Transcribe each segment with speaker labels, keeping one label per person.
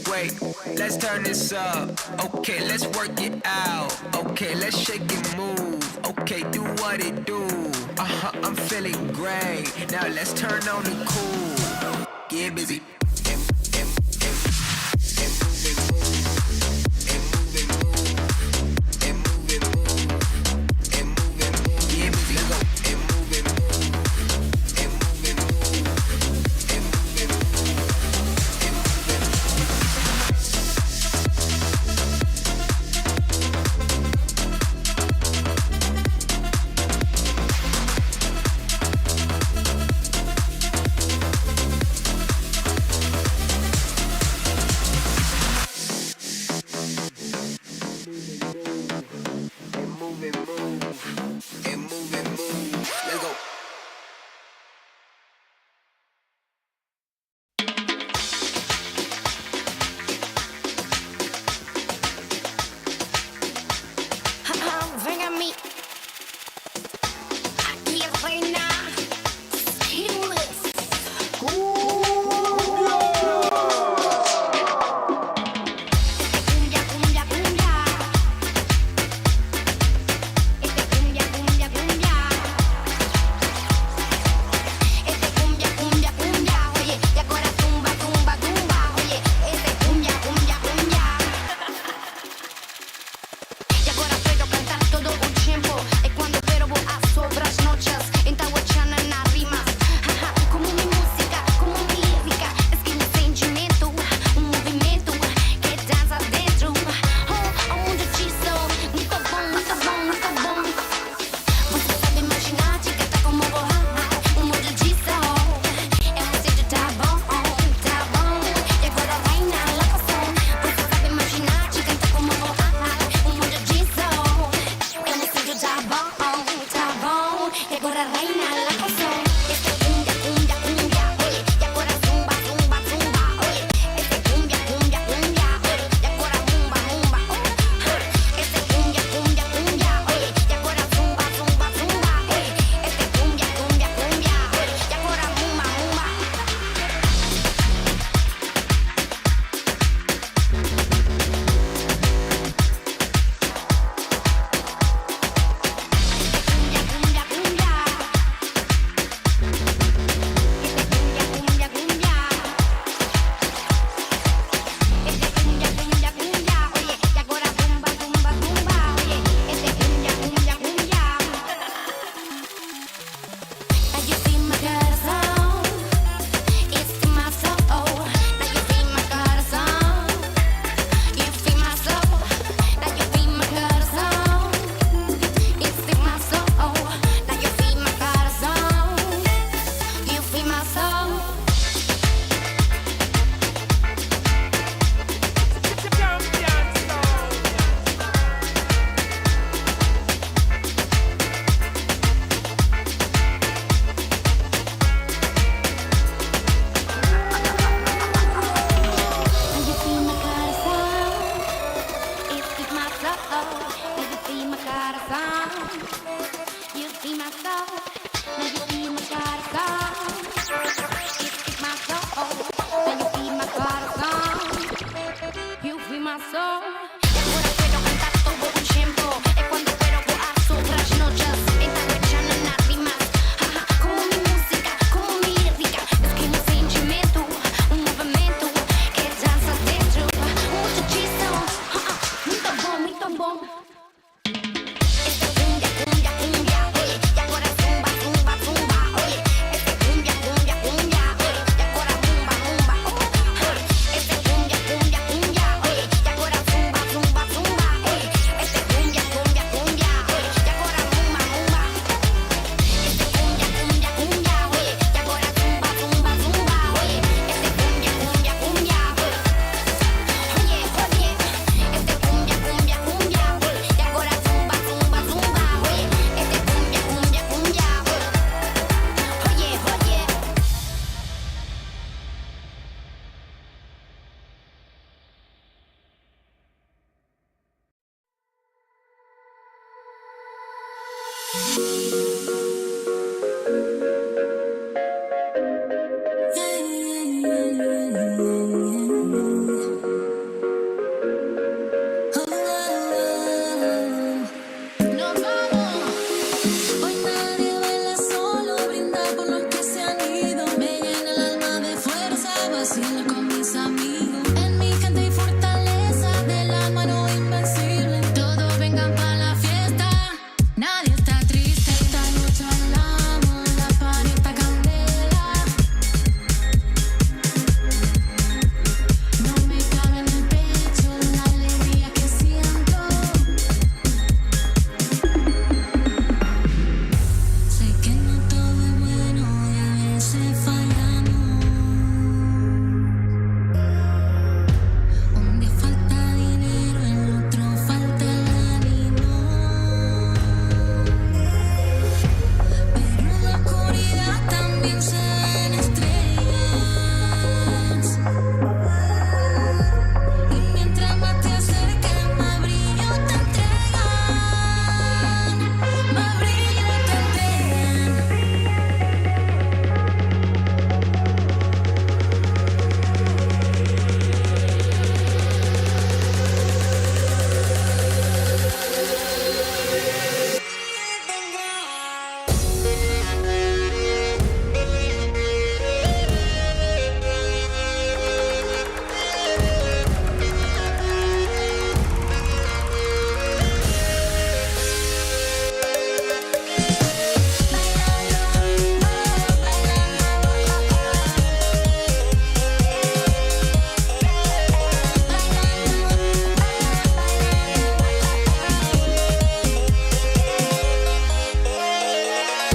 Speaker 1: wait. Let's turn this up. Okay, let's work it out. Okay, let's shake and move. Okay, do what it do. I'm feeling great. Now let's turn on the cool. Get busy.
Speaker 2: vacilo con mis amigos. En mi gente hay fortaleza, de la mano invencible. Todos vengan para la fiesta, nadie está triste. Esta noche hablamos, la pared está candela. No me cabe en el pecho la alegría que siento. Sé que no todo es bueno y a veces fallamos. Un día falta dinero, el otro falta el ánimo. Pero en la oscuridad también se ven estrellas. Y mientras más te acerques, más brillo te entregan. Más brillo te entregan.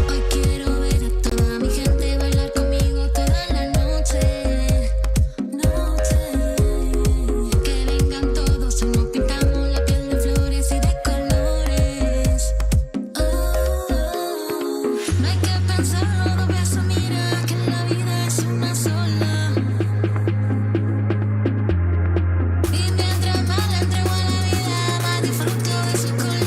Speaker 2: Hoy quiero ver a toda mi gente bailar conmigo toda la noche. Que vengan todos y nos pintamos la piel de flores y de colores. No hay que pensarlo dos veces, mira que la vida es una sola. Y mientras más le entrego a la vida, más disfruto de sus colores.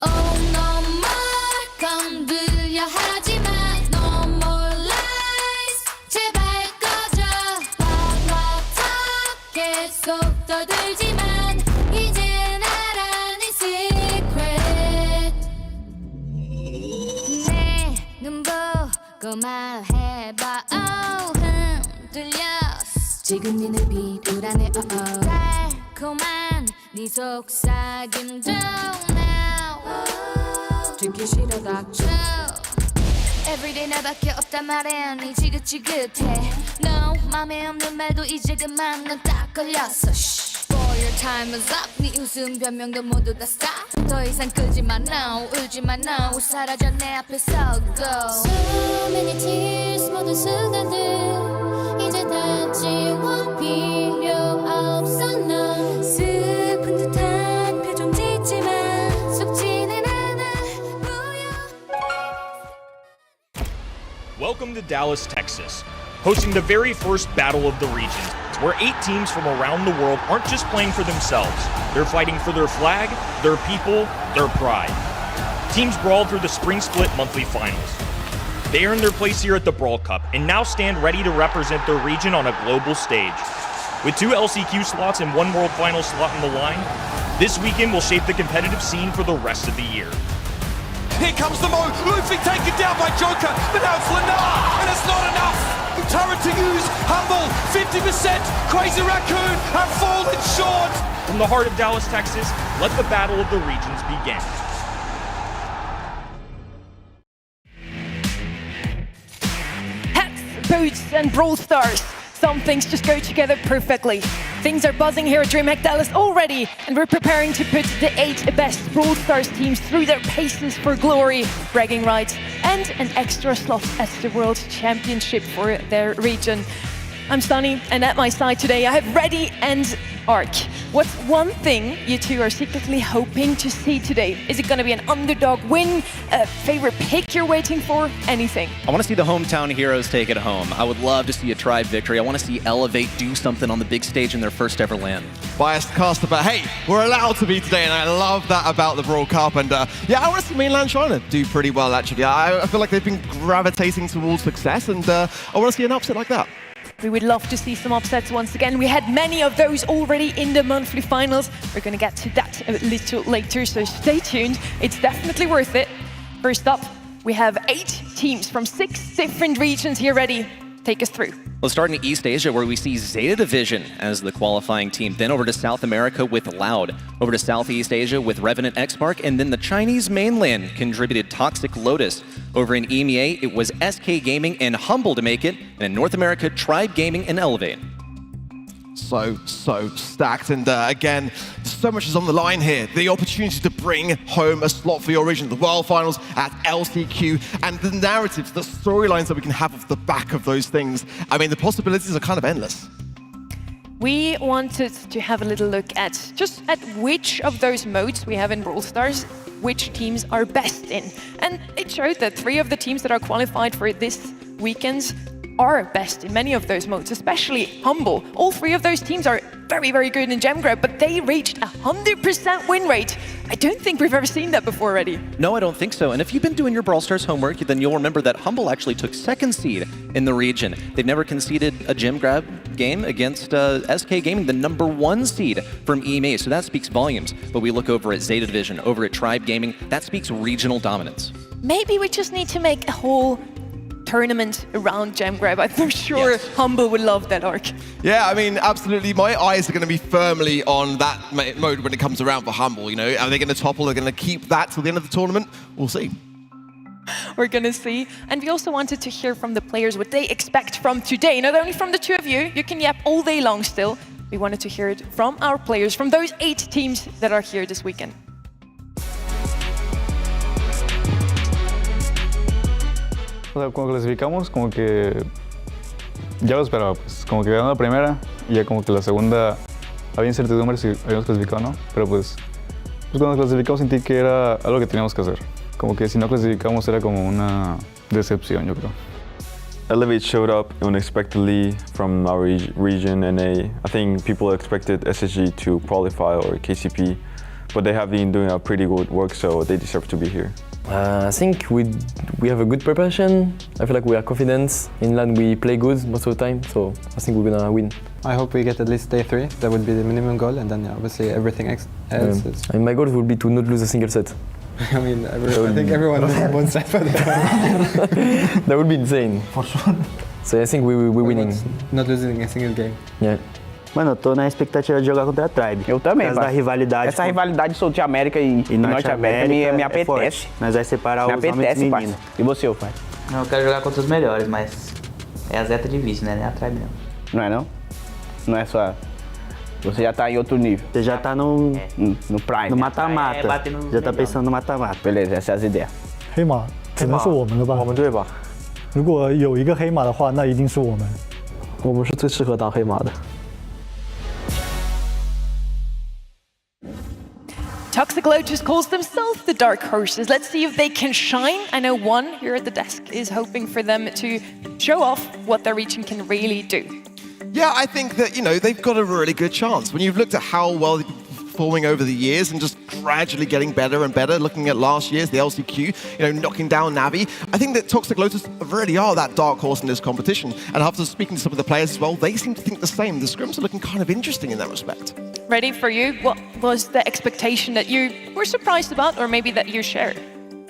Speaker 2: Oh, no more 건들려 하지마. No more lies. 제발 꺼져. Walkout 계속 떠들지만 이젠 알아 네 secret. 내 눈 보고 말해봐. Oh, 흔들렸어. 지금 네 눈빛 불안해. Oh, oh. 달콤한 네 속삭임도 now 듣기 싫어 닥쳐. Everyday 나밖에 없단 말이야. 네 지긋지긋해. No 맘에 없는 말도 이제 그만. 넌 딱 걸렸어. Shh. For your time is up. 네 웃음 변명도 모두 다 stop. 더 이상 끄지마 no. 울지마 no. 사라져 내 앞에서 go. So many tears 모든 순간들 이제 다 지워. 필요 없어 너. 슬픈 듯한 표정 짓지만 속지는 않아 보여.
Speaker 3: Welcome to Dallas, Texas, hosting the very first Battle of the Regions, where 8 teams from around the world aren't just playing for themselves, they're fighting for their flag, their people, their pride. Teams brawled through the Spring Split monthly finals. They earned their place here at the Brawl Cup and now stand ready to represent their region on a global stage. With 2 LCQ slots and 1 World Final slot on the line, this weekend will shape the competitive scene for the rest of the year.
Speaker 4: Here comes the Mo, Luffy taken down by Joker, but now it's Lenar, and it's not enough! Turret to use, Humble, 50%, Crazy Raccoon, have fallen short!
Speaker 3: From the heart of Dallas, Texas, let the Battle of the Regions begin.
Speaker 5: Hats, boots and Brawl Stars. some things just go together perfectly. Things are buzzing here at DreamHack Dallas already, and we're preparing to put the 8 best Brawl Stars teams through their paces for glory, bragging rights, and an extra slot at the World Championship for their region. I'm Sunny, and at my side today I have Reddy and Ark. What's one thing you two are secretly hoping to see today? Is it going to be an underdog win, a favorite pick you're waiting for, anything?
Speaker 6: I want to see the hometown heroes take it home. I would love to see a tribe victory. I want to see Elevate do something on the big stage in their first ever LAN.
Speaker 7: Biased caster, but hey, we're allowed to be today, and I love that about the Brawl Cup. And yeah, I want to see mainland China do pretty well, actually. I feel like they've been gravitating towards success, and I want to see an upset like that.
Speaker 5: We would love to see some upsets once again. We had many of those already in the monthly finals. We're going to get to that a little later, so stay tuned. It's definitely worth it. First up, we have 8 teams from 6 different regions here ready. Take us through.
Speaker 6: Let's start in East Asia, where we see ZETA Division as the qualifying team. Then over to South America with Loud. Over to Southeast Asia with Revenant, XSpark. And then the Chinese mainland contributed Toxic Lotus. Over in EMEA, it was SK Gaming and Humble to make it. And in North America, Tribe Gaming and Elevate.
Speaker 7: So stacked, and again, so much is on the line here. The opportunity to bring home a slot for your region, the World Finals at LCQ, and the narratives, the storylines that we can have off the back of those things. I mean, the possibilities are kind of endless.
Speaker 5: We wanted to have a little look at which of those modes we have in Brawl Stars, which teams are best in. And it showed that 3 of the teams that are qualified for this weekend are best in many of those modes, especially Humble. All 3 of those teams are very, very good in gem grab, but they reached 100% win rate. I don't think we've ever seen that before already.
Speaker 6: No, I don't think so. And if you've been doing your Brawl Stars homework, then you'll remember that Humble actually took 2nd seed in the region. They've never conceded a gem grab game against SK Gaming, the #1 seed from EMEA, so that speaks volumes. But we look over at ZETA Division, over at Tribe Gaming, that speaks regional dominance.
Speaker 5: Maybe we just need to make a whole tournament around gem grab. I'm sure Humble would love that, Ark.
Speaker 7: Yeah, I mean, absolutely. My eyes are going to be firmly on that mode when it comes around for Humble. You know, are they going to topple? Are they going to keep that till the end of the tournament? We'll see.
Speaker 5: We're going to see. And we also wanted to hear from the players what they expect from today. Not only from the 2 of you can yap all day long still. We wanted to hear it from our players, from those 8 teams that are here this weekend.
Speaker 8: Cuando clasificamos, como que ya lo esperaba, pues como que ganó la primera y ya como que la segunda había incertidumbre si habíamos clasificado o no, pero pues cuando clasificamos sentí que era algo que teníamos que hacer. Como que si no clasificamos era como una decepción, yo creo.
Speaker 9: Elevate showed up unexpectedly from our region, and I think people expected SSG to qualify or KCP, but they have been doing a pretty good work, so they deserve to be here.
Speaker 10: I think we have a good preparation. I feel like we are confident. In LAN we play good most of the time, so I think we're gonna win.
Speaker 11: I hope we get at least day 3. That would be the minimum goal, and then obviously everything else is...
Speaker 10: And my goal would be to not lose a single set.
Speaker 11: I mean, I think everyone has one set for the time.
Speaker 10: That would be insane.
Speaker 11: For sure.
Speaker 10: So I think we're winning.
Speaker 11: Not losing a single game.
Speaker 10: Yeah.
Speaker 12: Mano, eu tô na expectativa de jogar contra a Tribe.
Speaker 13: Eu também,
Speaker 12: por causa da rivalidade.
Speaker 13: Essa rivalidade South América e Norte América me apetece.
Speaker 12: Nós vai separar os homens e meninos.
Speaker 13: E você, pai?
Speaker 14: Não, eu quero jogar contra os melhores, mas é a ZETA difícil, né? Não é a Tribe, não.
Speaker 13: Não é, não? Não é só... Você já tá em outro nível.
Speaker 12: Você já tá no
Speaker 13: Prime.
Speaker 12: No mata-mata. Já tá pensando no mata-mata.
Speaker 13: Beleza, essas é as ideias.
Speaker 15: 黑马只能是我们了吧？
Speaker 10: 我们队吧。
Speaker 15: 如果有一个黑马的话，那一定是我们。
Speaker 10: 我们是最适合当黑马的。
Speaker 5: Toxic Lotus calls themselves the Dark Horses. Let's see if they can shine. I know one here at the desk is hoping for them to show off what their region can really do.
Speaker 7: Yeah, I think that, you know, they've got a really good chance. When you've looked at how well they've been performing over the years and just gradually getting better and better, looking at last year's, the LCQ, you know, knocking down Navi, I think that Toxic Lotus really are that dark horse in this competition. And after speaking to some of the players as well, they seem to think the same. The scrims are looking kind of interesting in that respect.
Speaker 5: Ready for you? What was the expectation that you were surprised about, or maybe that you shared?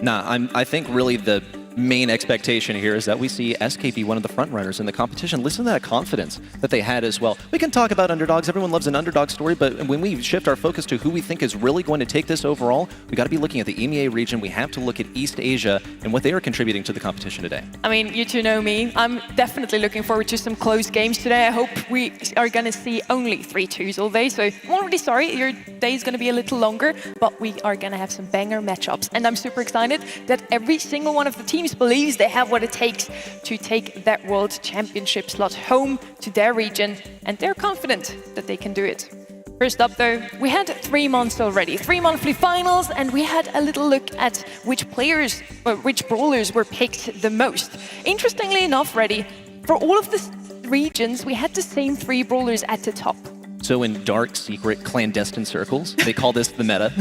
Speaker 6: Nah, I think really the main expectation here is that we see SK be one of the front runners in the competition. Listen to that confidence that they had as well. We can talk about underdogs. Everyone loves an underdog story, but when we shift our focus to who we think is really going to take this overall, we got to be looking at the EMEA region. We have to look at East Asia and what they are contributing to the competition today.
Speaker 5: I mean, you two know me. I'm definitely looking forward to some close games today. I hope we are going to see only 3-2s all day. So I'm already sorry, your day is going to be a little longer, but we are going to have some banger matchups. And I'm super excited that every single one of the teams believes they have what it takes to take that World Championship slot home to their region, and they're confident that they can do it. First up though, we had 3 months already, 3 monthly finals, and we had a little look at which players, or which brawlers were picked the most. Interestingly enough, Reddy, for all of the regions, we had the same 3 brawlers at the top.
Speaker 6: So in dark, secret, clandestine circles, they call this the meta.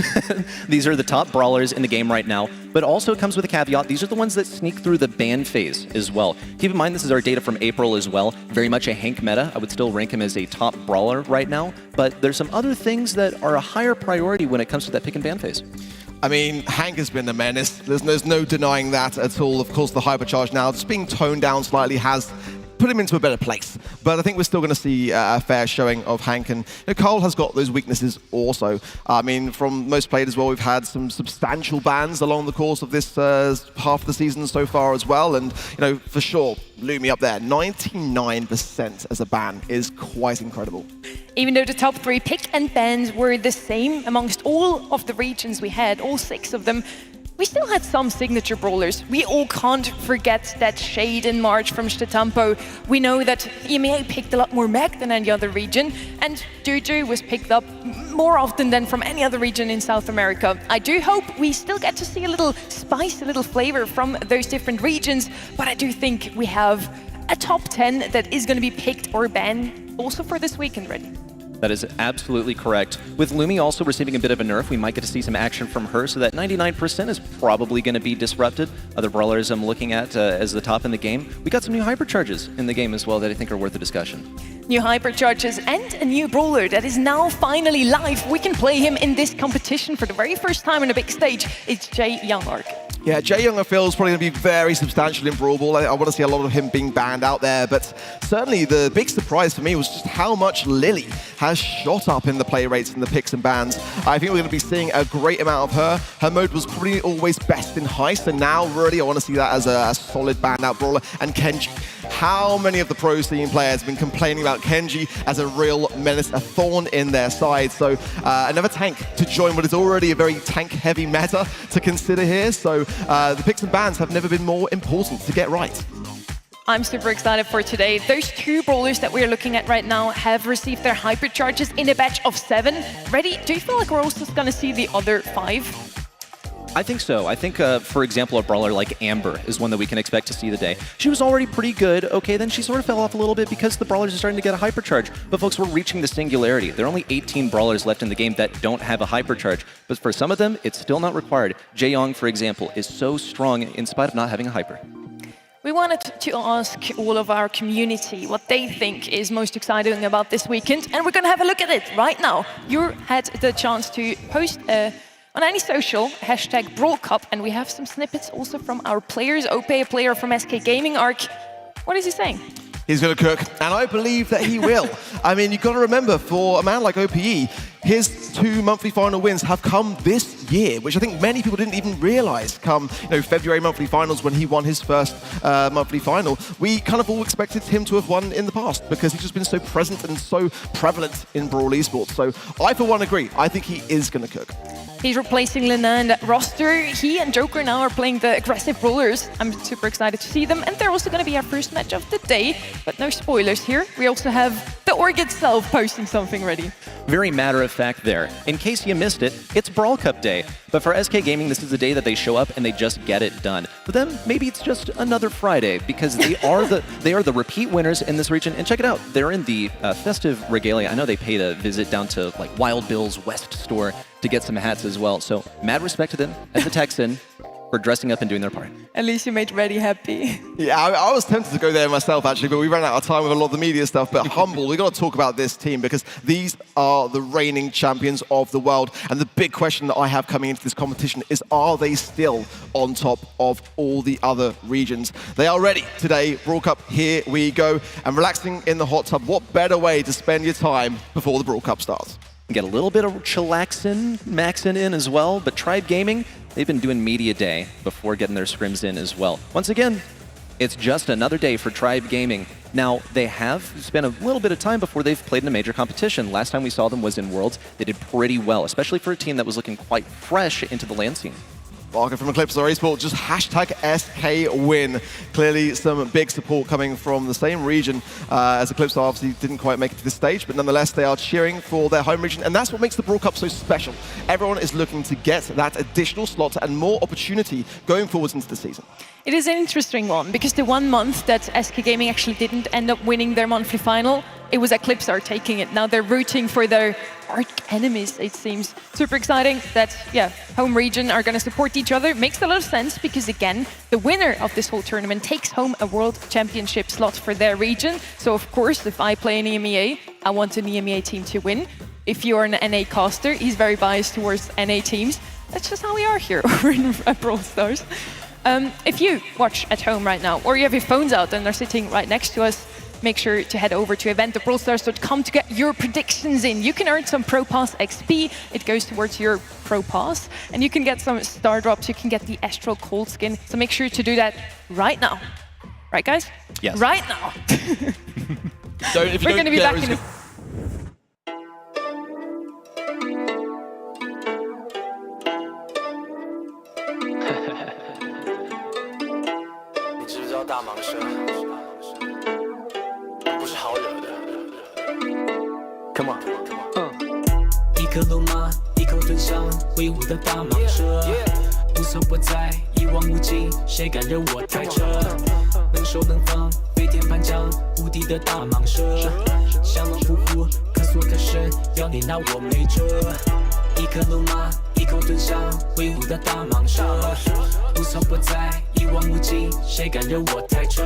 Speaker 6: These are the top brawlers in the game right now, but also it comes with a caveat. These are the ones that sneak through the ban phase as well. Keep in mind, this is our data from April as well. Very much a Hank meta. I would still rank him as a top brawler right now, but there's some other things that are a higher priority when it comes to that pick and ban phase.
Speaker 7: I mean, Hank has been a menace. There's no denying that at all. Of course, the hypercharge now just being toned down slightly has put him into a better place. But I think we're still going to see a fair showing of Hank. And Cole has got those weaknesses also. I mean, from most played as well, we've had some substantial bans along the course of this half of the season so far as well. And, for sure, Lumi up there, 99% as a ban is quite incredible.
Speaker 5: Even though the top 3 pick and bans were the same amongst all of the regions we had, all 6 of them, we still had some signature brawlers. We all can't forget that Shade in March from Stetampo. We know that EMEA picked a lot more mech than any other region, and Juju was picked up more often than from any other region in South America. I do hope we still get to see a little spice, a little flavor from those different regions, but I do think we have a top 10 that is going to be picked or banned also for this weekend, Ready.
Speaker 6: That is absolutely correct. With Lumi also receiving a bit of a nerf, we might get to see some action from her, so that 99% is probably going to be disrupted. Other brawlers I'm looking at as the top in the game. We got some new hypercharges in the game as well that I think are worth a discussion.
Speaker 5: New hypercharges and a new brawler that is now finally live. We can play him in this competition for the very first time on a big stage. It's Jay Youngark.
Speaker 7: Yeah, Jay Young, I feel, is probably going to be very substantial in Brawl Ball. I want to see a lot of him being banned out there, but certainly the big surprise for me was just how much Lily has shot up in the play rates and the picks and bans. I think we're going to be seeing a great amount of her. Her mode was probably always best in Heist, and now really I want to see that as a solid banned out brawler. And Kenji. How many of the pro scene players have been complaining about Kenji as a real menace, a thorn in their side? So another tank to join what is already a very tank-heavy meta to consider here. So the picks and bans have never been more important to get right.
Speaker 5: I'm super excited for today. Those 2 brawlers that we're looking at right now have received their hypercharges in a batch of 7. Ready? Do you feel like we're also going to see the other 5?
Speaker 6: I think so. I think, for example, a brawler like Amber is one that we can expect to see today. She was already pretty good. Okay, then she sort of fell off a little bit because the brawlers are starting to get a hypercharge. But folks, we're reaching the singularity. There are only 18 brawlers left in the game that don't have a hypercharge. But for some of them, it's still not required. Jaeyong, for example, is so strong in spite of not having a hyper.
Speaker 5: We wanted to ask all of our community what they think is most exciting about this weekend, and we're going to have a look at it right now. You had the chance to post on any social, hashtag Brawl Cup, and we have some snippets also from our players. OP, a player from SK Gaming Arc. What is he saying?
Speaker 7: He's going to cook, and I believe that he will. I mean, you've got to remember, for a man like OPE, his 2 monthly final wins have come this year, which I think many people didn't even realize come February monthly finals when he won his first monthly final. We kind of all expected him to have won in the past because he's just been so present and so prevalent in Brawl Esports. So I, for one, agree. I think he is going to cook.
Speaker 5: He's replacing Lena in that roster. He and Joker now are playing the aggressive brawlers. I'm super excited to see them. And they're also going to be our first match of the day. But no spoilers here. We also have the org itself posting something ready.
Speaker 6: Very matter of fact there. In case you missed it, it's Brawl Cup Day. But for SK Gaming, this is the day that they show up and they just get it done. For them, maybe it's just another Friday because they are the repeat winners in this region. And check it out, they're in the festive regalia. I know they paid a visit down to like Wild Bill's West store to get some hats as well. So mad respect to them as a Texan. for dressing up and doing their part.
Speaker 5: At least you made Reddy happy.
Speaker 7: Yeah, I was tempted to go there myself, actually, but we ran out of time with a lot of the media stuff. But Humble, we've got to talk about this team because these are the reigning champions of the world. And the big question that I have coming into this competition is, are they still on top of all the other regions? They are ready today. Brawl Cup, here we go. And relaxing in the hot tub, what better way to spend your time before the Brawl Cup starts?
Speaker 6: Get a little bit of chillaxin, maxin in as well, but Tribe Gaming, they've been doing media day before getting their scrims in as well. Once again, it's just another day for Tribe Gaming. Now, they have spent a little bit of time before they've played in a major competition. Last time we saw them was in Worlds. They did pretty well, especially for a team that was looking quite fresh into the LAN scene.
Speaker 7: Welcome from Eclipse or Esports, just hashtag SKWin. Clearly some big support coming from the same region as Eclipse obviously didn't quite make it to this stage, but nonetheless they are cheering for their home region, and that's what makes the Brawl Cup so special. Everyone is looking to get that additional slot and more opportunity going forwards into the season.
Speaker 5: It is an interesting one because the 1 month that SK Gaming actually didn't end up winning their monthly final, it was Eclipse are taking it. Now they're rooting for their arch enemies, it seems. Super exciting that, yeah, home region are going to support each other. Makes a lot of sense because, again, the winner of this whole tournament takes home a World Championship slot for their region. So, of course, if I play an EMEA, I want an EMEA team to win. If you're an NA caster, he's very biased towards NA teams. That's just how we are here over in Brawl Stars. If you watch at home right now, or you have your phones out and they're sitting right next to us, make sure to head over to event.brawlstars.com to get your predictions in. You can earn some Pro Pass XP. It goes towards your Pro Pass. And you can get some star drops. You can get the Astral Cold Skin. So make sure to do that right now. Right, guys?
Speaker 6: Yes.
Speaker 5: Right now.
Speaker 7: We're
Speaker 5: going to be back in a...
Speaker 1: Come on. 一颗龙马，一口吞象，威武的大蟒蛇，无所不在，一望无际，谁敢惹我太扯？能收能放，飞天翻江，无敌的大蟒蛇，降龙伏虎，可缩可伸，要你拿我没辙。一颗龙马，一口吞象，威武的大蟒蛇，无所不在，一望无际，谁敢惹我太扯？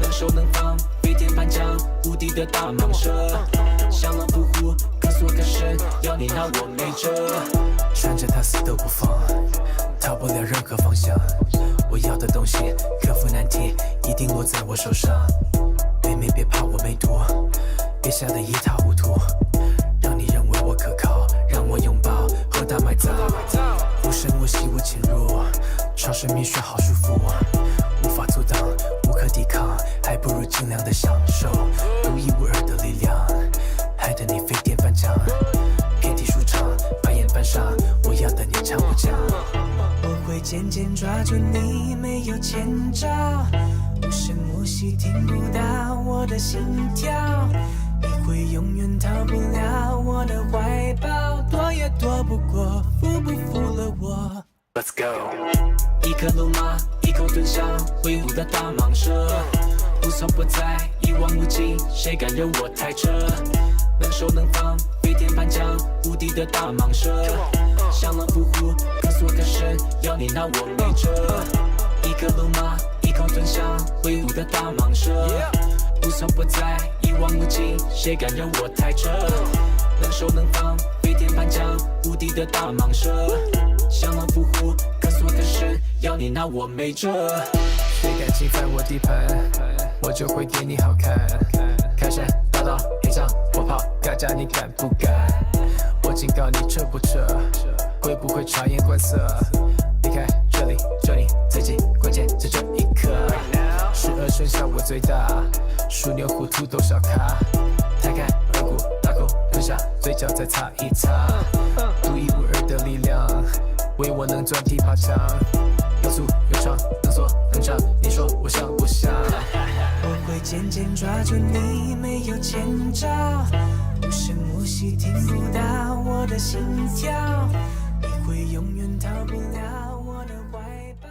Speaker 1: 能收能放，飞天翻江，无敌的大蟒蛇，降龙伏虎，可缩可伸，要你拿我没辙。缠着他死都不放，逃不了任何方向。我要的东西，克服难题，一定落在我手上。妹妹别怕我没毒，别吓得一塌糊涂，让你认为我可靠，让我拥抱和他埋葬。无声无息无侵入，超神秘学好舒服，无法阻挡，无可抵抗，还不如尽量的享受独一无二的力量，害得你飞天翻墙，遍体舒畅，排演犯上，我要的你唱不讲。我会渐渐抓住你，没有前兆，无声无息听不到我的心跳，你会永远逃不了我的怀抱，躲也躲不过，服不服了我。Let's go！ 一颗龙马，一口吞象，威武的大蟒蛇，无所不在，一望无际，谁敢惹我太扯？能收能放，飞天翻江，无敌的大蟒蛇，降龙伏虎，可缩可伸，要你拿我没辙。一颗龙马，一口吞象，威武的大蟒蛇，无所不在，一望无际，谁敢惹我太扯？能收能放，飞天翻江，无敌的大蟒蛇，降龙伏虎，可缩可伸，要你拿我没辙。谁敢侵犯我地盘，我就会给你好看。开山大道，黑枪火炮，嘎架你敢不敢？我警告你撤不撤，会不会察言观色？离开这里，就你自己，关键在这一刻。12生肖我最大，鼠牛虎兔都少卡。抬开耳骨，大口吞下，嘴角再擦一擦。独一无二的力量，为我能钻地爬墙。有粗有长，能缩能长，你说我像不像？我会渐渐抓住你，没有前兆，无声无息听不到我的心跳，你会永远逃不了我的怀抱。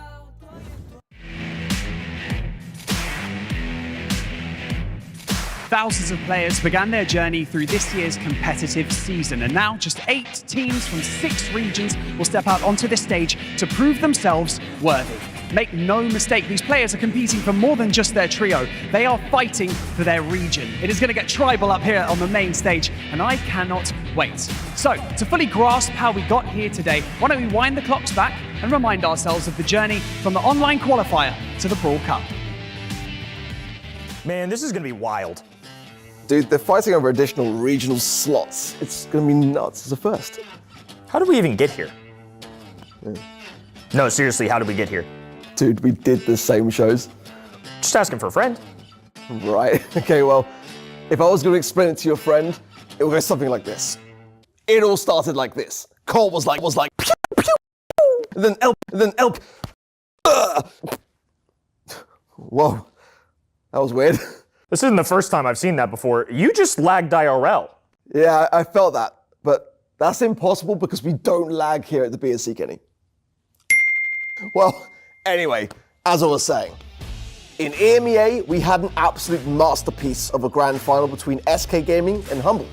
Speaker 16: thousands of players began their journey through this year's competitive season, and now just 8 teams from 6 regions will step out onto this stage to prove themselves worthy. Make no mistake, these players are competing for more than just their trio. They are fighting for their region. It is going to get tribal up here on the main stage, and I cannot wait. So, to fully grasp how we got here today, why don't we wind the clocks back and remind ourselves of the journey from the online qualifier to the Brawl Cup.
Speaker 3: Man, this is going to be wild.
Speaker 7: Dude, they're fighting over additional regional slots. It's going to be nuts. It's a first.
Speaker 3: How did we even get here? Yeah. No, seriously, how did we get here?
Speaker 7: Dude, we did the same shows.
Speaker 3: Just asking for a friend.
Speaker 7: Right. Okay, well, if I was going to explain it to your friend, it would go something like this. It all started like this. Cole was like, pew, pew, pew. And then Elp. Whoa. That was weird.
Speaker 3: This isn't the first time I've seen that before. You just lagged IRL.
Speaker 7: Yeah, I felt that. But that's impossible because we don't lag here at the BSC, Kenny. Well, anyway, as I was saying, in EMEA, we had an absolute masterpiece of a grand final between SK Gaming and Humble.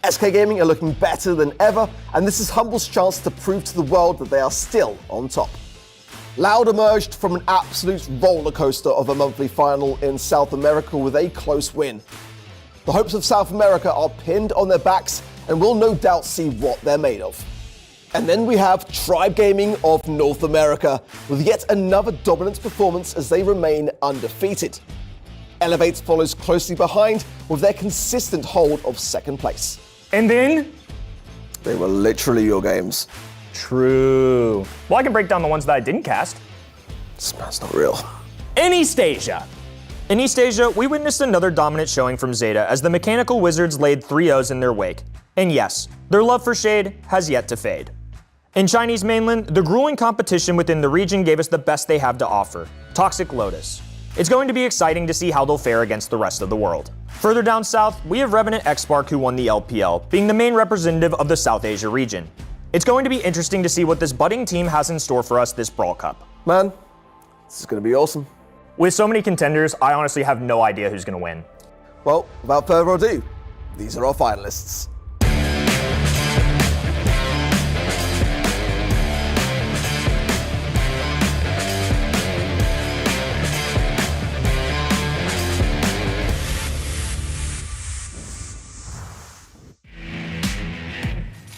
Speaker 7: SK Gaming are looking better than ever, and this is Humble's chance to prove to the world that they are still on top. Loud emerged from an absolute roller coaster of a monthly final in South America with a close win. The hopes of South America are pinned on their backs and will no doubt see what they're made of. And then we have Tribe Gaming of North America with yet another dominant performance as they remain undefeated. Elevate follows closely behind with their consistent hold of second place.
Speaker 3: And then?
Speaker 7: They were literally your games.
Speaker 3: True. Well, I can break down the ones that I didn't cast.
Speaker 7: This man's not real.
Speaker 3: In East Asia. In East Asia, we witnessed another dominant showing from ZETA as the Mechanical Wizards laid 3-0s in their wake. And yes, their love for Shade has yet to fade. In Chinese mainland, the grueling competition within the region gave us the best they have to offer, Toxic Lotus. It's going to be exciting to see how they'll fare against the rest of the world. Further down south, we have Revenant XSpark who won the LPL, being the main representative of the South Asia region. It's going to be interesting to see what this budding team has in store for us this Brawl Cup.
Speaker 7: Man, this is going to be awesome.
Speaker 3: With so many contenders, I honestly have no idea who's going to win.
Speaker 7: Well, without further ado, these are our finalists.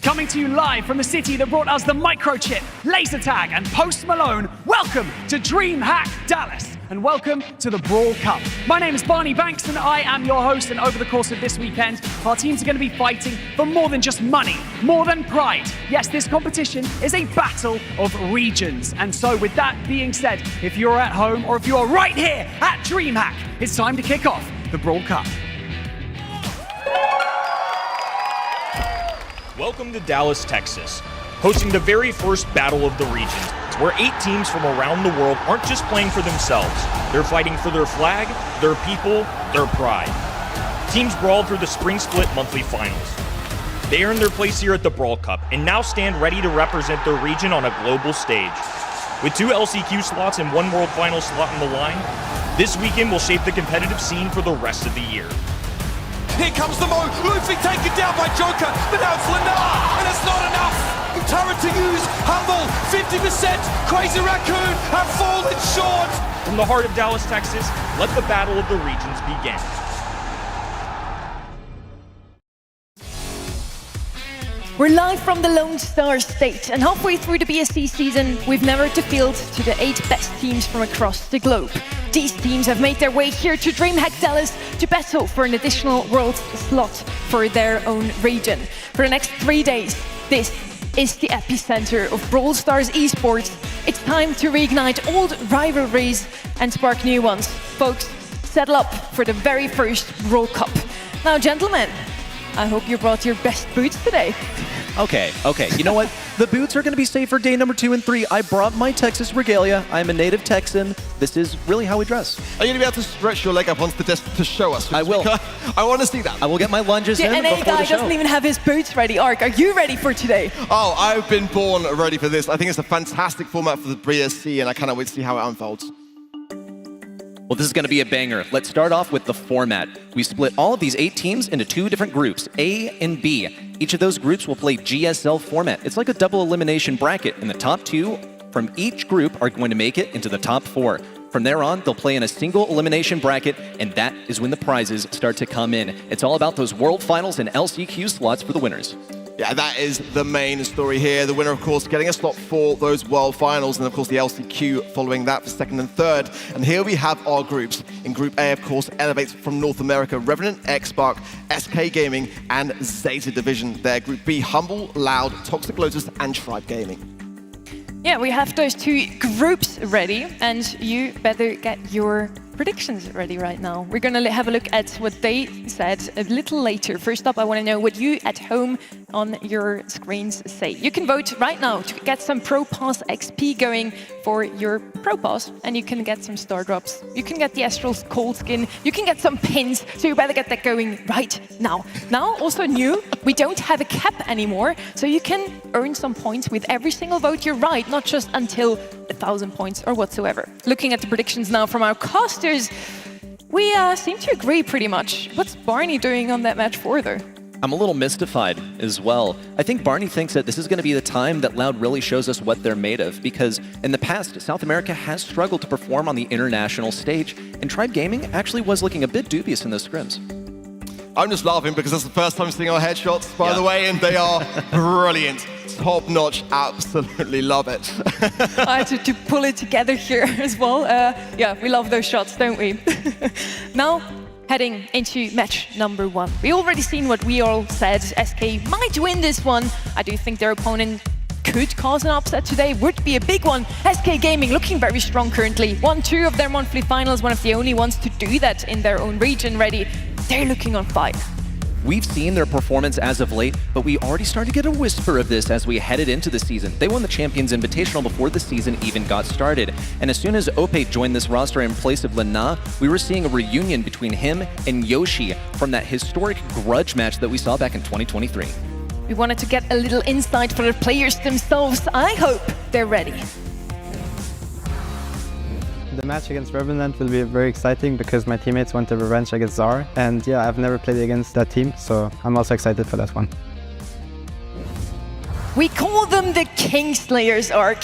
Speaker 16: Coming to you live from the city that brought us the microchip, laser tag, and Post Malone, welcome to DreamHack Dallas, and welcome to the Brawl Cup. My name is Barney Banks, and I am your host, and over the course of this weekend, our teams are going to be fighting for more than just money, more than pride. Yes, this competition is a battle of regions, and so with that being said, if you're at home or if you're right here at DreamHack, it's time to kick off the Brawl Cup.
Speaker 3: Welcome to Dallas, Texas, hosting the very first battle of the regions, where 8 teams from around the world aren't just playing for themselves. They're fighting for their flag, their people, their pride. Teams brawled through the Spring Split monthly finals. They earned their place here at the Brawl Cup and now stand ready to represent their region on a global stage. With 2 LCQ slots and 1 World Final slot on the line, this weekend will shape the competitive scene for the rest of the year.
Speaker 4: Here comes the Mo, Luffy taken down by Joker, but now it's Lenar, and it's not enough! Turret to use, Humble, 50%, Crazy Raccoon have fallen short!
Speaker 3: From the heart of Dallas, Texas, let the battle of the regions begin.
Speaker 5: We're live from the Lone Star State, and halfway through the BSC season, we've narrowed the field to the 8 best teams from across the globe. These teams have made their way here to DreamHack Dallas to battle for an additional world slot for their own region. For the next 3 days, this is the epicenter of Brawl Stars Esports. It's time to reignite old rivalries and spark new ones. Folks, settle up for the very first Brawl Cup. Now, gentlemen, I hope you brought your best boots today.
Speaker 6: Okay. You know what? The boots are going to be safe for day number 2 and 3. I brought my Texas regalia. I'm a native Texan. This is really how we dress.
Speaker 7: Are you going to be able to stretch your leg up onto the desk to show us?
Speaker 6: I will.
Speaker 7: I want to see that.
Speaker 6: I will get my lunges in
Speaker 5: The NA
Speaker 6: before
Speaker 5: guy
Speaker 6: the show.
Speaker 5: doesn't even have his boots ready. Ark, are you ready for today?
Speaker 7: Oh, I've been born ready for this. I think it's a fantastic format for the BSC, and I cannot wait to see how it unfolds.
Speaker 6: Well, this is going to be a banger. Let's start off with the format. We split all of these 8 teams into 2 different groups, A and B. Each of those groups will play GSL format. It's like a double elimination bracket, and the top 2 from each group are going to make it into the top 4. From there on, they'll play in a single elimination bracket, and that is when the prizes start to come in. It's all about those World Finals and LCQ slots for the winners.
Speaker 7: Yeah, that is the main story here. The winner, of course, getting a slot for those World Finals, and of course the LCQ following that for 2nd and 3rd. And here we have our groups. In Group A, of course, elevates from North America, Revenant, XSpark, SK Gaming, and ZETA Division there. Group B, Humble, Loud, Toxic Lotus, and Tribe Gaming.
Speaker 5: Yeah, we have those 2 groups ready, and you better get your predictions ready right now. We're going to have a look at what they said a little later. First up, I want to know what you at home on your screens say. You can vote right now to get some Pro Pass XP going for your Pro Pass, and you can get some star drops. You can get the Astral's cold skin. You can get some pins, so you better get that going right now. Now, also new, we don't have a cap anymore, so you can earn some points with every single vote you write, not just until 1,000 points or whatsoever. Looking at the predictions now from our casters, we seem to agree pretty much. What's Barney doing on that match 4 though?
Speaker 6: I'm a little mystified as well. I think Barney thinks that this is going to be the time that Loud really shows us what they're made of, because in the past, South America has struggled to perform on the international stage, and Tribe Gaming actually was looking a bit dubious in those scrims.
Speaker 7: I'm just laughing because that's the first time seeing our headshots, by the way, and they are brilliant. Top notch, absolutely love it.
Speaker 5: I had to pull it together here as well. Yeah, we love those shots, don't we? Now, heading into match number 1. We already seen what we all said. SK might win this one. I do think their opponent could cause an upset today, would be a big one. SK Gaming looking very strong currently. 1-2 of their monthly finals, one of the only ones to do that in their own region ready. They're looking on fire.
Speaker 6: We've seen their performance as of late, but we already started to get a whisper of this as we headed into the season. They won the Champions Invitational before the season even got started. And as soon as Ope joined this roster in place of Lena, we were seeing a reunion between him and Yoshi from that historic grudge match that we saw back in 2023.
Speaker 5: We wanted to get a little insight for the players themselves. I hope they're ready.
Speaker 11: The match against Revenant will be very exciting because my teammates want a revenge against Zar, and yeah, I've never played against that team, so I'm also excited for that one.
Speaker 5: We call them the Kingslayers arc.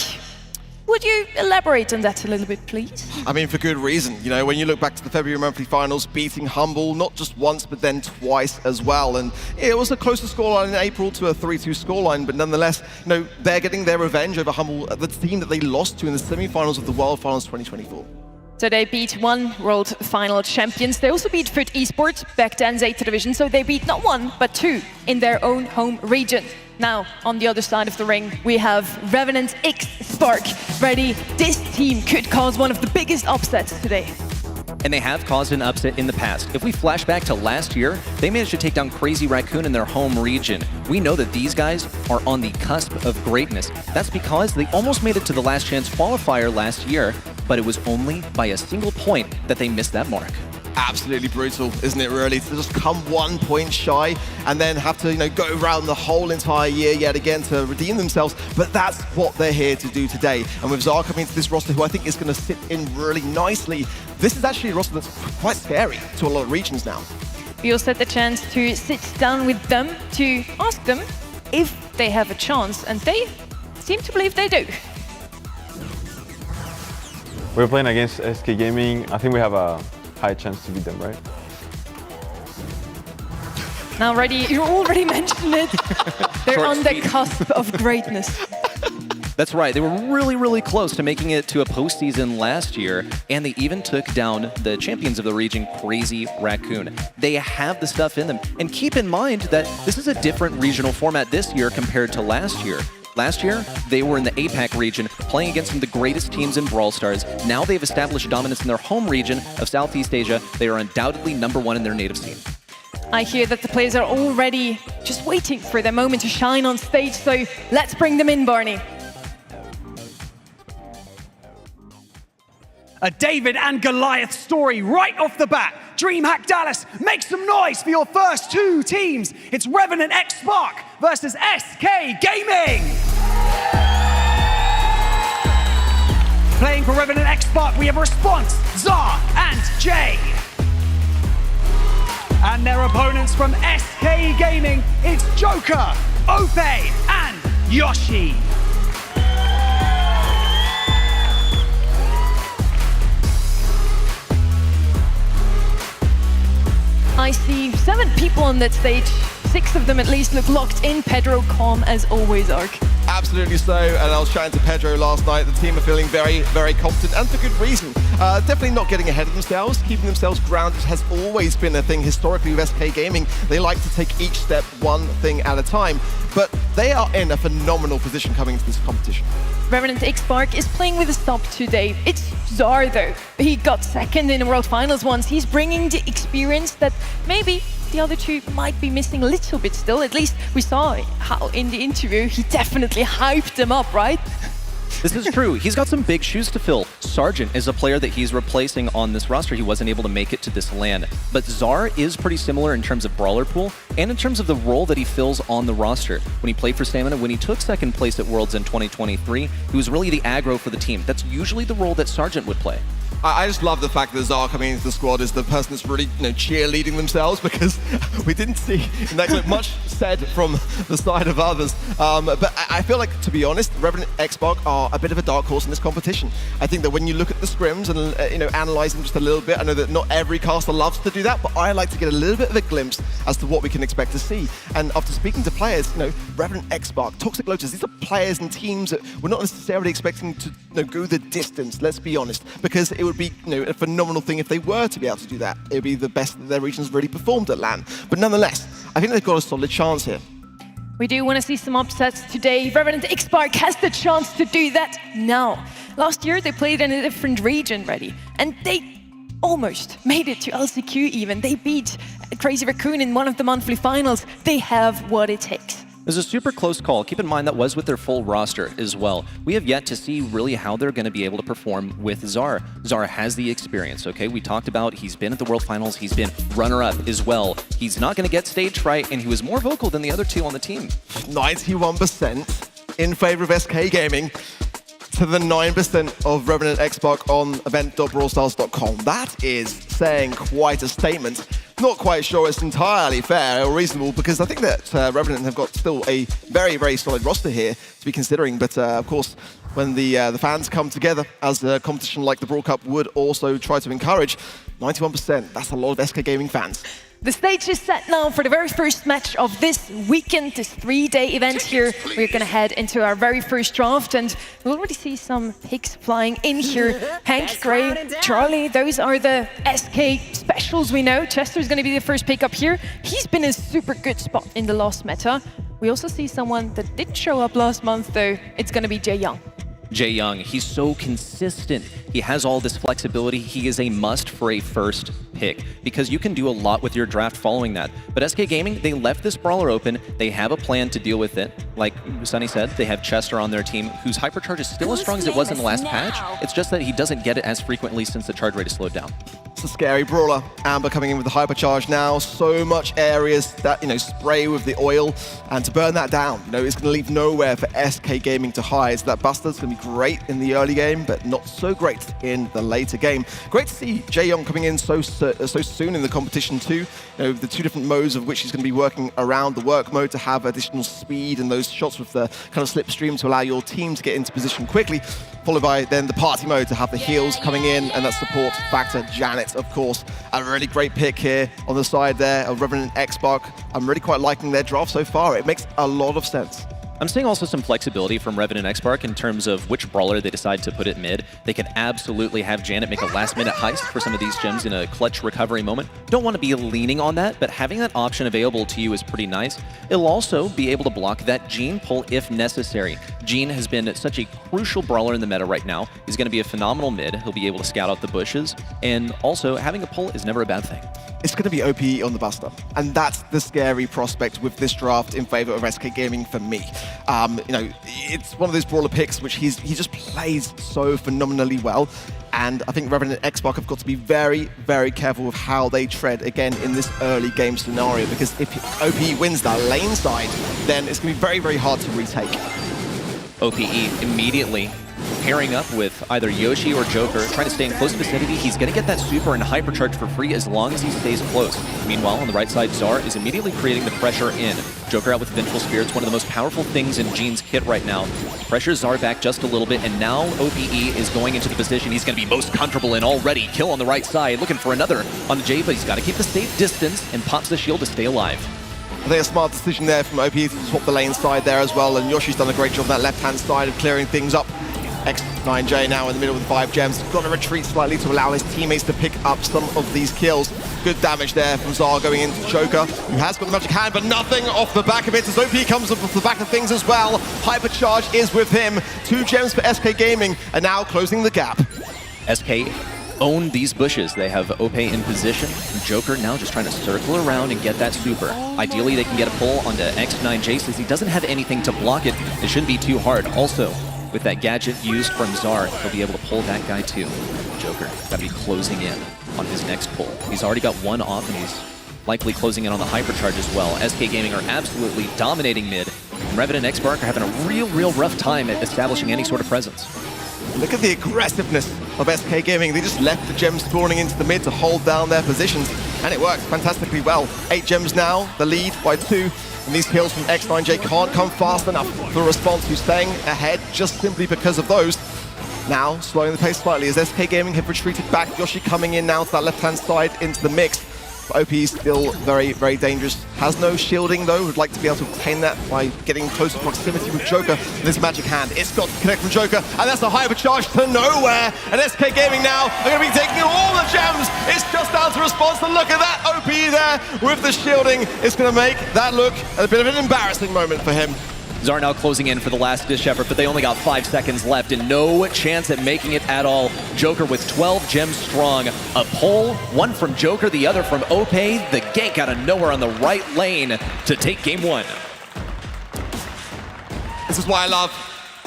Speaker 5: Would you elaborate on that a little bit, please?
Speaker 7: I mean, for good reason. You know, when you look back to the February monthly finals, beating Humble not just once, but then twice as well. And it was a closer scoreline in April to a 3-2 scoreline, but nonetheless, you know, they're getting their revenge over Humble, the team that they lost to in the semi-finals of the World Finals 2024.
Speaker 5: So they beat 1 World Final champions. They also beat FUT Esports, back then ZETA Division, so they beat not 1, but 2 in their own home region. Now, on the other side of the ring, we have Revenant XSpark ready. This team could cause one of the biggest upsets today.
Speaker 6: And they have caused an upset in the past. If we flash back to last year, they managed to take down Crazy Raccoon in their home region. We know that these guys are on the cusp of greatness. That's because they almost made it to the last chance qualifier last year, but it was only by a single point that they missed that mark.
Speaker 7: Absolutely brutal, isn't it, really? To just come 1 point shy and then have to, you know, go around the whole entire year yet again to redeem themselves. But that's what they're here to do today. And with Zar coming into this roster, who I think is going to sit in really nicely, this is actually a roster that's quite scary to a lot of regions now.
Speaker 5: We also had the chance to sit down with them to ask them if they have a chance, and they seem to believe they do.
Speaker 9: We're playing against SK Gaming. I think we have a high chance to beat them, right?
Speaker 5: Now, ready, you already mentioned it. They're on the cusp of greatness.
Speaker 6: That's right. They were really, really close to making it to a postseason last year, and they even took down the champions of the region, Crazy Raccoon. They have the stuff in them. And keep in mind that this is a different regional format this year compared to last year. Last year, they were in the APAC region, playing against some of the greatest teams in Brawl Stars. Now they've established dominance in their home region of Southeast Asia. They are undoubtedly #1 in their native scene.
Speaker 5: I hear that the players are already just waiting for their moment to shine on stage, so let's bring them in, Barney.
Speaker 16: A David and Goliath story right off the bat. DreamHack Dallas, make some noise for your first 2 teams. It's Revenant XSpark versus SK Gaming. Playing for Revenant XSpark, we have Response, Zar, and Jay. And their opponents from SK Gaming, it's Joker, Ope, and Yoshi.
Speaker 5: I see 7 people on that stage. 6 of them at least look locked in. Pedro, calm as always, Ark.
Speaker 7: Absolutely so, and I was chatting to Pedro last night. The team are feeling very, very confident, and for good reason. Definitely not getting ahead of themselves. Keeping themselves grounded has always been a thing historically with SK Gaming. They like to take each step one thing at a time, but they are in a phenomenal position coming into this competition.
Speaker 5: Revenant XSpark is playing with a stop today. It's Zar though. He got second in the World Finals once. He's bringing the experience that maybe the other two might be missing a little bit still. At least we saw how in the interview he definitely hyped them up, right?
Speaker 6: This is true. He's got some big shoes to fill. Sergeant is a player that he's replacing on this roster. He wasn't able to make it to this LAN. But Zar is pretty similar in terms of brawler pool and in terms of the role that he fills on the roster. When he played for Stamina, when he took second place at Worlds in 2023, he was really the aggro for the team. That's usually the role that Sergeant would play.
Speaker 7: I just love the fact that Zar coming into the squad is the person that's really, cheerleading themselves, because we didn't see in that clip much said from the side of others. But I feel like, to be honest, Revenant XSpark are a bit of a dark horse in this competition. I think that when you look at the scrims and analyze them just a little bit, I know that not every caster loves to do that, but I like to get a little bit of a glimpse as to what we can expect to see. And after speaking to players, Revenant XSpark, Toxic Lotus, these are players and teams that we're not necessarily expecting to go the distance. Let's be honest, because it would be a phenomenal thing if they were to be able to do that. It would be the best that their region's really performed at LAN. But nonetheless, I think they've got a solid chance here.
Speaker 5: We do want to see some upsets today. Revenant XSpark has the chance to do that now. Last year they played in a different region already, and they almost made it to LCQ even. They beat Crazy Raccoon in one of the monthly finals. They have what it takes.
Speaker 6: It was a super close call. Keep in mind that was with their full roster as well. We have yet to see really how they're going to be able to perform with Zar. Zar has the experience, okay? We talked about he's been at the World Finals, he's been runner-up as well. He's not going to get stage fright, and he was more vocal than the other two on the team.
Speaker 7: 91% in favor of SK Gaming to the 9% of Revenant XSpark on event.brawlstars.com. That is saying quite a statement. Not quite sure it's entirely fair or reasonable, because I think that Revenant have got still a very, very solid roster here to be considering. But of course, when the fans come together, as a competition like the Brawl Cup would also try to encourage, 91%, that's a lot of SK Gaming fans.
Speaker 5: The stage is set now for the very first match of this weekend, this 3-day event here. We're going to head into our very first draft, and we'll already see some picks flying in here. Hank, Gray, Charlie, those are the SK specials we know. Chester's going to be the first pick up here. He's been in a super good spot in the last meta. We also see someone that didn't show up last month, though. It's going to be Jae Young.
Speaker 6: Jae Young, he's so consistent. He has all this flexibility. He is a must for a first pick, because you can do a lot with your draft following that. But SK Gaming, they left this brawler open. They have a plan to deal with it. Like Sunny said, they have Chester on their team, whose hypercharge is still as strong as it was in the last patch. It's just that he doesn't get it as frequently since the charge rate is slowed down.
Speaker 7: It's a scary brawler. Amber coming in with the hypercharge now. So much areas that, spray with the oil. And to burn that down, it's going to leave nowhere for SK Gaming to hide. So that Buster's going to be great in the early game, but not so great in the later game. Great to see Jae Young coming in so soon in the competition too. The two different modes of which he's going to be working around. The work mode to have additional speed and those shots with the kind of slipstream to allow your team to get into position quickly, followed by then the party mode to have the heals coming in and that support factor. Janet, of course, a really great pick here on the side there of Revenant XSpark. I'm really quite liking their draft so far. It makes a lot of sense.
Speaker 6: I'm seeing also some flexibility from Revenant XSpark in terms of which brawler they decide to put at mid. They could absolutely have Janet make a last-minute heist for some of these gems in a clutch recovery moment. Don't want to be leaning on that, but having that option available to you is pretty nice. It'll also be able to block that Jean pull if necessary. Jean has been such a crucial brawler in the meta right now. He's going to be a phenomenal mid. He'll be able to scout out the bushes, and also having a pull is never a bad thing.
Speaker 7: It's going to be OP on the Buster, and that's the scary prospect with this draft in favor of SK Gaming for me. It's one of those brawler picks which he just plays so phenomenally well, and I think Revenant XSpark have got to be very, very careful with how they tread again in this early game scenario, because if OP wins that lane side, then it's going to be very, very hard to retake.
Speaker 6: OPE immediately pairing up with either Yoshi or Joker, trying to stay in close vicinity. He's going to get that super and hypercharge for free as long as he stays close. Meanwhile, on the right side, Zar is immediately creating the pressure in. Joker out with Vengeful Spirits, one of the most powerful things in Jean's kit right now. Pressures Zar back just a little bit, and now OPE is going into the position he's going to be most comfortable in already. Kill on the right side, looking for another on the J, but he's got to keep the safe distance and pops the shield to stay alive.
Speaker 7: I think a smart decision there from OP to swap the lane side there as well, and Yoshi's done a great job on that left-hand side of clearing things up. X9J now in the middle with 5 gems. Got to retreat slightly to allow his teammates to pick up some of these kills. Good damage there from Zar going into Joker, who has got the magic hand, but nothing off the back of it as OP comes up off the back of things as well. Hypercharge is with him. 2 gems for SK Gaming, and now closing the gap.
Speaker 6: SK own these bushes. They have Ope in position. And Joker now just trying to circle around and get that super. Ideally, they can get a pull onto X9J since he doesn't have anything to block it. It shouldn't be too hard. Also, with that gadget used from Zar, he'll be able to pull that guy too. Joker got to be closing in on his next pull. He's already got one off, and he's likely closing in on the hypercharge as well. SK Gaming are absolutely dominating mid. And Revenant and XSpark are having a real rough time at establishing any sort of presence.
Speaker 7: Look at the aggressiveness of SK Gaming. They just left the gems spawning into the mid to hold down their positions, and it works fantastically well. 8 gems now, the lead by 2. And these kills from X9J can't come fast enough for a response, who's staying ahead just simply because of those. Now, slowing the pace slightly as SK Gaming have retreated back. Yoshi coming in now to that left-hand side into the mix. But OP is still very dangerous. Has no shielding though. Would like to be able to obtain that by getting closer proximity with Joker. And this magic hand, it's got to connect from Joker, and that's a hypercharge to nowhere. And SK Gaming now are going to be taking all the gems. It's just down to response, and look at that OP there with the shielding. It's going to make that look a bit of an embarrassing moment for him.
Speaker 6: Zar now closing in for the last dish effort, but they only got 5 seconds left and no chance at making it at all. Joker with 12 gems strong. A pull, one from Joker, the other from Ope. The gank out of nowhere on the right lane to take game 1.
Speaker 7: This is what I love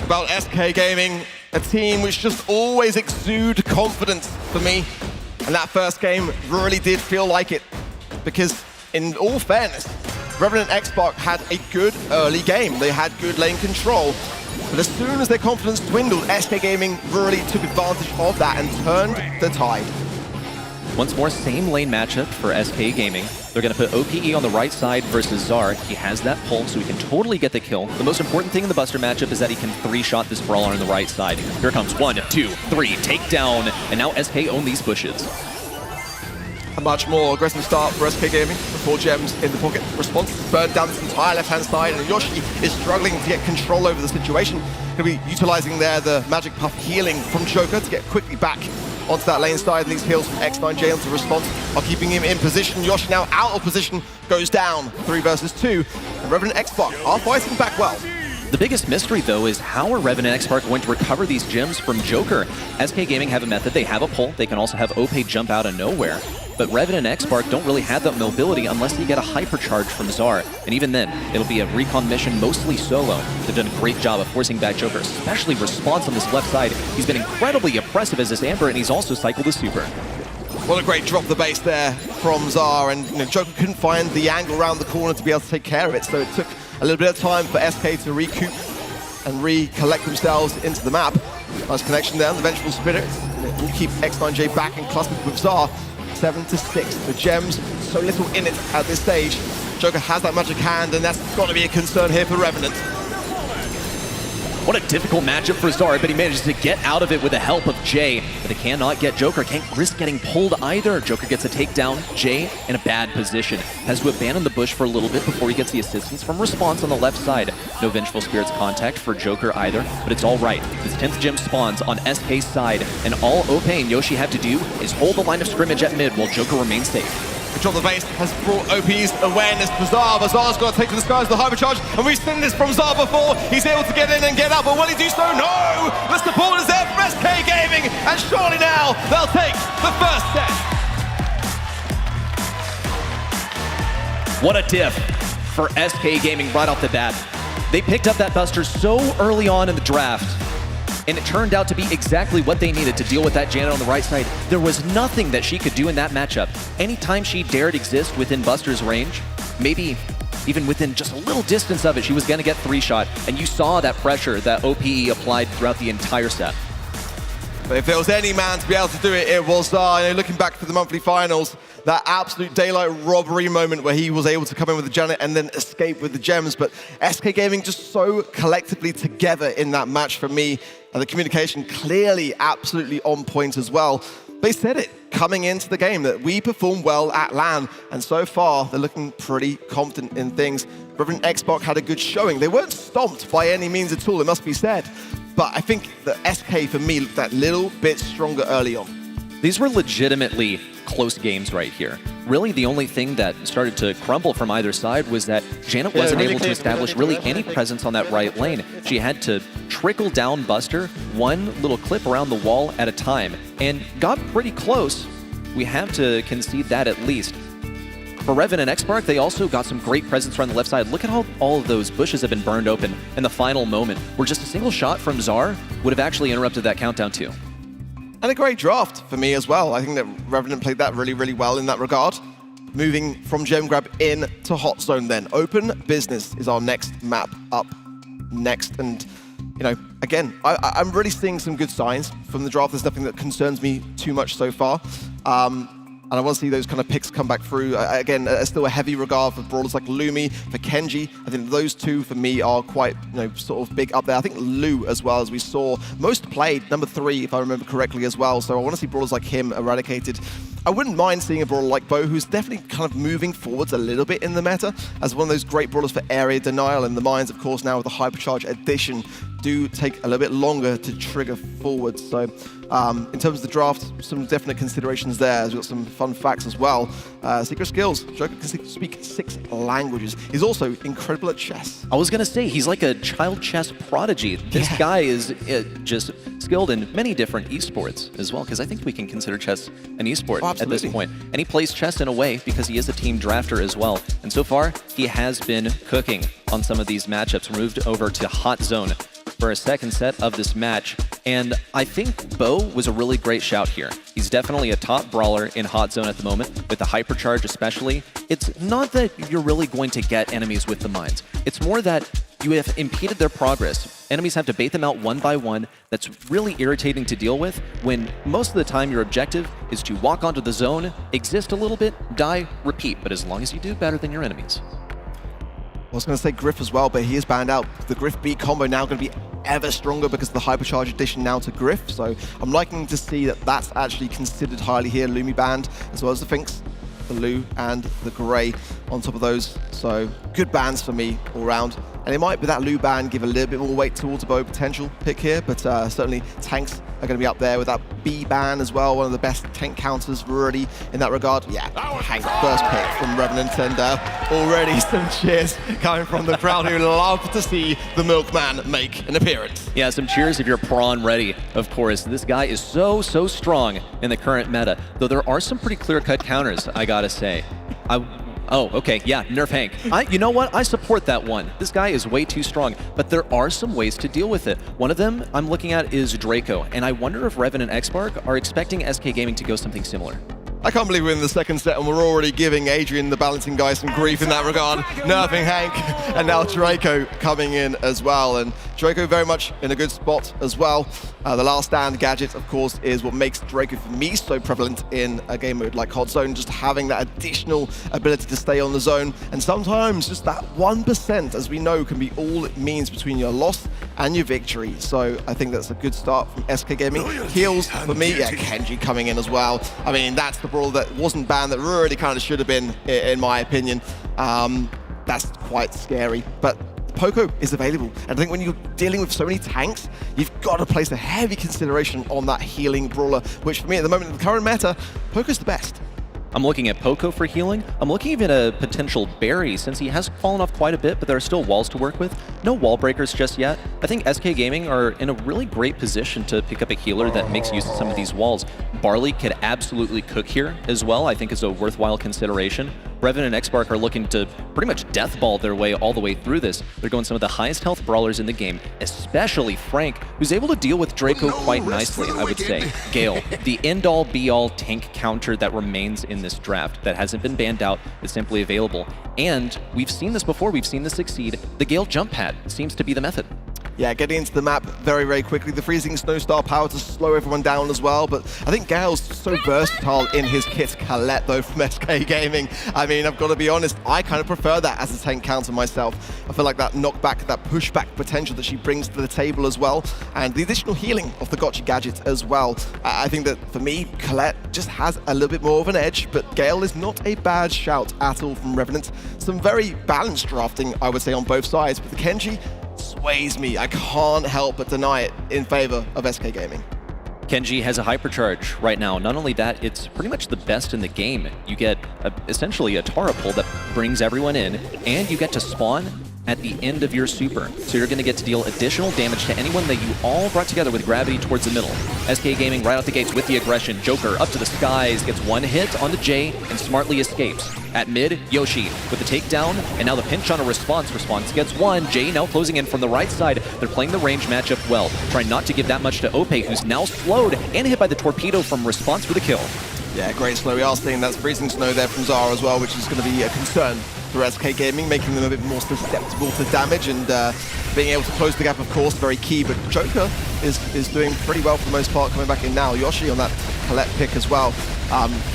Speaker 7: about SK Gaming, a team which just always exude confidence for me. And that first game really did feel like it, because in all fairness, Revenant and XSpark had a good early game. They had good lane control. But as soon as their confidence dwindled, SK Gaming really took advantage of that and turned the tide.
Speaker 6: Once more, same lane matchup for SK Gaming. They're going to put OPE on the right side versus Zar. He has that pull, so he can totally get the kill. The most important thing in the Buster matchup is that he can 3-shot this Brawler on the right side. Here comes 1, 2, 3, take down, and now SK own these bushes.
Speaker 7: A much more aggressive start for SK Gaming. 4 gems in the pocket. Response burned down this entire left-hand side, and Yoshi is struggling to get control over the situation. He'll be utilizing there the magic puff healing from Joker to get quickly back onto that lane side, and these heals from X9J onto response are keeping him in position. Yoshi now out of position, goes down 3 versus 2, and Revenant and XSpark are fighting back well.
Speaker 6: The biggest mystery, though, is how are Revenant and XSpark going to recover these gems from Joker? SK Gaming have a method. They have a pull. They can also have Ope jump out of nowhere. But Revenant and XSpark don't really have that mobility unless they get a hypercharge from Zar. And even then, it'll be a recon mission, mostly solo. They've done a great job of forcing back Joker, especially response on this left side. He's been incredibly impressive as this Amber, and he's also cycled a super.
Speaker 7: What a great drop the base there from Zar, and Joker couldn't find the angle around the corner to be able to take care of it, so it took a little bit of time for SK to recoup and recollect themselves into the map. Nice connection there on the Vengeful Spirits, and it will keep X9J back and clustered with Zar. 7-6. The gems, so little in it at this stage. Joker has that magic hand, and that's got to be a concern here for Revenant.
Speaker 6: What a difficult matchup for Zar, but he manages to get out of it with the help of Jay. But they cannot get Joker, can't risk getting pulled either. Joker gets a takedown, Jay in a bad position. Has to abandon the bush for a little bit before he gets the assistance from response on the left side. No Vengeful Spirits contact for Joker either, but it's all right. His 10th gem spawns on SK's side, and all Ope and Yoshi have to do is hold the line of scrimmage at mid while Joker remains safe.
Speaker 7: Control the base has brought OP's awareness to Zar, but Zar's got to take to the skies the hypercharge, and we've seen this from Zar before. He's able to get in and get out, but will he do so? No! The support is there from SK Gaming, and surely now they'll take the first set.
Speaker 6: What a diff for SK Gaming right off the bat. They picked up that Buster so early on in the draft, and it turned out to be exactly what they needed to deal with that Janet on the right side. There was nothing that she could do in that matchup. Anytime she dared exist within Buster's range, maybe even within just a little distance of it, she was going to get 3-shot. And you saw that pressure that OPE applied throughout the entire set.
Speaker 7: But if there was any man to be able to do it, it was Zar. You know, looking back to the monthly finals, that absolute daylight robbery moment where he was able to come in with the Janet and then escape with the gems. But SK Gaming just so collectively together in that match for me. And the communication clearly absolutely on point as well. They said it coming into the game that we perform well at LAN, and so far they're looking pretty confident in things. Revenant XSpark had a good showing. They weren't stomped by any means at all, it must be said. But I think that SK for me looked that little bit stronger early on.
Speaker 6: These were legitimately close games right here. Really, the only thing that started to crumble from either side was that Janet wasn't able to establish really any presence on that right lane. She had to trickle down Buster one little clip around the wall at a time, and got pretty close. We have to concede that at least. For Revenant and XSpark, they also got some great presence around the left side. Look at how all of those bushes have been burned open in the final moment, where just a single shot from Zar would have actually interrupted that countdown too.
Speaker 7: And a great draft for me as well. I think that Revenant played that really, really well in that regard. Moving from Gem Grab in to Hot Zone then. Open Business is our next map up next. And, you know, again, I'm really seeing some good signs from the draft. There's nothing that concerns me too much so far. And I want to see those kind of picks come back through. Again, still a heavy regard for brawlers like Lumi, for Kenji. I think those two, for me, are quite, you know, sort of big up there. I think Lu as well, as we saw. Most played, #3, if I remember correctly as well. So I want to see brawlers like him eradicated. I wouldn't mind seeing a brawler like Bo, who's definitely kind of moving forwards a little bit in the meta, as one of those great brawlers for area denial. And the mines, of course, now with the Hypercharge Edition, do take a little bit longer to trigger forward. So in terms of the draft, some definite considerations there. We've got some fun facts as well. Secret skills. Joker can speak 6 languages. He's also incredible at chess.
Speaker 6: I was going to say, he's like a child chess prodigy. This guy is just skilled in many different esports as well, because I think we can consider chess an esport at this point. And he plays chess in a way because he is a team drafter as well. And so far, he has been cooking on some of these matchups. Moved over to Hot Zone for a second set of this match. And I think Bo was a really great shout here. He's definitely a top brawler in Hot Zone at the moment, with the Hypercharge especially. It's not that you're really going to get enemies with the mines. It's more that you have impeded their progress. Enemies have to bait them out one by one. That's really irritating to deal with, when most of the time your objective is to walk onto the zone, exist a little bit, die, repeat. But as long as you do better than your enemies.
Speaker 7: I was going to say Griff as well, but he is banned out. The Griff B combo now going to be ever stronger because of the Hypercharge addition now to Griff. So I'm liking to see that that's actually considered highly here. Lumi banned, as well as the Finks, the Lu, and the Grey on top of those. So good bans for me all round. And it might be that Lu ban give a little bit more weight towards a Bo potential pick here, but certainly tanks are going to be up there with that B ban as well. One of the best tank counters already in that regard. Yeah, Hank, first pick from Revenant, and already some cheers coming from the crowd who love to see the Milkman make an appearance.
Speaker 6: Yeah, some cheers if you're prawn ready, of course. This guy is so strong in the current meta, though there are some pretty clear-cut counters, I gotta say. Oh, okay, yeah, nerf Hank. You know what? I support that one. This guy is way too strong, but there are some ways to deal with it. One of them I'm looking at is Draco, and I wonder if Revenant and XSpark are expecting SK Gaming to go something similar.
Speaker 7: I can't believe we're in the second set and we're already giving Adrian, the balancing guy, some grief in that regard. Nerfing Hank, and now Draco coming in as well. And Draco very much in a good spot as well. The last stand gadget, of course, is what makes Draco for me so prevalent in a game mode like Hot Zone, just having that additional ability to stay on the zone. And sometimes just that 1%, as we know, can be all it means between your loss and your victory. So I think that's a good start from SK Gaming. Heals for me, yeah, Kenji coming in as well. I mean, that's the brawl that wasn't banned that really kind of should have been, in my opinion. That's quite scary, but Poco is available. And I think when you're dealing with so many tanks, you've got to place a heavy consideration on that healing brawler, which for me at the moment in the current meta, Poco's the best.
Speaker 6: I'm looking at Poco for healing. I'm looking even at a potential Barry, since he has fallen off quite a bit, but there are still walls to work with. No wall breakers just yet. I think SK Gaming are in a really great position to pick up a healer that makes use of some of these walls. Barley could absolutely cook here as well, I think is a worthwhile consideration. Revenant and XSpark are looking to pretty much deathball their way all the way through this. They're going some of the highest health brawlers in the game, especially Frank, who's able to deal with Draco quite nicely, I would say. Gale, the end-all be-all tank counter that remains in this draft, that hasn't been banned out, is simply available. And we've seen this before, we've seen this succeed. The Gale jump pad seems to be the method.
Speaker 7: Yeah, getting into the map very, very quickly. The freezing Snowstar power to slow everyone down as well. But I think Gale's so versatile in his kit. Colette, though, from SK Gaming. I mean, I've got to be honest, I kind of prefer that as a tank counter myself. I feel like that knockback, that pushback potential that she brings to the table as well. And the additional healing of the Gotcha gadget as well. I think that, for me, Colette just has a little bit more of an edge. But Gale is not a bad shout at all from Revenant. Some very balanced drafting, I would say, on both sides. But the Kenji sways me. I can't help but deny it in favor of SK Gaming.
Speaker 6: Kenji has a hypercharge right now. Not only that, it's pretty much the best in the game. You get essentially a Tara pull that brings everyone in, and you get to spawn at the end of your super. So you're going to get to deal additional damage to anyone that you all brought together with gravity towards the middle. SK Gaming right out the gates with the aggression. Joker up to the skies, gets one hit onto Jay, and smartly escapes. At mid, Yoshi with the takedown, and now the pinch on a response. Response gets one. Jay now closing in from the right side. They're playing the range matchup well, trying not to give that much to Ope, who's now slowed and hit by the torpedo from response for the kill.
Speaker 7: Yeah, great slow. We are seeing that freezing snow there from Zara as well, which is going to be a concern for SK Gaming, making them a bit more susceptible to damage, and being able to close the gap, of course, very key. But Joker is doing pretty well for the most part, coming back in now. Yoshi on that Colette pick as well.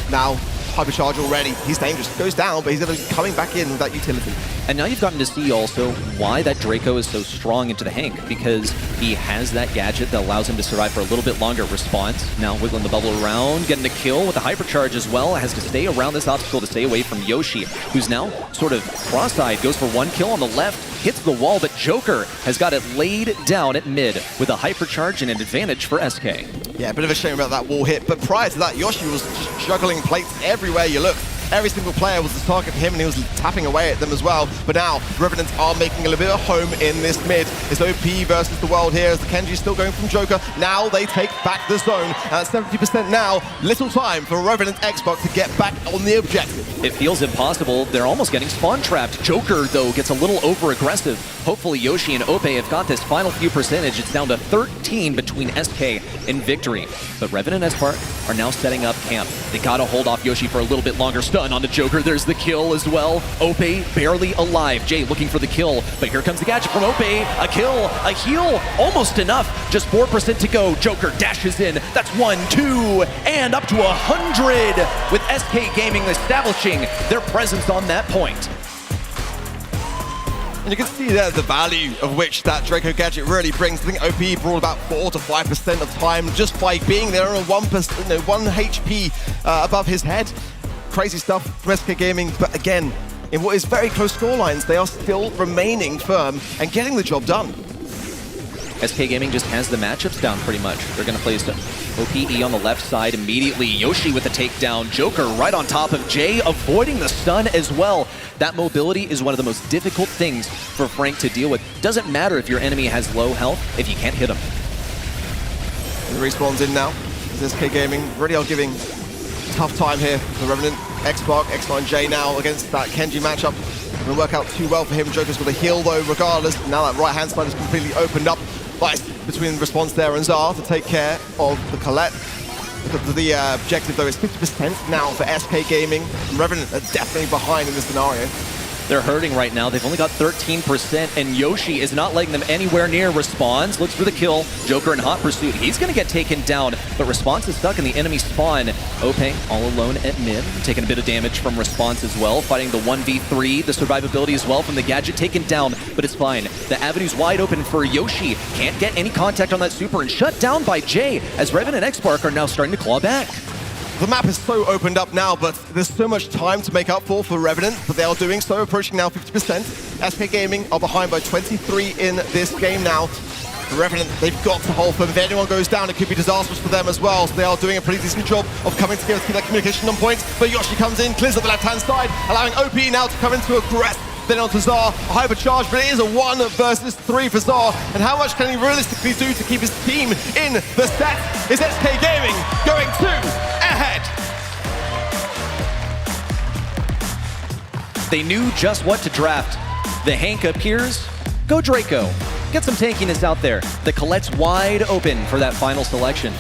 Speaker 7: Now, hypercharge already. He's dangerous. Goes down, but he's coming back in with that utility.
Speaker 6: And now you've gotten to see also why that Draco is so strong into the Hank, because he has that gadget that allows him to survive for a little bit longer. Response, now wiggling the bubble around, getting a kill with the hypercharge as well. Has to stay around this obstacle to stay away from Yoshi, who's now sort of cross-eyed, goes for one kill on the left, hits the wall, but Joker has got it laid down at mid with a hypercharge and an advantage for SK.
Speaker 7: Yeah, a bit of a shame about that wall hit, but prior to that, Yoshi was just juggling plates everywhere you look. Every single player was the target for him, and he was tapping away at them as well. But now, Revenant are making a little bit of home in this mid. It's OP versus the world here, as the Kenji's still going from Joker. Now they take back the zone, and at 70% now, little time for Revenant XSpark to get back on the objective.
Speaker 6: It feels impossible. They're almost getting spawn trapped. Joker, though, gets a little over-aggressive. Hopefully, Yoshi and Ope have got this final few percentage. It's down to 13 between SK and victory. But Revenant and XSpark are now setting up camp. They gotta hold off Yoshi for a little bit longer. Stun on the Joker. There's the kill as well. Ope barely alive. Jay looking for the kill, but here comes the gadget from Ope. A kill, a heal, almost enough. Just 4% to go. Joker dashes in. That's 1, 2, and up to 100 with SK Gaming establishing their presence on that point.
Speaker 7: And you can see there the value of which that Draco gadget really brings. I think OP brought about 4 to 5% of time just by being there on 1 HP above his head. Crazy stuff from SK Gaming, but again, in what is very close scorelines, they are still remaining firm and getting the job done.
Speaker 6: SK Gaming just has the matchups down pretty much. They're going to place OPE on the left side immediately. Yoshi with the takedown. Joker right on top of Jay, avoiding the stun as well. That mobility is one of the most difficult things for Frank to deal with. Doesn't matter if your enemy has low health if you can't hit him.
Speaker 7: And the respawn's in now. SK Gaming really are giving tough time here for Revenant. XSpark, X9J now against that Kenji matchup. It's going to work out too well for him. Joker's got a heal though regardless. Now that right hand side is completely opened up. But between Response there and Zar to take care of the Colette. The objective though is 50% now for SK Gaming. And Revenant are definitely behind in this scenario.
Speaker 6: They're hurting right now. They've only got 13%, and Yoshi is not letting them anywhere near. Response looks for the kill. Joker in hot pursuit. He's going to get taken down, but Response is stuck in the enemy spawn. Ope all alone at mid, taking a bit of damage from Response as well, fighting the 1v3, the survivability as well from the gadget, taken down, but it's fine. The avenue's wide open for Yoshi. Can't get any contact on that super, and shut down by Jay, as Revenant and XSpark are now starting to claw back.
Speaker 7: The map is so opened up now, but there's so much time to make up for Revenant, but they are doing so, approaching now 50%. SK Gaming are behind by 23 in this game now. The Revenant, they've got to hold them. If anyone goes down, it could be disastrous for them as well, so they are doing a pretty decent job of coming together to keep that communication on point. But Yoshi comes in, clears up the left-hand side, allowing OP now to come into aggress. Then onto Zar, a hypercharge, but it is a 1 versus 3 for Zar. And how much can he realistically do to keep his team in the set? Is SK Gaming going 2 ahead?
Speaker 6: They knew just what to draft. The Hank appears, go Draco. Get some tankiness out there. The Colette's wide open for that final selection.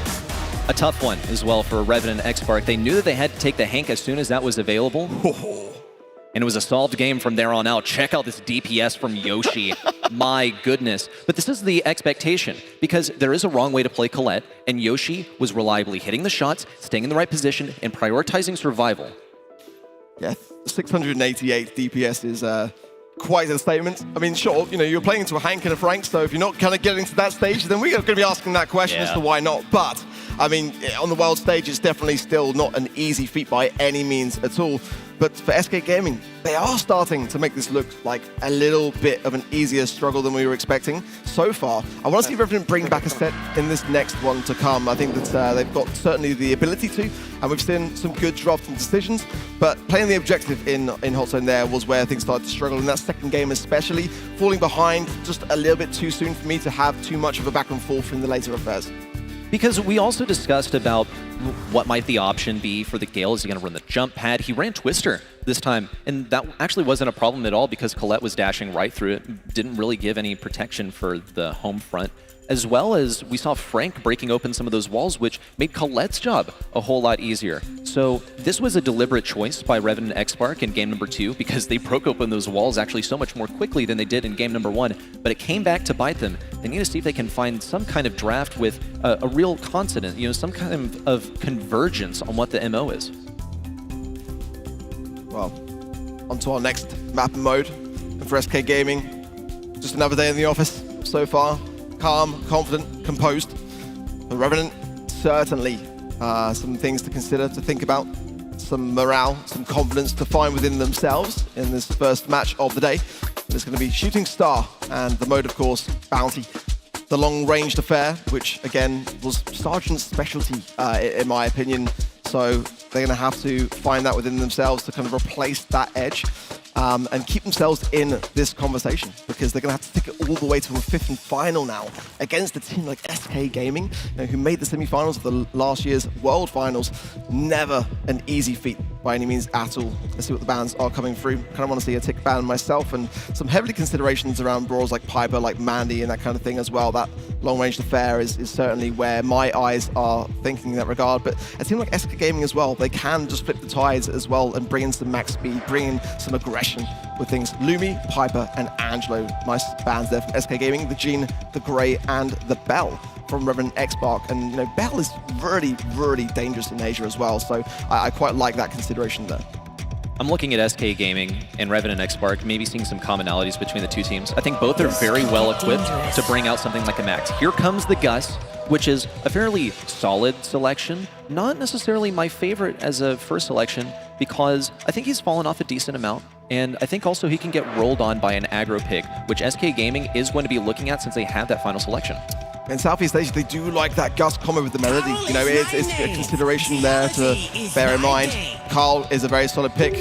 Speaker 6: A tough one as well for Revenant and XSpark. They knew that they had to take the Hank as soon as that was available. And it was a solved game from there on out. Check out this DPS from Yoshi. My goodness. But this is the expectation, because there is a wrong way to play Colette, and Yoshi was reliably hitting the shots, staying in the right position, and prioritizing survival.
Speaker 7: Yeah, 688 DPS is quite a statement. I mean, sure, you know, you're playing into a Hank and a Frank, so if you're not kind of getting to that stage, then we're going to be asking that question as to why not. But, I mean, on the world stage, it's definitely still not an easy feat by any means at all. But for SK Gaming, they are starting to make this look like a little bit of an easier struggle than we were expecting so far. I want to see Revenant bring back a set in this next one to come. I think that they've got certainly the ability to, and we've seen some good drafts and decisions, but playing the objective in Hot Zone there was where things started to struggle in that second game especially, falling behind just a little bit too soon for me to have too much of a back and forth in the later affairs.
Speaker 6: Because we also discussed about what might the option be for the Gale. Is he going to run the jump pad? He ran Twister this time, and that actually wasn't a problem at all because Colette was dashing right through it, didn't really give any protection for the home front. As well as we saw Frank breaking open some of those walls, which made Colette's job a whole lot easier. So this was a deliberate choice by Revenant and XSpark in game number 2 because they broke open those walls actually so much more quickly than they did in game number 1. But it came back to bite them. They need to see if they can find some kind of draft with a real consonant, you know, some kind of convergence on what the MO is.
Speaker 7: Well, on to our next map and mode. And for SK Gaming, just another day in the office so far. Calm, confident, composed. For Revenant, certainly some things to consider, to think about. Some morale, some confidence to find within themselves in this first match of the day. It's going to be Shooting Star, and the mode, of course, Bounty. The long-ranged affair, which, again, was Sergeant's specialty, in my opinion. So they're going to have to find that within themselves to kind of replace that edge. And keep themselves in this conversation, because they're going to have to take it all the way to a 5th and final now against a team like SK Gaming, you know, who made the semi-finals of the last year's World Finals. Never an easy feat by any means at all. Let's see what the bans are coming through. Kind of want to see a tick ban myself, and some heavily considerations around brawls like Piper, like Mandy, and that kind of thing as well. That long-range affair is certainly where my eyes are thinking in that regard. But a team like SK Gaming as well, they can just flip the tides as well and bring in some max speed, bring in some aggression with things Lumi, Piper, and Angelo. Nice bans there from SK Gaming, the Gene, the Grey, and the Bell from Revenant XSpark. And you know, Bell is really, really dangerous in Asia as well, so I quite like that consideration there.
Speaker 6: I'm looking at SK Gaming and Revenant XSpark, maybe seeing some commonalities between the two teams. I think both are very well equipped to bring out something like a Max. Here comes the Gus, which is a fairly solid selection. Not necessarily my favorite as a first selection, because I think he's fallen off a decent amount. And I think also he can get rolled on by an aggro pick, which SK Gaming is going to be looking at since they have that final selection.
Speaker 7: In Southeast Asia, they do like that Gus combo with the Melody. You know, it's a consideration there to bear in mind. Carl is a very solid pick.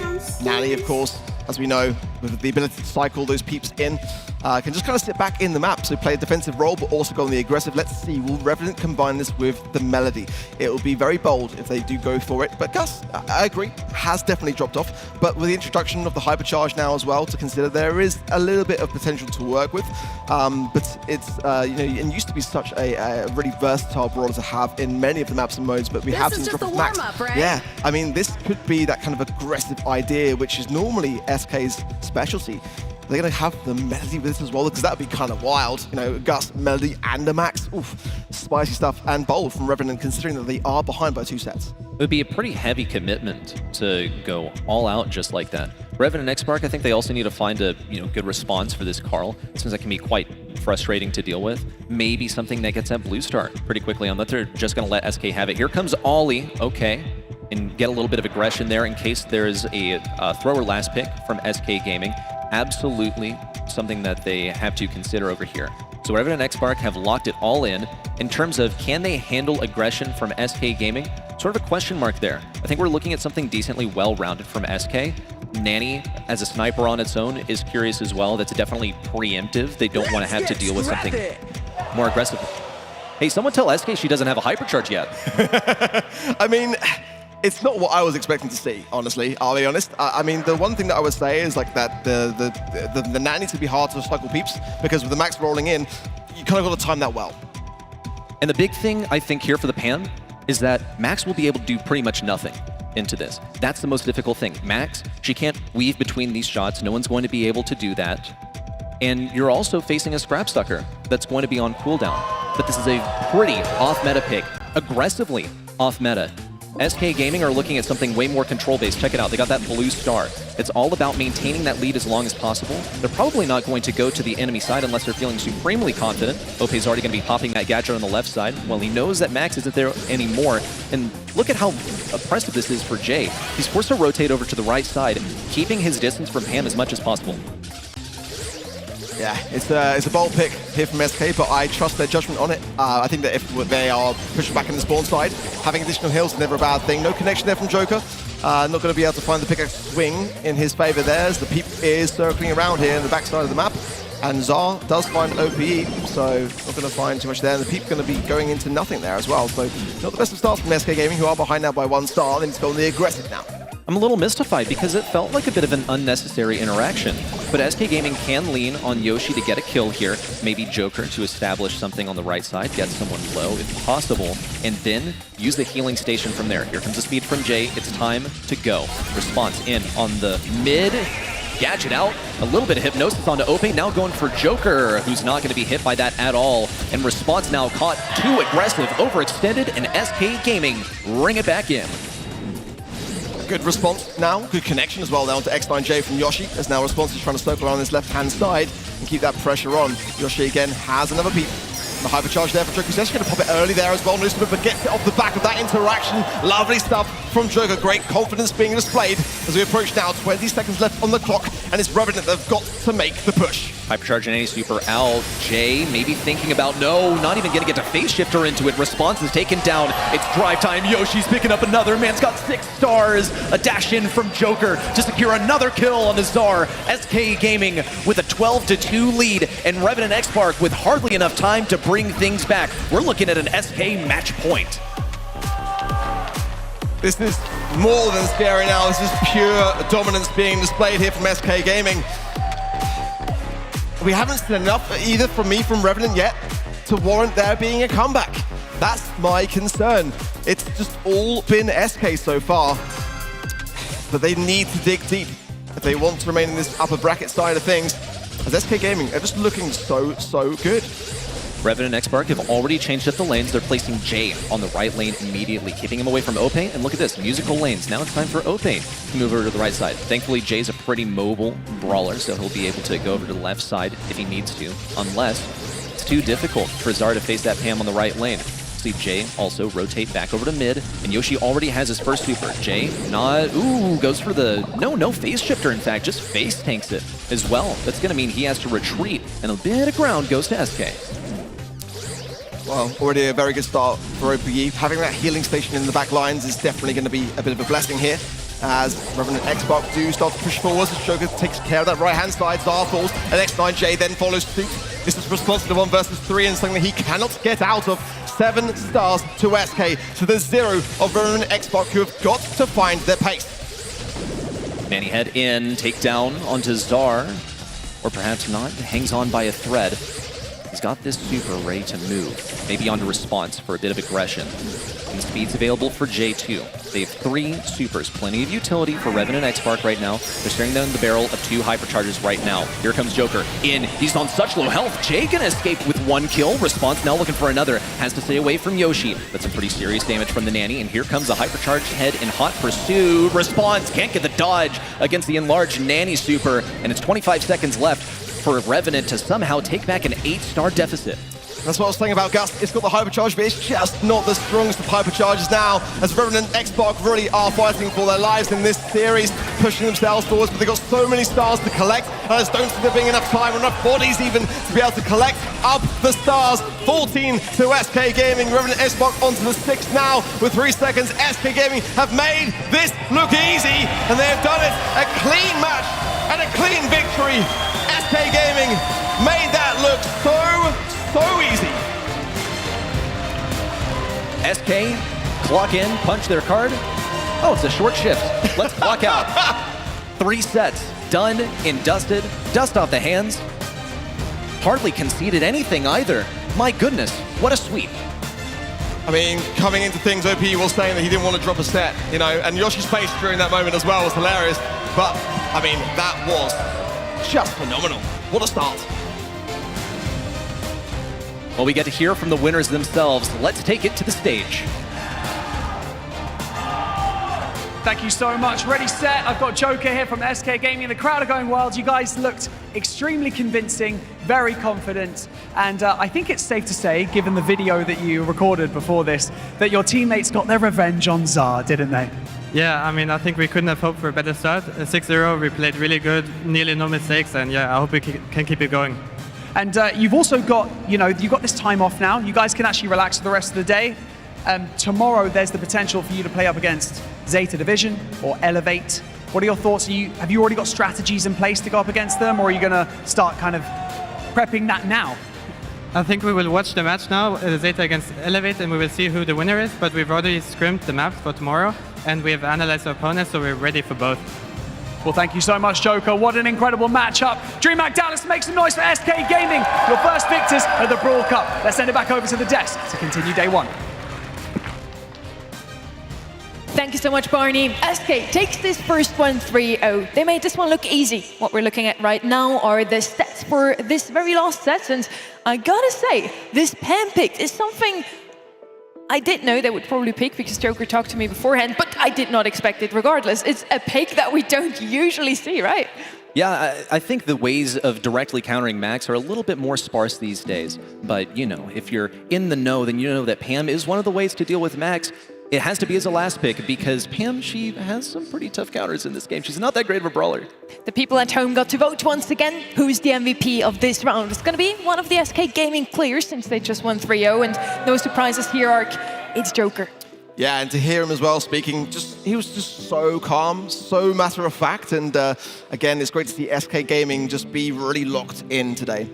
Speaker 7: Nani, of course, as we know, with the ability to cycle those peeps in, can just kind of sit back in the map, so play a defensive role, but also go on the aggressive. Let's see, will Revenant combine this with the Melody? It will be very bold if they do go for it, but Gus, I agree, has definitely dropped off, but with the introduction of the Hypercharge now as well to consider, there is a little bit of potential to work with, but it's, you know, it used to be such a really versatile brawler to have in many of the maps and modes, but we have seen drop off Max.
Speaker 2: Right?
Speaker 7: Yeah, I mean, this could be that kind of aggressive idea, which is normally SK's specialty. They're going to have the Melody with this as well, because that would be kind of wild. You know, Gus, Melody, and a Max. Oof, spicy stuff, and bold from Revenant, considering that they are behind by 2 sets.
Speaker 6: It would be a pretty heavy commitment to go all out just like that. Revenant and XSpark, I think they also need to find a good response for this Carl, since that can be quite frustrating to deal with. Maybe something that gets that blue star pretty quickly on that. They're just going to let SK have it. Here comes Ollie. Okay. And get a little bit of aggression there in case there's a thrower last pick from SK Gaming. Absolutely something that they have to consider over here. So Revenant and XSpark have locked it all in terms of can they handle aggression from SK Gaming? Sort of a question mark there. I think we're looking at something decently well-rounded from SK. Nani, as a sniper on its own, is curious as well. That's definitely preemptive. They don't want to have to deal with something more aggressive. Hey, someone tell SK she doesn't have a hypercharge yet.
Speaker 7: I mean, it's not what I was expecting to see, honestly, I'll be honest. I mean, the one thing that I would say is like that the Nat needs to be hard to cycle peeps, because with the Max rolling in, you kind of got to time that well.
Speaker 6: And the big thing, I think, here for the Pan is that Max will be able to do pretty much nothing. into this. That's the most difficult thing. Max, she can't weave between these shots. No one's going to be able to do that. And you're also facing a Scrapsucker that's going to be on cooldown. But this is a pretty off-meta pick. Aggressively off-meta. SK Gaming are looking at something way more control-based. Check it out. They got that blue star. It's all about maintaining that lead as long as possible. They're probably not going to go to the enemy side unless they're feeling supremely confident. Ope's already going to be popping that gadget on the left side. Well, he knows that Max isn't there anymore. And look at how oppressive this is for Jay. He's forced to rotate over to the right side, keeping his distance from Pam as much as possible.
Speaker 7: Yeah, it's a bold pick here from SK, but I trust their judgment on it. I think that if they are pushing back in the spawn side, having additional heals is never a bad thing. No connection there from Joker. Not going to be able to find the pickaxe swing in his favor there, as the Peep is circling around here in the backside of the map. And Zar does find OPE, so not going to find too much there. And the Peep going to be going into nothing there as well. So not the best of starts from SK Gaming, who are behind now by 1 star. Then it's going the aggressive now.
Speaker 6: I'm a little mystified because it felt like a bit of an unnecessary interaction. But SK Gaming can lean on Yoshi to get a kill here. Maybe Joker to establish something on the right side, get someone low if possible, and then use the healing station from there. Here comes the speed from Jay. It's time to go. Response in on the mid. Gadget out. A little bit of hypnosis onto Ope. Now going for Joker, who's not going to be hit by that at all. And Response now caught too aggressive, overextended, and SK Gaming ring it back in.
Speaker 7: Good response now, good connection as well down to X9J from Yoshi, as now Response is trying to circle around this left-hand side and keep that pressure on. Yoshi again has another peep. The hypercharge there for Joker. He's actually going to pop it early there as well. But gets it off the back of that interaction. Lovely stuff from Joker. Great confidence being displayed as we approach now. 20 seconds left on the clock, and it's Revenant that have got to make the push.
Speaker 6: Hypercharge and any super out. Jay maybe thinking about, no, not even going to get to phase shifter into it. Response is taken down. It's drive time. Yoshi's picking up another. Man's got 6 stars. A dash in from Joker to secure another kill on the Zar. SK Gaming with a 12-2 lead, and Revenant XSpark with hardly enough time to bring things back. We're looking at an SK match point.
Speaker 7: This is more than scary now. This is pure dominance being displayed here from SK Gaming. We haven't seen enough either from Revenant yet to warrant there being a comeback. That's my concern. It's just all been SK so far. But they need to dig deep if they want to remain in this upper bracket side of things, as SK Gaming are just looking so good.
Speaker 6: Revenant and XSpark have already changed up the lanes. They're placing Jay on the right lane immediately, keeping him away from Ope. And look at this, musical lanes. Now it's time for Ope to move over to the right side. Thankfully, Jay's a pretty mobile brawler, so he'll be able to go over to the left side if he needs to, unless it's too difficult for Zar to face that Pam on the right lane. See Jay also rotate back over to mid, and Yoshi already has his first super. Jay not, goes for the, no phase shifter, in fact, just face tanks it as well. That's gonna mean he has to retreat, and a bit of ground goes to SK.
Speaker 7: Well, already a very good start for OPE. Having that healing station in the back lines is definitely going to be a bit of a blessing here, as Revenant XSpark do start to push forward. Joker takes care of that right-hand side. Zar falls, and X9J then follows suit. This is responsive to 1 versus 3, and something that he cannot get out of. 7 stars to SK, to the 0 of Revenant XSpark, who have got to find their pace.
Speaker 6: Manny head in, take down onto Zar, or perhaps not, hangs on by a thread. He's got this super ready to move, maybe onto Response for a bit of aggression. And the speed's available for J2. They have 3 supers, plenty of utility for Revenant and XSpark right now. They're staring down the barrel of 2 hypercharges right now. Here comes Joker in. He's on such low health. Jay gonna escape with 1 kill. Response now looking for another. Has to stay away from Yoshi. That's some pretty serious damage from the Nanny. And here comes a hypercharged head in hot pursuit. Response can't get the dodge against the enlarged Nanny super. And it's 25 seconds left for Revenant to somehow take back an 8-star deficit.
Speaker 7: That's what I was saying about Gus. It's got the hypercharge, but it's just not the strongest of hypercharges now, as Revenant and XSpark really are fighting for their lives in this series, pushing themselves forwards, but they've got so many stars to collect, and I just don't see there being enough time or enough bodies even to be able to collect up the stars. 14 to SK Gaming. Revenant and XSpark onto the 6th now with 3 seconds. SK Gaming have made this look easy, and they have done it. A clean match and a clean victory. SK Gaming made that look so easy.
Speaker 6: SK, clock in, punch their card. Oh, it's a short shift. Let's clock out. 3 sets, done and dusted. Dust off the hands. Hardly conceded anything either. My goodness, what a sweep.
Speaker 7: I mean, coming into things, OP was saying that he didn't want to drop a set, you know, and Yoshi's face during that moment as well was hilarious. But, I mean, that was just phenomenal. What a start.
Speaker 6: Well, we get to hear from the winners themselves. Let's take it to the stage.
Speaker 16: Thank you so much. Ready, set. I've got Joker here from SK Gaming. The crowd are going wild. You guys looked extremely convincing, very confident. And I think it's safe to say, given the video that you recorded before this, that your teammates got their revenge on Zar, didn't they?
Speaker 17: Yeah, I mean, I think we couldn't have hoped for a better start. 6-0, we played really good, nearly no mistakes. And yeah, I hope we can keep it going.
Speaker 16: And you've also got, you've got this time off now. You guys can actually relax for the rest of the day. Tomorrow, there's the potential for you to play up against ZETA Division or Elevate. What are your thoughts? Have you already got strategies in place to go up against them, or are you going to start kind of prepping that now?
Speaker 17: I think we will watch the match now, ZETA against Elevate, and we will see who the winner is. But we've already scrimmed the maps for tomorrow, and we have analyzed our opponents, so we're ready for both.
Speaker 16: Well, thank you so much, Joker. What an incredible matchup. DreamHack Dallas, make some noise for SK Gaming, your first victors at the Brawl Cup. Let's send it back over to the desk to continue day one.
Speaker 5: Thank you so much, Barney. SK takes this first one 3-0. They made this one look easy. What we're looking at right now are the stats for this very last set. And I gotta say, this PAM pick is something I did know they would probably pick because Joker talked to me beforehand, but I did not expect it regardless. It's a pick that we don't usually see, right?
Speaker 6: Yeah, I think the ways of directly countering Max are a little bit more sparse these days. But, if you're in the know, then you know that Pam is one of the ways to deal with Max. It has to be as a last pick because Pam, she has some pretty tough counters in this game. She's not that great of a brawler.
Speaker 5: The people at home got to vote once again. Who's the MVP of this round? It's going to be one of the SK Gaming players since they just won 3-0. And no surprises here, Ark. It's Joker.
Speaker 7: Yeah, and to hear him as well speaking, he was just so calm, so matter of fact. And again, it's great to see SK Gaming just be really locked in today.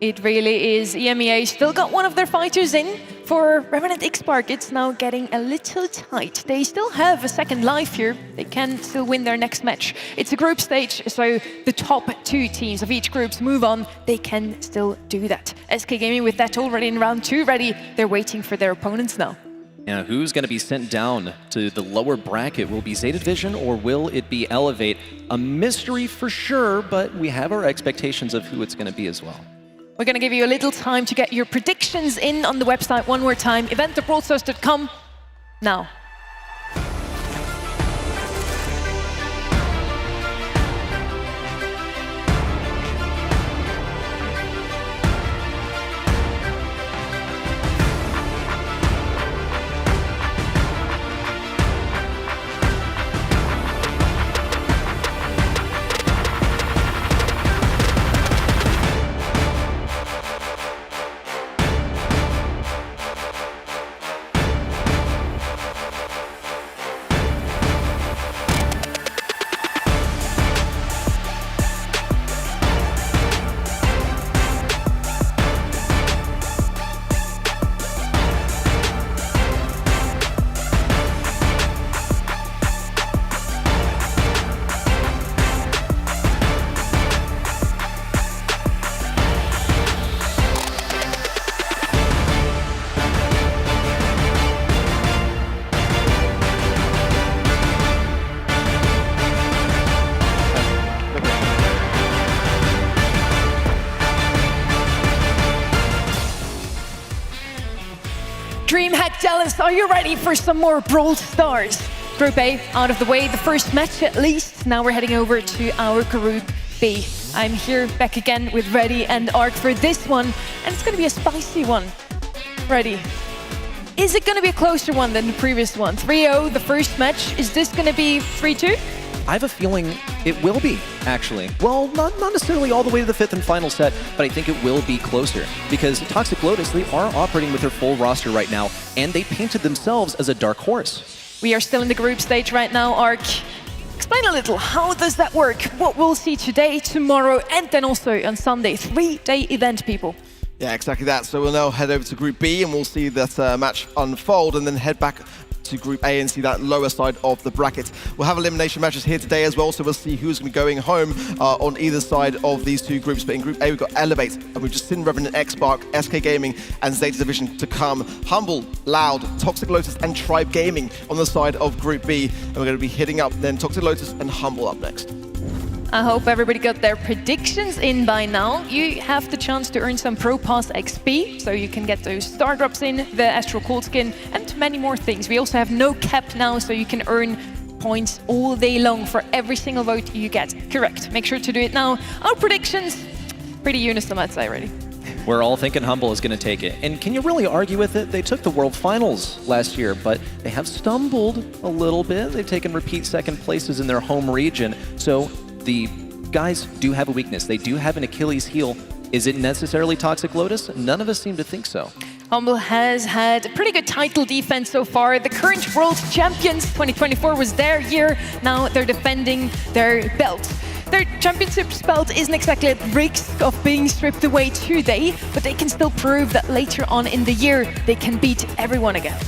Speaker 5: It really is. EMEA still got one of their fighters in. For Revenant XSpark, it's now getting a little tight. They still have a second life here. They can still win their next match. It's a group stage, so the top 2 teams of each group move on. They can still do that. SK Gaming with that already in round 2 ready. They're waiting for their opponents now.
Speaker 6: Now, who's going to be sent down to the lower bracket? Will it be ZETA Division or will it be Elevate? A mystery for sure, but we have our expectations of who it's going to be as well.
Speaker 5: We're going to give you a little time to get your predictions in on the website one more time, event.brawlstars.com now. DreamHack Dallas, are you ready for some more Brawl Stars? Group A out of the way, the first match at least. Now we're heading over to our Group B. I'm here back again with Reddy and Ark for this one, and it's going to be a spicy one. Reddy, is it going to be a closer one than the previous one? 3-0, the first match. Is this going to be 3-2?
Speaker 6: I have a feeling it will be, actually. Well, not necessarily all the way to the 5th and final set, but I think it will be closer. Because Toxic Lotus, they are operating with their full roster right now, and they painted themselves as a dark horse.
Speaker 5: We are still in the group stage right now, Ark. Explain a little, how does that work? What we'll see today, tomorrow, and then also on Sunday. 3-day event, people.
Speaker 7: Yeah, exactly that. So we'll now head over to Group B, and we'll see that match unfold, and then head back to Group A and see that lower side of the bracket. We'll have elimination matches here today as well, so we'll see who's going to be going home on either side of these two groups. But in Group A, we've got Elevate, and we've just seen Revenant, XSpark, SK Gaming, and ZETA Division to come. Humble, Loud, Toxic Lotus, and Tribe Gaming on the side of Group B. And we're going to be hitting up then Toxic Lotus and Humble up next.
Speaker 5: I hope everybody got their predictions in by now. You have the chance to earn some Pro Pass XP, so you can get those star drops in, the Astral Cold Skin, and many more things. We also have no cap now, so you can earn points all day long for every single vote you get. Correct. Make sure to do it now. Our predictions, pretty uniform, I'd say, already.
Speaker 6: We're all thinking Humble is going to take it. And can you really argue with it? They took the World Finals last year, but they have stumbled a little bit. They've taken repeat second places in their home region. So the guys do have a weakness. They do have an Achilles heel. Is it necessarily Toxic Lotus? None of us seem to think so.
Speaker 5: Humble has had a pretty good title defense so far. The current world champions, 2024 was their year. Now they're defending their belt. Their championship belt isn't exactly at risk of being stripped away today, but they can still prove that later on in the year they can beat everyone again.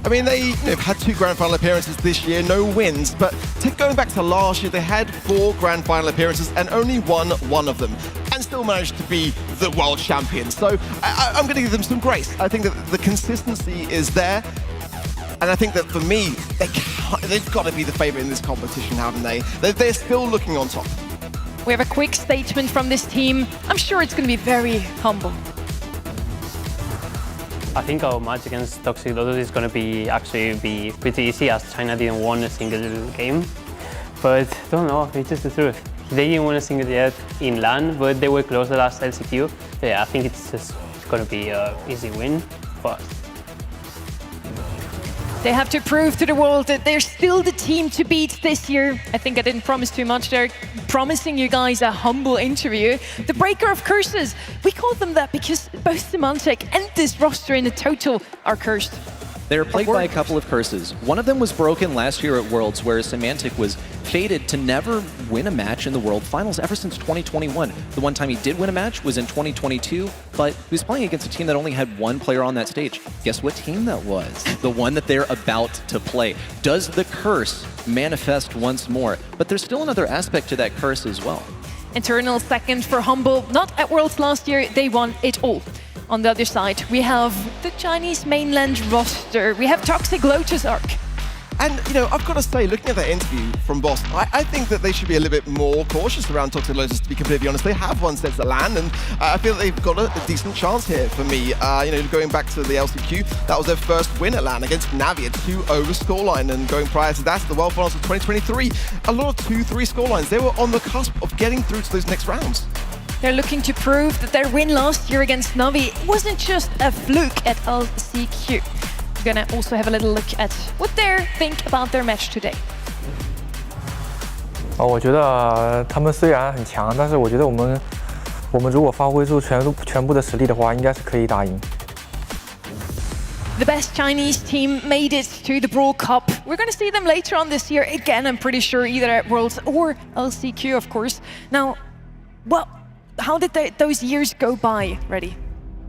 Speaker 7: I mean, they've had 2 Grand Final appearances this year, no wins, but going back to last year, they had 4 Grand Final appearances and only won 1 of them, and still managed to be the world champions. So I'm going to give them some grace. I think that the consistency is there, and I think that for me, they've got to be the favourite in this competition, haven't they? They're still looking on top.
Speaker 5: We have a quick statement from this team. I'm sure it's going to be very humble.
Speaker 18: I think our match against Toxic Lotus is going to be pretty easy, as China didn't win a single game. But don't know, it's just the truth. They didn't win a single yet in LAN, but they were close the last LCQ. So yeah, I think it's just going to be an easy win for us.
Speaker 5: They have to prove to the world that they're still the team to beat this year. I think I didn't promise too much there, promising you guys a humble interview. The breaker of curses. We call them that because both Symantec and this roster in the total are cursed.
Speaker 6: They're plagued by a couple of curses. One of them was broken last year at Worlds, where Symantec was fated to never win a match in the World Finals ever since 2021. The one time he did win a match was in 2022, but he was playing against a team that only had 1 player on that stage. Guess what team that was? The one that they're about to play. Does the curse manifest once more? But there's still another aspect to that curse as well.
Speaker 5: Eternal second for Humble. Not at Worlds last year, they won it all. On the other side, we have the Chinese mainland roster. We have Toxic Lotus Arc.
Speaker 7: And, you know, I've got to say, looking at that interview from Boss, I think that they should be a little bit more cautious around Toxic Lotus, to be completely honest. They have won sets at LAN, and I feel that they've got a decent chance here for me. You know, going back to the LCQ, that was their first win at LAN against Navi, a 2-0 scoreline, and going prior to that, the World Finals of 2023, a lot of 2-3 scorelines. They were on the cusp of getting through to those next rounds.
Speaker 5: They're looking to prove that their win last year against Navi wasn't just a fluke at LCQ. We're gonna also have a little look at what they think about their match today.
Speaker 19: 我觉得他们虽然很强，但是我觉得我们如果发挥出全部的实力的话，应该是可以打赢。
Speaker 5: The best Chinese team made it to the Brawl Cup. We're going to see them later on this year again, I'm pretty sure, either at Worlds or LCQ, of course. Now, well, how did those years go by, Reddy?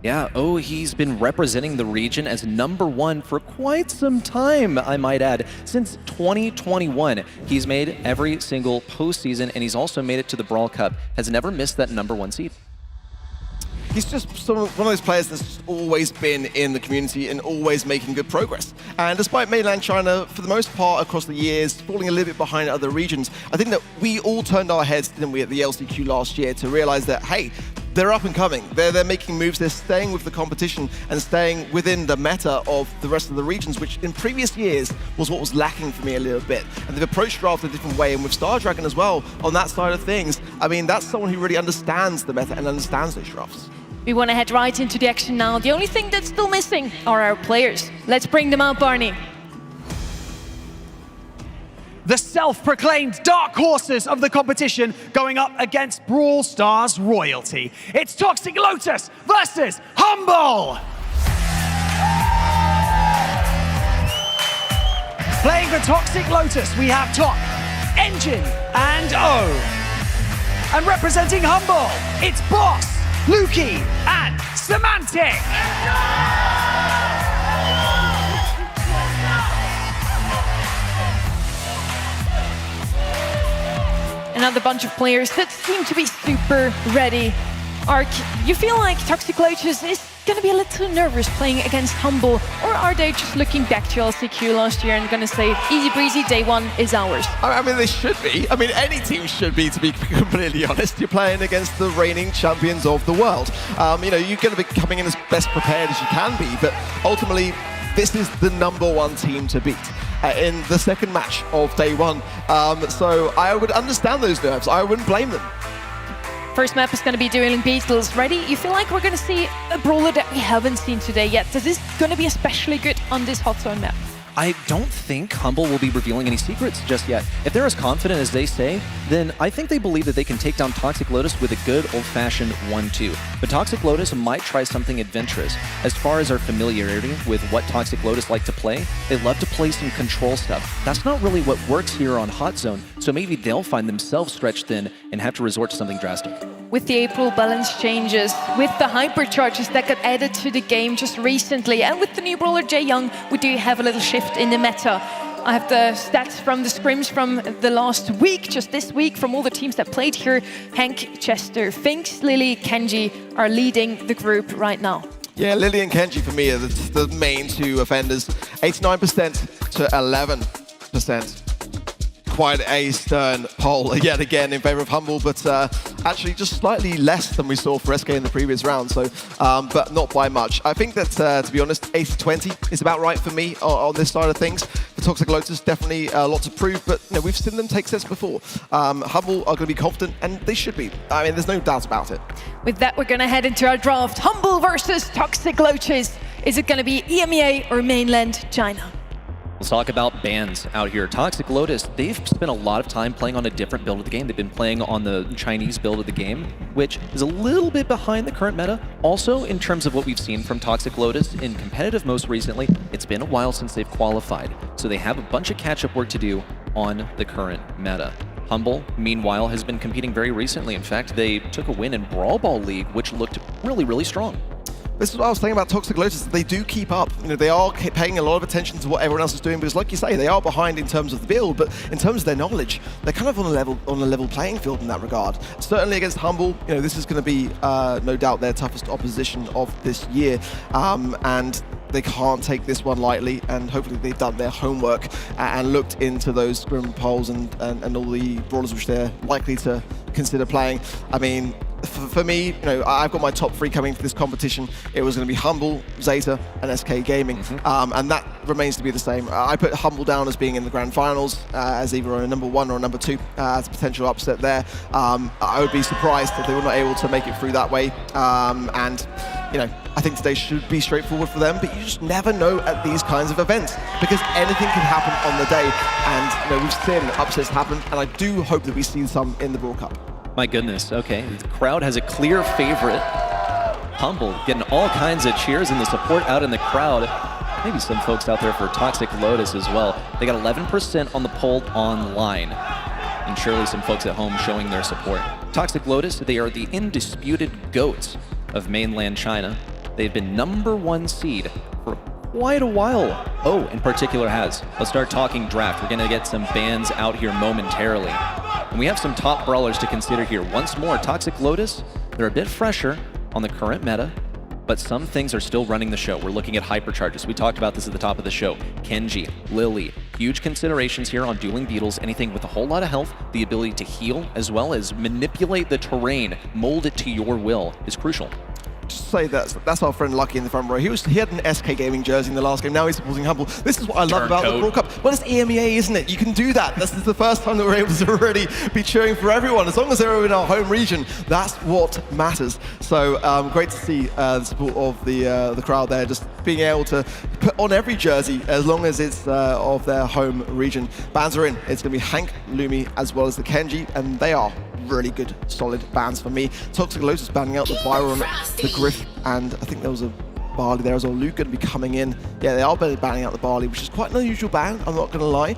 Speaker 6: Yeah, he's been representing the region as #1 for quite some time, I might add. Since 2021, he's made every single postseason, and he's also made it to the Brawl Cup. Has never missed that #1 seed.
Speaker 7: He's just one of those players that's just always been in the community and always making good progress. And despite mainland China, for the most part across the years, falling a little bit behind other regions, I think that we all turned our heads, didn't we, at the LCQ last year to realize that, hey, they're up and coming. They're making moves, they're staying with the competition and staying within the meta of the rest of the regions, which in previous years was what was lacking for me a little bit. And they've approached draft a different way, and with Star Dragon as well, on that side of things, I mean, that's someone who really understands the meta and understands those drafts.
Speaker 5: We want to head right into the action now. The only thing that's still missing are our players. Let's bring them out, Barney.
Speaker 16: The self-proclaimed dark horses of the competition going up against Brawl Stars royalty. It's Toxic Lotus versus Humble! Playing for Toxic Lotus, we have Top, Engine, and O. And representing Humble, it's Boss, Lukey, and Symantec.
Speaker 5: another bunch of players that seem to be super ready. Ark, you feel like Toxic Lotus is going to be a little nervous playing against Humble, or are they just looking back to LCQ last year and going to say, easy breezy, day one is ours?
Speaker 7: I mean, they should be. I mean, any team should be, to be completely honest. You're playing against the reigning champions of the world. You know, you're going to be coming in as best prepared as you can be, but ultimately, this is the #1 team to beat in the second match of day one. So I would understand those nerves. I wouldn't blame them.
Speaker 5: First map is going to be Dueling Beetles. Ready? You feel like we're going to see a brawler that we haven't seen today yet. Is this going to be especially good on this hot zone map?
Speaker 6: I don't think Humble will be revealing any secrets just yet. If they're as confident as they say, then I think they believe that they can take down Toxic Lotus with a good old-fashioned 1-2. But Toxic Lotus might try something adventurous. As far as our familiarity with what Toxic Lotus like to play, they love to play some control stuff. That's not really what works here on Hot Zone, so maybe they'll find themselves stretched thin and have to resort to something drastic.
Speaker 5: With the April balance changes, with the hypercharges that got added to the game just recently, and with the new brawler Jae Young, we do have a little shift in the meta. I have the stats from the scrims from the last week, just this week, from all the teams that played here. Hank, Chester, Finks, Lily, Kenji are leading the group right now.
Speaker 7: Yeah, Lily and Kenji for me are the main two offenders. 89% to 11%. Quite a stern poll yet again in favor of Humble, but actually just slightly less than we saw for SK in the previous round, so but not by much. I think that, to be honest, 80-20 is about right for me on this side of things. For Toxic Lotus, definitely a lot to prove, but you know, we've seen them take sets before. Humble are going to be confident, and they should be. I mean, there's no doubt about it.
Speaker 5: With that, we're going to head into our draft. Humble versus Toxic Lotus. Is it going to be EMEA or mainland China?
Speaker 6: Let's talk about bans out here. Toxic Lotus, they've spent a lot of time playing on a different build of the game. They've been playing on the Chinese build of the game, which is a little bit behind the current meta. Also, in terms of what we've seen from Toxic Lotus in competitive most recently, it's been a while since they've qualified. So they have a bunch of catch-up work to do on the current meta. Humble, meanwhile, has been competing very recently. In fact, they took a win in Brawl Ball League, which looked really, really strong.
Speaker 7: This is what I was saying about Toxic Lotus. They do keep up. You know, they are paying a lot of attention to what everyone else is doing, because like you say, they are behind in terms of the build, but in terms of their knowledge, they're kind of on a level playing field in that regard. Certainly against Humble, you know, this is going to be no doubt their toughest opposition of this year, and they can't take this one lightly, and hopefully they've done their homework and looked into those scrim polls and all the brawlers which they're likely to consider playing. I mean, for me, you know, I've got my top 3 coming for this competition. It was going to be Humble, ZETA, and SK Gaming, and that remains to be the same. I put Humble down as being in the grand finals, as either a #1 or a #2, as a potential upset there. I would be surprised if they were not able to make it through that way, and you know, I think today should be straightforward for them, but you just never know at these kinds of events, because anything can happen on the day, and you know, we've seen upsets happen, and I do hope that we see some in the Brawl Cup.
Speaker 6: My goodness, okay. The crowd has a clear favorite. Humble getting all kinds of cheers and the support out in the crowd. Maybe some folks out there for Toxic Lotus as well. They got 11% on the poll online. And surely some folks at home showing their support. Toxic Lotus, they are the undisputed GOATs of mainland China. They've been #1 seed for quite a while. Oh, in particular has. Let's start talking draft. We're gonna get some bans out here momentarily. And we have some top brawlers to consider here. Once more, Toxic Lotus, they're a bit fresher on the current meta, but some things are still running the show. We're looking at hypercharges. We talked about this at the top of the show. Kenji, Lily, huge considerations here on Dueling Beetles. Anything with a whole lot of health, the ability to heal, as well as manipulate the terrain, mold it to your will, is crucial.
Speaker 7: Just say that's our friend Lucky in the front row. He had an SK Gaming jersey in the last game. Now he's supporting Humble. This is what I love about the Brawl Cup. Well, it's EMEA, isn't it? You can do that. This is the first time that we're able to really be cheering for everyone. As long as they're in our home region, that's what matters. So great to see the support of the crowd there, just being able to put on every jersey as long as it's of their home region. Bans are in. It's going to be Hank, Lumi, as well as the Kenji, and they are really good, solid bans for me. Toxic Lotus banning out the Byron, the Griff, and I think there was a Barley there as well. Luke going to be coming in. Yeah, they are banning out the Barley, which is quite an unusual ban, I'm not going to lie.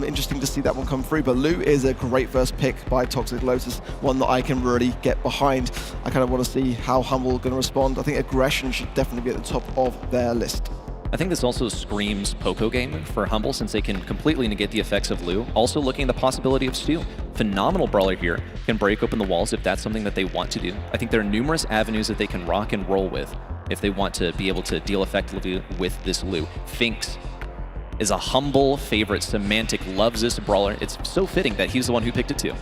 Speaker 7: Interesting to see that one come through, but Lou is a great first pick by Toxic Lotus, one that I can really get behind. I kind of want to see how Humble are going to respond. I think aggression should definitely be at the top of their list.
Speaker 6: I think this also screams Poco game for Humble, since they can completely negate the effects of Lou. Also looking at the possibility of Steal. phenomenal brawler here, can break open the walls if that's something that they want to do. I think there are numerous avenues that they can rock and roll with if they want to be able to deal effectively with this Lu. Finks is a humble favorite. Symantec loves this brawler. It's so fitting that he's the one who picked it too.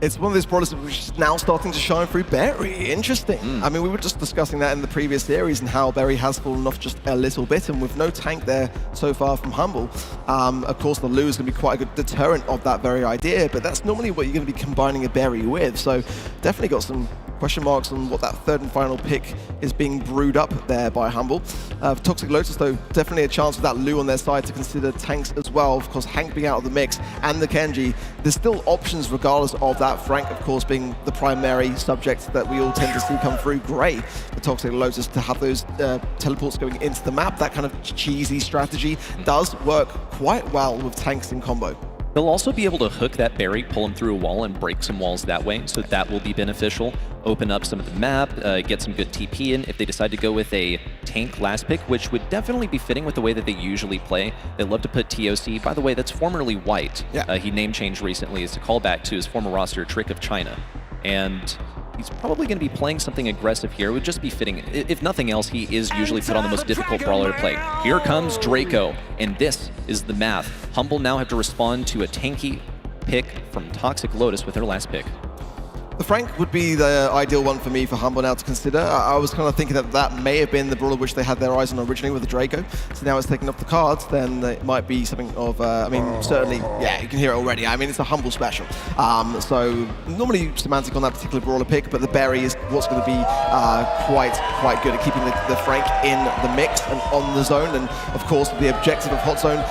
Speaker 7: It's one of those brawlers which is now starting to shine through Berry. Interesting. I mean, we were just discussing that in the previous series and how Berry has fallen off just a little bit, and with no tank there so far from Humble, of course the Lu is going to be quite a good deterrent of that very idea, but that's normally what you're going to be combining a Berry with. So definitely got some question marks on what that third and final pick is being brewed up there by Humble. Toxic Lotus, though, definitely a chance with that Lu on their side to consider tanks as well. Of course, Hank being out of the mix and the Kenji, there's still options regardless of that. Frank, of course, being the primary subject that we all tend to see come through. Great for Toxic Lotus to have those teleports going into the map. That kind of cheesy strategy does work quite well with tanks in combo.
Speaker 6: They'll also be able to hook that Berry, pull him through a wall, and break some walls that way, so that will be beneficial. Open up some of the map, get some good TP in if they decide to go with a tank last pick, which would definitely be fitting with the way that they usually play. They love to put TOC, by the way, that's formerly White.
Speaker 7: Yeah.
Speaker 6: He name changed recently as a callback to his former roster, Trick of China. And he's probably going to be playing something aggressive here. It would just be fitting. If nothing else, he is usually put on the most difficult brawler to play. Here comes Draco, and this is the math. Humble now have to respond to a tanky pick from Toxic Lotus with their last pick.
Speaker 7: The Frank would be the ideal one for me for Humble now to consider. I was kind of thinking that that may have been the brawler which they had their eyes on originally with the Draco. So now it's taken off the cards, then it might be something of, I mean, certainly, yeah, you can hear it already. I mean, it's a Humble special. So normally Symantec on that particular brawler pick, but the Berry is what's going to be quite good at keeping the Frank in the mix and on the zone. And of course, the objective of Hot Zone,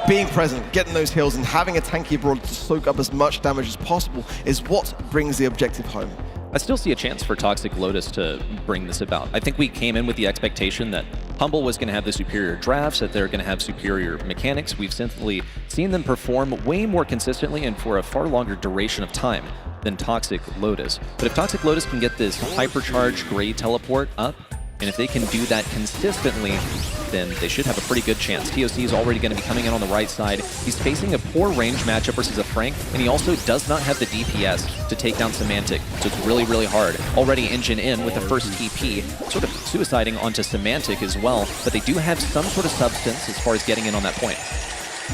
Speaker 7: being present, getting those heals, and having a tanky brawler to soak up as much damage as possible is what brings the objective home.
Speaker 6: I still see a chance for Toxic Lotus to bring this about. I think we came in with the expectation that Humble was going to have the superior drafts, that they're going to have superior mechanics. We've simply seen them perform way more consistently and for a far longer duration of time than Toxic Lotus. But if Toxic Lotus can get this hypercharged gray teleport up, and if they can do that consistently, then they should have a pretty good chance. TOC is already going to be coming in on the right side. He's facing a poor range matchup versus a Frank, and he also does not have the DPS to take down Symantec, so it's really, really hard. Already Engine in with the first TP, sort of suiciding onto Symantec as well, but they do have some sort of substance as far as getting in on that point.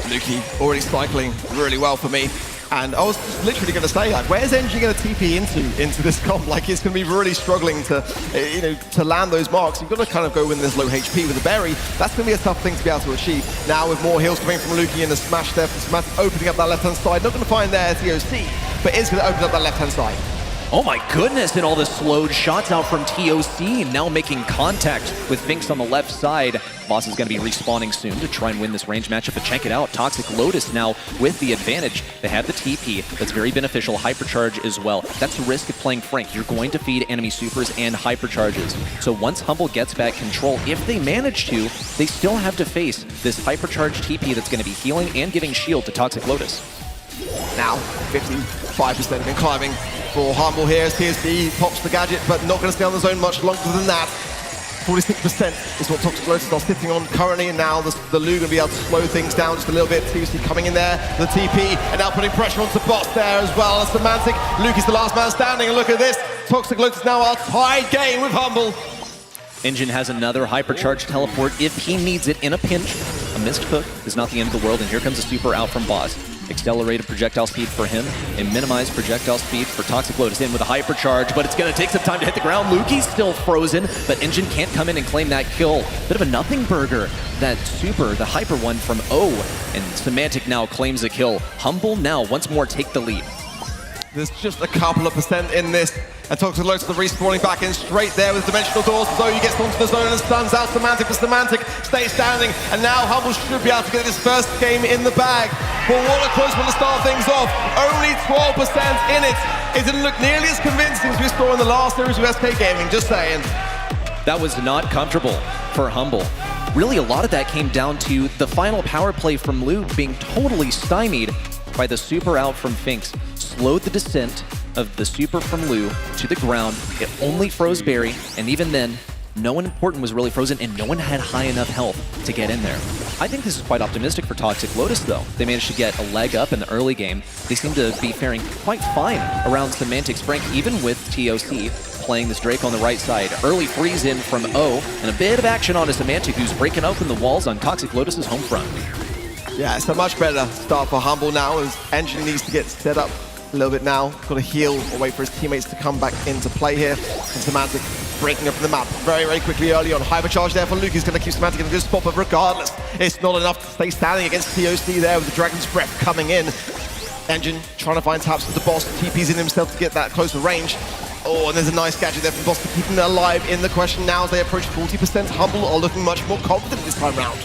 Speaker 7: Nuki already cycling really well for me. And I was just literally going to say, like, where's NG going to TP into this comp? Like, he's going to be really struggling to, to land those marks. You've got to kind of go in this low HP with the Berry. That's going to be a tough thing to be able to achieve. Now with more heals coming from Luki and a smash there from Smash, opening up that left-hand side. Not going to find there TOC, but is going to open up that left-hand side.
Speaker 6: Oh my goodness, and all the slowed shots out from TOC, now making contact with Finks on the left side. Boss is going to be respawning soon to try and win this range matchup, but check it out. Toxic Lotus now with the advantage. They have the TP, that's very beneficial. Hypercharge as well. That's the risk of playing Frank. You're going to feed enemy supers and hypercharges. So once Humble gets back control, if they manage to, they still have to face this hypercharged TP that's going to be healing and giving shield to Toxic Lotus.
Speaker 7: Now, 55% been climbing for Humble here as TSB pops the gadget, but not going to stay on the zone much longer than that. 46% is what Toxic Lotus are sitting on currently, and now the Lu going to be able to slow things down just a little bit. TSB coming in there, the TP, and now putting pressure onto the boss there as well as Symantec. Luke is the last man standing, and look at this. Toxic Lotus now a tied game with Humble.
Speaker 6: Engine has another hypercharged teleport if he needs it in a pinch. A missed hook is not the end of the world, and here comes a super out from Boss. Accelerated projectile speed for him, and minimized projectile speed for Toxic Lotus in with a hypercharge, but it's going to take some time to hit the ground. Luki's still frozen, but Engine can't come in and claim that kill. Bit of a nothing burger. That super, the hyper one from O, and Symantec now claims a kill. Humble now once more take the lead.
Speaker 7: There's just a couple of % in this. And Toxic Lotus are respawning back in straight there with Dimensional Doors. Zoe gets onto the zone and stuns out Symantec, but Symantec stays standing. And now Humble should be able to get this first game in the bag. But what a close one to start things off. Only 12% in it. It didn't look nearly as convincing as we saw in the last series of SK Gaming, just saying.
Speaker 6: That was not comfortable for Humble. Really, a lot of that came down to the final power play from Lu being totally stymied by the super out from Finks. Slowed the descent of the super from Lu to the ground. It only froze Berry, and even then, no one important was really frozen, and no one had high enough health to get in there. I think this is quite optimistic for Toxic Lotus, though. They managed to get a leg up in the early game. They seem to be faring quite fine around Symantec's Frank, even with TOC playing this Drake on the right side. Early freeze in from O, and a bit of action onto Symantec, who's breaking open the walls on Toxic Lotus's home front.
Speaker 7: Yeah, it's a much better start for Humble now, as Engine needs to get set up a little bit now. Got to heal or wait for his teammates to come back into play here. And Symantec breaking up the map very, very quickly early on. Hypercharge there for Luke. He's going to keep Symantec in a good spot, but regardless, it's not enough to stay standing against TOC there with the Dragon's Breath coming in. Engine trying to find taps for the boss. TP's in himself to get that closer range. Oh, and there's a nice gadget there from Boss to keep him alive in the question now as they approach 40%. Humble are looking much more confident this time round.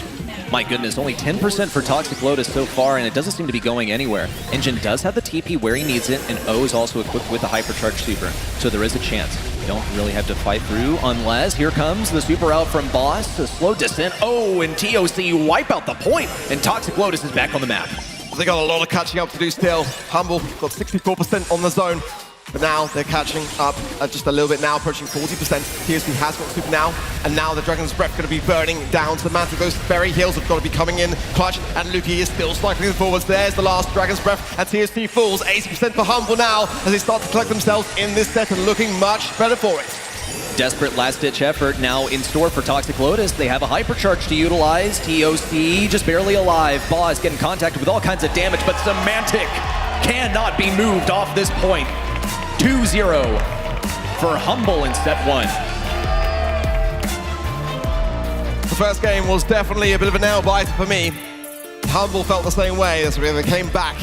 Speaker 6: My goodness, only 10% for Toxic Lotus so far, and it doesn't seem to be going anywhere. Engine does have the TP where he needs it, and O is also equipped with the Hypercharge Super, so there is a chance. You don't really have to fight through unless here comes the Super out from Boss, a slow descent. Oh, and TOC wipe out the point, and Toxic Lotus is back on the map.
Speaker 7: They got a lot of catching up to do still. Humble got 64% on the zone. But now they're catching up just a little bit now, approaching 40%. TOC has got super now, and now the Dragon's Breath going to be burning down to Symantec. Those berry heals have got to be coming in clutch, and Luki is still cycling forwards. There's the last Dragon's Breath, and TOC falls 80% for Humble now as they start to collect themselves in this set and looking much better for it.
Speaker 6: Desperate last-ditch effort now in store for Toxic Lotus. They have a Hypercharge to utilize. TOC just barely alive. Boss getting contacted with all kinds of damage, but Symantec cannot be moved off this point. 2-0 for Humble in set 1.
Speaker 7: The first game was definitely a bit of a nail-biter for me. Humble felt the same way as they came back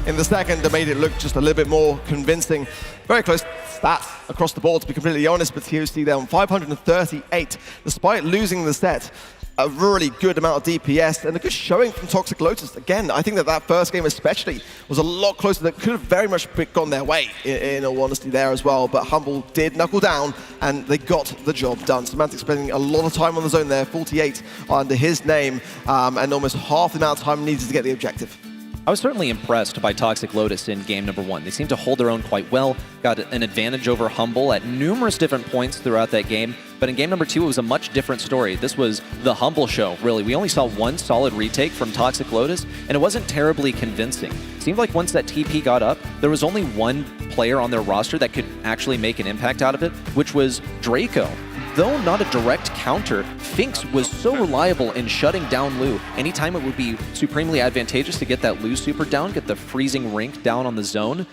Speaker 7: in the second and made it look just a little bit more convincing. Very close stats across the board, to be completely honest, but TOC there on 538, despite losing the set. A really good amount of DPS and a good showing from Toxic Lotus. Again, I think that first game especially was a lot closer. That could have very much gone their way, in all honesty, there as well. But Humble did knuckle down and they got the job done. Symantec spending a lot of time on the zone there, 48 under his name, and almost half the amount of time needed to get the objective.
Speaker 6: I was certainly impressed by Toxic Lotus in game number 1. They seemed to hold their own quite well, got an advantage over Humble at numerous different points throughout that game. But in game number 2, it was a much different story. This was the Humble show, really. We only saw one solid retake from Toxic Lotus, and it wasn't terribly convincing. It seemed like once that TP got up, there was only one player on their roster that could actually make an impact out of it, which was Draco. Though not a direct counter, Finks was so reliable in shutting down Lu. Anytime it would be supremely advantageous to get that Lu super down, get the freezing rink down on the zone,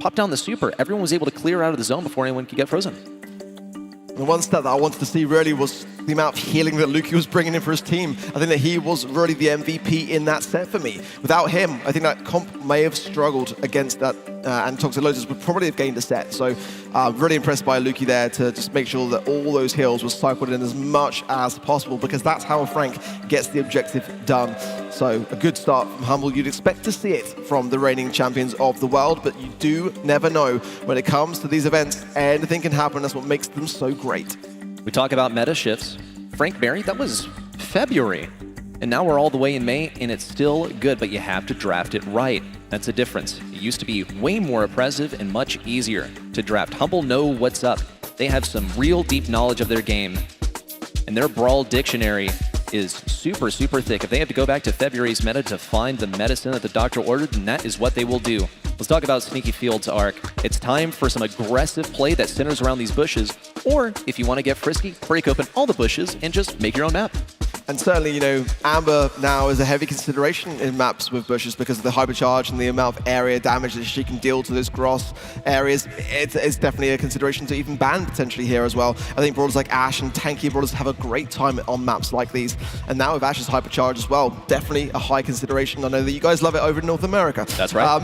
Speaker 6: pop down the super, everyone was able to clear out of the zone before anyone could get frozen.
Speaker 7: The one stat that I wanted to see really was the amount of healing that Luki was bringing in for his team. I think that he was really the MVP in that set for me. Without him, I think that comp may have struggled against that, and Toxic Lotus would probably have gained a set. So really impressed by Luki there to just make sure that all those heals were cycled in as much as possible, because that's how Frank gets the objective done. So a good start from Humble. You'd expect to see it from the reigning champions of the world, but you do never know. When it comes to these events, anything can happen. That's what makes them so great.
Speaker 6: We talk about meta shifts. Frank Berry, that was February. And now we're all the way in May, and it's still good, but you have to draft it right. That's the difference. It used to be way more oppressive and much easier to draft. Humble know what's up. They have some real deep knowledge of their game, and their Brawl dictionary is super, super thick. If they have to go back to February's meta to find the medicine that the doctor ordered, then that is what they will do. Let's talk about Sneaky Field's arc. It's time for some aggressive play that centers around these bushes, or if you want to get frisky, break open all the bushes and just make your own map.
Speaker 7: And certainly, you know, Amber now is a heavy consideration in maps with bushes because of the hypercharge and the amount of area damage that she can deal to those grass areas. It's definitely a consideration to even ban potentially here as well. I think brawlers like Ashe and tanky brawlers have a great time on maps like these. And now with Ashe's hypercharge as well, definitely a high consideration. I know that you guys love it over in North America.
Speaker 6: That's right.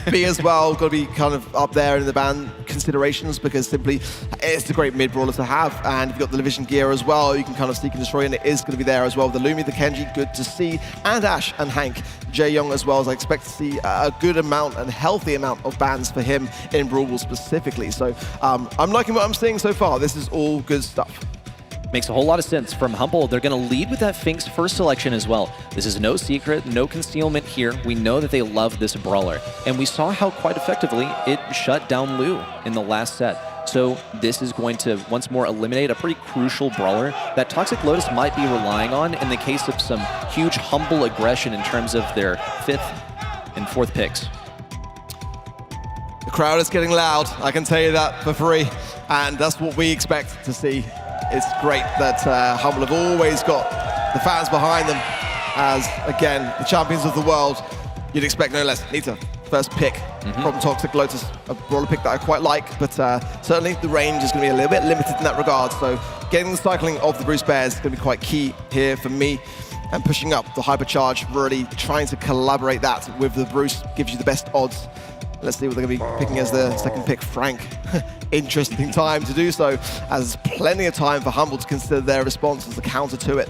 Speaker 7: B as well, got to be kind of up there in the ban considerations because simply it's a great mid brawler to have. And you've got the Division gear as well. You can kind of seek and destroy, and it is going to be there as well. The Lumi, the Kenji, good to see, and Ashe and Hank, Jae Young as well, as I expect to see a good amount and healthy amount of bans for him in Brawl specifically. So I'm liking what I'm seeing so far. This is all good stuff.
Speaker 6: Makes a whole lot of sense from Humble. They're going to lead with that Finks first selection as well. This is no secret, no concealment here. We know that they love this brawler, and we saw how quite effectively it shut down Lu in the last set. So this is going to once more eliminate a pretty crucial brawler that Toxic Lotus might be relying on in the case of some huge humble aggression in terms of their 5th and 4th picks.
Speaker 7: The crowd is getting loud, I can tell you that for free, and that's what we expect to see. It's great that Humble have always got the fans behind them as, again, the champions of the world. You'd expect no less. ZETA, first pick from Toxic Lotus, a brawler pick that I quite like, but certainly the range is going to be a little bit limited in that regard, so getting the cycling of the Bruce Bears is going to be quite key here for me, and pushing up the hypercharge, really trying to collaborate that with the Bruce gives you the best odds. Let's see what they're going to be picking as the second pick, Frank. Interesting time to do so, as plenty of time for Humble to consider their response as a counter to it.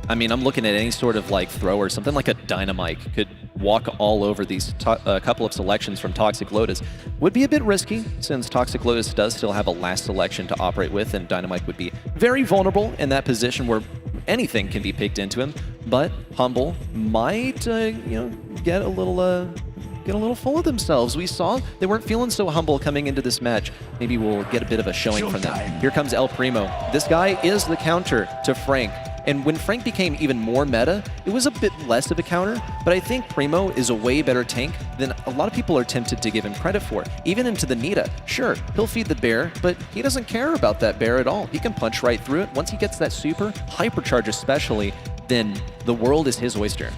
Speaker 6: I mean, I'm looking at any sort of like thrower, something like a Dynamite could walk all over these couple of selections from Toxic Lotus. Would be a bit risky, since Toxic Lotus does still have a last selection to operate with, and Dynamite would be very vulnerable in that position where anything can be picked into him. But Humble might, get a little full of themselves. We saw they weren't feeling so humble coming into this match. Maybe we'll get a bit of a showing from them. Here comes El Primo. This guy is the counter to Frank. And when Frank became even more meta, it was a bit less of a counter, but I think Primo is a way better tank than a lot of people are tempted to give him credit for. Even into the Nita, sure, he'll feed the bear, but he doesn't care about that bear at all. He can punch right through it. Once he gets that super, hypercharge especially, then the world is his oyster.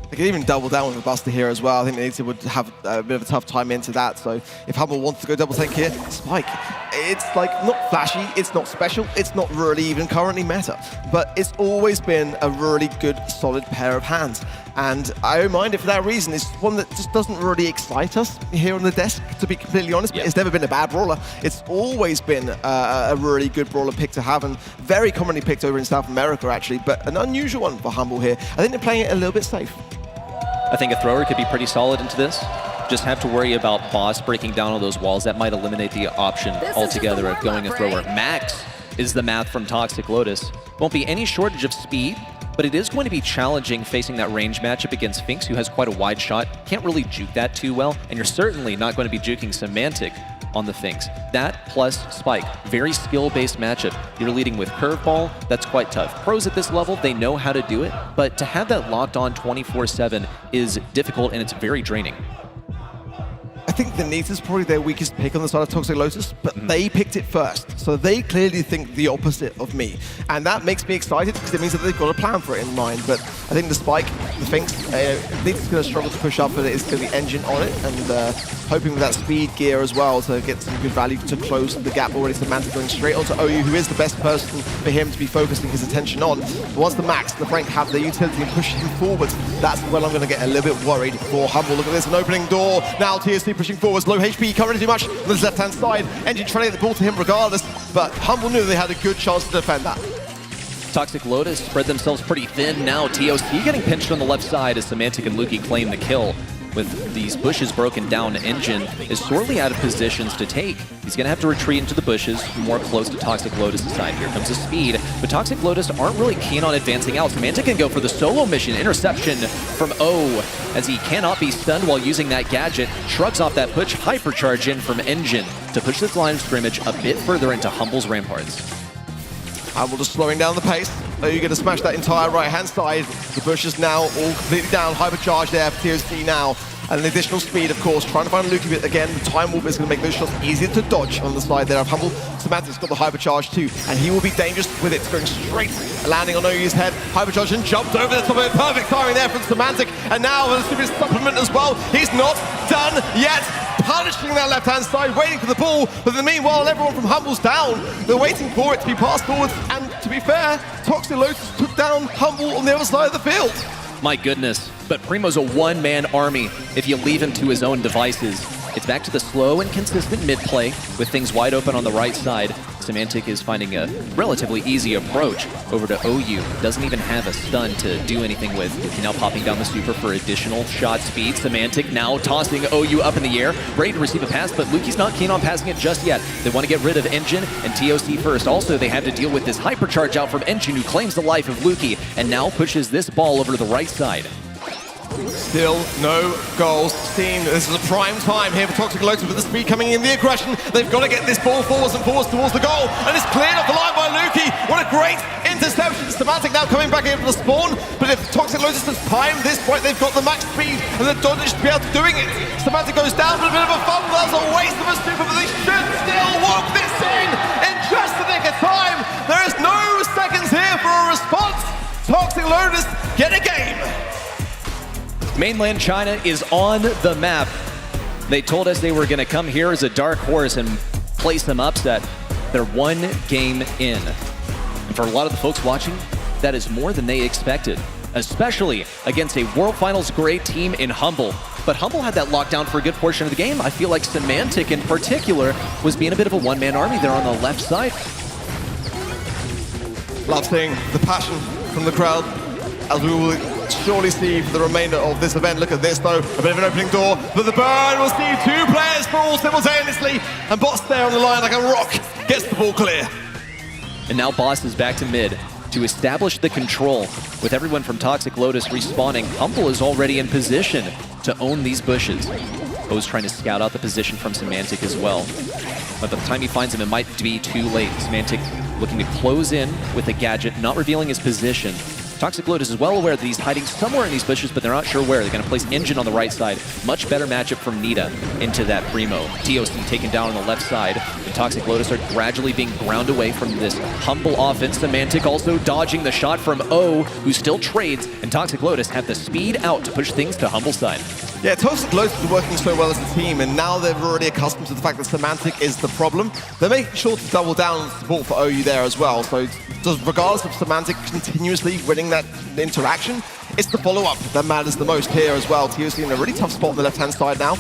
Speaker 7: They could even double down with a Buster here as well. I think ZETA would have a bit of a tough time into that. So if Humble wants to go double tank here, Spike, it's like not flashy, it's not special, it's not really even currently meta, but it's always been a really good, solid pair of hands. And I don't mind it for that reason. It's one that just doesn't really excite us here on the desk, to be completely honest. But it's never been a bad brawler. It's always been a really good brawler pick to have, and very commonly picked over in South America, actually, but an unusual one for Humble here. I think they're playing it a little bit safe.
Speaker 6: I think a thrower could be pretty solid into this. Just have to worry about Boss breaking down all those walls. That might eliminate the option altogether of going a thrower. Max is the math from Toxic Lotus. Won't be any shortage of speed, but it is going to be challenging facing that range matchup against Finks, who has quite a wide shot. Can't really juke that too well, and you're certainly not going to be juking Symantec on the Finks. That plus Spike, very skill-based matchup. You're leading with Curveball, that's quite tough. Pros at this level, they know how to do it, but to have that locked on 24/7 is difficult and it's very draining.
Speaker 7: I think the Nita is probably their weakest pick on the side of Toxic Lotus, but they picked it first. So they clearly think the opposite of me. And that makes me excited because it means that they've got a plan for it in mind. But I think the Spike, the Finks, Nita's going to struggle to push up, but it's going to be Engine on it. And hoping with that speed gear as well to get some good value to close the gap already. Symantec going straight onto OU, who is the best person for him to be focusing his attention on. But once the Max, the Frank have the utility and push him forwards, that's when I'm going to get a little bit worried for Humble. Look at this, an opening door. Now TSC pushing forwards, low HP, can't really do much on his left-hand side. Engine trying to get the ball to him regardless, but Humble knew they had a good chance to defend that.
Speaker 6: Toxic Lotus spread themselves pretty thin now. TOC getting pinched on the left side as Symantec and Luki claim the kill. With these bushes broken down, Engine is sorely out of positions to take. He's going to have to retreat into the bushes, more close to Toxic Lotus' side. Here comes the speed, but Toxic Lotus aren't really keen on advancing out. Symantec can go for the solo mission. Interception from O, as he cannot be stunned while using that gadget. Shrugs off that push, hypercharge in from Engine to push this line of scrimmage a bit further into Humble's ramparts.
Speaker 7: Humble just slowing down the pace. Are you going to smash that entire right-hand side? The bush is now all completely down. Hypercharge there for TOC now. And an additional speed, of course. Trying to find Luki, but again, the Time Warp is going to make those shots easier to dodge on the side there of Humble. Symantec's got the Hypercharge too, and he will be dangerous with it. Going straight, landing on OU's head. Hypercharge and jumped over the top of it. Perfect timing there from Symantec. And now with a stupid supplement as well. He's not done yet. Punishing that left-hand side, waiting for the ball. But in the meanwhile, everyone from Humble's down. They're waiting for it to be passed forward. And to be fair, Toxic Lotus took down Humble on the other side of the field.
Speaker 6: My goodness, but Primo's a one-man army if you leave him to his own devices. It's back to the slow and consistent mid-play with things wide open on the right side. Symantec is finding a relatively easy approach over to OU. Doesn't even have a stun to do anything with. Luki now popping down the super for additional shot speed. Symantec now tossing OU up in the air. Ready to receive a pass, but Luki's not keen on passing it just yet. They want to get rid of Engine and TOC first. Also, they have to deal with this hypercharge out from Engine, who claims the life of Luki and now pushes this ball over to the right side.
Speaker 7: Still no goals seen. This is a prime time here for Toxic Lotus with the speed coming in, the aggression. They've got to get this ball forwards and forwards towards the goal. And it's cleared off the line by Luki. What a great interception. Symantec now coming back into the spawn. But if Toxic Lotus has timed this point, they've got the max speed and the dodge to be able to doing it. Symantec goes down for a bit of a fumble. That's a waste of a super, but they should still walk this in just the nick of time. There is no seconds here for a response. Toxic Lotus get a game.
Speaker 6: Mainland China is on the map. They told us they were going to come here as a dark horse and play some upset. They're one game in. And for a lot of the folks watching, that is more than they expected, especially against a World Finals grade team in Humble. But Humble had that lockdown for a good portion of the game. I feel like Symantec in particular was being a bit of a one-man army there on the left side.
Speaker 7: Love seeing the passion from the crowd, as we will surely see for the remainder of this event. Look at this though, a bit of an opening door, but the burn will see two players fall simultaneously, and Boss there on the line like a rock gets the ball clear.
Speaker 6: And now Boss is back to mid to establish the control. With everyone from Toxic Lotus respawning, Humble is already in position to own these bushes. O's trying to scout out the position from Symantec as well. But by the time he finds him, it might be too late. Symantec looking to close in with a gadget, not revealing his position. Toxic Lotus is well aware that he's hiding somewhere in these bushes, but they're not sure where. They're going to place Engine on the right side. Much better matchup from Nita into that Primo. TOC taken down on the left side. And Toxic Lotus are gradually being ground away from this Humble offense. Symantec also dodging the shot from O, who still trades. And Toxic Lotus have the speed out to push things to Humble side.
Speaker 7: Yeah, Toxic Lotus is working so well as a team, and now they're already accustomed to the fact that Symantec is the problem. They're making sure to double down on support for OU there as well. So regardless of Symantec continuously winning that interaction, it's the follow-up that matters the most here as well. TOC in a really tough spot on the left-hand side now,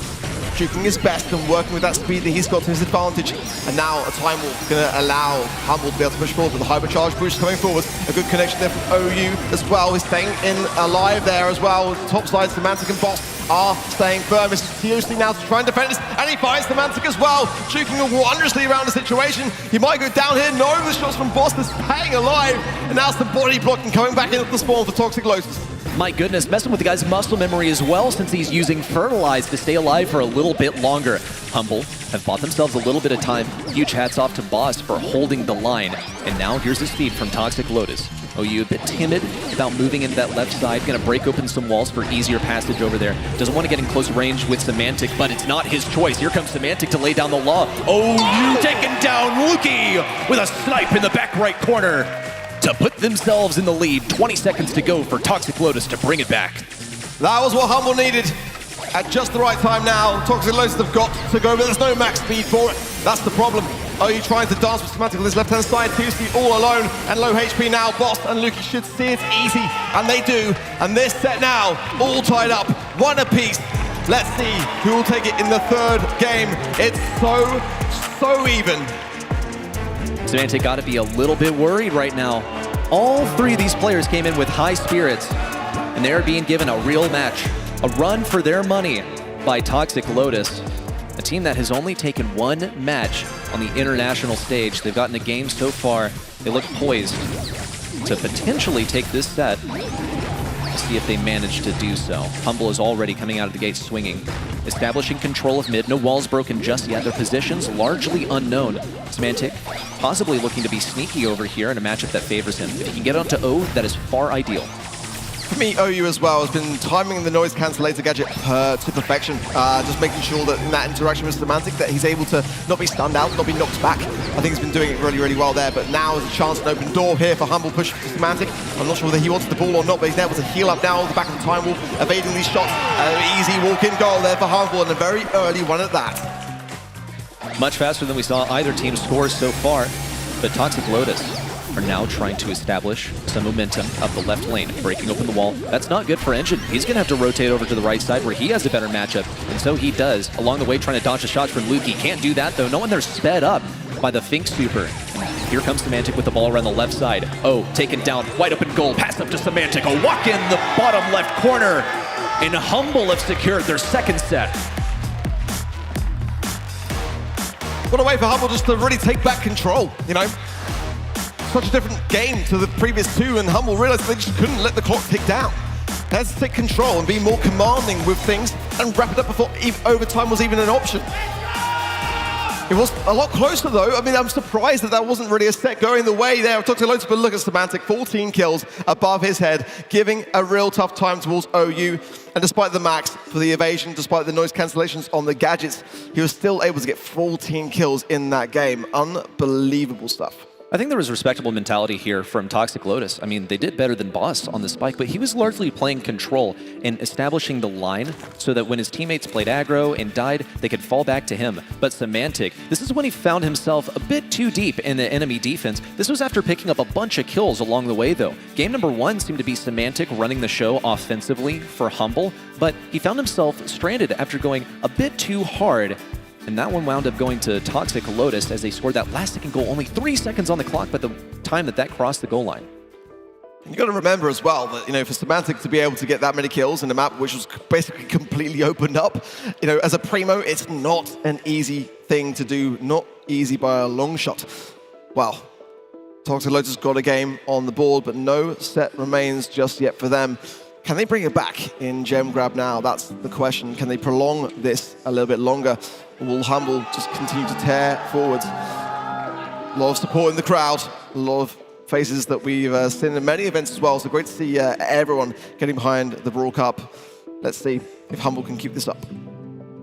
Speaker 7: juking his best and working with that speed that he's got to his advantage. And now a time warp going to allow Humble to be able to push forward with the hypercharge boost coming forward. A good connection there from OU as well. He's staying in alive there as well. Top side, Symantec and Boss are staying firm. It's TOC now to try and defend this, and he finds Symantec as well, juking wondrously around the situation. He might go down here. No, the shots from Boss is staying alive, and now some body blocking coming back into the spawn for Toxic Lotus.
Speaker 6: My goodness, messing with the guy's muscle memory as well, since he's using Fertilize to stay alive for a little bit longer. Humble have bought themselves a little bit of time. Huge hats off to Boss for holding the line. And now here's the speed from Toxic Lotus. OU a bit timid about moving into that left side, gonna break open some walls for easier passage over there. Doesn't want to get in close range with Symantec, but it's not his choice. Here comes Symantec to lay down the law. OU taking down Luki with a snipe in the back right corner to put themselves in the lead. 20 seconds to go for Toxic Lotus to bring it back.
Speaker 7: That was what Humble needed at just the right time now. Toxic Lotus have got to go, but there's no max speed for it. That's the problem. Are you trying to dance with Symantec on this left-hand side? TOC all alone and low HP now. Boss and Luki should see it easy, and they do. And this set now, all tied up, one apiece. Let's see who will take it in the third game. It's so even.
Speaker 6: Symantec got to be a little bit worried right now. All three of these players came in with high spirits, and they're being given a real match. A run for their money by Toxic Lotus, a team that has only taken one match on the international stage. They've gotten a game so far. They look poised to potentially take this set. We'll see if they manage to do so. Humble is already coming out of the gate swinging, establishing control of mid. No walls broken just yet. Their positions largely unknown. Symantec possibly looking to be sneaky over here in a matchup that favors him. If he can get onto O, that is far ideal.
Speaker 7: For me, OU as well has been timing the noise cancellator gadget to perfection. Just making sure that in that interaction with Symantec that he's able to not be stunned out, not be knocked back. I think he's been doing it really, really well there, but now is a chance, an open door here for Humble push for Symantec. I'm not sure whether he wants the ball or not, but he's able to heal up now on the back of the time wall, evading these shots. An easy walk-in goal there for Humble, and a very early one at that.
Speaker 6: Much faster than we saw either team score so far, but Toxic Lotus are now trying to establish some momentum up the left lane, breaking open the wall. That's not good for Engine. He's going to have to rotate over to the right side where he has a better matchup, and so he does. Along the way, trying to dodge the shots from Luki. Can't do that, though. No one there sped up by the Fink Super. And here comes Symantec with the ball around the left side. Oh, taken down. Wide open goal. Pass up to Symantec. A walk in the bottom left corner. And Humble have secured their second set.
Speaker 7: What a way for Humble just to really take back control, you know? Such a different game to the previous two, and Humble realized they just couldn't let the clock tick down. has to take control and be more commanding with things and wrap it up before overtime was even an option. It was a lot closer though. I mean, I'm surprised that wasn't really a set going the way there of Toxic Lotus, but look at Symantec, 14 kills above his head, giving a real tough time towards OU. And despite the max for the evasion, despite the noise cancellations on the gadgets, he was still able to get 14 kills in that game. Unbelievable stuff.
Speaker 6: I think there was respectable mentality here from Toxic Lotus. I mean, they did better than Boss on the spike, but he was largely playing control and establishing the line so that when his teammates played aggro and died, they could fall back to him. But Symantec, this is when he found himself a bit too deep in the enemy defense. This was after picking up a bunch of kills along the way, though. Game number 1 seemed to be Symantec running the show offensively for Humble, but he found himself stranded after going a bit too hard. And that one wound up going to Toxic Lotus as they scored that last-second goal, only 3 seconds on the clock by the time that crossed the goal line.
Speaker 7: You got to remember as well that, for Symantec to be able to get that many kills in a map which was basically completely opened up, as a primo, it's not an easy thing to do, not easy by a long shot. Well, Toxic Lotus got a game on the board, but no set remains just yet for them. Can they bring it back in Gem Grab now? That's the question. Can they prolong this a little bit longer? Or will Humble just continue to tear forwards? A lot of support in the crowd, a lot of faces that we've seen in many events as well. So great to see everyone getting behind the Brawl Cup. Let's see if Humble can keep this up.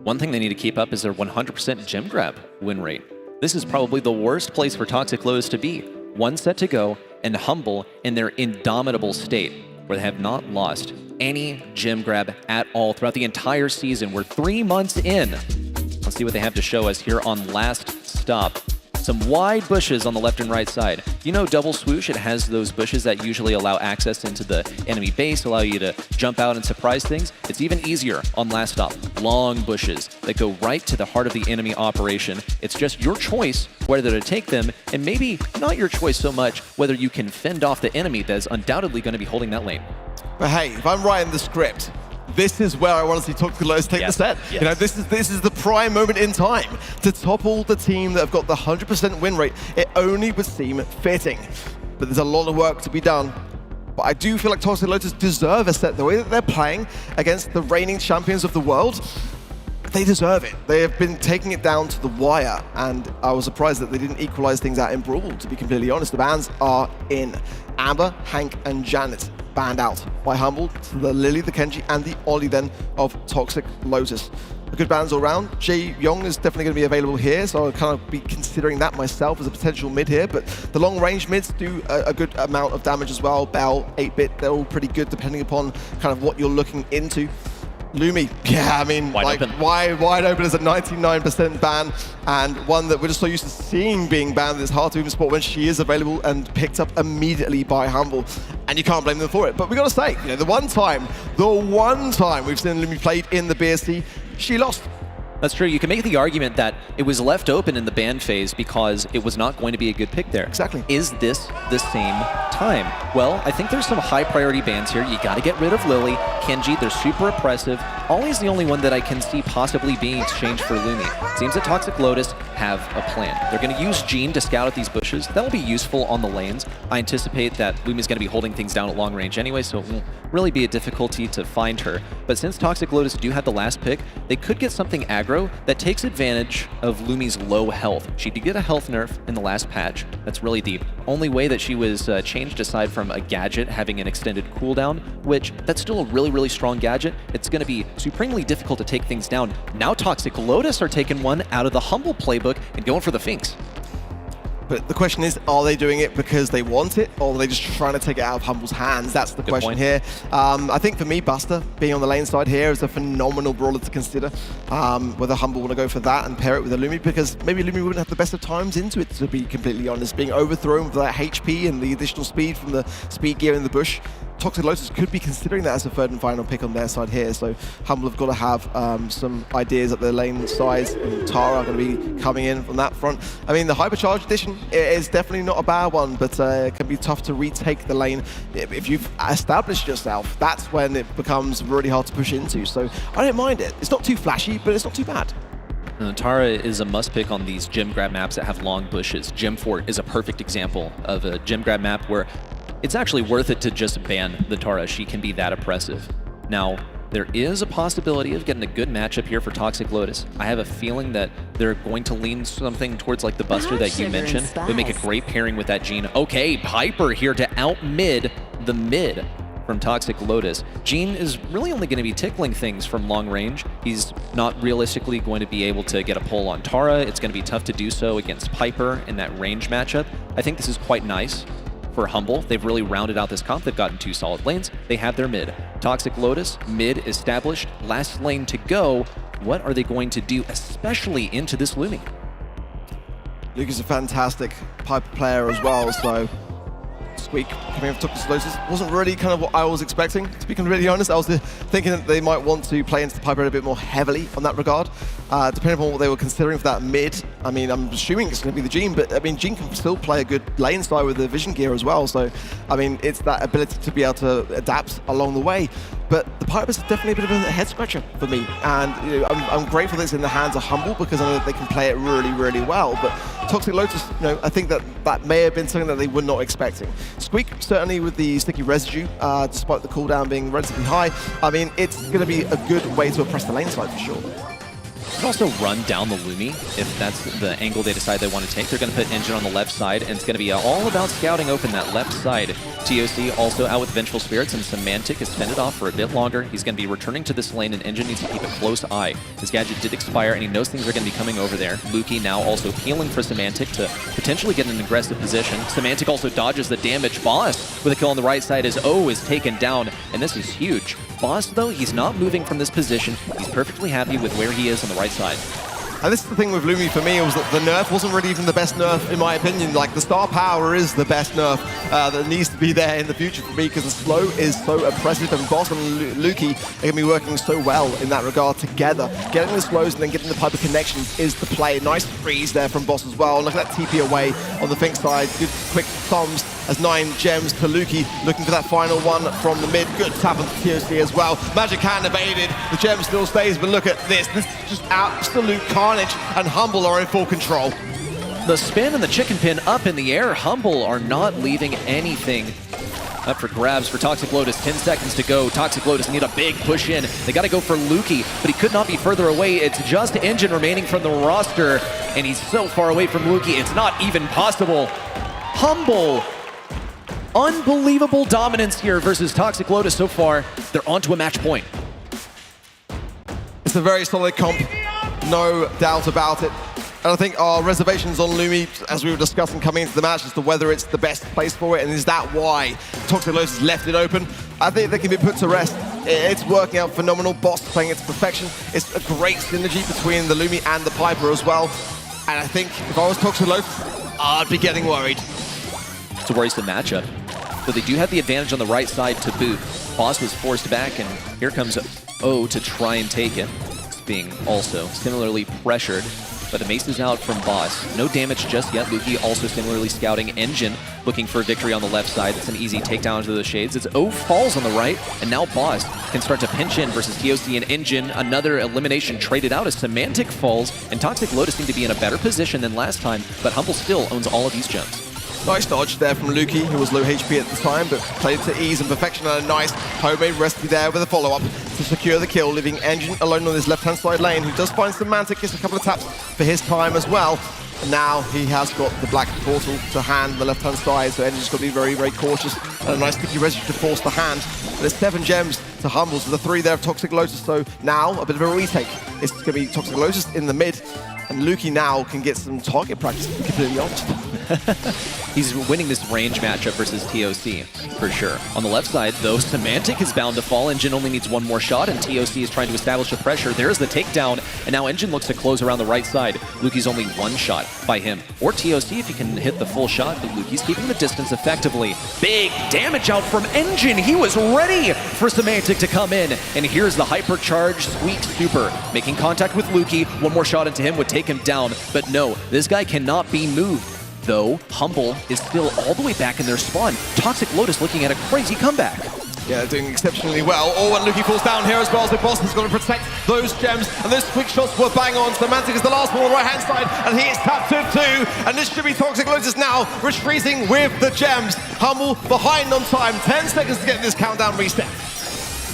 Speaker 6: One thing they need to keep up is their 100% Gem Grab win rate. This is probably the worst place for Toxic Lotus to be. 1 set to go, and Humble in their indomitable state, where they have not lost any Gem Grab at all throughout the entire season. We're 3 months in. Let's see what they have to show us here on Last Stop. Some wide bushes on the left and right side. Double Swoosh, it has those bushes that usually allow access into the enemy base, allow you to jump out and surprise things. It's even easier on Last Stop. Long bushes that go right to the heart of the enemy operation. It's just your choice whether to take them, and maybe not your choice so much whether you can fend off the enemy that is undoubtedly going to be holding that lane.
Speaker 7: But hey, if I'm writing the script, this is where I want to see Toxic Lotus take the set.
Speaker 6: Yes.
Speaker 7: This is the prime moment in time to topple the team that have got the 100% win rate. It only would seem fitting, but there's a lot of work to be done. But I do feel like Toxic Lotus deserve a set. The way that they're playing against the reigning champions of the world, they deserve it. They have been taking it down to the wire, and I was surprised that they didn't equalize things out in Brawl, to be completely honest. The bans are in. Amber, Hank, and Janet banned out by Humble, to the Lily, the Kenji, and the Ollie then of Toxic Lotus. A good bans all round. Jae Young is definitely going to be available here, so I'll kind of be considering that myself as a potential mid here, but the long-range mids do a good amount of damage as well. Bell, 8-bit, they're all pretty good depending upon kind of what you're looking into. Lumi, yeah, I mean, wide open is a 99% ban, and one that we're just so used to seeing being banned that it's hard to even spot when she is available and picked up immediately by Humble, and you can't blame them for it. But we got to say, the one time we've seen Lumi played in the BSC, she lost.
Speaker 6: That's true. You can make the argument that it was left open in the ban phase because it was not going to be a good pick there.
Speaker 7: Exactly.
Speaker 6: Is this the same time? Well, I think there's some high priority bans here. You got to get rid of Lily. Kenji, they're super oppressive. Ollie's the only one that I can see possibly being exchanged for Lumi. Seems that Toxic Lotus have a plan. They're going to use Jean to scout out these bushes. That will be useful on the lanes. I anticipate that Lumi's going to be holding things down at long range anyway, so it won't really be a difficulty to find her. But since Toxic Lotus do have the last pick, they could get something aggro that takes advantage of Lumi's low health. She did get a health nerf in the last patch. That's really the only way that she was changed aside from a gadget having an extended cooldown, which that's still a really, really strong gadget. It's going to be supremely difficult to take things down. Now Toxic Lotus are taking one out of the Humble playbook and going for the Finks.
Speaker 7: But the question is, are they doing it because they want it, or are they just trying to take it out of Humble's hands? That's the question here. I think for me, Buster, being on the lane side here, is a phenomenal brawler to consider. Whether Humble want to go for that and pair it with a Lumi, because maybe Lumi wouldn't have the best of times into it, to be completely honest. Being overthrown for that HP and the additional speed from the speed gear in the bush, Toxic Lotus could be considering that as a third and final pick on their side here. So Humble have got to have some ideas at their lane sides, and Tara are going to be coming in from that front. I mean, the Hypercharge edition is definitely not a bad one, but it can be tough to retake the lane. If you've established yourself, that's when it becomes really hard to push into. So I don't mind it. It's not too flashy, but it's not too bad.
Speaker 6: Tara is a must pick on these gem grab maps that have long bushes. Gem Fort is a perfect example of a gem grab map where it's actually worth it to just ban the Tara. She can be that oppressive. Now, there is a possibility of getting a good matchup here for Toxic Lotus. I have a feeling that they're going to lean something towards like the Buster that you mentioned. Would make a great pairing with that Gene. Okay, Piper here to out-mid the mid from Toxic Lotus. Gene is really only going to be tickling things from long range. He's not realistically going to be able to get a pull on Tara. It's going to be tough to do so against Piper in that range matchup. I think this is quite nice for Humble. They've really rounded out this comp. They've gotten 2 solid lanes. They have their mid. Toxic Lotus, mid established, last lane to go. What are they going to do, especially into this Lumi?
Speaker 7: Luke is a fantastic Piper player as well, so Squeak coming off Toxic Lotus wasn't really kind of what I was expecting, to be completely honest. I was thinking that they might want to play into the Piper a bit more heavily on that regard. Depending on what they were considering for that mid, I mean, I'm assuming it's going to be the Gene, but I mean, Gene can still play a good lane side with the vision gear as well. So, I mean, it's that ability to be able to adapt along the way. But the Piper's definitely a bit of a head scratcher for me. And you know, I'm grateful that it's in the hands of Humble because I know that they can play it really, really well. But Toxic Lotus, you know, I think that may have been something that they were not expecting. Squeak, certainly with the sticky residue, despite the cooldown being relatively high, I mean, it's going to be a good way to oppress the lane side for sure.
Speaker 6: You can also run down the Lumi if that's the angle they decide they want to take. They're going to put Engine on the left side, and it's going to be all about scouting open that left side. TOC also out with Vengeful Spirits, and Symantec is fended off for a bit longer. He's going to be returning to this lane, and Engine needs to keep a close eye. His gadget did expire, and he knows things are going to be coming over there. Luki now also healing for Symantec to potentially get in an aggressive position. Symantec also dodges the damage. Boss with a kill on the right side as O is taken down, and this is huge. Boss, though, he's not moving from this position. He's perfectly happy with where he is on the right side.
Speaker 7: And this is the thing with Lumi for me, was that the nerf wasn't really even the best nerf in my opinion. Like, the star power is the best nerf that needs to be there in the future for me because the slow is so oppressive, and Boss and Luki are going to be working so well in that regard together. Getting the slows and then getting the Piper connection is the play. Nice freeze there from Boss as well. Look at that TP away on the Fink side. Good quick thumbs as 9 gems to Luki, looking for that final one from the mid. Good tap on the TOC as well. Magic Hand evaded. The gem still stays, but look at this. This is just absolute carnage, and Humble are in full control.
Speaker 6: The spin and the chicken pin up in the air. Humble are not leaving anything up for grabs for Toxic Lotus. 10 seconds to go. Toxic Lotus need a big push in. They got to go for Luki, but he could not be further away. It's just Engine remaining from the roster, and he's so far away from Luki, it's not even possible. Humble, unbelievable dominance here versus Toxic Lotus so far. They're onto a match point.
Speaker 7: It's a very solid comp, no doubt about it. And I think our reservations on Lumi, as we were discussing coming into the match, as to whether it's the best place for it, and is that why Toxic Lotus left it open? I think they can be put to rest. It's working out phenomenal. Boss playing it to perfection. It's a great synergy between the Lumi and the Piper as well. And I think if I was Toxic Lotus, I'd be getting worried.
Speaker 6: It's a worrisome matchup. But they do have the advantage on the right side to boot. Boss was forced back, and here comes O to try and take it. It's being also similarly pressured, but a mace is out from Boss. No damage just yet. Luki also similarly scouting. Engine looking for a victory on the left side. It's an easy takedown to the shades. It's O falls on the right, and now Boss can start to pinch in versus TOC and Engine. Another elimination traded out as Symantec falls, and Toxic Lotus seem to be in a better position than last time, but Humble still owns all of these gems.
Speaker 7: Nice dodge there from Luki, who was low HP at the time, but played to ease and perfection, and a nice homemade rescue there with a follow-up to secure the kill, leaving Engine alone on his left-hand side lane, who does find Symantec, gets a couple of taps for his time as well. And now he has got the black portal to hand on the left-hand side, so Engine's got to be very, very cautious, and a nice sticky residue to force the hand. But there's 7 gems to Humble, so the 3 there of Toxic Lotus, so now a bit of a retake. It's going to be Toxic Lotus in the mid, and Luki now can get some target practice, to be completely honest.
Speaker 6: He's winning this range matchup versus TOC, for sure. On the left side, though, Symantec is bound to fall. Engine only needs 1 more shot, and TOC is trying to establish the pressure. There's the takedown, and now Engine looks to close around the right side. Luki's only 1 shot by him. Or TOC if he can hit the full shot, but Luki's keeping the distance effectively. Big damage out from Engine. He was ready for Symantec to come in, and here's the hypercharged Squeak Super. Making contact with Luki. 1 more shot into him would take him down, but no, this guy cannot be moved. Though Humble is still all the way back in their spawn. Toxic Lotus looking at a crazy comeback.
Speaker 7: Yeah, doing exceptionally well. Oh, and Luki falls down here as well, so Boston's going to protect those gems, and those quick shots were bang on. Symantec is the last one on the right-hand side, and he is tapped to 2, and this should be Toxic Lotus now, retreating with the gems. Humble behind on time, 10 seconds to get this countdown reset.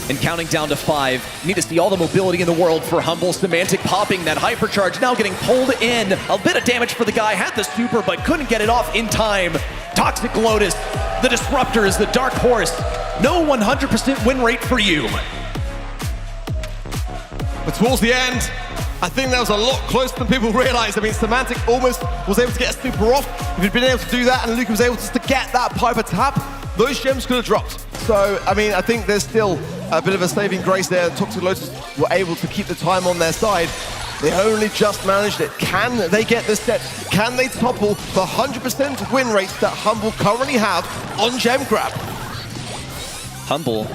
Speaker 6: and counting down to 5. Need to see all the mobility in the world for Humble. Symantec popping that hypercharge, now getting pulled in. A bit of damage for the guy, had the super, but couldn't get it off in time. Toxic Lotus, the Disruptors, the Dark Horse. No 100% win rate for you.
Speaker 7: But towards the end, I think that was a lot closer than people realized. I mean, Symantec almost was able to get a super off. If he'd been able to do that and Luki was able just to get that Piper tap, those gems could have dropped. So, I mean, I think there's still a bit of a saving grace there. Toxic Lotus were able to keep the time on their side. They only just managed it. Can they get this set? Can they topple the 100% win rates that Humble currently have on gem grab?
Speaker 6: Humble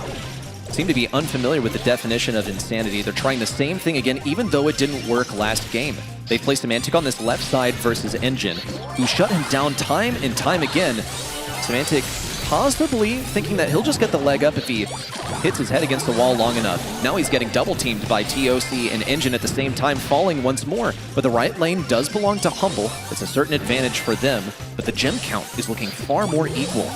Speaker 6: seem to be unfamiliar with the definition of insanity. They're trying the same thing again, even though it didn't work last game. They placed Symantec on this left side versus Engine, who shut him down time and time again. Symantec possibly thinking that he'll just get the leg up if he hits his head against the wall long enough. Now he's getting double teamed by TOC and Engine at the same time, falling once more. But the right lane does belong to Humble. It's a certain advantage for them, but the gem count is looking far more equal.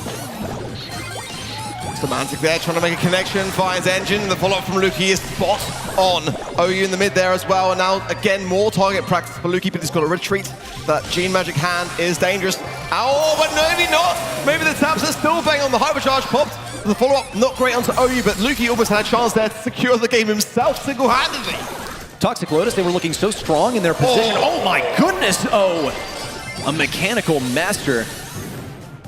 Speaker 7: Symantec there trying to make a connection, finds Engine. The follow-up from Luki is spot on. OU in the mid there as well. And now, again, more target practice for Luki, but he's got to retreat. That Gene Magic hand is dangerous. Oh, but maybe not. Maybe the taps are still bang on. The hypercharge popped. The follow-up not great onto OU, but Luki almost had a chance there to secure the game himself single-handedly.
Speaker 6: Toxic Lotus, they were looking so strong in their position. Oh my goodness! Oh, a mechanical master.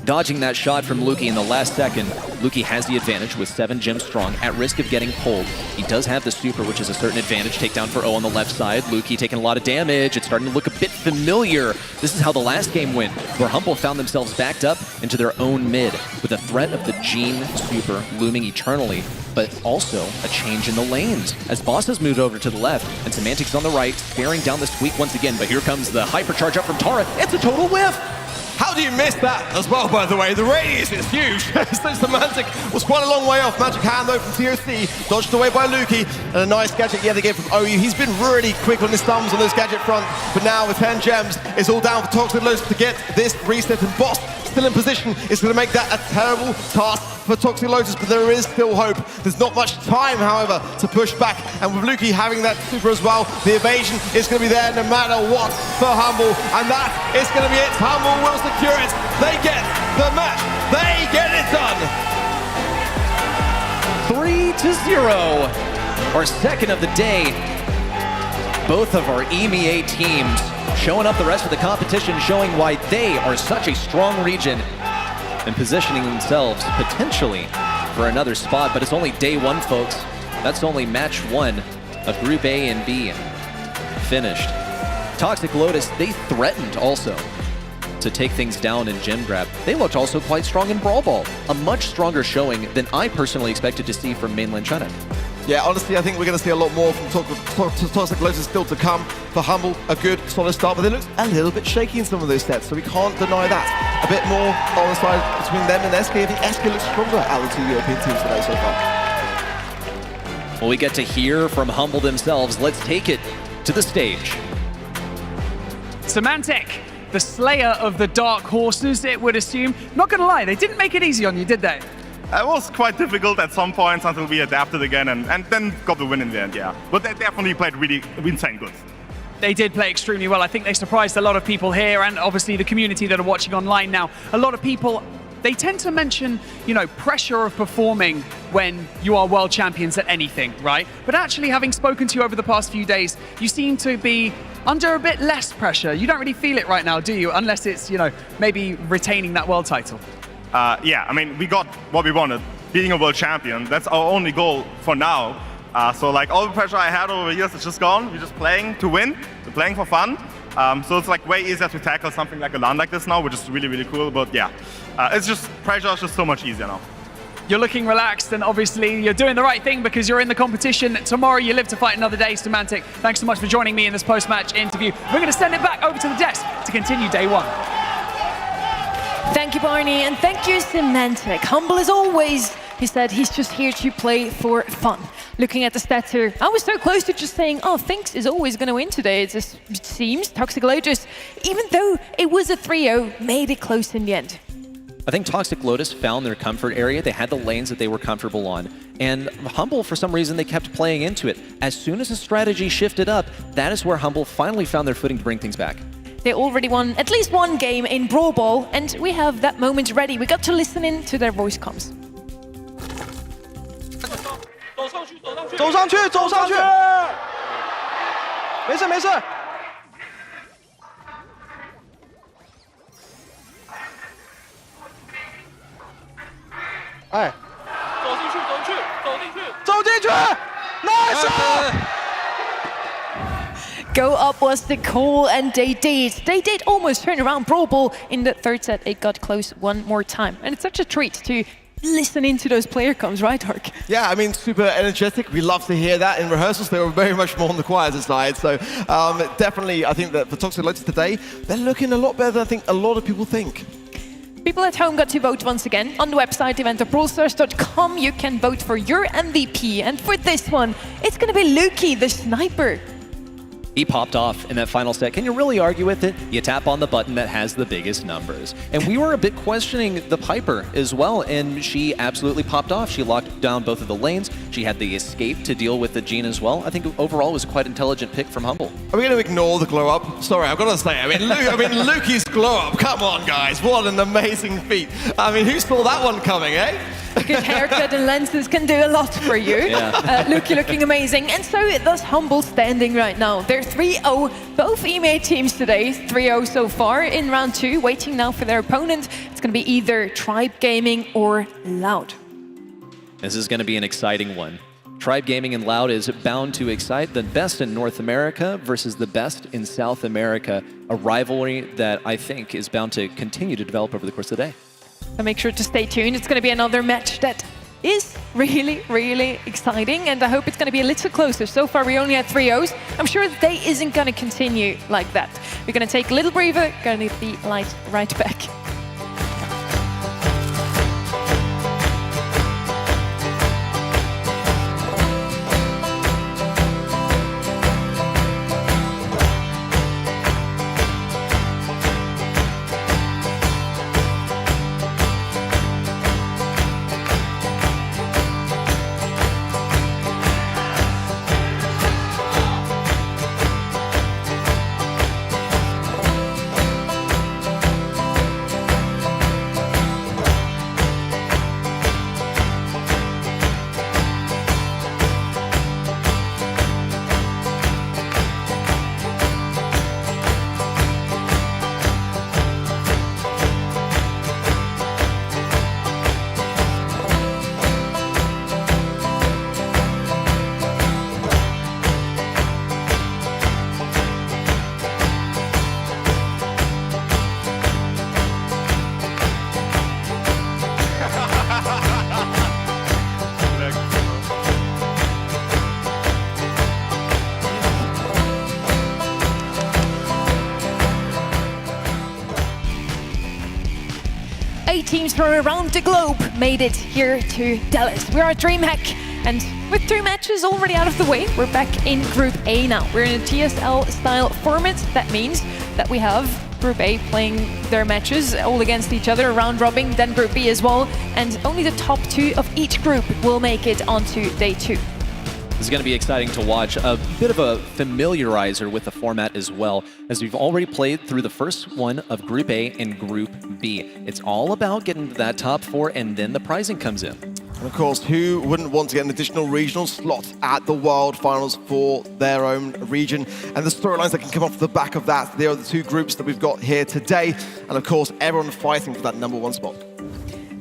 Speaker 6: Dodging that shot from Luki in the last second. Luki has the advantage with 7 gems strong, at risk of getting pulled. He does have the super, which is a certain advantage. Takedown for O on the left side. Luki taking a lot of damage. It's starting to look a bit familiar. This is how the last game went, where Humble found themselves backed up into their own mid, with a threat of the Gene super looming eternally, but also a change in the lanes, as Boss has moved over to the left, and Symantec's on the right, staring down the squeak once again, but here comes the hypercharge up from Tara. It's a total whiff!
Speaker 7: How do you miss that as well, by the way? The radius is huge. So Symantec was quite a long way off. Magic hand though from TOC, dodged away by Luki, and a nice gadget yet again from OU. He's been really quick on his thumbs on this gadget front, but now with 10 gems, it's all down for Toxic Lotus to get this reset, and Boss still in position. It's going to make that a terrible task for Toxic Lotus, but there is still hope. There's not much time, however, to push back, and with Luki having that super as well, the evasion is going to be there no matter what for Humble, and that is going to be it. Humble will secure it. They get the match. They get it done.
Speaker 6: 3-0, our second of the day. Both of our EMEA teams showing up the rest of the competition, showing why they are such a strong region and positioning themselves potentially for another spot. But it's only day one, folks. That's only match 1 of Group A and B finished. Toxic Lotus, they threatened also to take things down in gem grab. They looked also quite strong in Brawl Ball, a much stronger showing than I personally expected to see from mainland China.
Speaker 7: Yeah, honestly, I think we're going to see a lot more from Toxic Lotus still to come. For Humble, a good, solid start, but they look a little bit shaky in some of those sets, so we can't deny that. A bit more on the side between them and SK. I think SK looks stronger out of the 2 European teams today so far.
Speaker 6: Well, we get to hear from Humble themselves. Let's take it to the stage.
Speaker 16: Symantec, the slayer of the Dark Horses, it would assume. Not going to lie, they didn't make it easy on you, did they?
Speaker 20: It was quite difficult at some points until we adapted again and then got the win in the end, yeah. But they definitely played really insane good.
Speaker 16: They did play extremely well. I think they surprised a lot of people here and obviously the community that are watching online now. A lot of people, they tend to mention, you know, pressure of performing when you are world champions at anything, right? But actually, having spoken to you over the past few days, you seem to be under a bit less pressure. You don't really feel it right now, do you? Unless it's, you know, maybe retaining that world title.
Speaker 20: Yeah, I mean, we got what we wanted, being a world champion. That's our only goal for now. So like all the pressure I had over the years is just gone. We're just playing to win. We're playing for fun. So it's like way easier to tackle something like a LAN like this now, which is really, really cool. But yeah, it's just, pressure is just so much easier now.
Speaker 16: You're looking relaxed and obviously you're doing the right thing because you're in the competition. Tomorrow you live to fight another day. Symantec, thanks so much for joining me in this post-match interview. We're going to send it back over to the desk to continue day one.
Speaker 5: Thank you, Barney, and thank you, Symantec. Humble as always. He said he's just here to play for fun. Looking at the stats here, I was so close to just saying, oh, Finks is always going to win today. It just seems Toxic Lotus, even though it was a 3-0, made it close in the end.
Speaker 6: I think Toxic Lotus found their comfort area. They had the lanes that they were comfortable on. And Humble, for some reason, they kept playing into it. As soon as the strategy shifted up, that is where Humble finally found their footing to bring things back.
Speaker 5: They already won at least one game in Brawl Ball, and we have that moment ready. We got to listen in to their voice comms.
Speaker 4: 走上去，走上去，没事没事。哎，走进去，走进去，走进去，走进去 ，nice！
Speaker 5: Go up was the call, and they did. They did almost turn around Brawl Ball in the third set. It got close one more time, and it's such a treat to listen into those player comms, right, Hark?
Speaker 7: Yeah, I mean, super energetic. We love to hear that. In rehearsals, they were very much more on the quieter side. So definitely, I think that for Toxic Lotus today, they're looking a lot better than I think a lot of people think.
Speaker 5: People at home got to vote once again. On the website, event.brawlstars.com, you can vote for your MVP. And for this one, it's going to be Luki, the sniper.
Speaker 6: He popped off in that final set. Can you really argue with it? You tap on the button that has the biggest numbers. And we were a bit questioning the Piper as well, and she absolutely popped off. She locked down both of the lanes. She had the escape to deal with the Jean as well. I think overall it was quite an intelligent pick from Humble.
Speaker 7: Are we going to ignore the glow up? Sorry, I've got to say, I mean, Luki's glow up. Come on, guys. What an amazing feat. I mean, who saw that one coming, eh?
Speaker 5: A good haircut and lenses can do a lot for you.
Speaker 6: Yeah.
Speaker 5: Luki looking amazing. And so does Humble standing right now. They're 3-0, both EMEA teams today. 3-0 so far in round 2, waiting now for their opponent. It's going to be either Tribe Gaming or Loud.
Speaker 6: This is going to be an exciting one. Tribe Gaming and Loud is bound to excite the best in North America versus the best in South America. A rivalry that I think is bound to continue to develop over the course of the day.
Speaker 5: So make sure to stay tuned. It's going to be another match that is really, really exciting, and I hope it's going to be a little closer. So far, we only had 3-0s. I'm sure the day isn't going to continue like that. We're going to take a little breather, going to be right back. Teams from around the globe made it here to Dallas. We are at DreamHack, and with 2 matches already out of the way, we're back in Group A now. We're in a TSL-style format. That means that we have Group A playing their matches all against each other, round robin, then Group B as well, and only the top 2 of each group will make it onto Day 2.
Speaker 6: This is going to be exciting to watch. A bit of a familiarizer with the format as well, as we've already played through the first one of Group A and Group B. It's all about getting to that top 4, and then the pricing comes in.
Speaker 7: And of course, who wouldn't want to get an additional regional slot at the World Finals for their own region? And the storylines that can come off the back of that, they are the 2 groups that we've got here today. And of course, everyone fighting for that #1 spot.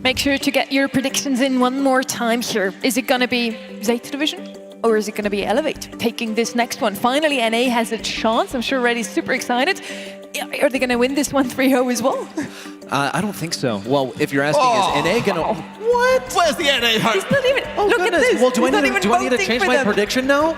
Speaker 5: Make sure to get your predictions in one more time here. Is it going to be ZETA Division? Or is it going to be Elevate taking this next one? Finally, NA has a chance. I'm sure Reddy's super excited. Are they going to win this one 3-0 as well?
Speaker 6: I don't think so. Well, if you're asking, is NA going to...
Speaker 7: What? Where's the NA hope?
Speaker 5: He's not even... Look
Speaker 6: goodness.
Speaker 5: at this.
Speaker 6: Well, do I need to change my prediction now?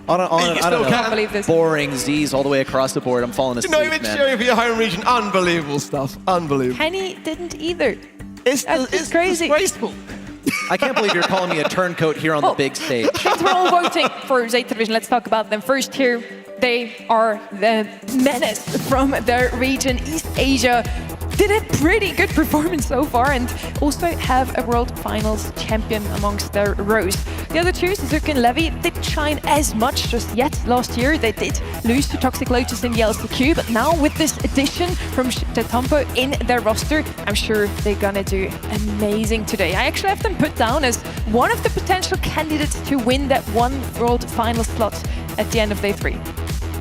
Speaker 6: I don't
Speaker 5: can't believe this.
Speaker 6: Boring Z's all the way across the board. I'm falling asleep,
Speaker 7: You're not even cheering for your home region. Unbelievable stuff. Unbelievable.
Speaker 5: Kenny didn't either.
Speaker 7: It's
Speaker 5: crazy.
Speaker 7: Disgraceful.
Speaker 6: I can't believe you're calling me a turncoat here on the big stage.
Speaker 5: Since we're all voting for ZETA Division, let's talk about them first here. They are the menace from their region, East Asia. did a pretty good performance so far and also have a World Finals champion amongst their rows. The other two, Sizuku and Levi, didn't shine as much just yet. Last year they did lose to Toxic Lotus in the LCQ, but now with this addition from ZETA in their roster, I'm sure they're gonna do amazing today. I actually have them put down as one of the potential candidates to win that one World Final slot at the end of day 3.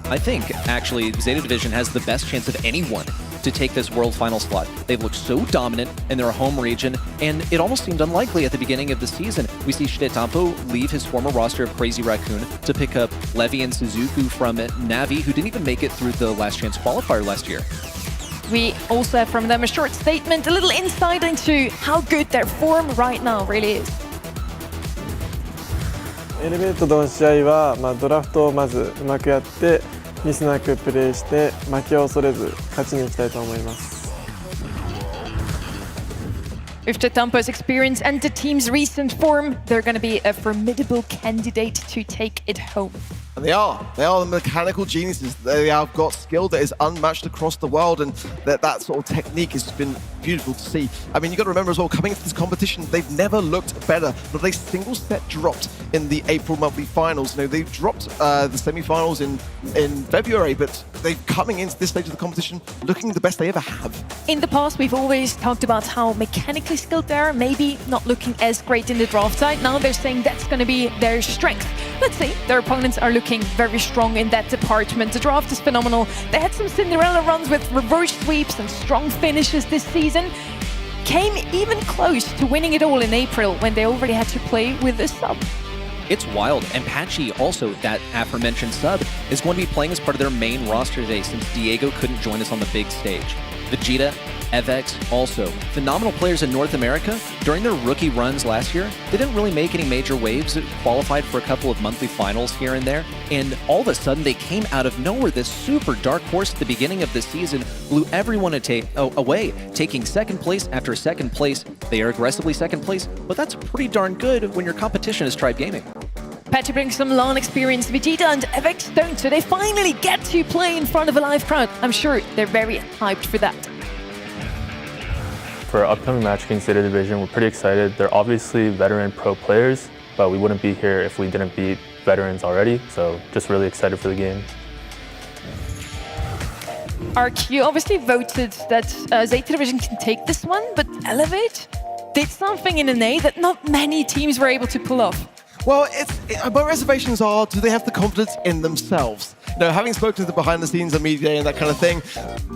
Speaker 6: I think, actually, ZETA Division has the best chance of anyone to take this World Final slot. They've looked so dominant in their home region, and it almost seemed unlikely at the beginning of the season. We see ZETA leave his former roster of Crazy Raccoon to pick up Levi and Sizuku from Navi, who didn't even make it through the Last Chance qualifier last year.
Speaker 5: We also have from them a short statement, a little insight into how good their form right now really is.
Speaker 21: エレベートの試合は、ドラフトをまずうまくやってミスなくプレーして負けを恐れず勝ちに行きたいと思います。
Speaker 5: With ZETA's experience and the team's recent form, they're going to be a formidable candidate to take it home.
Speaker 7: And they are the mechanical geniuses. They have got skill that is unmatched across the world, and that sort of technique has been beautiful to see. I mean, you got to remember as well, coming into this competition, they've never looked better. Not a single set dropped in the April monthly finals. You know, they've dropped the semi-finals in February, but they're coming into this stage of the competition looking the best they ever have.
Speaker 5: In the past, we've always talked about how mechanically skilled they are, maybe not looking as great in the draft side. Now they're saying that's going to be their strength. Let's see, their opponents are looking very strong in that department. The draft is phenomenal. They had some Cinderella runs with reverse sweeps and strong finishes this season. Came even close to winning it all in April when they already had to play with a sub.
Speaker 6: It's wild, and Patchy, also that aforementioned sub, is going to be playing as part of their main roster today since Diego couldn't join us on the big stage. Vegeta, Evex, also phenomenal players in North America. During their rookie runs last year, they didn't really make any major waves. It qualified for a couple of monthly finals here and there, and all of a sudden they came out of nowhere. This super dark horse at the beginning of the season blew everyone away, taking second place after second place. They are aggressively second place, but that's pretty darn good when your competition is Tribe Gaming.
Speaker 5: Patchy brings some LAN experience. Vegeta and Evex don't, so they finally get to play in front of a live crowd. I'm sure they're very hyped for that.
Speaker 8: For our upcoming match against ZETA Division, we're pretty excited. They're obviously veteran pro players, but we wouldn't be here if we didn't beat veterans already, so just really excited for the game.
Speaker 5: RQ obviously voted that ZETA Division can take this one, but Elevate did something in NA that not many teams were able to pull off.
Speaker 7: Well, my reservations are, do they have the confidence in themselves? You know, having spoken to the behind the scenes and media and that kind of thing,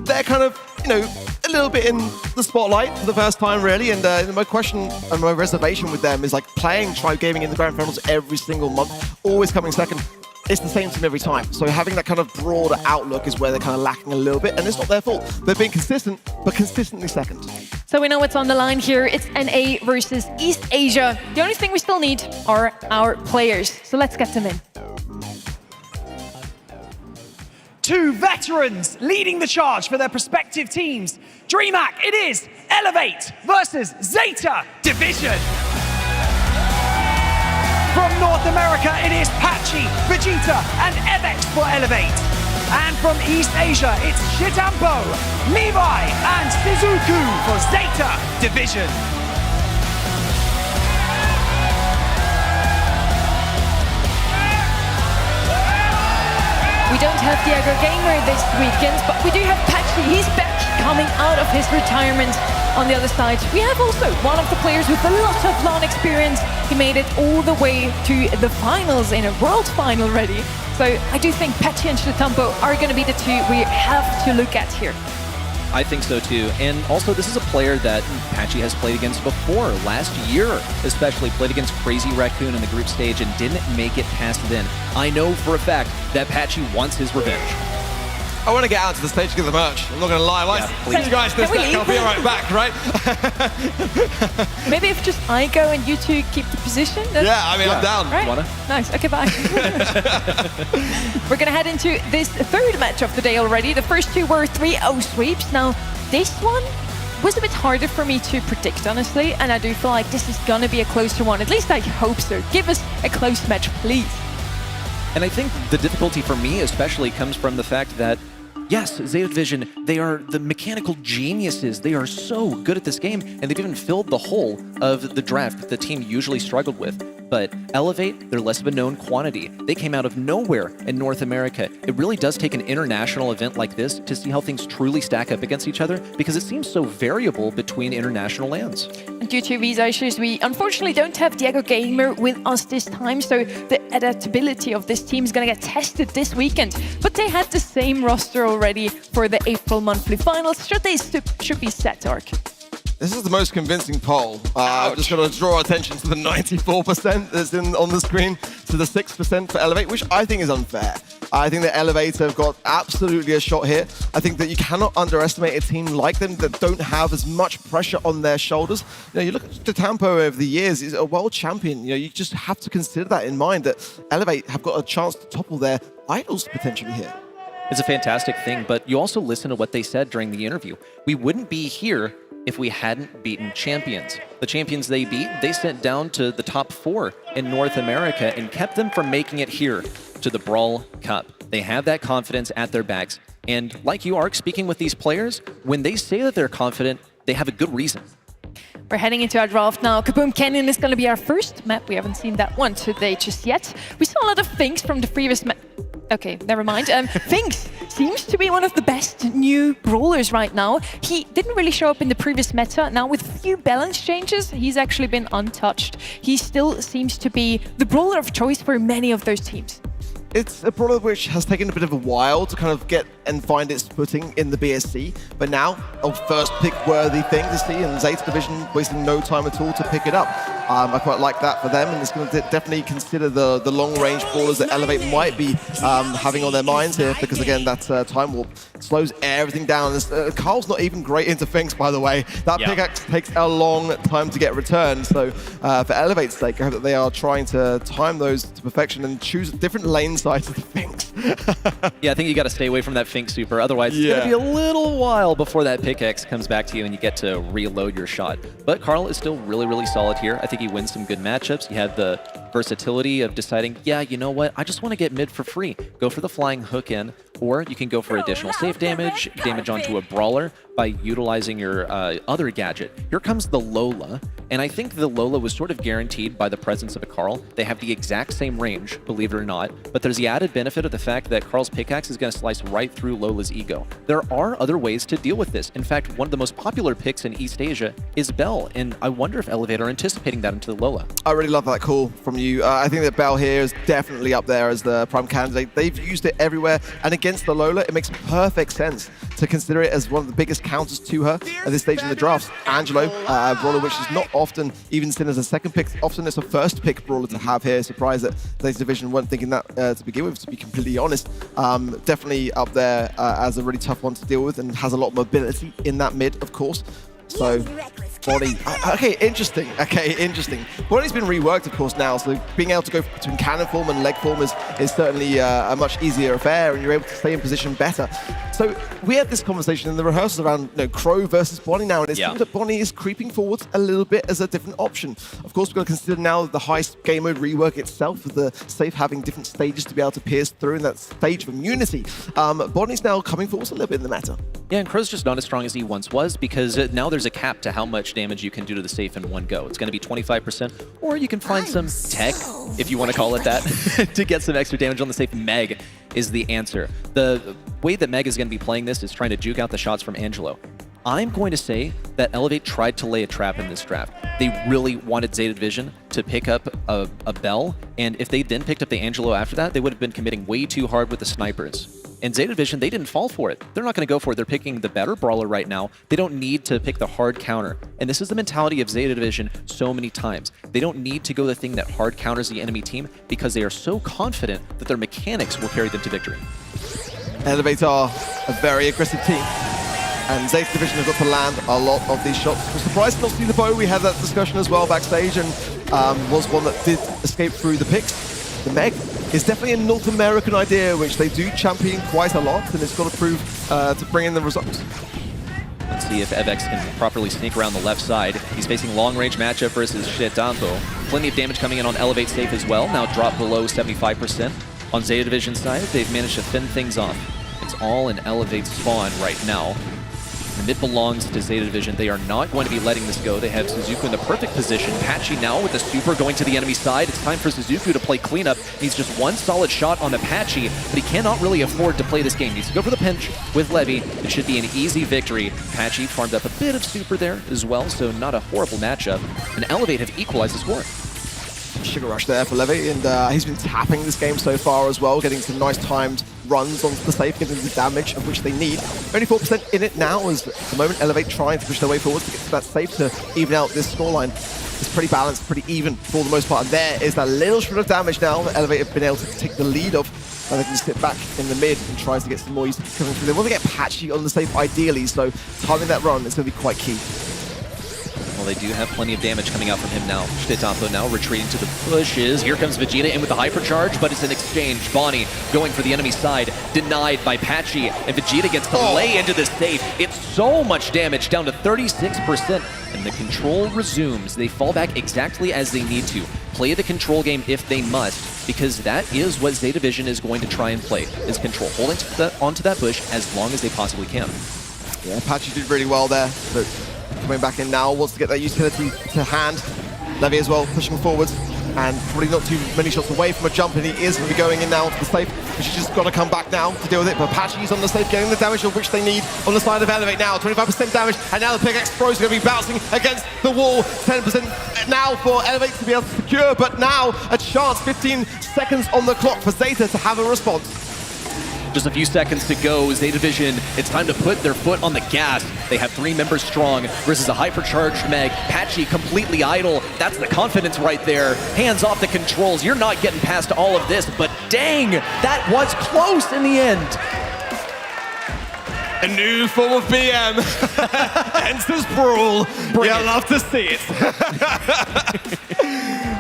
Speaker 7: they're kind of, you know, a little bit in the spotlight for the first time, really. And my question and my reservation with them is like playing Tribe Gaming in the grand finals every single month, always coming second. It's the same team every time. So having that kind of broader outlook is where they're kind of lacking a little bit, and it's not their fault. They've been consistent, but consistently second.
Speaker 5: So we know what's on the line here. It's NA versus East Asia. The only thing we still need are our players. So let's get them in.
Speaker 16: Two veterans leading the charge for their respective teams. DreamHack, it is Elevate versus ZETA Division. From North America, it is Patchy, Vegeta, and Evex for Elevate. And from East Asia, it's Shitampo, Levi, and Sizuku for ZETA Division.
Speaker 5: We don't have Diego Gamer this weekend, but we do have Patchy. He's back, coming out of his retirement. On the other side, we have also one of the players with a lot of LAN experience. He made it all the way to the finals in a world final already. So I do think Patchy and Shitampo are going to be the two we have to look at here.
Speaker 6: I think so too, and also this is a player that Patchy has played against before, last year especially, played against Crazy Raccoon in the group stage and didn't make it past then. I know for a fact that Patchy wants his revenge.
Speaker 7: I want to get out to the stage to get the merch. I'm not going to lie. Like, you guys this back, I'll be right back, right?
Speaker 5: Maybe if just I go and you two keep the position?
Speaker 7: Yeah, I mean, I'm down.
Speaker 5: Right?
Speaker 6: Wanna?
Speaker 5: Nice, okay, bye. We're going to head into this third match of the day already. The first two were 3-0 sweeps. Now, this one was a bit harder for me to predict, honestly, and I do feel like this is going to be a closer one. At least I hope so. Give us a close match, please.
Speaker 6: And I think the difficulty for me especially comes from the fact that Yes, ZETA Division, they are the mechanical geniuses. They are so good at this game, and they've even filled the hole of the draft that the team usually struggled with. But Elevate, they're less of a known quantity. They came out of nowhere in North America. It really does take an international event like this to see how things truly stack up against each other, because it seems so variable between international lands.
Speaker 5: And due to visa issues, we unfortunately don't have Diego Gamer with us this time, so the adaptability of this team is going to get tested this weekend. But they had the same roster already for the April monthly finals, so they should be set, Ark.
Speaker 7: This is the most convincing poll. I'm just going to draw attention to the 94% that's on the screen, to the 6% for Elevate, which I think is unfair. I think that Elevate have got absolutely a shot here. I think that you cannot underestimate a team like them that don't have as much pressure on their shoulders. You know, you look at Tatampo over the years, he's a world champion. You know, you just have to consider that in mind, that Elevate have got a chance to topple their idols potentially here.
Speaker 6: It's a fantastic thing, but you also listen to what they said during the interview. We wouldn't be here if we hadn't beaten champions. The champions they beat, they sent down to the top 4 in North America and kept them from making it here to the Brawl Cup. They have that confidence at their backs. And like you, Ark, speaking with these players, when they say that they're confident, they have a good reason.
Speaker 5: We're heading into our draft now. Kaboom Canyon is going to be our first map. We haven't seen that one today just yet. We saw a lot of things from the previous map. Okay, never mind. Finks seems to be one of the best new brawlers right now. He didn't really show up in the previous meta. Now with few balance changes, he's actually been untouched. He still seems to be the brawler of choice for many of those teams.
Speaker 7: It's a brawler which has taken a bit of a while to kind of get and find its footing in the BSC, but now a first pick worthy thing to see, and ZETA Division wasting no time at all to pick it up. I quite like that for them, and it's going to definitely consider the long-range brawlers that Elevate might be having on their minds here, because again, that time warp slows everything down. Carl's not even great into Finks, by the way. That pickaxe takes a long time to get returned, so for Elevate's sake, I hope that they are trying to time those to perfection and choose different lane sides of the Finks.
Speaker 6: Yeah, I think you got to stay away from that Fink super, otherwise it's going to be a little while before that pickaxe comes back to you and you get to reload your shot. But Carl is still really, really solid here. I think he wins some good matchups. You have the versatility of deciding, yeah, you know what, I just want to get mid for free. Go for the flying hook in, or you can go for additional safe damage onto a brawler by utilizing your other gadget. Here comes the Lola, and I think the Lola was sort of guaranteed by the presence of a Carl. They have the exact same range, believe it or not, but there's the added benefit of the fact that Carl's pickaxe is going to slice right through Lola's ego. There are other ways to deal with this. In fact, one of the most popular picks in East Asia is Bell, and I wonder if Elevate are anticipating that into the Lola.
Speaker 7: I really love that call from you. I think that Bell here is definitely up there as the prime candidate. They've used it everywhere, and against the Lola, it makes perfect sense to consider it as one of the biggest counters to her at this stage in the draft. Angelo, brawler which is not often even seen as a second pick, often it's a first pick brawler to have here. Surprised that ZETA Division weren't thinking that to begin with, to be completely honest. Definitely up there as a really tough one to deal with, and has a lot of mobility in that mid, of course. So, Bonnie, okay, interesting. Bonnie's been reworked, of course, now, so being able to go between cannon form and leg form is certainly a much easier affair, and you're able to stay in position better. So we had this conversation in the rehearsals around Crow versus Bonnie now, and it seems that Bonnie is creeping forwards a little bit as a different option. Of course, we've got to consider now the high game mode rework itself, with the safe having different stages to be able to pierce through in that stage of immunity. Bonnie's now coming forwards a little bit in the meta.
Speaker 6: Yeah, and Crow's just not as strong as he once was, because now there's a cap to how much damage you can do to the safe in one go. It's going to be 25%, or you can find some tech, if you want to call it that, to get some extra damage on the safe. Meg is the answer. The way that Meg is going to be playing this is trying to juke out the shots from Angelo. I'm going to say that Elevate tried to lay a trap in this draft. They really wanted ZETA Division to pick up a Bell, and if they then picked up the Angelo after that, they would have been committing way too hard with the snipers. And ZETA Division, they didn't fall for it. They're not going to go for it. They're picking the better brawler right now. They don't need to pick the hard counter. And this is the mentality of ZETA Division so many times. They don't need to go the thing that hard counters the enemy team, because they are so confident that their mechanics will carry them to victory.
Speaker 7: Elevate are a very aggressive team, and ZETA Division have got to land a lot of these shots. We're surprised not to see the bow. We had that discussion as well backstage, and was one that did escape through the picks. The Meg is definitely a North American idea, which they do champion quite a lot, and it's got to prove to bring in the results.
Speaker 6: Let's see if Evex can properly sneak around the left side. He's facing long-range matchup versus Shetampo. Plenty of damage coming in on Elevate safe as well, now dropped below 75%. On ZETA Division side, they've managed to fend things off. It's all in Elevate spawn right now. And it belongs to ZETA Division. They are not going to be letting this go. They have Sizuku in the perfect position. Patchy now with the super going to the enemy side. It's time for Sizuku to play cleanup. He's just one solid shot on the Patchy, but he cannot really afford to play this game. He needs to go for the pinch with Levy. It should be an easy victory. Patchy farmed up a bit of super there as well, so not a horrible matchup. And Elevate have equalized the score.
Speaker 7: Sugar rush there for Levy, and he's been tapping this game so far as well, getting some nice timed runs onto the safe, getting the damage of which they need. Only 4% in it now, as at the moment Elevate trying to push their way forward to get to that safe to even out this scoreline. It's pretty balanced, pretty even for the most part, and there is that little shred of damage now that Elevate have been able to take the lead of. And they can sit back in the mid and try to get some more use coming through. They want to get Patchy on the safe ideally, so timing that run is going to be quite key.
Speaker 6: Well, they do have plenty of damage coming out from him now. Shitetampo now retreating to the bushes. Here comes Vegeta in with the hypercharge, but it's an exchange. Bonnie going for the enemy side, denied by Patchy, and Vegeta gets to lay into the safe. It's so much damage, down to 36%, and the control resumes. They fall back exactly as they need to. Play the control game if they must, because that is what ZETA Division is going to try and play, is control, holding onto that bush as long as they possibly can.
Speaker 7: Yeah, Patchy did really well there, but coming back in now, wants to get that utility to hand. Levy as well, pushing forwards, and probably not too many shots away from a jump, and he is going to be going in now to the safe, but she's just got to come back now to deal with it. But Patchy's on the safe, getting the damage of which they need on the side of Elevate now. 25% damage, and now the Pickaxe Pro is going to be bouncing against the wall. 10% now for Elevate to be able to secure, but now a chance, 15 seconds on the clock for ZETA to have a response.
Speaker 6: Just a few seconds to go. ZETA Division, it's time to put their foot on the gas. They have 3 members strong versus a hypercharged Meg. Patchy completely idle. That's the confidence right there. Hands off the controls. You're not getting past all of this, but dang, that was close in the end.
Speaker 7: A new form of BM enters Brawl. You'll love to see it.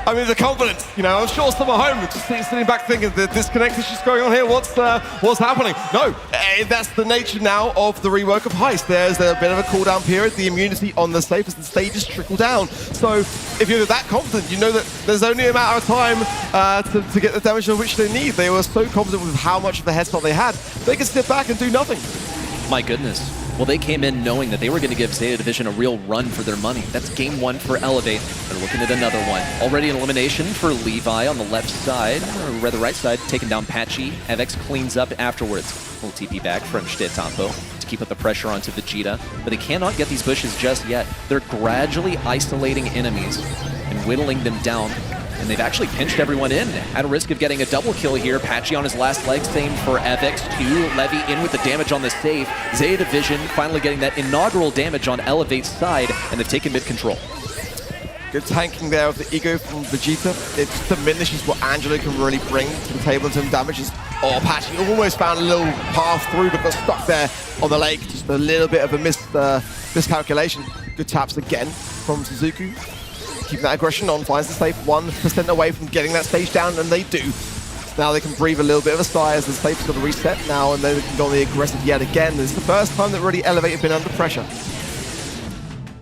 Speaker 7: I mean, the confidence, you know, I'm sure some at home just sitting back thinking, the disconnect is just going on here, what's happening? No, that's the nature now of the rework of Heist. There's a bit of a cooldown period, the immunity on the safe as the stages trickle down. So if you're that confident, you know that there's only a matter of time to get the damage of which they need. They were so confident with how much of the headstart they had, they could sit back and do nothing.
Speaker 6: My goodness. Well, they came in knowing that they were going to give ZETA Division a real run for their money. That's game 1 for Elevate. They're looking at another one. Already an elimination for Levi on the left side, or rather right side, taking down Patchy. Avex cleans up afterwards. Little TP back from Shitetampo to keep up the pressure onto Vegeta, but they cannot get these bushes just yet. They're gradually isolating enemies and whittling them down. And they've actually pinched everyone in, at a risk of getting a double kill here. Patchy on his last leg, same for Avex too. Levy in with the damage on the safe. ZETA Division finally getting that inaugural damage on Elevate's side, and they've taken mid-control.
Speaker 7: Good tanking there of the ego from Vegeta. It diminishes what Angela can really bring to the table in terms of damages. Oh, Patchy almost found a little path through, but got stuck there on the lake. Just a little bit of a miscalculation. Good taps again from Sizuku. Keeping that aggression on, finds the safe 1% away from getting that stage down, and they do. Now they can breathe a little bit of a sigh as the safe's got to reset now, and then they can go on the aggressive yet again. This is the first time that really Elevate have been under pressure.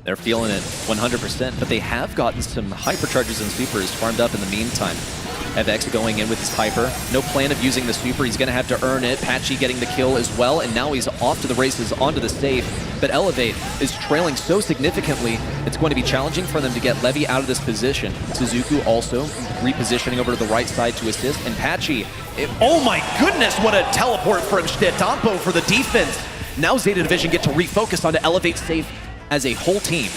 Speaker 6: They're feeling it 100%, but they have gotten some hypercharges and supers farmed up in the meantime. Avex going in with his hyper. No plan of using the super. He's going to have to earn it. Patchy getting the kill as well, and now he's off to the races onto the safe. But Elevate is trailing so significantly, it's going to be challenging for them to get Levy out of this position. Suzuku also repositioning over to the right side to assist, and Patchy, oh my goodness, what a teleport from Shitetampo for the defense. Now ZETA Division get to refocus onto Elevate safe as a whole team.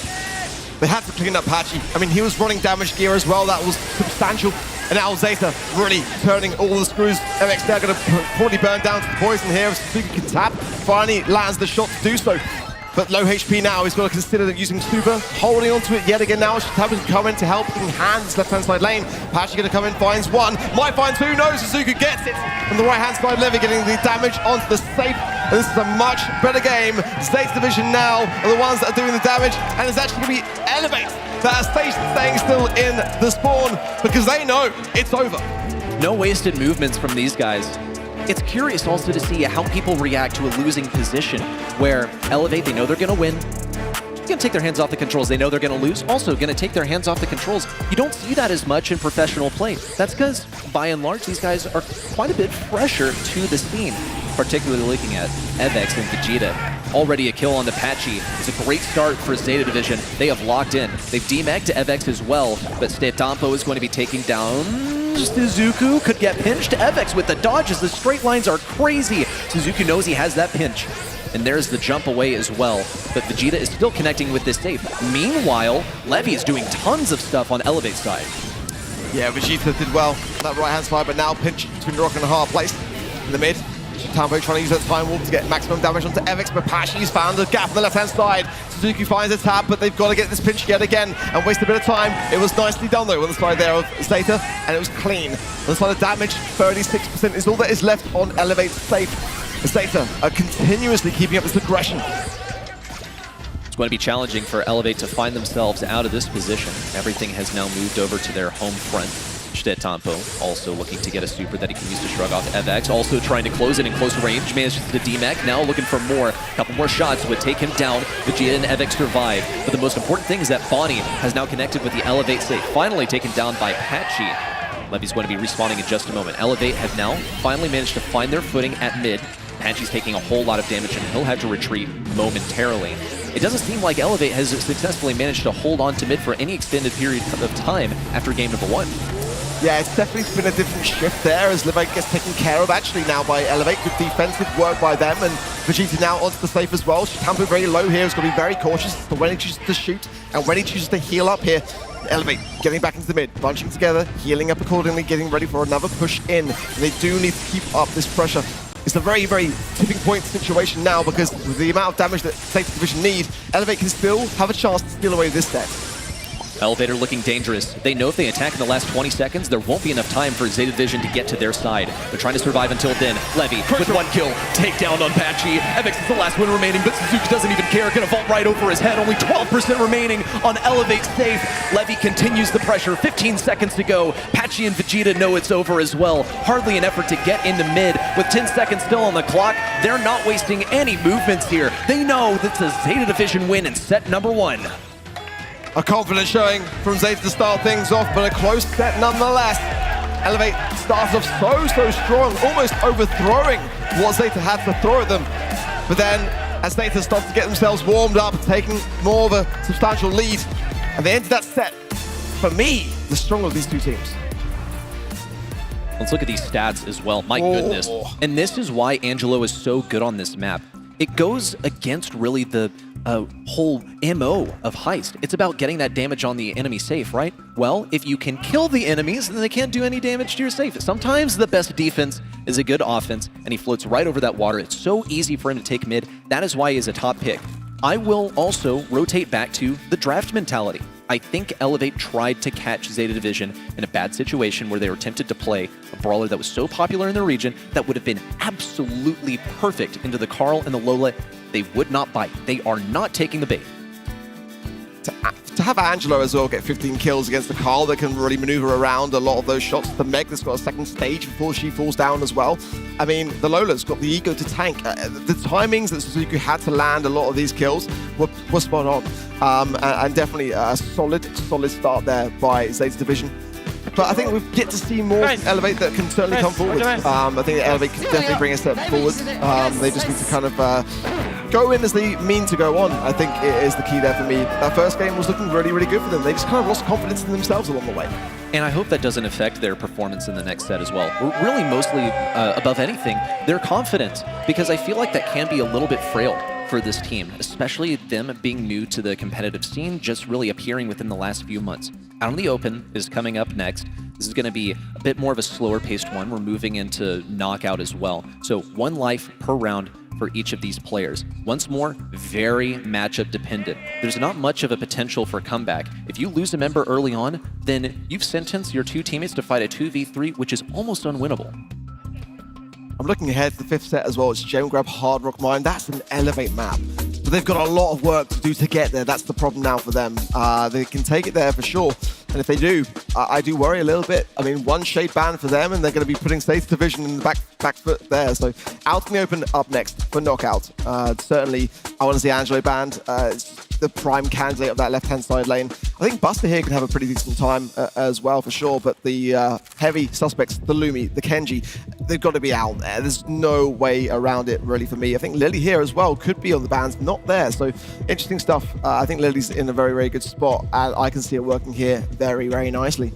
Speaker 7: They had to clean up Patchy. I mean, he was running damage gear as well. That was substantial. And now ZETA really turning all the screws. MX now going to probably burn down to the poison here. Suzuki can tap. Finally lands the shot to do so. But low HP now, he's got to consider using super, holding onto it yet again now. Shitetampo can come in to help in hand this left-hand side lane. Patchy going to come in, finds one, might find two, no, Sizuku gets it. From the right-hand side, Levy getting the damage onto the safe. And this is a much better game. ZETA Division now are the ones that are doing the damage, and it's actually going to be Elevate that are staying still in the spawn because they know it's over.
Speaker 6: No wasted movements from these guys. It's curious also to see how people react to a losing position where Elevate, they know they're going to win. Going to take their hands off the controls. They know they're going to lose. Also going to take their hands off the controls. You don't see that as much in professional play. That's because, by and large, these guys are quite a bit fresher to the scene. particularly looking at Evex and Vegeta. Already a kill on the Patchy. It's a great start for Zeta Division. They have locked in. They've demec'd Evex as well, but Stetampo is going to be taking down Sizuku. Could get pinched. Evex with the dodges. The straight lines are crazy. Sizuku knows he has that pinch. And there's the jump away as well. But Vegeta is still connecting with this safe. Meanwhile, Levy is doing tons of stuff on Elevate's side.
Speaker 7: Yeah, Vegeta did well on that right-hand side, but now pinch between the rock and a hard place in the mid. Tambo trying to use that time warp to get maximum damage onto Evex, but Patchy's found a gap on the left-hand side. Suzuki finds a tap, but they've got to get this pinch yet again and waste a bit of time. It was nicely done, though, on the side there of Zeta, and it was clean. On the side of damage, 36% is all that is left on Elevate's safe. Zeta are continuously keeping up this aggression.
Speaker 6: It's going to be challenging for Elevate to find themselves out of this position. Everything has now moved over to their home front. Stetampo also looking to get a super that he can use to shrug off Evex. Also trying to close it in close range. Manages to demec. Now looking for more. A couple more shots would take him down. Vegeta and Evex survive. But the most important thing is that Bonnie has now connected with the Elevate safe. Finally taken down by Patchy. Levy's going to be respawning in just a moment. Elevate have now finally managed to find their footing at mid. Patchy's taking a whole lot of damage and he'll have to retreat momentarily. It doesn't seem like Elevate has successfully managed to hold on to mid for any extended period of time after game number 1.
Speaker 7: Yeah, it's definitely been a different shift there as Levite gets taken care of actually now by Elevate. Good defensive work by them, and Vegeta now onto the safe as well. Tampo very low here, is going to be very cautious as to when he chooses to shoot and when he chooses to heal up here. Elevate getting back into the mid, bunching together, healing up accordingly, getting ready for another push in. And they do need to keep up this pressure. It's a very, very tipping point situation now because with the amount of damage that Zeta Division need, Elevate can still have a chance to steal away this set.
Speaker 6: Elevator looking dangerous. They know if they attack in the last 20 seconds, there won't be enough time for Zeta Division to get to their side. They're trying to survive until then. Levy with 1 kill, takedown on Patchy. Evex is the last one remaining, but Suzuki doesn't even care. Gonna vault right over his head. Only 12% remaining on Elevate safe. Levy continues the pressure. 15 seconds to go. Patchy and Vegeta know it's over as well. Hardly an effort to get into mid. With 10 seconds still on the clock, they're not wasting any movements here. They know that's a Zeta Division win in set number 1.
Speaker 7: A confident showing from Zeta to start things off, but a close set nonetheless. Elevate starts off so strong, almost overthrowing what Zeta had to throw at them. But then, as Zeta starts to get themselves warmed up, taking more of a substantial lead, and they ended that set, for me, the stronger of these two teams.
Speaker 6: Let's look at these stats as well. My goodness. And this is why Angelo is so good on this map. It goes against really the whole MO of Heist. It's about getting that damage on the enemy safe, right? Well, if you can kill the enemies, then they can't do any damage to your safe. Sometimes the best defense is a good offense, and he floats right over that water. It's so easy for him to take mid. That is why he is a top pick. I will also rotate back to the draft mentality. I think Elevate tried to catch Zeta Division in a bad situation where they were tempted to play a brawler that was so popular in the region that would have been absolutely perfect into the Carl and the Lola. They would not bite. They are not taking the bait.
Speaker 7: To have Angelo as well get 15 kills against the Carl that can really maneuver around a lot of those shots. The Meg that's got a second stage before she falls down as well. I mean, the Lola's got the ego to tank. The timings that Suzuku had to land a lot of these kills were spot on. And definitely a solid start there by Zeta Division. But I think we've yet to see more Elevate that can certainly come forward. I think Elevate can definitely bring a step forward. They just need to kind of go in as they mean to go on. I think it is the key there for me. That first game was looking really, really good for them. They just kind of lost confidence in themselves along the way.
Speaker 6: And I hope that doesn't affect their performance in the next set as well. Really, mostly above anything, their confidence, because I feel like that can be a little bit frail for this team, especially them being new to the competitive scene, just really appearing within the last few months. Out in the Open is coming up next. This is going to be a bit more of a slower paced one. We're moving into knockout as well. So 1 life per round for each of these players. Once more, very matchup dependent. There's not much of a potential for comeback. If you lose a member early on, then you've sentenced your 2 teammates to fight a 2v3, which is almost unwinnable.
Speaker 7: I'm looking ahead to the 5th set as well. It's Gem Grab Hard Rock Mine. That's an Elevate map. But they've got a lot of work to do to get there. That's the problem now for them. They can take it there for sure. And if they do, I do worry a little bit. I mean, 1 shade ban for them, and they're going to be putting Zeta Division in the back foot there. So out in the Open up next for Knockout. Certainly, I want to see Angelo banned. It's the prime candidate of that left-hand side lane. I think Buster here can have a pretty decent time as well, for sure, but the heavy suspects, the Lumi, the Kenji, they've got to be out there. There's no way around it, really, for me. I think Lily here as well could be on the bans, not there, so interesting stuff. I think Lily's in a very, very good spot, and I can see it working here very, very nicely.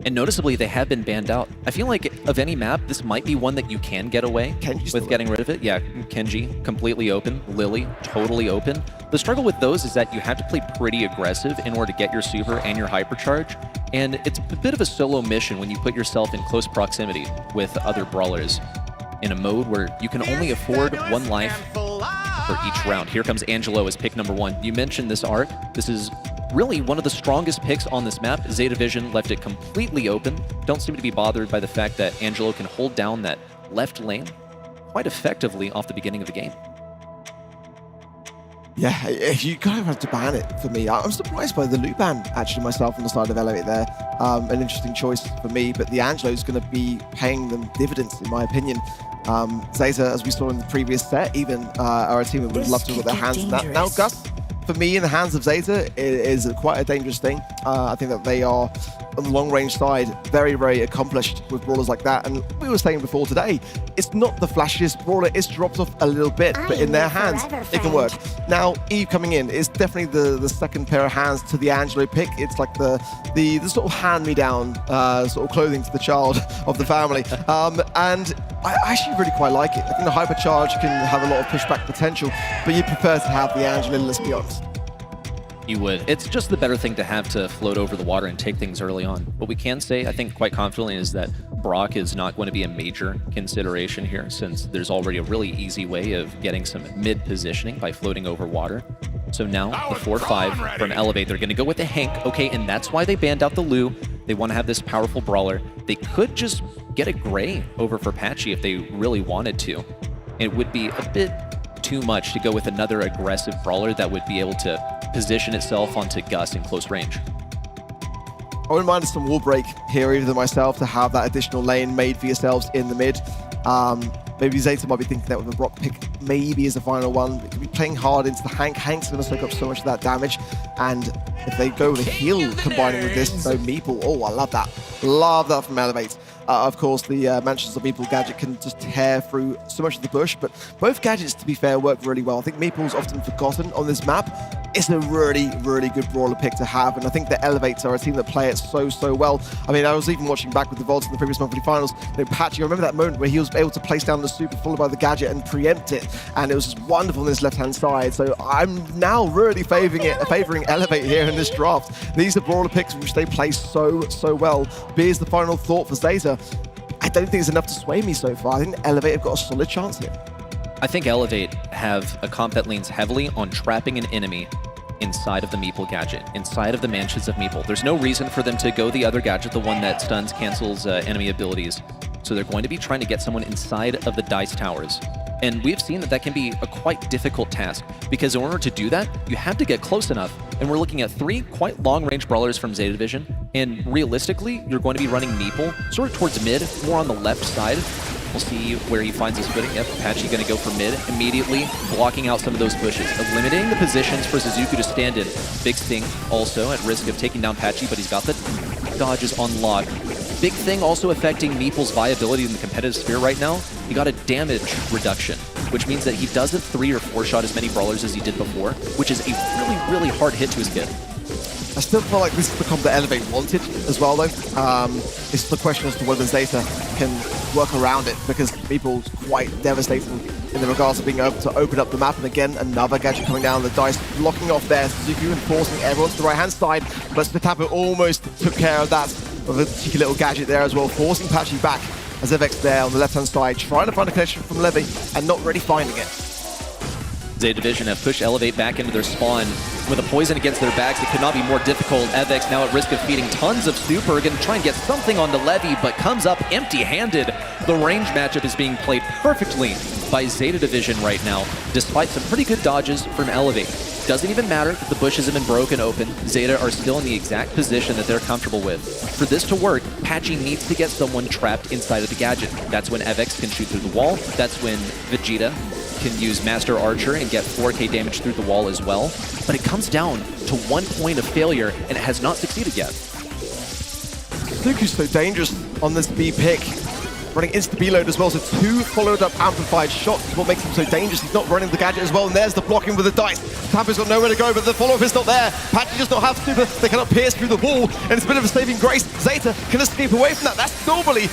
Speaker 6: And noticeably, they have been banned out. I feel like of any map, this might be one that you can get away with getting rid of it. Yeah, Kenji, completely open. Lily, totally open. The struggle with those is that you have to play pretty aggressive in order to get your super and your hypercharge. And it's a bit of a solo mission when you put yourself in close proximity with other brawlers in a mode where you can only afford one life for each round. Here comes Angelo as pick number 1. You mentioned this arc. This is really one of the strongest picks on this map. ZETA Vision left it completely open. Don't seem to be bothered by the fact that Angelo can hold down that left lane quite effectively off the beginning of the game.
Speaker 7: Yeah, you kind of have to ban it for me. I'm surprised by the loot ban, actually, myself on the side of Elevate there. An interesting choice for me, but the Angelo's going to be paying them dividends, in my opinion. ZETA, as we saw in the previous set, even are a team that would love to put their hands in that. Now, Gus, for me, in the hands of ZETA, it is quite a dangerous thing. I think that they are, on the long-range side, very, very accomplished with brawlers like that. And we were saying before today, it's not the flashiest brawler. It's dropped off a little bit, but in their hands, it can work. Now, Eve coming in is definitely the second pair of hands to the Angelo pick. It's like the sort of hand-me-down sort of clothing to the child of the family. And I actually really quite like it. I think the hypercharge can have a lot of pushback potential, but you'd prefer to have the Angelo, let's be honest.
Speaker 6: You would. It's just the better thing to have to float over the water and take things early on. What we can say, I think quite confidently, is that Brock is not going to be a major consideration here, since there's already a really easy way of getting some mid-positioning by floating over water. So now, the 4-5 from Elevate, they're going to go with the Hank. Okay, and that's why they banned out the Lu. They want to have this powerful brawler. They could just get a Gray over for Patchy if they really wanted to. It would be a bit too much to go with another aggressive brawler that would be able to position itself onto Gus in close range.
Speaker 7: I wouldn't mind some wall break here either myself to have that additional lane made for yourselves in the mid. Maybe ZETA might be thinking that with a Brock pick maybe as the final one. It could be playing hard into the Hank. Hank's going to soak up so much of that damage. And if they go with a heal combining with this, so Meeple, oh, I love that. Love that from Elevate. Of course, the Mansions of Meeple gadget can just tear through so much of the bush, but both gadgets, to be fair, work really well. I think Meeple's often forgotten on this map. It's a really, really good brawler pick to have, and I think the Elevates are a team that play it so, so well. I mean, I was even watching back with the VODs in the previous monthly finals. You know, Patchy, I remember that moment where he was able to place down the super followed by the gadget and preempt it, and it was just wonderful on this left-hand side. So I'm now really favoring Elevate here in this draft. These are brawler picks which they play so, so well. Here's the final thought for ZETA. I don't think it's enough to sway me so far. I think Elevate have got a solid chance here.
Speaker 6: I think Elevate have a comp that leans heavily on trapping an enemy inside of the Meeple gadget, inside of the Mansions of Meeple. There's no reason for them to go the other gadget, the one that stuns, cancels enemy abilities. So they're going to be trying to get someone inside of the Dice Towers. And we've seen that that can be a quite difficult task, because in order to do that, you have to get close enough. And we're looking at 3 quite long-range brawlers from ZETA Vision. And realistically, you're going to be running Meeple sort of towards mid, more on the left side. We'll see where he finds his footing. Yep, Patchy going to go for mid, immediately blocking out some of those bushes, eliminating the positions for Sizuku to stand in. Big Sting also at risk of taking down Patchy, but he's got the dodges on lock. Big thing also affecting Meeple's viability in the competitive sphere right now. He got a damage reduction, which means that he doesn't 3 or 4 shot as many brawlers as he did before, which is a really, really hard hit to his kit.
Speaker 7: I still feel like this is the comp that Elevate wanted as well, though. It's the question as to whether ZETA can work around it, because Meeple's quite devastating in the regards of being able to open up the map. And again, another gadget coming down, the dice blocking off there. Sizuku and forcing everyone to the right-hand side, but Spitapo almost took care of that with a cheeky little gadget there as well, forcing Patchy back as Evex there on the left-hand side, trying to find a connection from Levy and not really finding it.
Speaker 6: ZETA Vision have pushed Elevate back into their spawn. With a poison against their backs, it could not be more difficult. Evex now at risk of feeding tons of super, going to try and get something on the Levy, but comes up empty-handed. The range matchup is being played perfectly by ZETA Division right now, despite some pretty good dodges from Elevate. Doesn't even matter that the bushes have been broken open. ZETA are still in the exact position that they're comfortable with. For this to work, Patchy needs to get someone trapped inside of the gadget. That's when Evex can shoot through the wall. That's when Vegeta can use Master Archer and get 4K damage through the wall as well. But it comes down to 1 point of failure, and it has not succeeded yet.
Speaker 7: Sizuku's so dangerous on this B pick. Running insta-B load as well, so 2 followed up amplified shots is what makes him so dangerous. He's not running the gadget as well, and there's the blocking with the dice. Tampa's got nowhere to go, but the follow-up is not there. Patchy does not have super, they cannot pierce through the wall, and it's a bit of a saving grace. ZETA can escape away from that. That's normally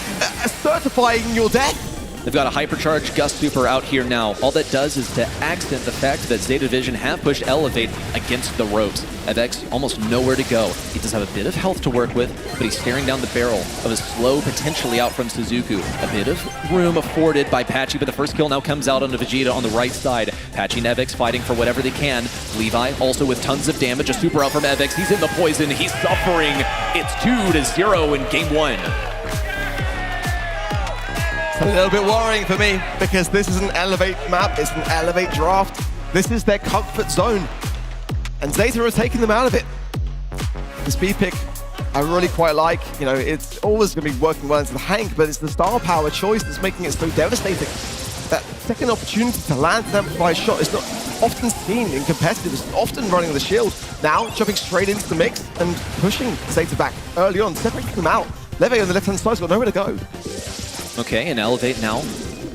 Speaker 7: certifying your death.
Speaker 6: They've got a hypercharged Gust Super out here now. All that does is to accent the fact that ZETA Division have pushed Elevate against the ropes. FX almost nowhere to go. He does have a bit of health to work with, but he's staring down the barrel of a slow, potentially out from Sizuku. A bit of room afforded by Patchy, but the first kill now comes out onto Vegeta on the right side. Patchy and FX fighting for whatever they can. Levi also with tons of damage. A super out from FX. He's in the poison. He's suffering. It's 2-0 in game 1.
Speaker 7: A little bit worrying for me, because this is an Elevate map, it's an Elevate draft. This is their comfort zone, and ZETA are taking them out of it. This B pick, I really quite like. You know, it's always going to be working well into the Hank, but it's the star power choice that's making it so devastating. That second opportunity to land an amplified shot is not often seen in competitive. It's often running the shield. Now, jumping straight into the mix and pushing ZETA back early on, separating them out. Leve on the left-hand side's got nowhere to go.
Speaker 6: Okay, and Elevate now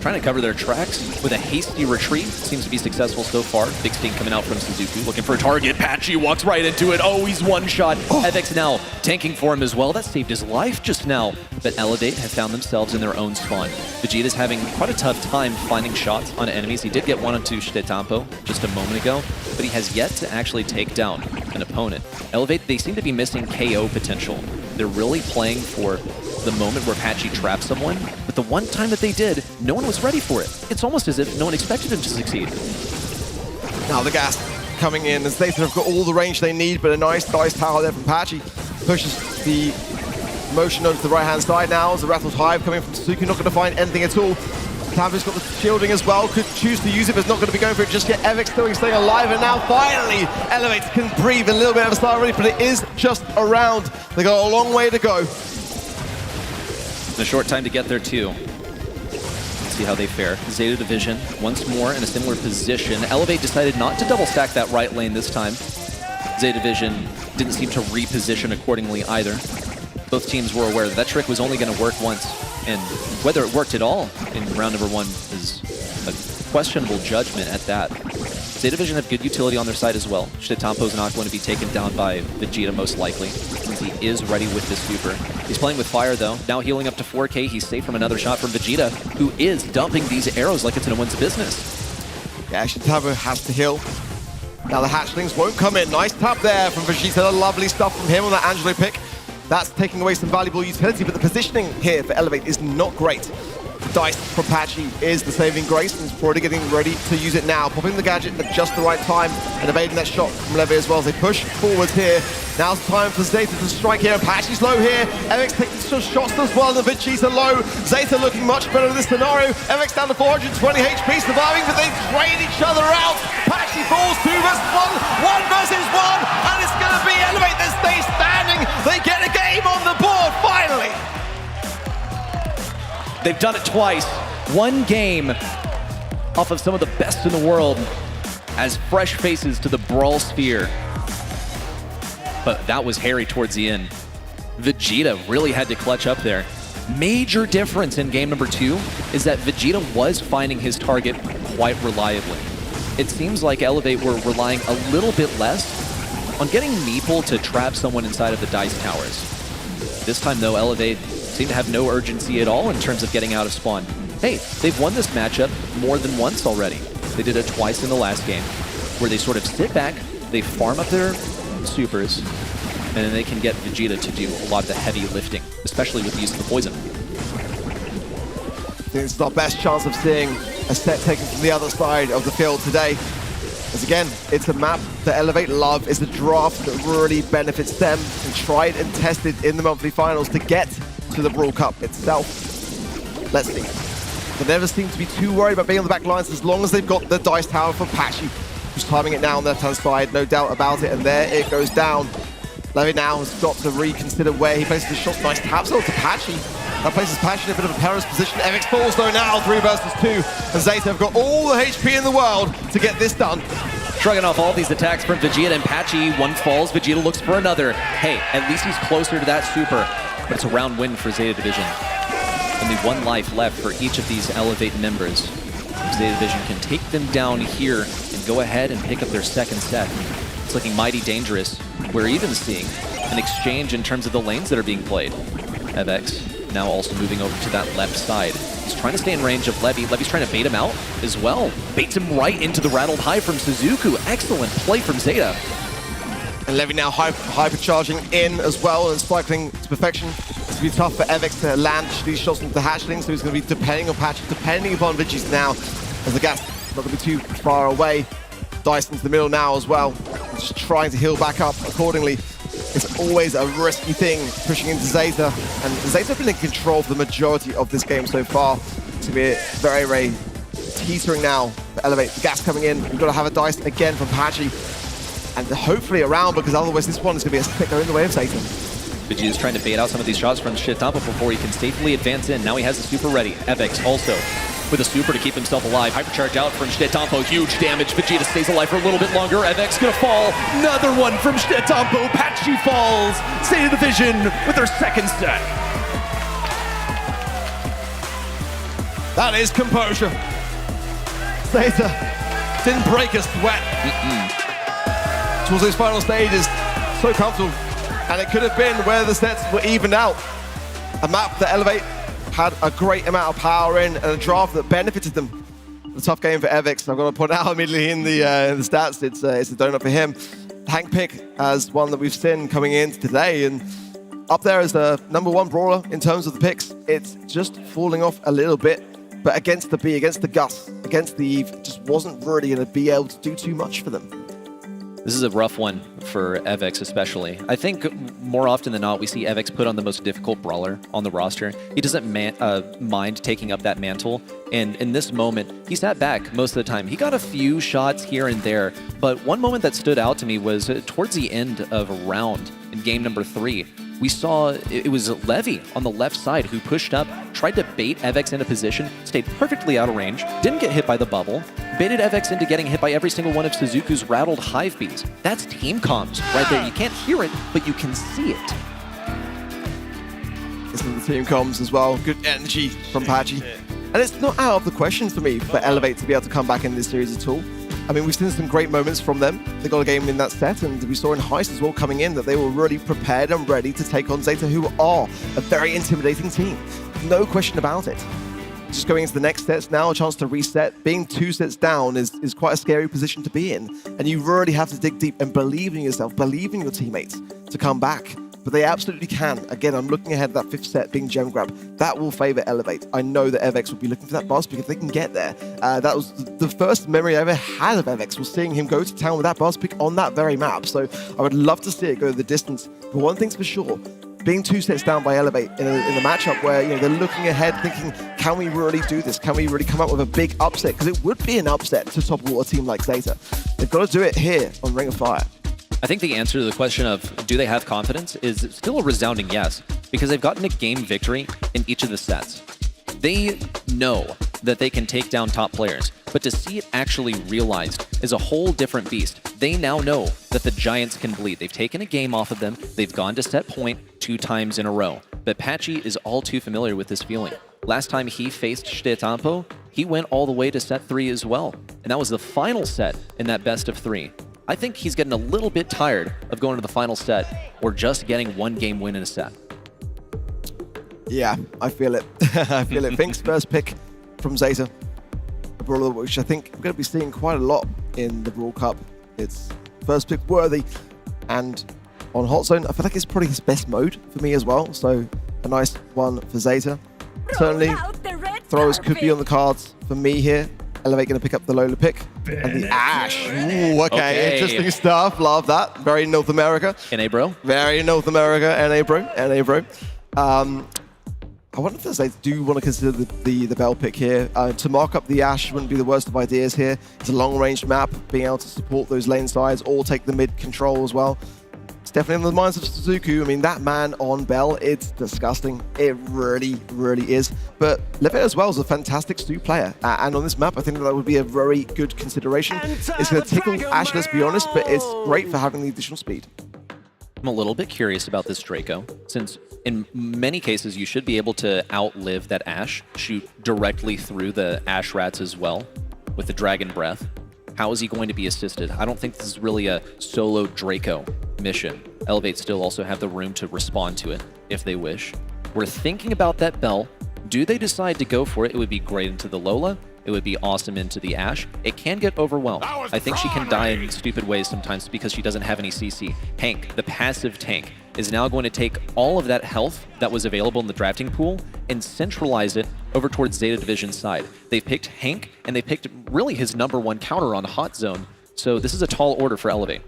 Speaker 6: trying to cover their tracks with a hasty retreat. Seems to be successful so far. Big sting coming out from Sizuku, looking for a target. Patchy walks right into it. Oh, he's one shot. FX now tanking for him as well. That saved his life just now. But Elevate have found themselves in their own spawn. Vegeta's having quite a tough time finding shots on enemies. He did get one onto Shitetampo just a moment ago, but he has yet to actually take down an opponent. Elevate, they seem to be missing KO potential. They're really playing for the moment where Patchy trapped someone, but the one time that they did, no one was ready for it. It's almost as if no one expected him to succeed.
Speaker 7: Now the gas coming in, as ZETA have got all the range they need, but a nice dice tower there from Patchy. Pushes the motion over to the right-hand side now, as the Rattle's Hive coming from Sizuku, not going to find anything at all. Tampa's got the shielding as well, could choose to use it, but it's not going to be going for it just yet. Evix still staying alive, and now finally Elevate can breathe a little bit of a sigh relief, but it is just around. They got a long way to go.
Speaker 6: A short time to get there too. Let's see how they fare. ZETA Division once more in a similar position. Elevate decided not to double stack that right lane this time. ZETA Division didn't seem to reposition accordingly either. Both teams were aware that that trick was only going to work once, and whether it worked at all in round number 1 is a questionable judgment at that. ZETA Division have good utility on their side as well. Shitetampo's not going to be taken down by Vegeta most likely, since he is ready with this super. He's playing with fire though, now healing up to 4K. He's safe from another shot from Vegeta, who is dumping these arrows like it's no one's business.
Speaker 7: Yeah, Shitetampo has to heal. Now the hatchlings won't come in. Nice tap there from Vegeta, lovely stuff from him on that Angelo pick. That's taking away some valuable utility, but the positioning here for Elevate is not great. The dice from Patchy is the saving grace, and he's already getting ready to use it now. Popping the gadget at just the right time and evading that shot from Leve as well as they push forward here. Now's time for ZETA to strike here, and Patchy's low here. Evix taking some shots as well, and Vegeta low. ZETA looking much better in this scenario. Evix down to 420 HP, surviving, but they drain each other out. Patchy falls 2 versus 1 versus 1, and it's going to be Elevate that stay standing. They get a game on the board, finally.
Speaker 6: They've done it twice. One game off of some of the best in the world as fresh faces to the Brawl Sphere. But that was hairy towards the end. Vegeta really had to clutch up there. Major difference in game number 2 is that Vegeta was finding his target quite reliably. It seems like Elevate were relying a little bit less on getting Meeple to trap someone inside of the dice towers. This time though, Elevate seem to have no urgency at all in terms of getting out of spawn. Hey, they've won this matchup more than once already. They did it twice in the last game, where they sort of sit back, they farm up their supers, and then they can get Vegeta to do a lot of the heavy lifting, especially with the use of the poison.
Speaker 7: I think it's our best chance of seeing a set taken from the other side of the field today. As again, it's a map that Elevate love. It's a draft that really benefits them, and tried and tested in the monthly finals to get to the Brawl Cup itself. Let's see. They never seem to be too worried about being on the back lines as long as they've got the dice tower from Patchy, who's timing it now on the left-hand side, no doubt about it, and there it goes down. Leve now has got to reconsider where he places the shots. Nice tap to Patchy. That places Patchy in a bit of a perilous position. Evix falls though now, 3 versus 2. And ZETA have got all the HP in the world to get this done.
Speaker 6: Shrugging off all these attacks from Vegeta and Patchy. One falls, Vegeta looks for another. Hey, at least he's closer to that super. But it's a round win for ZETA Division. Only 1 life left for each of these Elevate members. ZETA Division can take them down here and go ahead and pick up their second set. It's looking mighty dangerous. We're even seeing an exchange in terms of the lanes that are being played. Evix now also moving over to that left side. He's trying to stay in range of Levy. Levy's trying to bait him out as well. Baits him right into the rattled high from Sizuku. Excellent play from ZETA.
Speaker 7: And Levy now hypercharging in as well and cycling to perfection. It's going to be tough for Evix to land these shots into the hatchling, so he's going to be depending on Patchy, depending upon Vigis now, as the gas not going to be too far away. Dice into the middle now as well. He's just trying to heal back up accordingly. It's always a risky thing pushing into ZETA, and ZETA have been in control for the majority of this game so far. It's going to be very, very teetering now to elevate. The gas coming in. We've got to have a dice again from Patchy, and hopefully around, because otherwise this one is going to be a sticker in the way of ZETA.
Speaker 6: Vegeta's trying to bait out some of these shots from Shitampa before he can safely advance in. Now he has the super ready. Evix also with a super to keep himself alive. Hypercharge out from Shitampa. Huge damage. Vegeta stays alive for a little bit longer. Evix gonna fall. Another one from Shitampa. Patchy falls. ZETA Division with their second set.
Speaker 7: That is composure. ZETA didn't break a sweat. Towards those final stages, so comfortable. And it could have been where the sets were evened out. A map that Elevate had a great amount of power in, and a draft that benefited them. A tough game for Evix. I've got to point out immediately in the stats, it's a donut for him. Hank pick as one that we've seen coming in today, and up there as the #1 brawler in terms of the picks. It's just falling off a little bit, but against the B, against the Gus, against the Eve, just wasn't really going to be able to do too much for them.
Speaker 6: This is a rough one for Evix especially. I think more often than not, we see Evix put on the most difficult brawler on the roster. He doesn't mind taking up that mantle. And in this moment, he sat back most of the time. He got a few shots here and there, but one moment that stood out to me was towards the end of a round in game number 3. We saw it was Levy on the left side who pushed up, tried to bait Evix into position, stayed perfectly out of range, didn't get hit by the bubble, baited Evix into getting hit by every single one of Suzuku's rattled hive bees. That's team comms right there. You can't hear it, but you can see it.
Speaker 7: This is the team comms as well. Good energy from Patchy. And it's not out of the question for me for Elevate to be able to come back in this series at all. I mean, we've seen some great moments from them. They got a game in that set, and we saw in Heist as well coming in that they were really prepared and ready to take on ZETA, who are a very intimidating team. No question about it. Just going into the next sets now, a chance to reset. Being 2 sets down is quite a scary position to be in. And you really have to dig deep and believe in yourself, believe in your teammates to come back. But they absolutely can. Again, I'm looking ahead at that 5th set being gem grab. That will favor Elevate. I know that Evix will be looking for that buzz pick if they can get there. That was the first memory I ever had of Evix, was seeing him go to town with that buzz pick on that very map. So I would love to see it go the distance. But one thing's for sure, being 2 sets down by Elevate in a matchup where they're looking ahead thinking, can we really do this? Can we really come up with a big upset? Because it would be an upset to topple a team like ZETA. They've got to do it here on Ring of Fire.
Speaker 6: I think the answer to the question of do they have confidence is still a resounding yes, because they've gotten a game victory in each of the sets. They know that they can take down top players, but to see it actually realized is a whole different beast. They now know that the Giants can bleed. They've taken a game off of them. They've gone to set point 2 times in a row. But Patchy is all too familiar with this feeling. Last time he faced Shitampa, he went all the way to set 3 as well. And that was the final set in that best of 3. I think he's getting a little bit tired of going to the final set or just getting 1 game win in a set.
Speaker 7: Yeah, I feel it. I feel it. Fink's first pick from ZETA, a brawler which I think I'm going to be seeing quite a lot in the Brawl Cup. It's first pick worthy, and on Hot Zone, I feel like it's probably his best mode for me as well. So a nice one for ZETA. Certainly, throwers could be on the cards for me here. Elevate going to pick up the Lola pick. And the Ash. Ooh, okay. Interesting stuff. Love that. Very North America.
Speaker 6: NA bro.
Speaker 7: Very North America. NA bro. NA bro. I wonder if they do want to consider the Bell pick here. To mark up the Ash wouldn't be the worst of ideas here. It's a long-range map, being able to support those lane sides or take the mid control as well. It's definitely on the minds of Sizuku. I mean, that man on Bell, it's disgusting. It really, really is. But Leve as well is a fantastic Stu player. And on this map, I think that would be a very good consideration. It's going to tickle Ash, let's be honest, but it's great for having the additional speed.
Speaker 6: I'm a little bit curious about this Draco, since in many cases you should be able to outlive that Ash, shoot directly through the Ash Rats as well with the Dragon Breath. How is he going to be assisted? I don't think this is really a solo Draco mission. Elevate still also have the room to respond to it if they wish. We're thinking about that Bell. Do they decide to go for it? It would be great into the Lola. It would be awesome into the Ash. It can get overwhelmed. I think she can die in stupid ways sometimes because she doesn't have any CC. Hank, the passive tank, is now going to take all of that health that was available in the drafting pool and centralize it over towards Zeta Division's side. They picked Hank, and they picked really his #1 counter on Hot Zone. So this is a tall order for Elevate.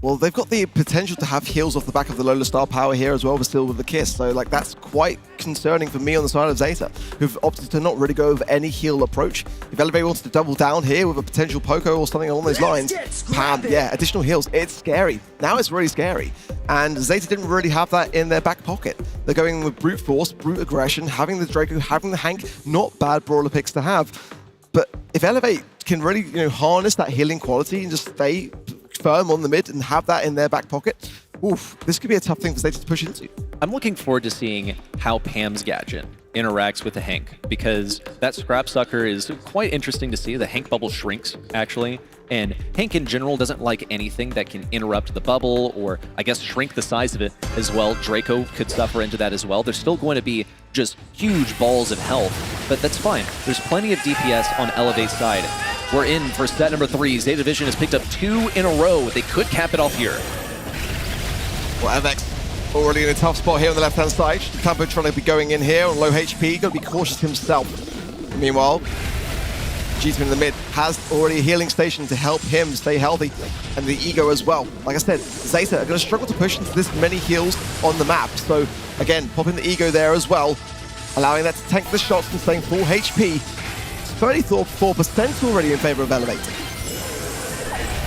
Speaker 7: Well, they've got the potential to have heals off the back of the Lola star power here as well, but still with the Kiss. So, like, that's quite concerning for me on the side of Zeta, who've opted to not really go with any heal approach. If Elevate wants to double down here with a potential Poco or something along those lines, Pam, yeah, additional heals, it's scary. Now it's really scary. And Zeta didn't really have that in their back pocket. They're going with brute force, brute aggression, having the Draco, having the Hank, not bad brawler picks to have. But if Elevate can really, harness that healing quality and just stay firm on the mid and have that in their back pocket, oof, this could be a tough thing for Zeta to push into.
Speaker 6: I'm looking forward to seeing how Pam's gadget interacts with the Hank, because that Scrap Sucker is quite interesting to see. The Hank bubble shrinks, actually, and Hank in general doesn't like anything that can interrupt the bubble or, I guess, shrink the size of it as well. Draco could suffer into that as well. There's still going to be just huge balls of health, but that's fine. There's plenty of DPS on Elevate's side. We're in for set number 3. Zeta Division has picked up 2 in a row. They could cap it off here.
Speaker 7: Well, MX already in a tough spot here on the left-hand side. Tampo trying to be going in here on low HP. Got to be cautious himself. Meanwhile, G2 in the mid has already a healing station to help him stay healthy. And the Ego as well. Like I said, Zeta are going to struggle to push into this many heals on the map. So, again, popping the Ego there as well. Allowing that to tank the shots and staying full HP. 34% already in favor of Elevate.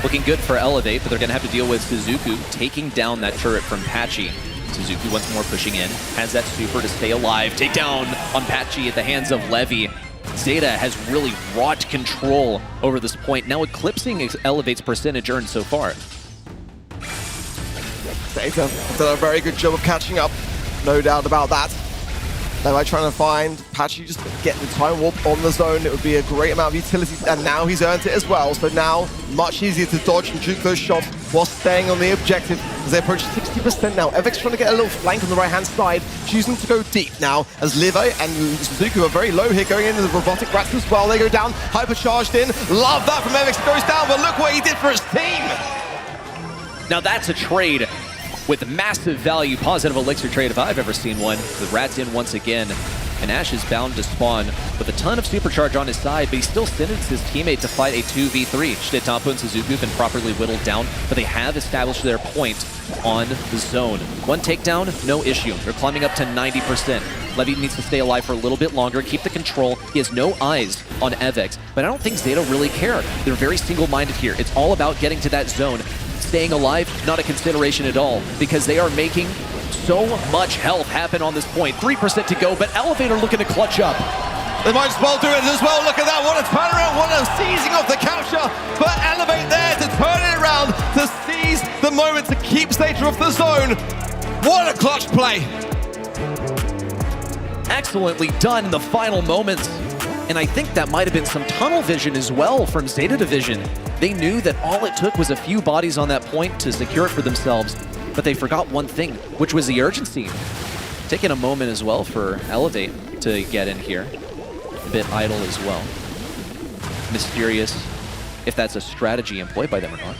Speaker 6: Looking good for Elevate, but they're going to have to deal with Sizuku taking down that turret from Patchy. Sizuku once more pushing in, has that super to stay alive. Take down on Patchy at the hands of Levy. Zeta has really wrought control over this point, now eclipsing Elevate's percentage earned so far.
Speaker 7: Zeta have done a very good job of catching up, no doubt about that. Now by trying to find Patchy, just get the time warp on the zone, it would be a great amount of utility, and now he's earned it as well. So now, much easier to dodge and juke those shots while staying on the objective as they approach 60% now. Evix trying to get a little flank on the right-hand side, choosing to go deep now as Live and Sizuku are very low here, going into the robotic rats as well. They go down, hypercharged in. Love that from Evix, goes down, but look what he did for his team!
Speaker 6: Now that's a trade with massive value, positive elixir trade if I've ever seen one. The Rats in once again, and Ash is bound to spawn with a ton of supercharge on his side, but he still sentenced his teammate to fight a 2v3. Shitetampo and Sizuku have been properly whittled down, but they have established their point on the zone. One takedown, no issue. They're climbing up to 90%. Levy needs to stay alive for a little bit longer, keep the control. He has no eyes on Evix, but I don't think Zeta really care. They're very single-minded here. It's all about getting to that zone. Staying alive, not a consideration at all, because they are making so much health happen on this point. 3% to go, but Elevate are looking to clutch up.
Speaker 7: They might as well do it as well. Look at that, what a turnaround, what a seizing of the capture. But Elevate there to turn it around, to seize the moment to keep Zeta off the zone. What a clutch play.
Speaker 6: Excellently done in the final moments. And I think that might have been some tunnel vision as well from Zeta Division. They knew that all it took was a few bodies on that point to secure it for themselves, but they forgot one thing, which was the urgency. Taking a moment as well for Elevate to get in here. A bit idle as well. Mysterious if that's a strategy employed by them or not.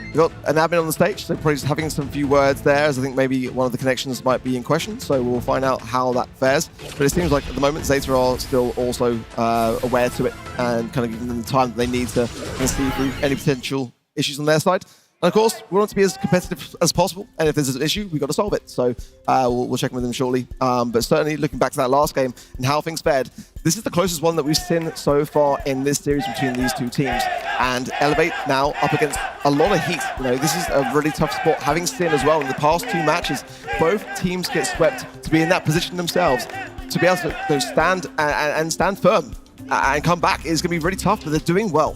Speaker 7: We've got an admin on the stage, so probably just having some few words there, as I think maybe one of the connections might be in question, so we'll find out how that fares. But it seems like at the moment Zeta are still also aware to it and kind of giving them the time that they need to see through any potential issues on their side. And of course, we want to be as competitive as possible, and if there's an issue, we've got to solve it. So we'll check in with them shortly. But certainly, looking back to that last game and how things fared, this is the closest one that we've seen so far in this series between these two teams. And Elevate now up against a lot of heat. You know, this is a really tough spot. Having seen as well in the past 2 matches, both teams get swept. To be in that position themselves, to be able to stand and stand firm and come back is going to be really tough, but they're doing well.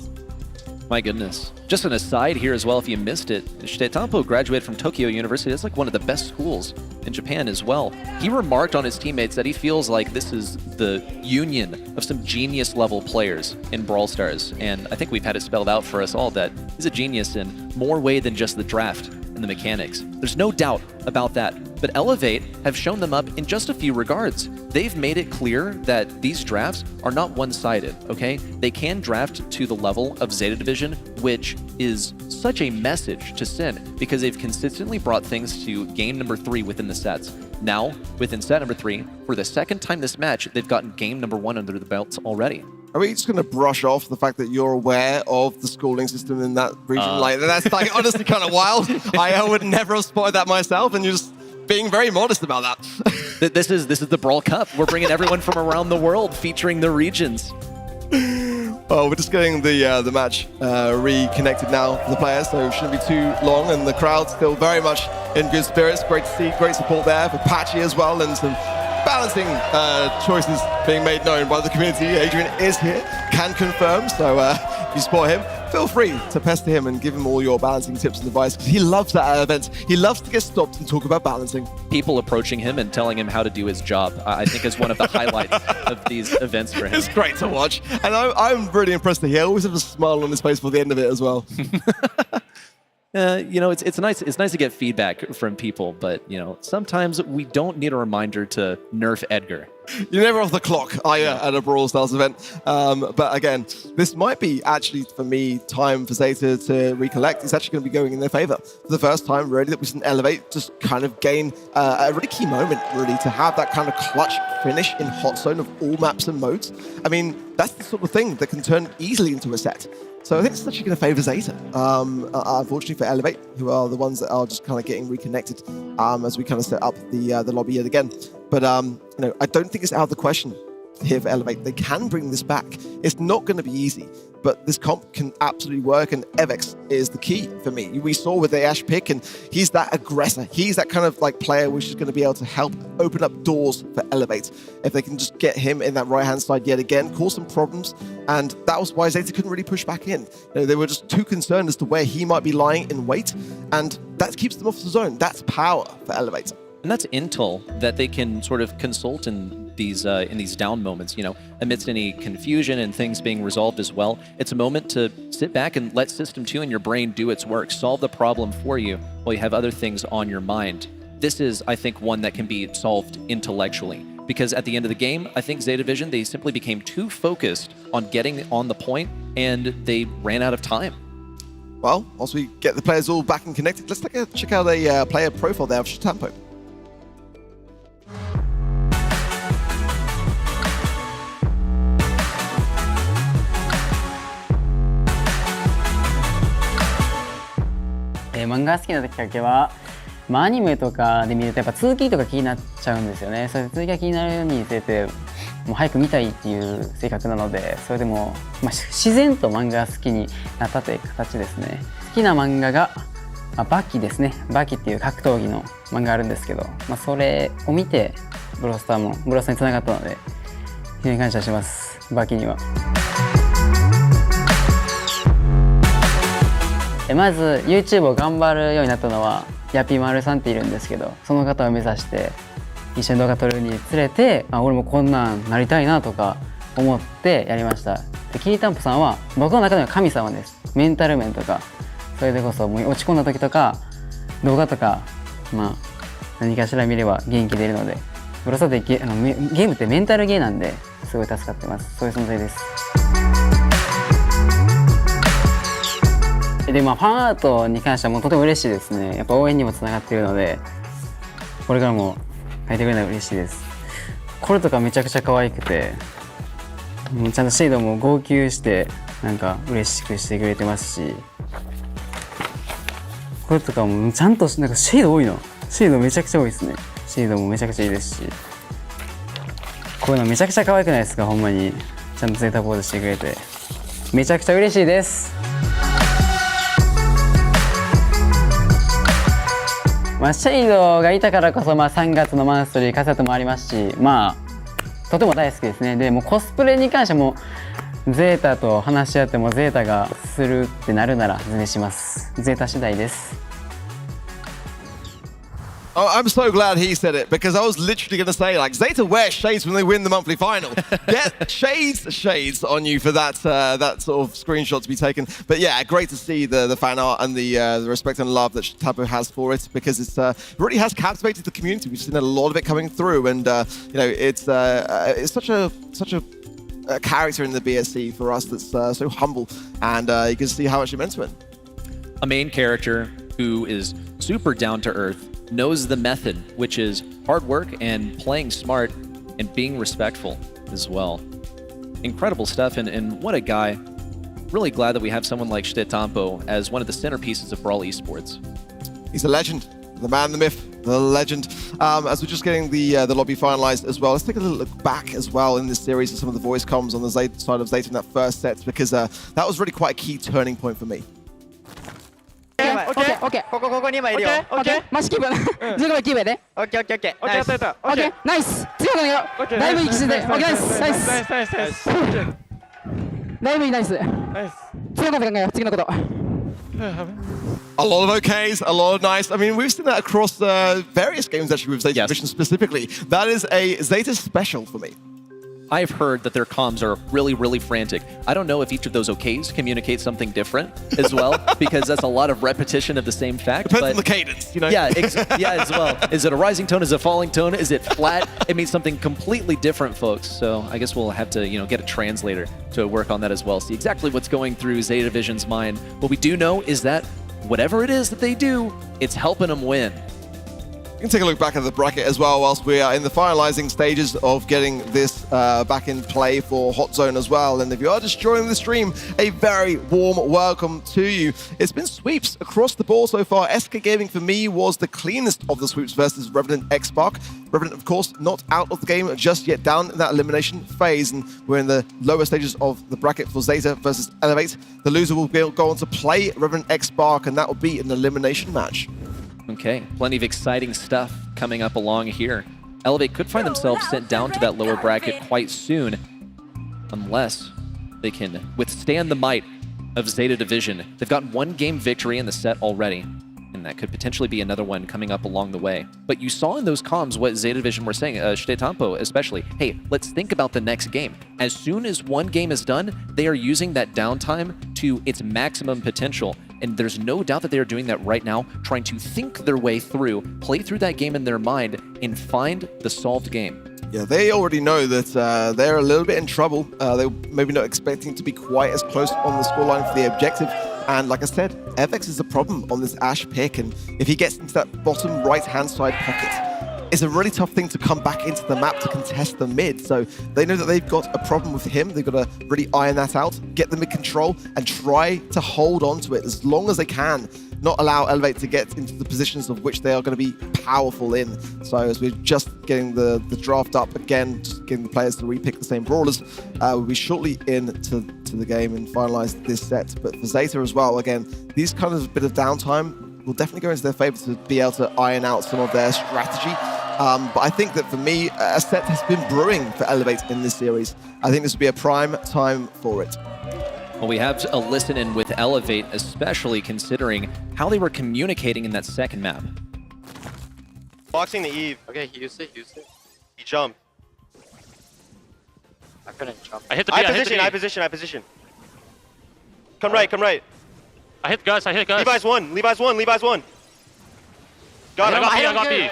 Speaker 6: My goodness. Just an aside here as well, if you missed it, Shitetampo graduated from Tokyo University. That's like one of the best schools in Japan as well. He remarked on his teammates that he feels like this is the union of some genius level players in Brawl Stars. And I think we've had it spelled out for us all that he's a genius in more way than just the draft and the mechanics. There's no doubt about that. But Elevate have shown them up in just a few regards. They've made it clear that these drafts are not one-sided, okay? They can draft to the level of Zeta Division, which is such a message to send because they've consistently brought things to game number 3 within the sets. Now, within set number 3, for the second time this match, they've gotten game number 1 under the belts already.
Speaker 7: Are we just going to brush off the fact that you're aware of the schooling system in that region? Like, that's like honestly kind of wild. I would never have spotted that myself, and you're just being very modest about that.
Speaker 6: This is the Brawl Cup. We're bringing everyone from around the world, featuring the regions.
Speaker 7: Well, we're just getting the match reconnected now for the players, so it shouldn't be too long, and the crowd's still very much in good spirits. Great to see, great support there for Patchy as well, and some balancing choices being made known by the community. Adrian is here, can confirm, so if you spot him, feel free to pester him and give him all your balancing tips and advice, because he loves that event. He loves to get stopped and talk about balancing.
Speaker 6: People approaching him and telling him how to do his job, I think is one of the highlights of these events for him.
Speaker 7: It's great to watch, and I'm really impressed that he always has a smile on his face for the end of it as well.
Speaker 6: You know, it's nice to get feedback from people, but you know, sometimes we don't need a reminder to nerf Edgar.
Speaker 7: You're never off the clock, are you, at a Brawl Stars event? But again, this might be actually, for me, time for Zeta to recollect. It's actually going to be going in their favor. For the first time, really, that we can Elevate, just kind of gain a really key moment, really, to have that kind of clutch finish in hot zone of all maps and modes. I mean, that's the sort of thing that can turn easily into a set. So I think it's actually going to favor Zeta. Unfortunately for Elevate, who are the ones that are just kind of getting reconnected as we kind of set up the lobby yet again. But you know, I don't think it's out of the question here for Elevate. They can bring this back. It's not going to be easy, but this comp can absolutely work, and Evex is the key for me. We saw with the Ash pick, and he's that aggressor. He's that kind of like player which is going to be able to help open up doors for Elevate. If they can just get him in that right-hand side yet again, cause some problems, and that was why Zeta couldn't really push back in. You know, they were just too concerned as to where he might be lying in wait, and that keeps them off the zone. That's power for Elevate.
Speaker 6: And that's intel that they can sort of consult in these down moments, you know, amidst any confusion and things being resolved as well. It's a moment to sit back and let System 2 and your brain do its work, solve the problem for you while you have other things on your mind. This is, I think, one that can be solved intellectually. Because at the end of the game, I think Zeta Division, they simply became too focused on getting on the point, and they ran out of time.
Speaker 7: Well, once we get the players all back and connected, let's check out a player profile there of Shitetampo.
Speaker 14: 漫画好きなきっかけは、アニメとかで見るとやっぱ続きとか気になっちゃうんですよね。それで続きが気になるにつれてもう早く見たいっていう性格なので、それでも、自然と漫画が好きになったという形ですね。好きな漫画が、バキですね。バキっていう格闘技の漫画があるんですけど、それを見てブロスターに繋がったので非常に感謝します。バキには。まず YouTube を頑張るようになったのはヤピマルさんっているんですけど、その方を目指して一緒に動画撮るにつれて、俺もこんなんなりたいなとか思ってやりました。できりたんぽさんは僕の中では神様です。メンタル面とか、それでこそもう落ち込んだ時とか動画とか、何かしら見れば元気出るので、ブロスターってゲームってメンタルゲーなんですごい助かってます。そういう存在です。でファンアートに関してはもうとても嬉しいですね。やっぱ応援にもつながっているので、これからも書いてくれるのは嬉しいです。これとかめちゃくちゃ可愛くて、ちゃんとシェードも号泣してなんか嬉しくしてくれてますし、これとかもちゃんとなんかシェード多いの。シェードめちゃくちゃ多いですね。シェードもめちゃくちゃいいですし、こういうのめちゃくちゃ可愛くないですか。ほんまにちゃんとゼータポーズしてくれてめちゃくちゃ嬉しいです。まあ、シェイドがいたからこそ、まあ、3月のマンスリー活躍もありますし、まあとても大好きですね。でもコスプレに関してもゼータと話し合ってもゼータがするってなるなら全然します。ゼータ次第です。
Speaker 7: Oh, I'm so glad he said it, because I was literally going to say, like, ZETA wear shades when they win the monthly final. Get shades on you for that that sort of screenshot to be taken. But yeah, great to see the fan art and the respect and love that Tabu has for it, because it really has captivated the community. We've seen a lot of it coming through, and you know, it's such a character in the BSC for us that's so humble, and you can see how much it meant to him.
Speaker 6: A main character who is super down to earth, knows the method, which is hard work and playing smart and being respectful as well. Incredible stuff, and what a guy. Really glad that we have someone like Shitetampo as one of the centerpieces of Brawl Esports.
Speaker 7: He's a legend, the man, the myth, the legend. As we're just getting the lobby finalized as well, let's take a little look back as well in this series at some of the voice comms on the side of ZETA in that first set, because that was really quite a key turning point for me.
Speaker 12: オッケーここに今いるよ。オッケーマジキープ15秒キープで。オッケーオッケーオッケー。オッケーやったオッケーナイス。次のよ。だいぶいきすぎて。オッケーナイスナイスナイスナイスナイス。だいぶいいナイス。次のこと考えよう。次のこと。
Speaker 7: A lot of OKs, a lot of nice. I mean, we've seen that across various games actually with ZETA Division specifically. That is a ZETA special for me.
Speaker 6: I've heard that their comms are really, really frantic. I don't know if each of those OKs communicate something different as well, because that's a lot of repetition of the same fact.
Speaker 7: Depends on the cadence, you know?
Speaker 6: Yeah, yeah, as well. Is it a rising tone? Is it a falling tone? Is it flat? It means something completely different, folks. So I guess we'll have to, get a translator to work on that as well. See exactly what's going through ZETA Division's mind. What we do know is that whatever it is that they do, it's helping them win.
Speaker 7: You can take a look back at the bracket as well whilst we are in the finalizing stages of getting this back in play for Hot Zone as well. And if you are just joining the stream, a very warm welcome to you. It's been sweeps across the board so far. SK Gaming for me was the cleanest of the sweeps versus Revenant XSpark. Revenant, of course, not out of the game just yet, down in that elimination phase. And we're in the lower stages of the bracket for ZETA versus Elevate. The loser will go on to play Revenant XSpark, and that will be an elimination match.
Speaker 6: Okay, plenty of exciting stuff coming up along here. Elevate could find themselves sent down to that lower bracket quite soon, unless they can withstand the might of ZETA Division. They've got one game victory in the set already, and that could potentially be another one coming up along the way. But you saw in those comms what ZETA Division were saying, Shitetampo especially, hey, let's think about the next game. As soon as one game is done, they are using that downtime to its maximum potential. And there's no doubt that they are doing that right now, trying to think their way through, play through that game in their mind, and find the solved game.
Speaker 7: Yeah, they already know that they're a little bit in trouble. They're maybe not expecting to be quite as close on the scoreline for the objective. And like I said, FX is the problem on this Ashe pick. And if he gets into that bottom right-hand side pocket, it's a really tough thing to come back into the map to contest the mid. So they know that they've got a problem with him. They've got to really iron that out, get the mid control, and try to hold on to it as long as they can. Not allow Elevate to get into the positions of which they are going to be powerful in. So as we're just getting the draft up again, just getting the players to repick the same brawlers, we'll be shortly into the game and finalize this set. But for ZETA as well, again, these kind of bit of downtime will definitely go into their favor to be able to iron out some of their strategy. But I think that for me, a set has been brewing for Elevate in this series. I think this would be a prime time for it.
Speaker 6: Well, we have a listen in with Elevate, especially considering how they were communicating in that second map.
Speaker 22: Boxing the Eve. Okay, he used it. He jumped.
Speaker 23: I couldn't jump.
Speaker 22: I hit the B, I position. Come right.
Speaker 23: I hit Gus.
Speaker 22: Levi's one. Got B.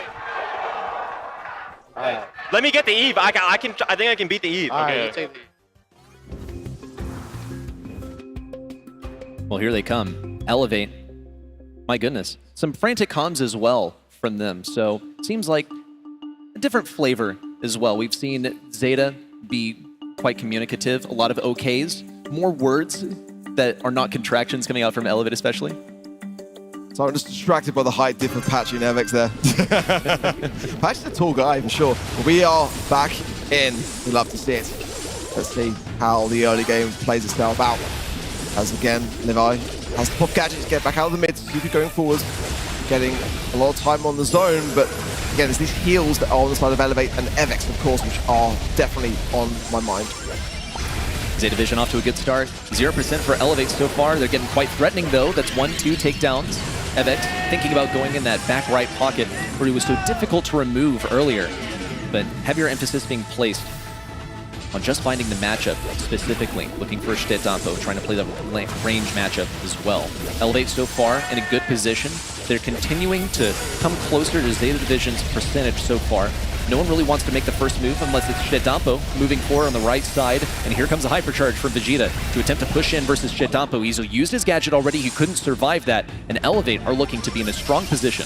Speaker 23: Alright.
Speaker 22: Let me get the Eve. I think I can beat the Eve.
Speaker 23: Okay.
Speaker 22: Okay.
Speaker 6: Well, here they come. Elevate. My goodness. Some frantic comms as well from them. So seems like a different flavor as well. We've seen ZETA be quite communicative. A lot of OKs. More words that are not contractions coming out from Elevate especially.
Speaker 7: So I'm just distracted by the height diff of Patchy and Avex there. Patchy's a tall guy, for sure. But we are back in. We love to see it. Let's see how the early game plays itself out. As again, Levi has to pop gadgets to get back out of the mid. Sizuku going forwards, getting a lot of time on the zone. But again, it's these heals that are on the side of Elevate and Avex, of course, which are definitely on my mind.
Speaker 6: ZETA Vision off to a good start. 0% for Elevate so far. They're getting quite threatening, though. That's 1-2 takedowns. Avex thinking about going in that back right pocket where he was so difficult to remove earlier. But heavier emphasis being placed on just finding the matchup specifically. Looking for ZETA, trying to play the range matchup as well. Elevate so far in a good position. They're continuing to come closer to ZETA Division's percentage so far. No one really wants to make the first move unless it's ZETA moving forward on the right side. And here comes a hypercharge from Vegeta to attempt to push in versus ZETA. He's used his gadget already. He couldn't survive that. And Elevate are looking to be in a strong position.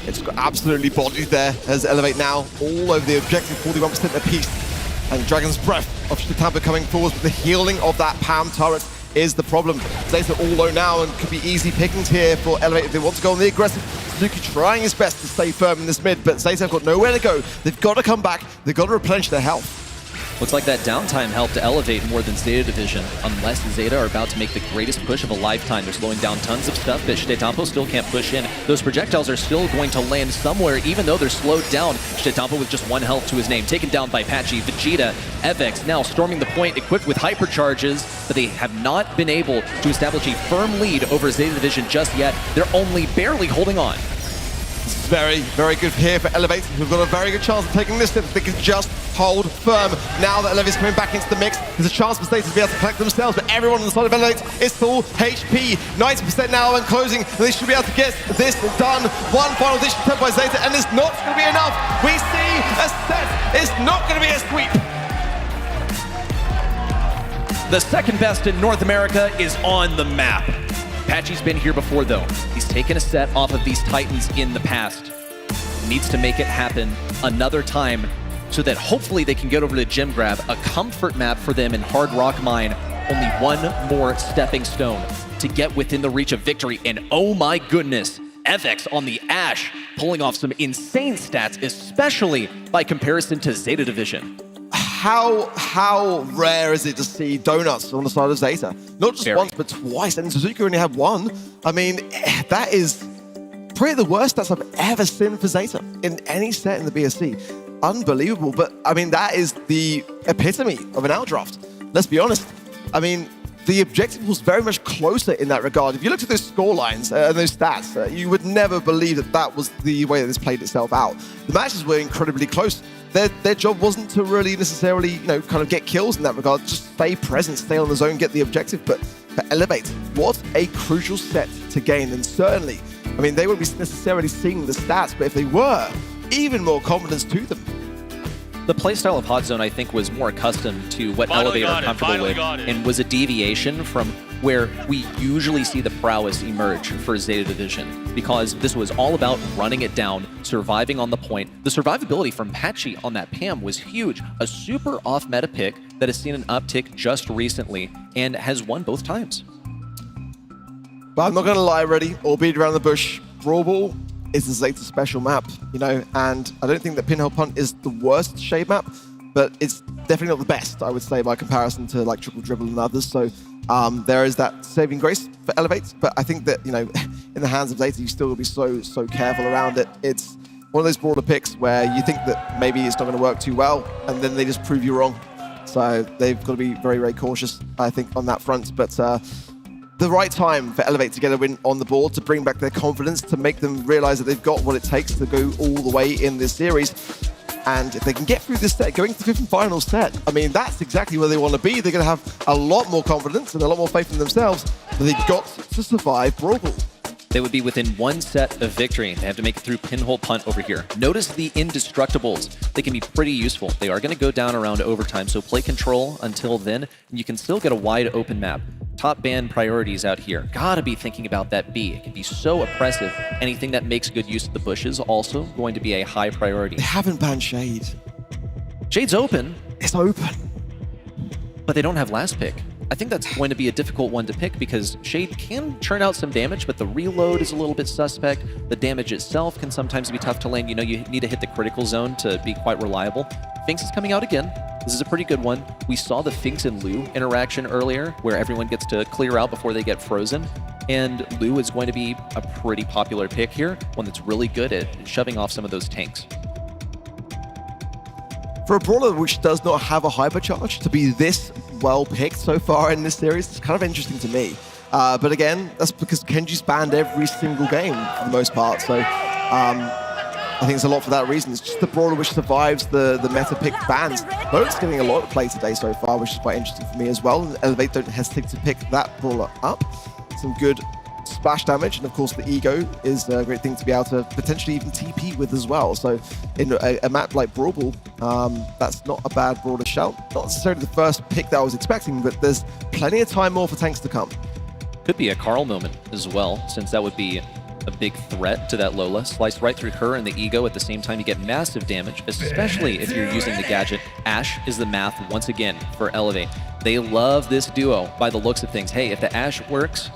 Speaker 7: It's absolutely bodied there as Elevate now all over the objective, 41% apiece. And Dragon's Breath of ZETA coming forward, but the healing of that PAM turret is the problem. ZETA all low now and could be easy pickings here for Elevate if they want to go on the aggressive. Sizuku trying his best to stay firm in this mid, but ZETA have got nowhere to go. They've got to come back. They've got to replenish their health.
Speaker 6: Looks like that downtime helped Elevate more than ZETA Division, unless ZETA are about to make the greatest push of a lifetime. They're slowing down tons of stuff, but ZETA still can't push in. Those projectiles are still going to land somewhere, even though they're slowed down. ZETA with just 1 health to his name, taken down by Patchy. Vegeta, Avex now storming the point, equipped with hypercharges, but they have not been able to establish a firm lead over ZETA Division just yet. They're only barely holding on.
Speaker 7: Very, very good here for Elevate, who've got a very good chance of taking this step if they can just hold firm. Now that Elevate's coming back into the mix, there's a chance for ZETA to be able to collect themselves, but everyone on the side of Elevate is full HP. 90% now and closing, and they should be able to get this done. One final dish attempt by ZETA, and it's not going to be enough. We see a set. It's not going to be a sweep.
Speaker 6: The second best in North America is on the map. Patchy's been here before, though. He's taken a set off of these Titans in the past. Needs to make it happen another time so that hopefully they can get over to Gem Grab, a comfort map for them in Hard Rock Mine. Only one more stepping stone to get within the reach of victory. And oh my goodness, Avex on the Ash pulling off insane stats, especially by comparison to ZETA Division.
Speaker 7: How rare is it to see donuts on the side of ZETA? Not just once, but twice, and Sizuku only had 1. I mean, that is probably the worst stats I've ever seen for ZETA in any set in the BSC. Unbelievable, but I mean, that is the epitome of an outdraft. Let's be honest. I mean, the objective was very much closer in that regard. If you looked at those score lines and those stats, you would never believe that that was the way that this played itself out. The matches were incredibly close. Their job wasn't to really necessarily, kind of get kills in that regard. Just stay present, stay on the zone, get the objective. But for Elevate, what a crucial set to gain. And certainly, I mean, they won't be necessarily seeing the stats, but if they were, even more confidence to them.
Speaker 6: The playstyle of Hot Zone, I think, was more accustomed to what Elevate are comfortable with and was a deviation from where we usually see the prowess emerge for ZETA Division, because this was all about running it down, surviving on the point. The survivability from Patchy on that PAM was huge. A super off-meta pick that has seen an uptick just recently and has won both times.
Speaker 7: But I'm not going to lie, Reddy, or beat around the bush. Brawl Ball is the ZETA special map, and I don't think that Pinhole Punt is the worst shade map, but it's definitely not the best, I would say, by comparison to like Triple Dribble and others. So there is that saving grace for Elevate, but I think that, in the hands of ZETA, you still will be so careful around it. It's one of those broader picks where you think that maybe it's not going to work too well, and then they just prove you wrong. So they've got to be very, very cautious, I think, on that front. But the right time for Elevate to get a win on the board, to bring back their confidence, to make them realize that they've got what it takes to go all the way in this series. And if they can get through this set, going to the 5th and final set, I mean, that's exactly where they want to be. They're going to have a lot more confidence and a lot more faith in themselves, but they've got to survive Brawl Ball.
Speaker 6: They would be within 1 set of victory. They have to make it through Pinhole Punt over here. Notice the Indestructibles. They can be pretty useful. They are going to go down around overtime, so play control until then, and you can still get a wide open map. Top ban priorities out here. Gotta be thinking about that B. It can be so oppressive. Anything that makes good use of the bushes also going to be a high priority.
Speaker 7: They haven't banned Shade.
Speaker 6: Shade's open.
Speaker 7: It's open.
Speaker 6: But they don't have last pick. I think that's going to be a difficult one to pick because Shade can churn out some damage, but the reload is a little bit suspect. The damage itself can sometimes be tough to land. You know, you need to hit the critical zone to be quite reliable. Finks is coming out again. This is a pretty good one. We saw the Finks and Lu interaction earlier where everyone gets to clear out before they get frozen. And Lu is going to be a pretty popular pick here, one that's really good at shoving off some of those tanks.
Speaker 7: For a brawler which does not have a hypercharge, to be this well picked so far in this series, it's kind of interesting to me. But again, that's because Kenji's banned every single game for the most part. So I think it's a lot for that reason. It's just the brawler which survives the meta pick bans. Boat's getting a lot of play today so far, which is quite interesting for me as well. Elevate don't hesitate to pick that brawler up. Some good splash damage, and of course the ego is a great thing to be able to potentially even TP with as well. So in a map like Brawl Ball, that's not a bad brawl to shout. Not necessarily the first pick that I was expecting, but there's plenty of time more for tanks to come.
Speaker 6: Could be a Carl moment as well, since that would be a big threat to that Lola. Slice right through her and the ego at the same time, you get massive damage, especially if you're using the gadget. Ashe is the math once again for Elevate. They love this duo by the looks of things. Hey, if the Ashe works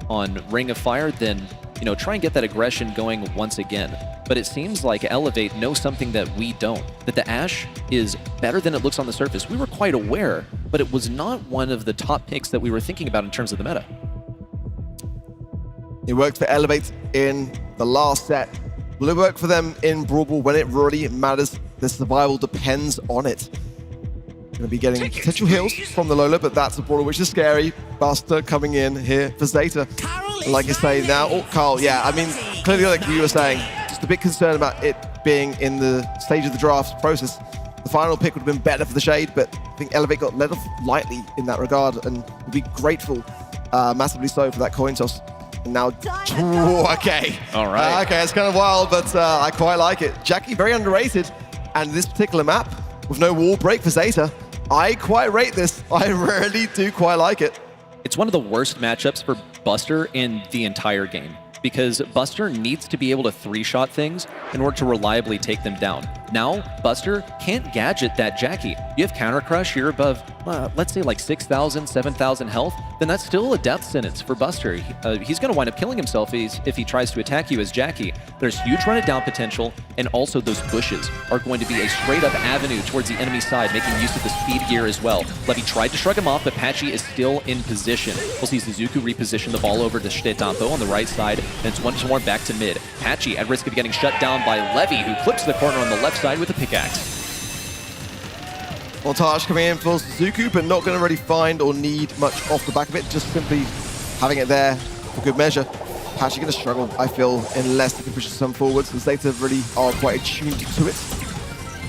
Speaker 6: on Ring of Fire, then, you know, try and get that aggression going once again. But it seems like Elevate knows something that we don't, that the Ashe is better than it looks on the surface. We were quite aware, but it was not one of the top picks that we were thinking about in terms of the meta.
Speaker 7: It worked for Elevate in the last set. Will it work for them in Brawl Ball when it really matters? The survival depends on it. Going to be getting potential heals from the Lola, but that's a brawler which is scary. Buster coming in here for ZETA. Like you say now, oh, Carl, yeah, I mean, clearly like you were saying, just a bit concerned about it being in the stage of the draft process. The final pick would have been better for the Shade, but I think Elevate got let off lightly in that regard and will be grateful, massively so, for that coin toss. And now, okay.
Speaker 6: All right.
Speaker 7: Okay, it's kind of wild, but I quite like it. Jackie, very underrated. And this particular map, with no wall break for ZETA, I quite rate this. I really do quite like it.
Speaker 6: It's one of the worst matchups for Buster in the entire game, because Buster needs to be able to three-shot things in order to reliably take them down. Now, Buster can't gadget that Jackie. You have Counter Crush, you're above, let's say like 6,000, 7,000 health, then that's still a death sentence for Buster. He's going to wind up killing himself if he tries to attack you as Jackie. There's huge run-it-down potential, and also those bushes are going to be a straight-up avenue towards the enemy side, making use of the speed gear as well. Levy tried to shrug him off, but Patchy is still in position. We'll see Sizuku reposition the ball over to Shtetampo on the right side, and it's once more back to mid. Patchy at risk of getting shut down by Levy, who clips the corner on the left side with a pickaxe.
Speaker 7: Montage coming in for Sizuku, but not going to really find or need much off the back of it, just simply having it there for good measure. Patchy going to struggle, I feel, unless they can push some forwards. The ZETA really are quite attuned to it.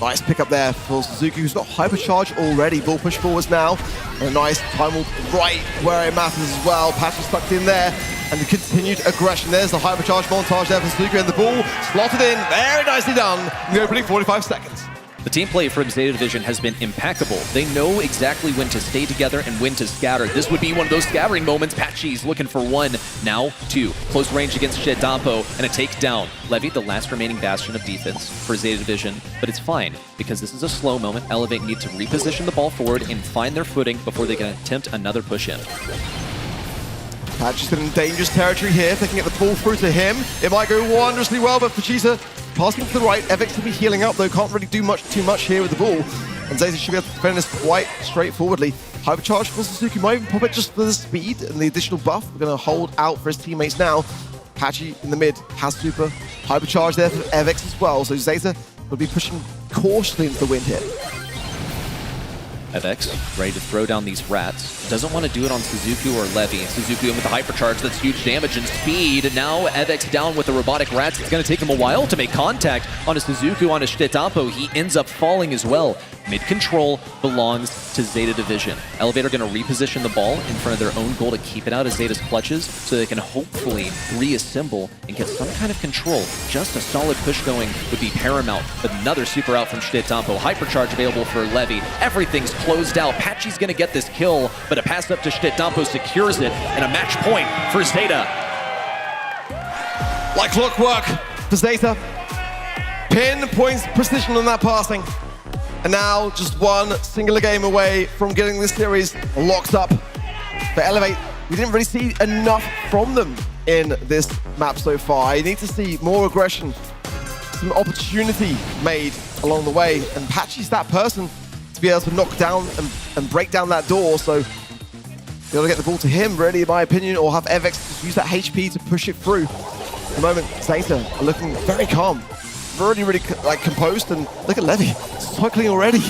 Speaker 7: Nice pick up there for Sizuku, who's got hypercharge already. Ball push forwards now. And a nice time right where it matters as well. Patchy stuck in there. And the continued aggression. There's the hypercharge montage there for Sizuku, and the ball slotted in. Very nicely done in the opening 45 seconds.
Speaker 6: The team play from ZETA Division has been impeccable. They know exactly when to stay together and when to scatter. This would be one of those scattering moments. Patchy's looking for one, now two. Close range against Shtetampo and a takedown. Levy, the last remaining bastion of defense for ZETA Division, but it's fine because this is a slow moment. Elevate need to reposition the ball forward and find their footing before they can attempt another push in.
Speaker 7: Patchy's in dangerous territory here, they can get the ball through to him. It might go wondrously well, but Vegeta passing to the right. Evix will be healing up though, can't really do too much here with the ball. And ZETA should be able to defend this quite straightforwardly. Hypercharge for Sizuku, might even pop it just for the speed and the additional buff. We're going to hold out for his teammates now. Patchy in the mid has super. Hypercharge there for Evix as well, so ZETA will be pushing cautiously into the wind here.
Speaker 6: Evix ready to throw down these rats. Doesn't want to do it on Sizuku or Levy. Sizuku in with the hypercharge, that's huge damage and speed. And now Evix down with the robotic rats. It's going to take him a while to make contact on a Sizuku, on a Shtetampo. He ends up falling as well. Mid-control belongs to ZETA Division. Elevator going to reposition the ball in front of their own goal to keep it out of ZETA's clutches so they can hopefully reassemble and get some kind of control. Just a solid push going would be paramount, but another super out from Shtetampo. Hypercharge available for Levy. Everything's closed out. Patchy's going to get this kill, but a pass up to Shtetampo secures it, and a match point for ZETA.
Speaker 7: Like clockwork for ZETA. Pinpoints precision on that passing. And now just one singular game away from getting this series locked up. for Elevate, we didn't really see enough from them in this map so far. You need to see more aggression, some opportunity made along the way, and Patchy's that person to be able to knock down and break down that door, so be able to get the ball to him, really, in my opinion, or have Evex just use that HP to push it through. At the moment, ZETA are looking very calm, really composed, and look at Levy, cycling already.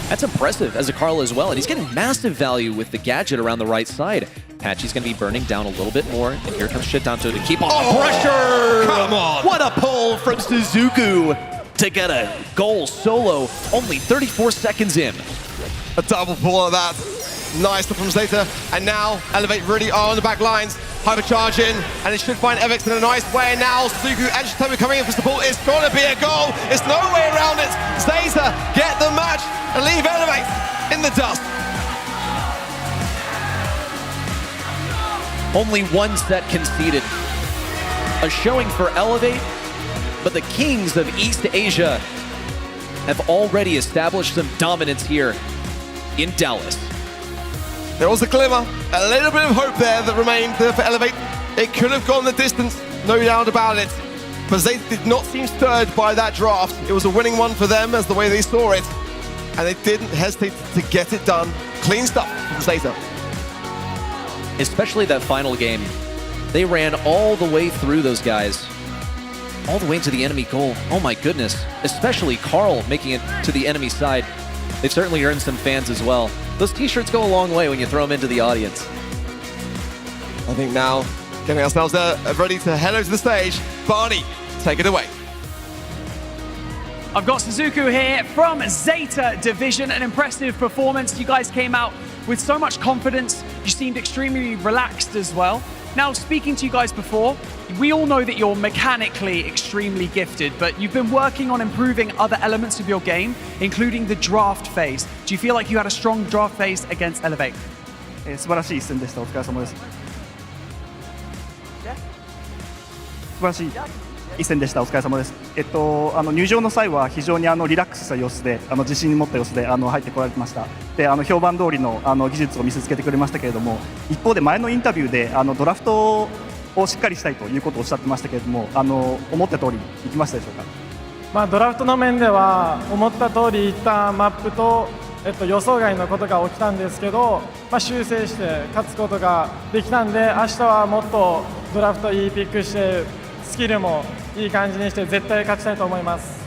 Speaker 6: That's impressive as a Carl as well, and he's getting massive value with the gadget around the right side. Patchy's going to be burning down a little bit more, and here comes Shitanto to keep on pressure!
Speaker 7: Come on!
Speaker 6: What a pull from Sizuku to get a goal solo, only 34 seconds in.
Speaker 7: A double pull of that. Nice from ZETA, and now Elevate really are on the back lines. Hypercharge in, and it should find Evex in a nice way. And now Sizuku and Shitanto coming in for support. It's gonna be a goal. It's no way around it. ZETA get the match and leave Elevate in the dust.
Speaker 6: Only one set conceded. A showing for Elevate, but the kings of East Asia have already established some dominance here in Dallas.
Speaker 7: There was a glimmer, a little bit of hope there that remained there for Elevate. It could have gone the distance, no doubt about it. But they did not seem stirred by that draft. It was a winning one for them as the way they saw it. And they didn't hesitate to get it done. Clean stuff from ZETA.
Speaker 6: Especially that final game. They ran all the way through those guys. All the way to the enemy goal. Oh my goodness. Especially Carl making it to the enemy side. They've certainly earned some fans as well. Those t-shirts go a long way when you throw them into the audience.
Speaker 7: I think now, getting ourselves ready to head over to the stage. Barney, take it away.
Speaker 16: I've got Sizuku here from ZETA Division, an impressive performance. You guys came out with so much confidence. You seemed extremely relaxed as well. Now, speaking to you guys before, we all know that you're mechanically extremely gifted, but you've been working on improving other elements of your game, including the draft phase. Do you feel like you had a strong draft phase against Elevate?
Speaker 10: 素晴らしい一戦でした。お疲れ様です。素晴らしい一戦でした。お疲れ様です。入場の際は非常にリラックスした様子で、自信に持った様子で入ってこられてました。で、評判通りの技術を見せつけてくれましたけれども、一方で前のインタビューでドラフトをしっかりしたいということをおっしゃってましたけれども、思った通りいきましたでしょうか。
Speaker 13: ドラフトの面では思った通りいったマップと、予想外のことが起きたんですけど、修正して勝つことができたんで、明日はもっとドラフトいいピックして、スキルもいい感じにして絶対勝ちたいと思います。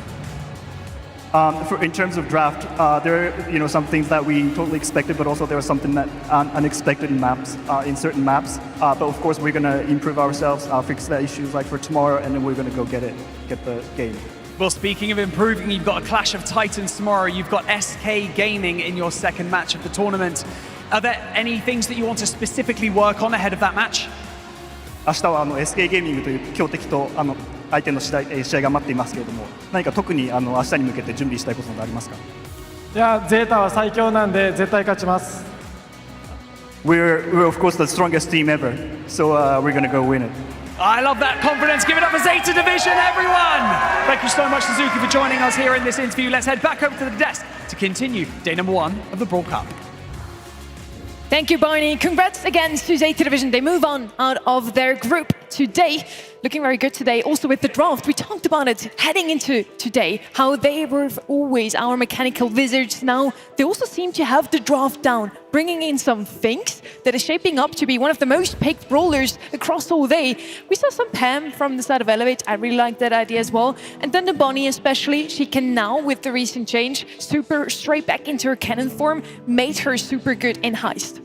Speaker 10: In terms of draft, there are some things that we totally expected, but also there was something that unexpected in maps, in certain maps. But of course, we're going to improve ourselves, fix the issues like for tomorrow, and then we're going to go get the game.
Speaker 16: Well, speaking of improving, you've got a Clash of Titans tomorrow. You've got SK Gaming in your second match of the tournament. Are there any things that you want to specifically work on ahead of that match?
Speaker 10: 明日はSK ゲーミングという強敵と相手の試合が待っていますけれども、何か特に明日に向けて準備したいことなどありますか？
Speaker 13: いや、ゼータは最強なんで絶対勝ちます。
Speaker 10: We're of course the strongest team ever, so we're going to go win it.
Speaker 16: I love that confidence. Give it up for ZETA Division, everyone! Thank you so much, Sizuku, for joining us here in this interview. Let's head back over to the desk to continue day number 1 of the Brawl Cup.
Speaker 5: Thank you, Barney. Congrats again to ZETA Division. They move on out of their group today. Looking very good today. Also with the draft, we talked about it heading into today, how they were always our mechanical wizards. Now, they also seem to have the draft down, bringing in some things that is shaping up to be one of the most picked brawlers across all day. We saw some Pam from the side of Elevate. I really like that idea as well. And then the Bonnie especially, she can now, with the recent change, super straight back into her cannon form, made her super good in Heist.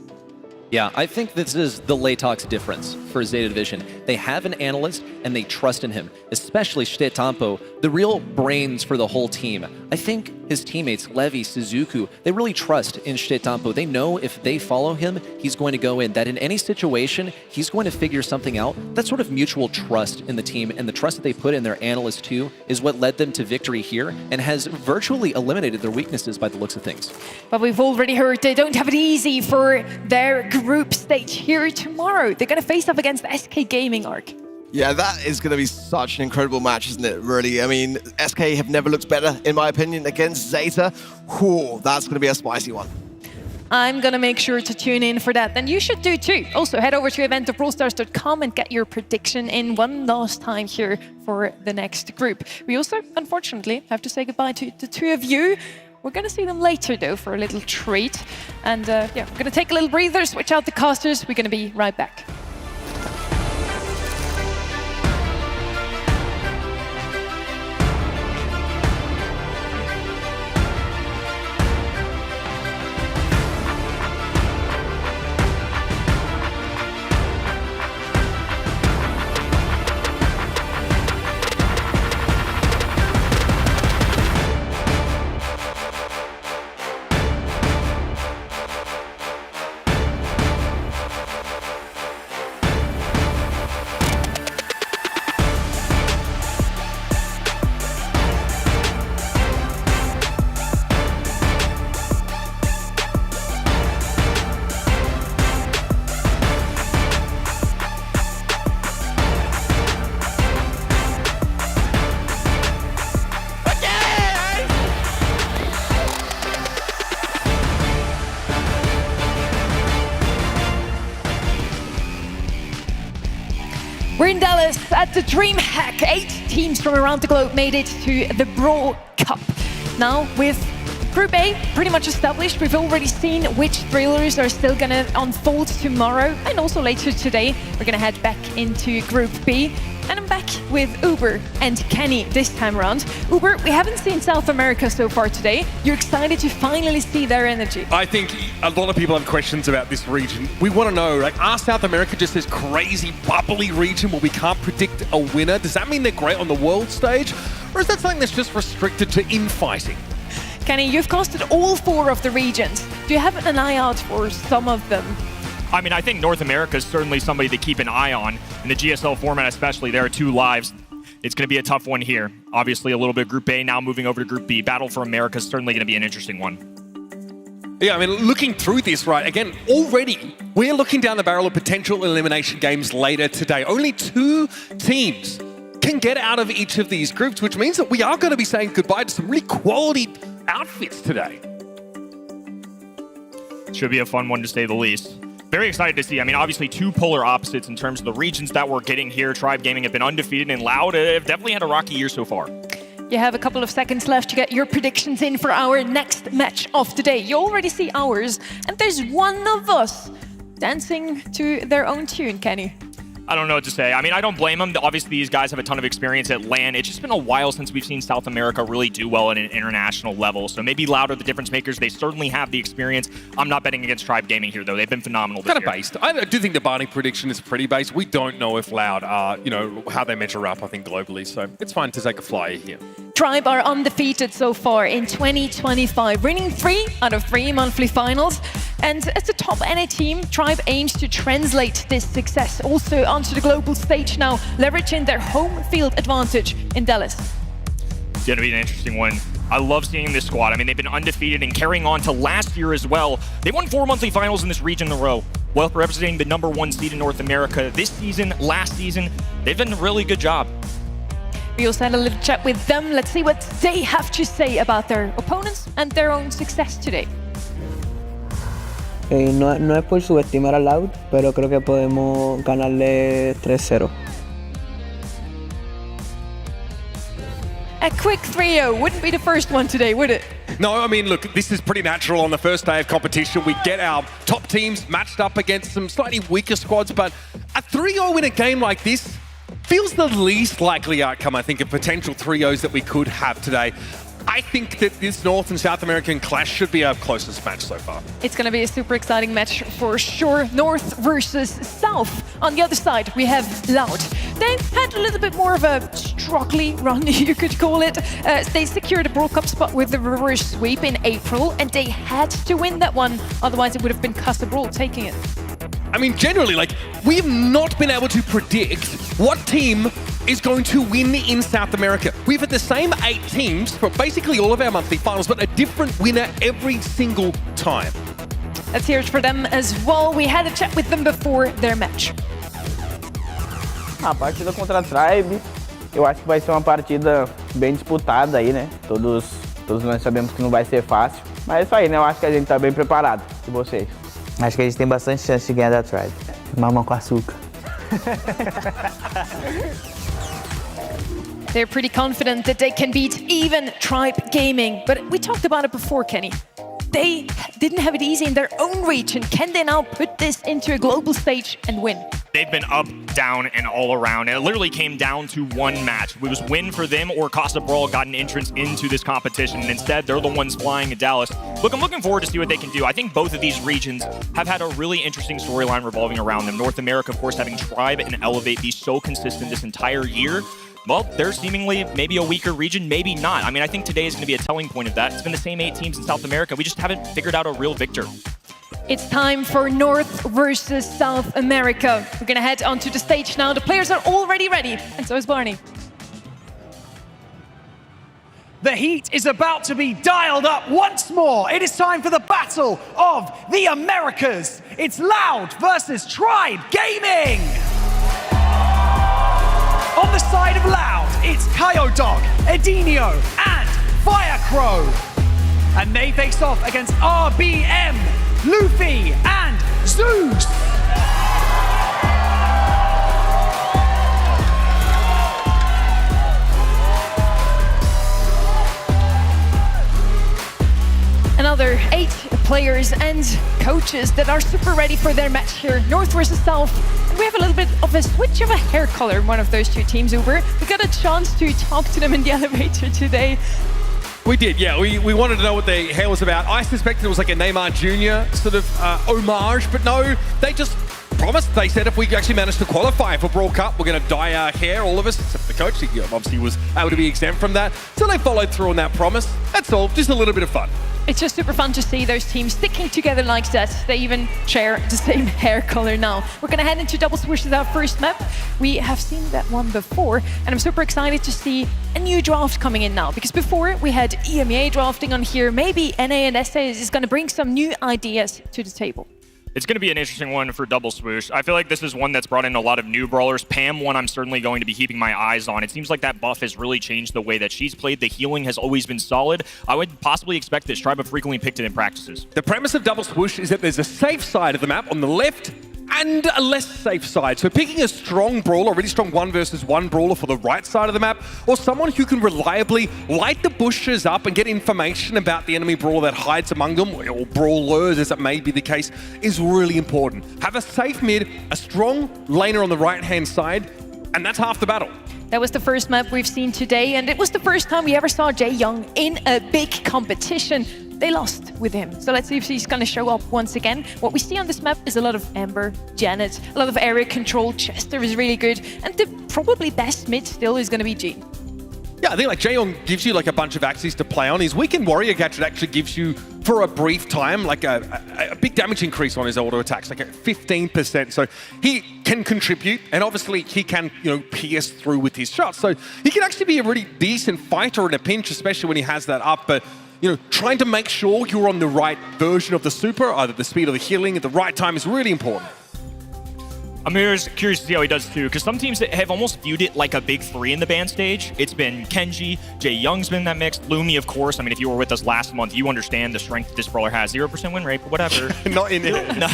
Speaker 6: Yeah, I think this is the Laytox difference for ZETA Division. They have an analyst and they trust in him, especially Shitanto, the real brains for the whole team. I think his teammates, Levy, Sizuku, they really trust in Shitanto. They know if they follow him, he's going to go in, that in any situation, he's going to figure something out. That sort of mutual trust in the team and the trust that they put in their analyst too is what led them to victory here and has virtually eliminated their weaknesses by the looks of things.
Speaker 5: But we've already heard they don't have it easy for their group stage here tomorrow. They're going to face off against the SK Gaming arc.
Speaker 7: Yeah, that is going to be such an incredible match, isn't it, really? I mean, SK have never looked better, in my opinion, against ZETA. Whew, that's going to be a spicy one.
Speaker 5: I'm gonna make sure to tune in for that. And you should do too. Also, head over to event.brawlstars.com and get your prediction in one last time here for the next group. We also, unfortunately, have to say goodbye to the two of you. We're gonna see them later though for a little treat. And yeah, we're gonna take a little breather, switch out the casters. We're gonna be right back. We're in Dallas at the DreamHack. 8 teams from around the globe made it to the Brawl Cup. Now, with Group A pretty much established, we've already seen which thrillers are still going to unfold tomorrow and also later today. We're going to head back into Group B. And I'm back with Uber and Kenny this time around. Uber, we haven't seen South America so far today. You're excited to finally see their energy.
Speaker 1: I think a lot of people have questions about this region. We want to know, like, are South America just this crazy, bubbly region where we can't predict a winner? Does that mean they're great on the world stage? Or is that something that's just restricted to infighting?
Speaker 5: Kenny, you've casted all 4 of the regions. Do you have an eye out for some of them?
Speaker 3: I mean, I think North America is certainly somebody to keep an eye on. In the GSL format especially, there are 2 lives. It's going to be a tough one here. Obviously, a little bit of Group A, now moving over to Group B. Battle for America is certainly going to be an interesting one.
Speaker 1: Yeah, I mean, looking through this, right, again, already we're looking down the barrel of potential elimination games later today. Only 2 teams can get out of each of these groups, which means that we are going to be saying goodbye to some really quality outfits today.
Speaker 3: Should be a fun one to say the least. Very excited to see. I mean, obviously 2 polar opposites in terms of the regions that we're getting here. Tribe Gaming have been undefeated, and Loud have definitely had a rocky year so far.
Speaker 5: You have a couple of seconds left to get your predictions in for our next match of the day. You already see ours, and there's one of us dancing to their own tune, Kenny.
Speaker 3: I don't know what to say. I mean, I don't blame them. Obviously, these guys have a ton of experience at LAN. It's just been a while since we've seen South America really do well at an international level. So maybe Loud are the difference makers. They certainly have the experience. I'm not betting against Tribe Gaming here, though. They've been phenomenal this year.
Speaker 1: Kind of based. I do think the Barney prediction is pretty based. We don't know if Loud are, you know, how they measure up, I think, globally. So it's fine to take a flyer here.
Speaker 5: Tribe are undefeated so far in 2025, winning 3 out of 3 monthly finals. And as the top NA team, Tribe aims to translate this success also onto the global stage now, leveraging their home field advantage in Dallas.
Speaker 3: It's going to be an interesting one. I love seeing this squad. I mean, they've been undefeated and carrying on to last year as well. They won 4 monthly finals in this region in a row, well representing the #1 seed in North America this season, last season. They've done a really good job.
Speaker 5: We also had a little chat with them. Let's see what they have to say about their opponents and their own success today.
Speaker 15: No es por subestimar a Loud, pero creo que podemos ganarle 3-0.
Speaker 5: A quick 3-0 wouldn't be the first one today, would it?
Speaker 1: No, I mean, look, this is pretty natural on the first day of competition. We get our top teams matched up against some slightly weaker squads, but a 3-0 in a game like this feels the least likely outcome, I think, of potential 3-0s that we could have today. I think that this North and South American clash should be our closest match so far.
Speaker 5: It's going to be a super exciting match for sure. North versus South. On the other side, we have Loud. They had a little bit more of a struggly run, you could call it. They secured a Brawl Cup spot with the reverse sweep in April, and they had to win that one. Otherwise, it would have been Casa Brawl taking it.
Speaker 1: I mean, generally, like, we have not been able to predict what team is going to win in South America. We've had the same 8 teams for basically all of our monthly finals, but a different winner every single time.
Speaker 5: Let's hear it for them as well. We had a chat with them before their match.
Speaker 24: A partida contra a Tribe, eu acho que vai ser uma partida bem disputada aí, né? Todos nós sabemos que não vai ser fácil. Mas é isso aí, né? Eu acho que a gente tá bem preparado. E vocês?
Speaker 15: Acho que a gente tem bastante chance de ganhar da Tribe. Mamão com açúcar.
Speaker 5: They're pretty confident that they can beat even Tribe Gaming. But we talked about it before, Kenny. They didn't have it easy in their own region. Can they now put this into a global stage and win?
Speaker 3: They've been up, down, and all around. And it literally came down to one match. It was win for them or Costa Brawl got an entrance into this competition. And instead, they're the ones flying to Dallas. Look, I'm looking forward to see what they can do. I think both of these regions have had a really interesting storyline revolving around them. North America, of course, having Tribe and Elevate be so consistent this entire year. Well, they're seemingly maybe a weaker region, maybe not. I mean, I think today is going to be a telling point of that. It's been the same 8 teams in South America. We just haven't figured out a real victor.
Speaker 5: It's time for North versus South America. We're going to head onto the stage now. The players are already ready, and so is Barney.
Speaker 16: The heat is about to be dialed up once more. It is time for the battle of the Americas. It's Loud versus Tribe Gaming. On the side of Loud, it's Kaiodog, Edinho, and Firecrow. And they face off against RBM, Luffy, and Zeus.
Speaker 5: Another 8 players and coaches that are super ready for their match here, North versus South. And we have a little bit of a switch of a hair color in one of those 2 teams, Uber. We got a chance to talk to them in the elevator today.
Speaker 1: We did, yeah. We wanted to know what their hair was about. I suspected it was like a Neymar Jr. sort of homage, but no, they just promised. They said if we actually managed to qualify for Brawl Cup, we're going to dye our hair, all of us, except the coach. He obviously was able to be exempt from that. So they followed through on that promise. That's all, just a little bit of fun.
Speaker 5: It's just super fun to see those teams sticking together like that. They even share the same hair color now. We're going to head into Double Swoosh with our first map. We have seen that one before, and I'm super excited to see a new draft coming in now, because before we had EMEA drafting on here. Maybe NA and SA is going to bring some new ideas to the table.
Speaker 3: It's going to be an interesting one for Double Swoosh. I feel like this is one that's brought in a lot of new brawlers. Pam, one I'm certainly going to be keeping my eyes on. It seems like that buff has really changed the way that she's played. The healing has always been solid. I would possibly expect this. Tribe have frequently picked it in practices.
Speaker 1: The premise of Double Swoosh is that there's a safe side of the map on the left and a less safe side. So picking a strong brawler, a really strong 1 versus 1 brawler for the right side of the map, or someone who can reliably light the bushes up and get information about the enemy brawler that hides among them, or brawlers as it may be the case, is really important. Have a safe mid, a strong laner on the right-hand side, and that's half the battle.
Speaker 5: That was the first map we've seen today, and it was the first time we ever saw Jae Young in a big competition. They lost with him. So let's see if he's going to show up once again. What we see on this map is a lot of Ember, Janet, a lot of area control. Chester is really good. And the probably best mid still is going to be G.
Speaker 1: Yeah, I think like Jae Young gives you like a bunch of axes to play on. His Weekend Warrior gadget actually gives you, for a brief time, like a big damage increase on his auto attacks, like at 15%. So he can contribute, and obviously he can, pierce through with his shots. So he can actually be a really decent fighter in a pinch, especially when he has that up. But trying to make sure you're on the right version of the super, either the speed or the healing at the right time, is really important.
Speaker 3: I'm curious to see how he does too, because some teams have almost viewed it like a big 3 in the ban stage. It's been Kenji, Jae Young's been in that mix, Lumi, of course. I mean, if you were with us last month, you understand the strength this brawler has. 0% win rate, but whatever.
Speaker 1: Not in it.
Speaker 3: No,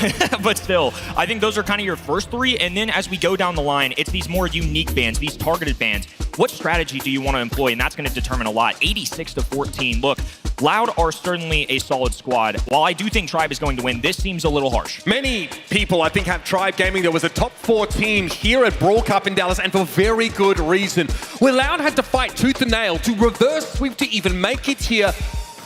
Speaker 3: but still, I think those are kind of your first 3, and then as we go down the line, it's these more unique bans, these targeted bans. What strategy do you want to employ? And that's going to determine a lot. 86-14. Look, Loud are certainly a solid squad. While I do think Tribe is going to win, this seems a little harsh.
Speaker 1: Many people, I think, have Tribe Gaming. There was a top 4 team here at Brawl Cup in Dallas, and for very good reason. Where Loud had to fight tooth and nail to reverse sweep to even make it here.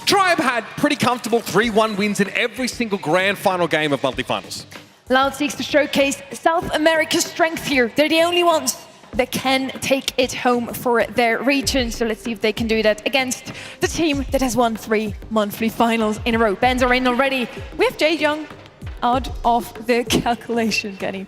Speaker 1: Tribe had pretty comfortable 3-1 wins in every single grand final game of monthly finals.
Speaker 5: Loud seeks to showcase South America's strength here. They're the only ones that can take it home for their region. So let's see if they can do that against the team that has won 3 monthly finals in a row. Bans are in already. We have Jae Young out of the calculation, Kenny.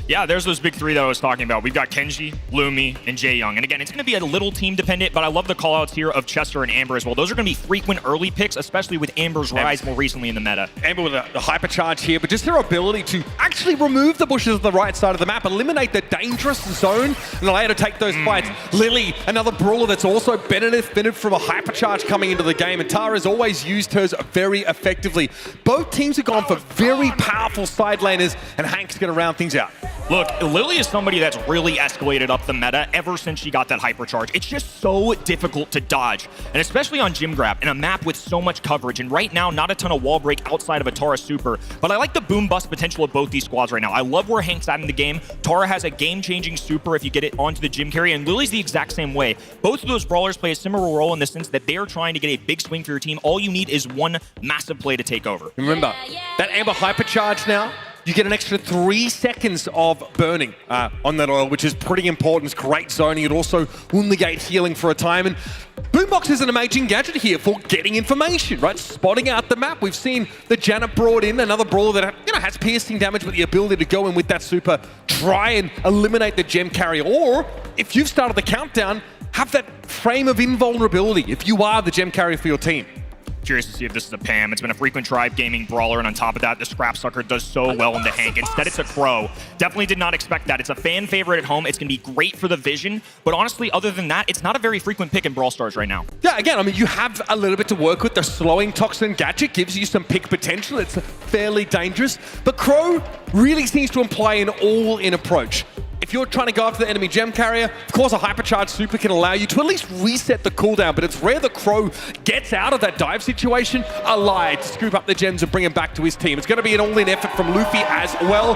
Speaker 3: Yeah, there's those big three that I was talking about. We've got Kenji, Lumi, and Jaeyoung. And again, it's going to be a little team dependent, but I love the callouts here of Chester and Amber as well. Those are going to be frequent early picks, especially with Amber's rise more recently in the meta.
Speaker 1: Amber with the hypercharge here, but just their ability to actually remove the bushes on the right side of the map, eliminate the dangerous zone, and allow you to take those fights. Lily, another brawler that's also benefited from a hypercharge coming into the game, and Tara's always used hers very effectively. Both teams have gone for very powerful side laners, and Hank's going to round things out.
Speaker 3: Look, Lily is somebody that's really escalated up the meta ever since she got that hypercharge. It's just so difficult to dodge, and especially on Gym Grab, in a map with so much coverage, and right now, not a ton of wall break outside of a Tara super, but I like the boom bust potential of both these squads right now. I love where Hank's at in the game. Tara has a game-changing super if you get it onto the gym carry, and Lily's the exact same way. Both of those brawlers play a similar role in the sense that they are trying to get a big swing for your team. All you need is one massive play to take over.
Speaker 1: Remember, that Amber hypercharge now, you get an extra 3 seconds of burning on that oil, which is pretty important. It's great zoning. It also will negate healing for a time. And Boombox is an amazing gadget here for getting information, right? Spotting out the map. We've seen the Janet brought in, another brawler that has piercing damage, but the ability to go in with that super, try and eliminate the gem carrier. Or if you've started the countdown, have that frame of invulnerability if you are the gem carrier for your team.
Speaker 3: Curious to see if this is a Pam. It's been a frequent Tribe Gaming brawler, and on top of that, the Scrap Sucker does so well into Hank. Instead, it's a Crow. Definitely did not expect that. It's a fan favorite at home. It's going to be great for the vision, but honestly, other than that, it's not a very frequent pick in Brawl Stars right now.
Speaker 1: Yeah, again, I mean, you have a little bit to work with. The slowing Toxin gadget gives you some pick potential. It's fairly dangerous, but Crow really seems to imply an all-in approach. If you're trying to go after the enemy gem carrier, of course a hypercharged super can allow you to at least reset the cooldown, but it's rare the Crow gets out of that dive situation alive to scoop up the gems and bring him back to his team. It's going to be an all-in effort from Luffy as well.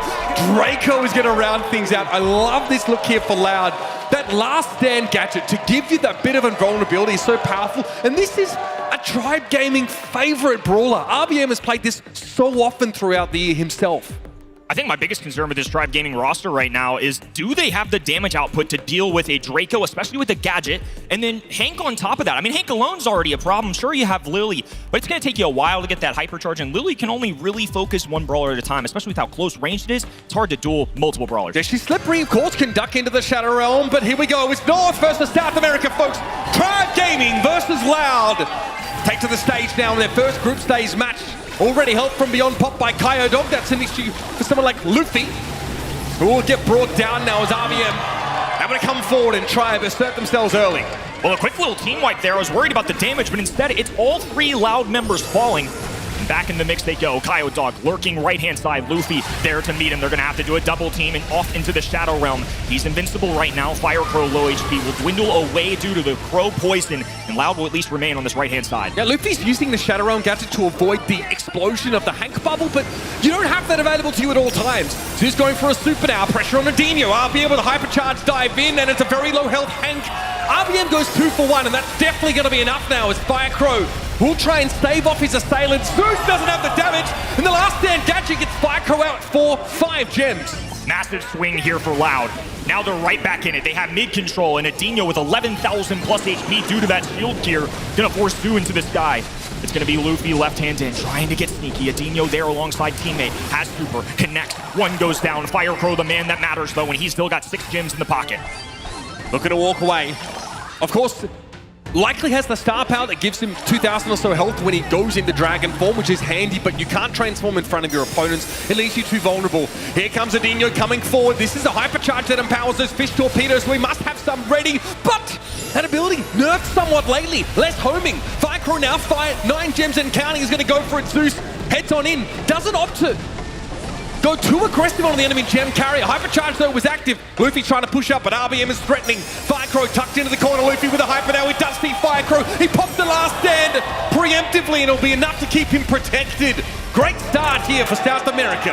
Speaker 1: Draco is going to round things out. I love this look here for Loud. That last stand gadget to give you that bit of invulnerability is so powerful, and this is a Tribe Gaming favorite brawler. RBM has played this so often throughout the year himself.
Speaker 3: I think my biggest concern with this Tribe Gaming roster right now is, do they have the damage output to deal with a Draco, especially with the gadget, and then Hank on top of that? I mean, Hank alone's already a problem. Sure, you have Lily, but it's going to take you a while to get that hypercharge, and Lily can only really focus one brawler at a time, especially with how close ranged it is. It's hard to duel multiple brawlers.
Speaker 1: Yeah, she's slippery, of course, can duck into the Shadow Realm, but here we go. It's North versus South America, folks. Tribe Gaming versus Loud. Take to the stage now in their first group stage match. Already help from beyond pop by Kaiodog. That's an issue for someone like Luffy, who will get brought down now as RBM able to come forward and try and assert themselves early.
Speaker 3: Well, a quick little team wipe there. I was worried about the damage, but instead it's all three Loud members falling. And back in the mix they go. Kaiodog lurking right-hand side. Luffy there to meet him. They're going to have to do a double team and off into the Shadow Realm. He's invincible right now. Fire Crow low HP will dwindle away due to the Crow poison, and Loud will at least remain on this right-hand side.
Speaker 1: Yeah, Luffy's using the Shadow Realm gadget to avoid the explosion of the Hank bubble, but you don't have that available to you at all times. So he's going for a super now. Pressure on Edinho. RBM with a hypercharge dive in, and it's a very low health Hank. RBM goes 2 for 1, and that's definitely going to be enough now as Fire Crow will try and stave off his assailant. Zeus doesn't have the damage, and the last stand gadget gets Fire Crow out for 5 gems.
Speaker 3: Massive swing here for Loud. Now they're right back in it. They have mid control, and Edinho with 11,000 plus HP due to that shield gear, gonna force Zeus into the sky. It's gonna be Luffy left-hand in, trying to get sneaky. Edinho there alongside teammate, has super, connect, one goes down. Fire Crow, the man that matters though, and he's still got 6 gems in the pocket.
Speaker 1: Looking to walk away. Of course, likely has the star power that gives him 2,000 or so health when he goes into Dragon form, which is handy, but you can't transform in front of your opponents. It leaves you too vulnerable. Here comes Edinho coming forward. This is a hypercharge that empowers those fish torpedoes. We must have some ready, but that ability nerfed somewhat lately. Less homing. Fire Crow now, 9 gems and counting, is going to go for it. Zeus heads on in. Doesn't opt to go too aggressive on the enemy gem carrier. Hypercharge though was active. Luffy trying to push up, but RBM is threatening. Fire Crow tucked into the corner. Luffy with a hyper now. He does see Fire Crow. He pops the last stand preemptively, and it'll be enough to keep him protected. Great start here for South America.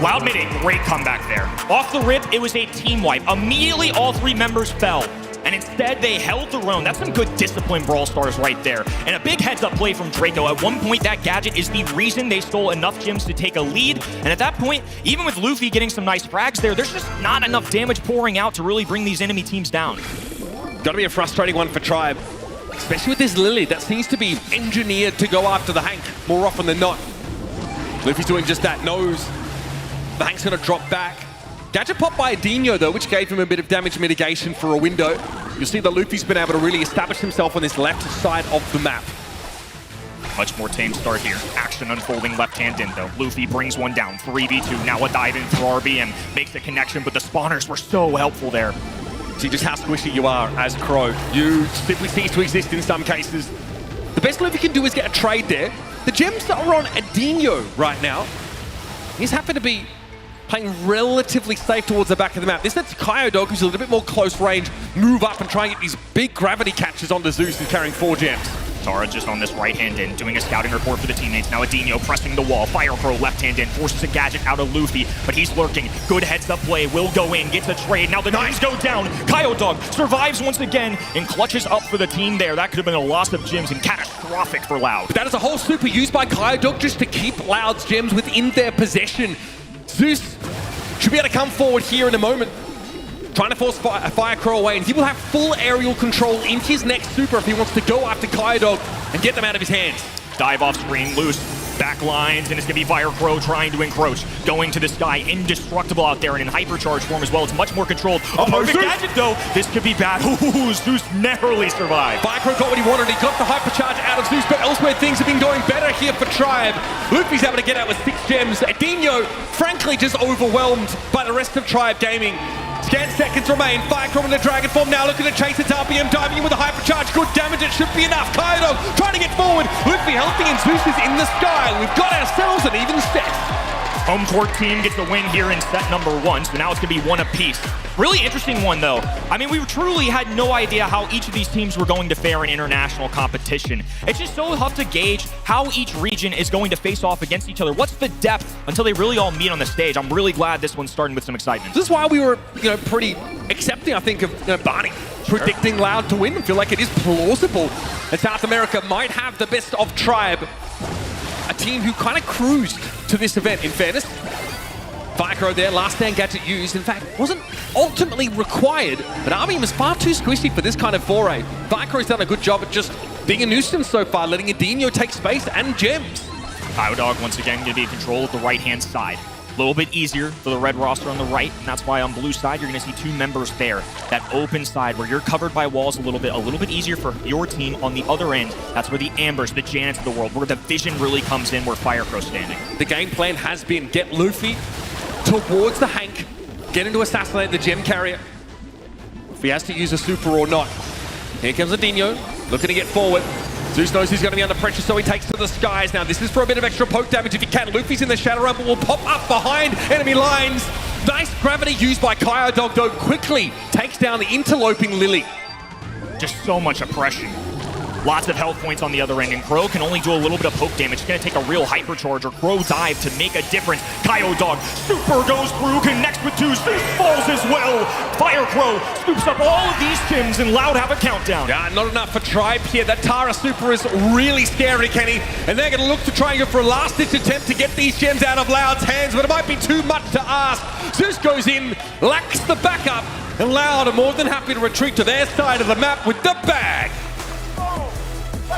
Speaker 3: Loud made a great comeback there. Off the rip, it was a team wipe. Immediately, all 3 members fell. And instead, they held their own. That's some good discipline Brawl Stars right there. And a big heads-up play from Draco. At one point, that gadget is the reason they stole enough gems to take a lead. And at that point, even with Luffy getting some nice frags there, there's just not enough damage pouring out to really bring these enemy teams down.
Speaker 1: Gotta be a frustrating one for Tribe. Especially with this Lily that seems to be engineered to go after the Hank more often than not. Luffy's doing just that. Knows the Hank's gonna drop back. Gadget pop by Edinho, though, which gave him a bit of damage mitigation for a window. You'll see that Luffy's been able to really establish himself on this left side of the map.
Speaker 3: Much more tame start here. Action unfolding left-hand in, though. Luffy brings one down. 3v2. Now a dive in through RBM. Makes the connection, but the spawners were so helpful there.
Speaker 1: See just how squishy you are as Crow. You simply cease to exist in some cases. The best Luffy can do is get a trade there. The gems are on Edinho right now. He's happy to be playing relatively safe towards the back of the map. This lets Kaiodog, who's a little bit more close range, move up and try and get these big gravity catches onto Zeus, who's carrying 4 gems.
Speaker 3: Tara just on this right-hand in, doing a scouting report for the teammates. Now Edinho pressing the wall. Fire Crow left-hand in, forces a gadget out of Luffy, but he's lurking. Good heads-up play, will go in, gets a trade. Now the knives go down. Kaiodog survives once again and clutches up for the team there. That could have been a loss of gems and catastrophic for Loud.
Speaker 1: But that is a whole super used by Kaiodog just to keep Loud's gems within their possession. Zeus should be able to come forward here in a moment. Trying to force Fire Crow away, and he will have full aerial control in his next super if he wants to go after Kaiodog and get them out of his hands.
Speaker 3: Dive off screen, loose, back lines, and it's going to be Fire Crow trying to encroach. Going to the sky, indestructible out there, and in hypercharge form as well. It's much more controlled. A perfect gadget, though. This could be bad. Ooh, Zeus narrowly survived.
Speaker 1: Fire Crow got what he wanted. He got the hypercharge out of Zeus, but elsewhere things have been going better here for Tribe. Luffy's able to get out with 6 gems. Edinho, frankly, just overwhelmed by the rest of Tribe Gaming. Scant seconds remain. Fire Crow in the dragon form now looking to chase its RPM, diving in with a hypercharge. Good damage, it should be enough. Kaiodog trying to get forward. Luffy helping, and Zeus is in the sky. We've got ourselves an even set.
Speaker 3: Home court team gets the win here in set number 1, so now it's going to be 1 apiece. Really interesting one, though. I mean, we truly had no idea how each of these teams were going to fare in international competition. It's just so tough to gauge how each region is going to face off against each other. What's the depth until they really all meet on the stage? I'm really glad this one's starting with some excitement.
Speaker 1: This is why we were, pretty accepting, I think, of Barney predicting Loud to win. I feel like it is plausible that South America might have the best of Tribe. A team who kind of cruised to this event, in fairness. Fire Crow there, last stand gadget used. In fact, wasn't ultimately required, but RBM is far too squishy for this kind of foray. Fire Crow's done a good job at just being a nuisance so far, letting Edinho take space and gems.
Speaker 3: Kaiodog once again going to be in control of the right-hand side. A little bit easier for the red roster on the right, and that's why on blue side, you're going to see 2 members there. That open side where you're covered by walls a little bit easier for your team on the other end. That's where the Ambers, the Janets of the world, where the vision really comes in, where Fire Crow's standing.
Speaker 1: The game plan has been get Luffy towards the Hank, get him to assassinate the gem carrier. If he has to use a super or not. Here comes Edinho, looking to get forward. Zeus knows he's going to be under pressure, so he takes to the skies. Now, this is for a bit of extra poke damage if he can. Luffy's in the Shadow Rumble, will pop up behind enemy lines. Nice gravity used by Kaiodog, though, quickly takes down the interloping Lily.
Speaker 3: Just so much oppression. Lots of health points on the other end, and Crow can only do a little bit of poke damage. It's going to take a real hypercharge or Crow dive to make a difference. Kaiodog, super goes through, connects with 2, Zeus falls as well. Fire Crow scoops up all of these gems, and Loud have a countdown.
Speaker 1: Yeah, not enough for Tribe here. That Tara super is really scary, Kenny, and they're going to look to try and go for a last-ditch attempt to get these gems out of Loud's hands, but it might be too much to ask. Zeus goes in, lacks the backup, and Loud are more than happy to retreat to their side of the map with the bag.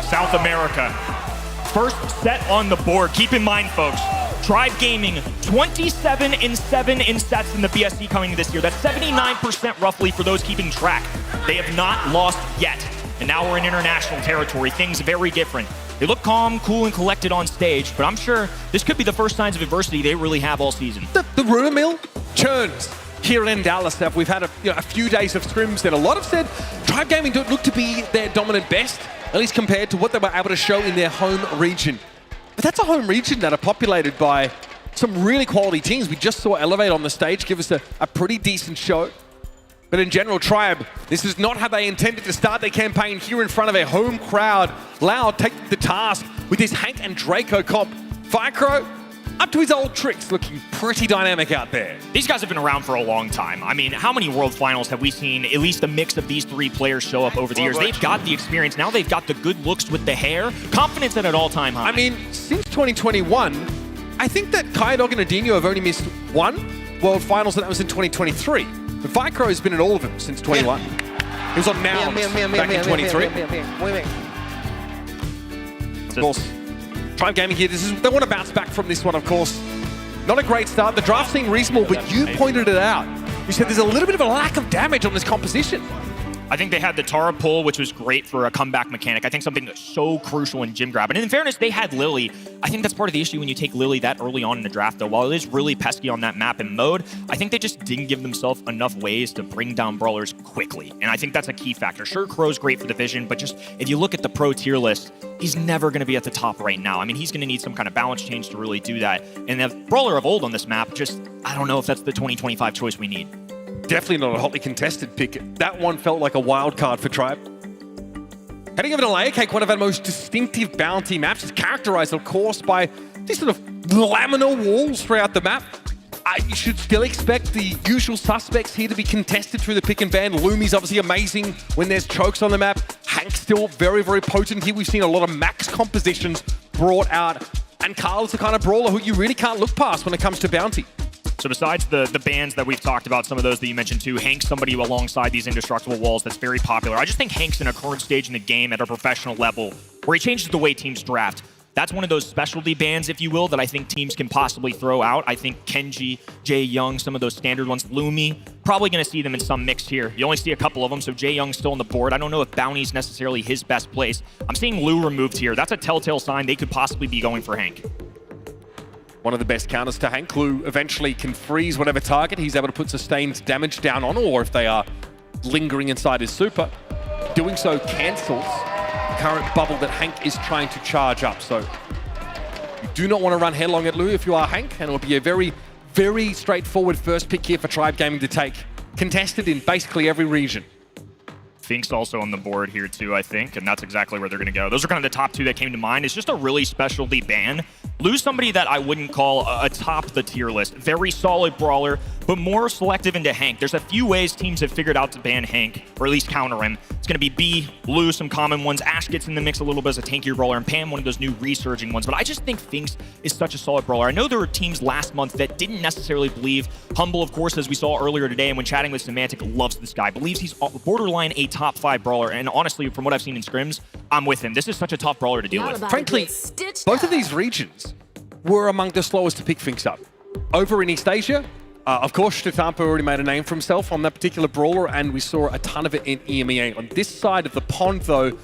Speaker 3: South America. First set on the board. Keep in mind, folks, Tribe Gaming 27-7 in sets in the BSC coming this year. That's 79% roughly for those keeping track. They have not lost yet. And now we're in international territory. Things very different. They look calm, cool, and collected on stage, but I'm sure this could be the first signs of adversity they really have all season.
Speaker 1: The rumor mill churns here in Dallas. We've had a few days of scrims, and a lot have said Tribe Gaming don't look to be their dominant best, at least compared to what they were able to show in their home region. But that's a home region that are populated by some really quality teams. We just saw Elevate on the stage give us a pretty decent show. But in general, Tribe, this is not how they intended to start their campaign here in front of a home crowd. Loud take the task with this Hank and Draco comp. Fire Crow, up to his old tricks, looking pretty dynamic out there.
Speaker 3: These guys have been around for a long time. I mean, how many World Finals have we seen at least a mix of these 3 players show up over the years? They've got the experience. Now they've got the good looks with the hair. Confidence at an all-time high.
Speaker 1: I mean, since 2021, I think that Kaiodog and Edinho have only missed 1 World Finals, and that was in 2023. But Fire Crow has been in all of them since 21. He was on Nouns back in 23. Of course, Tribe Gaming here, they want to bounce back from this one, of course. Not a great start. The draft seemed reasonable, but you pointed it out. You said there's a little bit of a lack of damage on this composition.
Speaker 3: I think they had the Tara pull, which was great for a comeback mechanic. I think something that's so crucial in gym grab. And in fairness, they had Lily. I think that's part of the issue when you take Lily that early on in the draft, though. While it is really pesky on that map and mode, I think they just didn't give themselves enough ways to bring down brawlers quickly. And I think that's a key factor. Sure, Crow's great for the vision, but just if you look at the pro tier list, he's never going to be at the top right now. I mean, he's going to need some kind of balance change to really do that. And the brawler of old on this map, just, I don't know if that's the 2025 choice we need.
Speaker 1: Definitely not a hotly contested pick. That one felt like a wild card for Tribe. Heading over to Layer Cake, one of our most distinctive bounty maps, is characterized, of course, by these sort of laminar walls throughout the map. You should still expect the usual suspects here to be contested through the pick and ban. Lumi's obviously amazing when there's chokes on the map. Hank's still very, very potent here. We've seen a lot of max compositions brought out. And Carl's the kind of brawler who you really can't look past when it comes to bounty.
Speaker 3: So besides the bans that we've talked about, some of those that you mentioned too, Hank's somebody alongside these indestructible walls that's very popular. I just think Hank's in a current stage in the game at a professional level where he changes the way teams draft. That's one of those specialty bans, if you will, that I think teams can possibly throw out. I think Kenji, Jae Young, some of those standard ones, Lumi, probably going to see them in some mix here. You only see a couple of them, so Jae Young's still on the board. I don't know if Bounty's necessarily his best place. I'm seeing Lu removed here. That's a telltale sign they could possibly be going for Hank.
Speaker 1: One of the best counters to Hank. Lu eventually can freeze whatever target he's able to put sustained damage down on, or if they are lingering inside his super. Doing so cancels the current bubble that Hank is trying to charge up. So you do not want to run headlong at Lu if you are Hank, and it will be a very, very straightforward first pick here for Tribe Gaming to take. Contested in basically every region.
Speaker 3: Fink's also on the board here too, I think, and that's exactly where they're going to go. Those are kind of the top two that came to mind. It's just a really specialty ban. Lu's somebody that I wouldn't call atop the tier list. Very solid brawler, but more selective into Hank. There's a few ways teams have figured out to ban Hank, or at least counter him. It's going to be B, Lu, some common ones. Ash gets in the mix a little bit as a tankier brawler, and Pam, one of those new resurging ones. But I just think Finks is such a solid brawler. I know there were teams last month that didn't necessarily believe. Humble, of course, as we saw earlier today, and when chatting with Symantec, loves this guy. Believes he's borderline a top 5 brawler, and honestly, from what I've seen in scrims, I'm with him. This is such a tough brawler to deal with.
Speaker 1: Frankly, both of these regions were among the slowest to pick Finks up. Over in East Asia, of course, Shtampo already made a name for himself on that particular brawler, and we saw a ton of it in EMEA. On this side of the pond, though,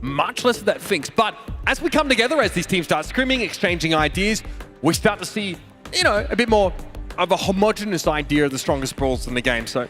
Speaker 1: much less of that Finks. But as we come together, as these teams start scrimming, exchanging ideas, we start to see, a bit more of a homogenous idea of the strongest brawlers in the game. So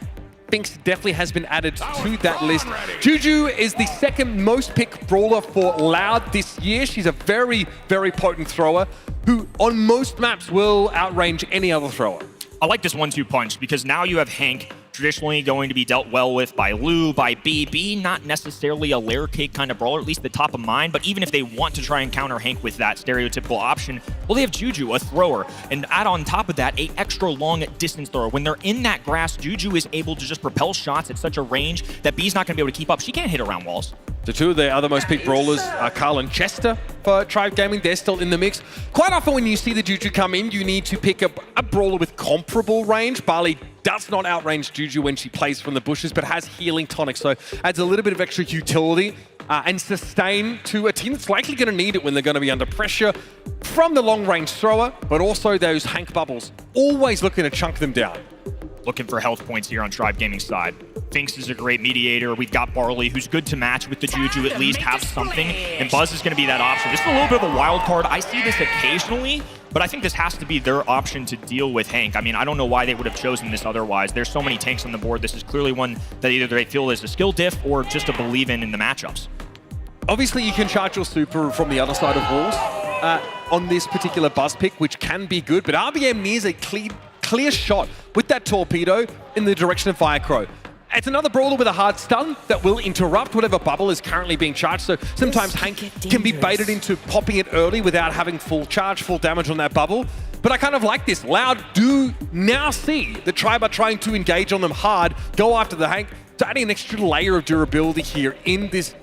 Speaker 1: Finks definitely has been added to that list. Juju is the second most picked brawler for Loud this year. She's a very, very potent thrower who on most maps will outrange any other thrower.
Speaker 3: I like this 1-2 punch because now you have Hank traditionally going to be dealt well with by Lu, by B. B, not necessarily a layer cake kind of brawler, at least the top of mind, but even if they want to try and counter Hank with that stereotypical option, well, they have Juju, a thrower, and add on top of that, a extra long distance thrower. When they're in that grass, Juju is able to just propel shots at such a range that B's not going to be able to keep up. She can't hit around walls.
Speaker 1: The two of the other most picked brawlers are Carl and Chester for Tribe Gaming. They're still in the mix. Quite often when you see the Juju come in, you need to pick up a brawler with comparable range. Barley does not outrange Juju when she plays from the bushes, but has healing tonic, so adds a little bit of extra utility and sustain to a team that's likely going to need it when they're going to be under pressure from the long-range thrower, but also those Hank bubbles, always looking to chunk them down.
Speaker 3: Looking for health points here on Tribe Gaming's side. Finks is a great mediator. We've got Barley, who's good to match with the Juju, at least have something, and Buzz is going to be that option. This is a little bit of a wild card. I see this occasionally, but I think this has to be their option to deal with Hank. I mean, I don't know why they would have chosen this otherwise. There's so many tanks on the board. This is clearly one that either they feel is a skill diff or just a believe in the matchups.
Speaker 1: Obviously, you can charge your super from the other side of walls on this particular Buzz pick, which can be good, but RBM needs a clear shot with that torpedo in the direction of Firecrow. It's another brawler with a hard stun that will interrupt whatever bubble is currently being charged, so sometimes Hank can be baited into popping it early without having full charge, full damage on that bubble. But I kind of like this. Loud do now see the Tribe are trying to engage on them hard, go after the Hank, so adding an extra layer of durability here in this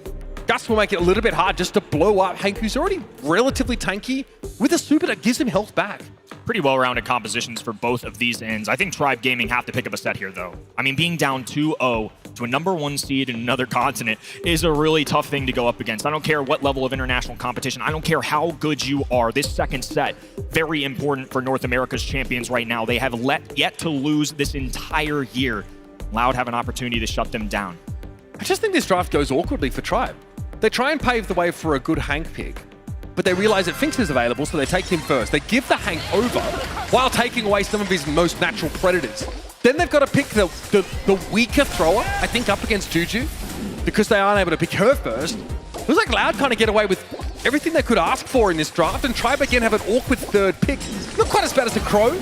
Speaker 1: Gus will make it a little bit hard just to blow up Hank, who's already relatively tanky, with a super that gives him health back.
Speaker 3: Pretty well-rounded compositions for both of these ends. I think Tribe Gaming have to pick up a set here, though. I mean, being down 2-0 to a #1 seed in another continent is a really tough thing to go up against. I don't care what level of international competition. I don't care how good you are. This second set, very important for North America's champions right now. They have yet to lose this entire year. Loud have an opportunity to shut them down.
Speaker 1: I just think this draft goes awkwardly for Tribe. They try and pave the way for a good Hank pick, but they realize that Finks is available, so they take him first. They give the Hank over while taking away some of his most natural predators. Then they've got to pick the weaker thrower, I think, up against Juju, because they aren't able to pick her first. It was like Loud kind of get away with everything they could ask for in this draft, and Tribe again have an awkward third pick. Not quite as bad as the Crow,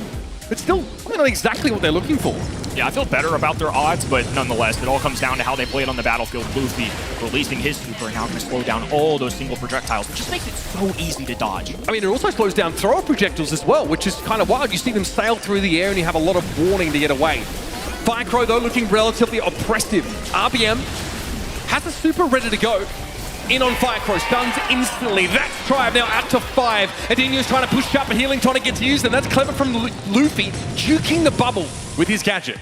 Speaker 1: but still not exactly what they're looking for.
Speaker 3: Yeah, I feel better about their odds, but nonetheless, it all comes down to how they play it on the battlefield. Luffy releasing his super and now going to slow down all those single projectiles, which just makes it so easy to dodge.
Speaker 1: I mean, it also slows down thrower projectiles as well, which is kind of wild. You see them sail through the air and you have a lot of warning to get away. Firecrow, though, looking relatively oppressive. RBM has a super ready to go. In on Firecrow, stuns instantly. That's Tribe now out to 5. Edinho's trying to push up, a healing tonic gets used, and that's clever from Luffy, juking the bubble with his gadget.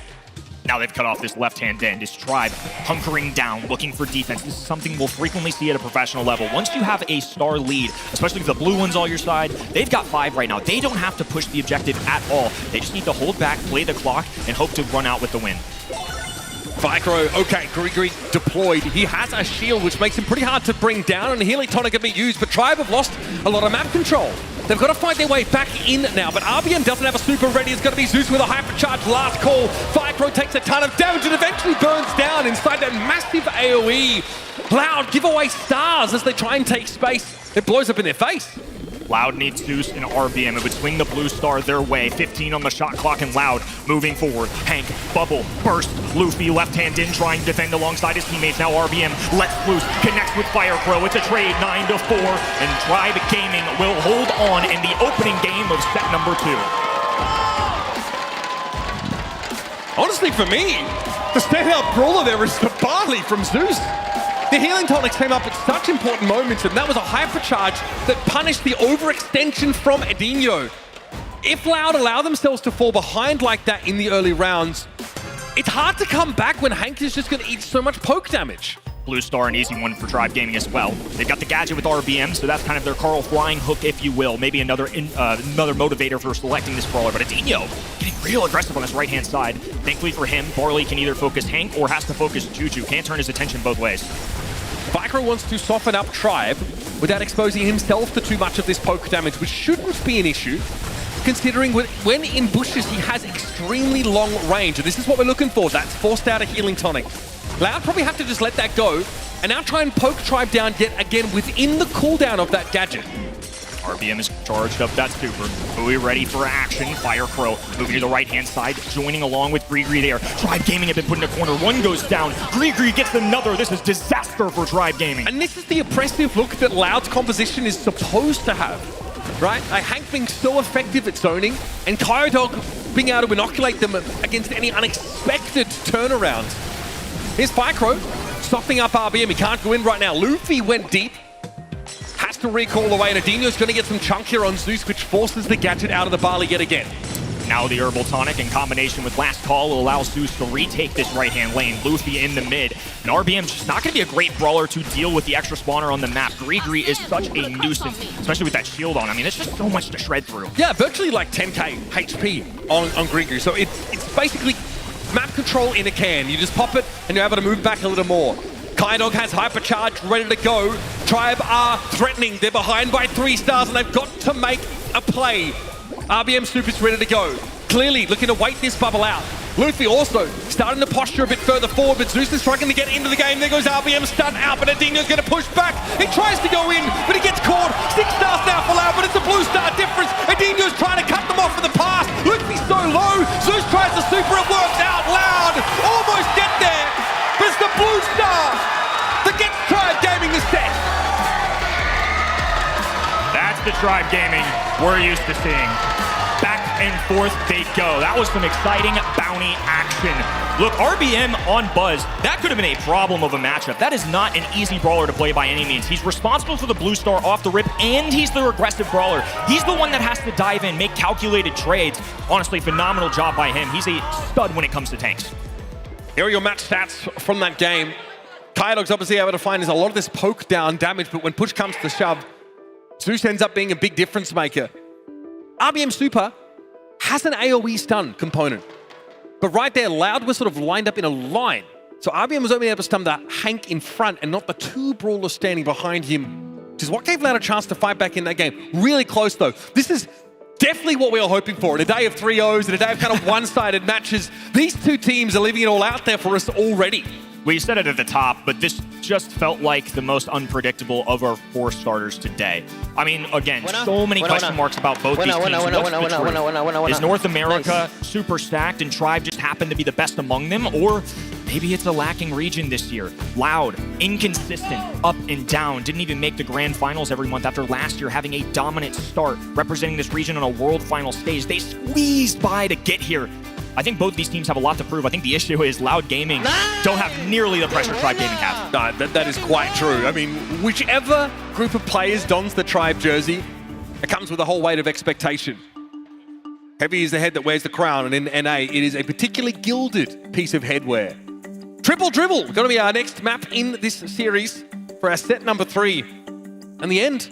Speaker 3: Now they've cut off this left-hand end. Is Tribe hunkering down, looking for defense. This is something we'll frequently see at a professional level. Once you have a star lead, especially if the blue one's all your side, they've got 5 right now. They don't have to push the objective at all. They just need to hold back, play the clock, and hope to run out with the win.
Speaker 1: Firecrow, okay, Grigri deployed. He has a shield, which makes him pretty hard to bring down, and a healing tonic can be used, but Tribe have lost a lot of map control. They've got to fight their way back in now, but RBM doesn't have a super ready. It's going to be Zeus with a hypercharge last call. Firecrow takes a ton of damage and eventually burns down inside that massive AoE. Loud give away stars as they try and take space. It blows up in their face.
Speaker 3: Loud needs Zeus and RBM. It would swing the blue star their way. 15 on the shot clock and Loud moving forward. Hank, bubble, burst. Luffy left hand in trying to defend alongside his teammates. Now RBM lets loose, connects with Firecrow. It's a trade 9-4 and Tribe Gaming will hold on in the opening game of set number 2.
Speaker 1: Honestly, for me, the standout brawler there is the Barley from Zeus. The healing tonics came up at such important moments, and that was a hypercharge that punished the overextension from Edinho. If Loud allow themselves to fall behind like that in the early rounds, it's hard to come back when Hank is just going to eat so much poke damage.
Speaker 3: Blue star, an easy one for Tribe Gaming as well. They've got the gadget with RBM, so that's kind of their Carl flying hook, if you will. Maybe another motivator for selecting this brawler, but Edinho getting real aggressive on his right-hand side. Thankfully for him, Barley can either focus Hank or has to focus Juju. Can't turn his attention both ways.
Speaker 1: Firecrow wants to soften up Tribe without exposing himself to too much of this poke damage, which shouldn't be an issue, considering when in bushes he has extremely long range. And this is what we're looking for. That's forced out a healing tonic. Loud probably have to just let that go and now try and poke Tribe down yet again within the cooldown of that gadget.
Speaker 3: RBM is charged up that super. Bowie ready for action. Firecrow moving to the right-hand side, joining along with Grigri there. Tribe Gaming have been put in a corner. One goes down. Grigri gets another. This is disaster for Tribe Gaming.
Speaker 1: And this is the oppressive look that Loud's composition is supposed to have, right? Like Hank being so effective at zoning, and Kaiodog being able to inoculate them against any unexpected turnarounds. Here's Firecrow softening up RBM. He can't go in right now. Luffy went deep. Has to recall away, and Edinho's going to get some chunk here on Zeus, which forces the gadget out of the Barley yet again.
Speaker 3: Now the Herbal Tonic in combination with Last Call will allow Zeus to retake this right-hand lane. Luffy in the mid. And RBM's just not going to be a great brawler to deal with the extra spawner on the map. Grigri is such a nuisance, especially with that shield on. I mean, there's just so much to shred through.
Speaker 1: Yeah, virtually like 10k HP on Grigri. So it's basically map control in a can. You just pop it, and you're able to move back a little more. Kaiodog has hypercharge ready to go. Tribe are threatening. They're behind by 3 stars, and they've got to make a play. RBM Super's ready to go. Clearly looking to wait this bubble out. Luffy also starting to posture a bit further forward, but Zeus is struggling to get into the game. There goes RBM stun out, but Edinho's going to push back. He tries to go in, but he gets caught. 6 stars now for Loud, but it's a blue star difference. Edinho's trying to cut them off for the pass. Luffy's so low. Zeus tries the super, it works out. Loud almost get there, but it's the blue star that gets Tribe Gaming the set.
Speaker 3: That's the Tribe Gaming we're used to seeing. Back and forth they go. That was some exciting bounty action. Look, RBM on Buzz, that could have been a problem of a matchup. That is not an easy brawler to play by any means. He's responsible for the blue star off the rip, and he's the aggressive brawler. He's the one that has to dive in, make calculated trades. Honestly, phenomenal job by him. He's a stud when it comes to tanks.
Speaker 1: Here are your match stats from that game. Kaiodog's obviously able to find is a lot of this poke down damage, but when push comes to shove, Zeus ends up being a big difference maker. RBM Super has an AoE stun component, but right there, Loud was sort of lined up in a line. So RBM was only able to stun the Hank in front and not the two brawlers standing behind him, which is what gave Loud a chance to fight back in that game. Really close though. This is definitely what we were hoping for. In a day of 3-0s, in a day of kind of one-sided matches, these two teams are leaving it all out there for us already.
Speaker 3: We said it at the top, but this just felt like the most unpredictable of our 4 starters today. I mean, again, so many question marks about both these teams. Is North America super stacked and Tribe just happened to be the best among them? Or maybe it's a lacking region this year. Loud, inconsistent, up and down, didn't even make the grand finals every month after last year having a dominant start, representing this region on a world final stage. They squeezed by to get here. I think both these teams have a lot to prove. I think the issue is Loud Gaming don't have nearly the pressure Tribe Gaming has.
Speaker 1: No, that is quite true. I mean, whichever group of players dons the Tribe jersey, it comes with a whole weight of expectation. Heavy is the head that wears the crown, and in NA, it is a particularly gilded piece of headwear. Triple Dribble, going to be our next map in this series for our set number 3. And the end,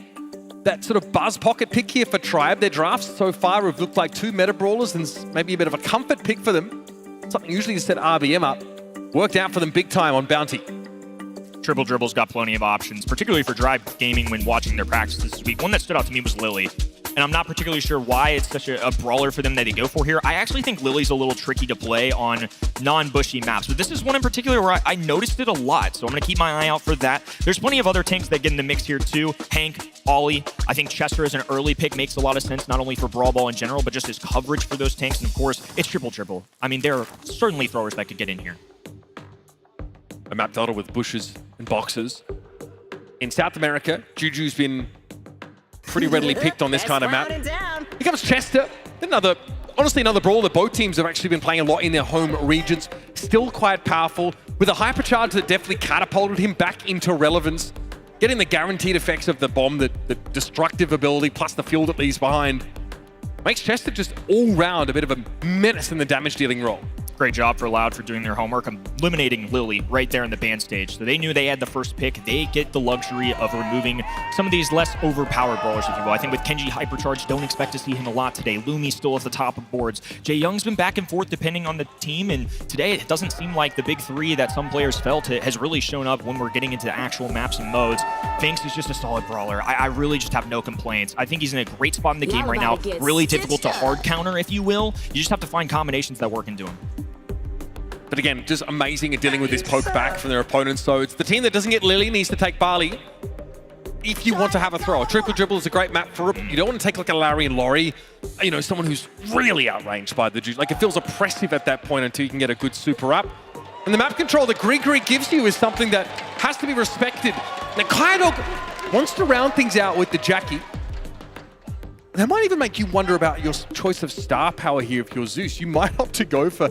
Speaker 1: that sort of buzz pocket pick here for Tribe. Their drafts so far have looked like 2 meta brawlers and maybe a bit of a comfort pick for them. Something usually to set RBM up. Worked out for them big time on Bounty.
Speaker 3: Triple Dribble's got plenty of options, particularly for Tribe Gaming when watching their practices this week. One that stood out to me was Lily. And I'm not particularly sure why it's such a brawler for them that they go for here. I actually think Lily's a little tricky to play on non-bushy maps, but this is one in particular where I noticed it a lot, so I'm going to keep my eye out for that. There's plenty of other tanks that get in the mix here too. Hank, Ollie. I think Chester as an early pick makes a lot of sense, not only for Brawl Ball in general, but just his coverage for those tanks. And of course, it's Triple Dribble. I mean, there are certainly throwers that could get in here.
Speaker 1: A map dotted with bushes and boxes. In South America, Juju's been pretty readily picked on this kind of map. Here comes Chester. Honestly, another brawler that both teams have actually been playing a lot in their home regions. Still quite powerful, with a hypercharge that definitely catapulted him back into relevance. Getting the guaranteed effects of the bomb, the destructive ability, plus the fuel that leaves behind, makes Chester just all-round a bit of a menace in the damage-dealing role.
Speaker 3: Great job for Loud for doing their homework, eliminating Lily right there in the ban stage. So they knew they had the first pick. They get the luxury of removing some of these less overpowered brawlers, if you will. I think with Kenji hypercharged, don't expect to see him a lot today. Lumi still at the top of boards. Jae Young's been back and forth depending on the team, and today it doesn't seem like the big 3 that some players felt has really shown up when we're getting into actual maps and modes. Finks is just a solid brawler. I really just have no complaints. I think he's in a great spot in the game right now. Really difficult to hard counter, if you will. You just have to find combinations that work into him.
Speaker 1: But again, just amazing at dealing with this poke back from their opponents. So it's the team that doesn't get Lily needs to take Barley if you want to have a throw. Triple Dribble is a great map for it. You don't want to take like a Larry and Laurie, you know, someone who's really outranged by the juice. Like it feels oppressive at that point until you can get a good super up. And the map control that Grigori gives you is something that has to be respected. Now Kaiodog wants to round things out with the Jackie. That might even make you wonder about your choice of star power here if you're Zeus. You might opt to go for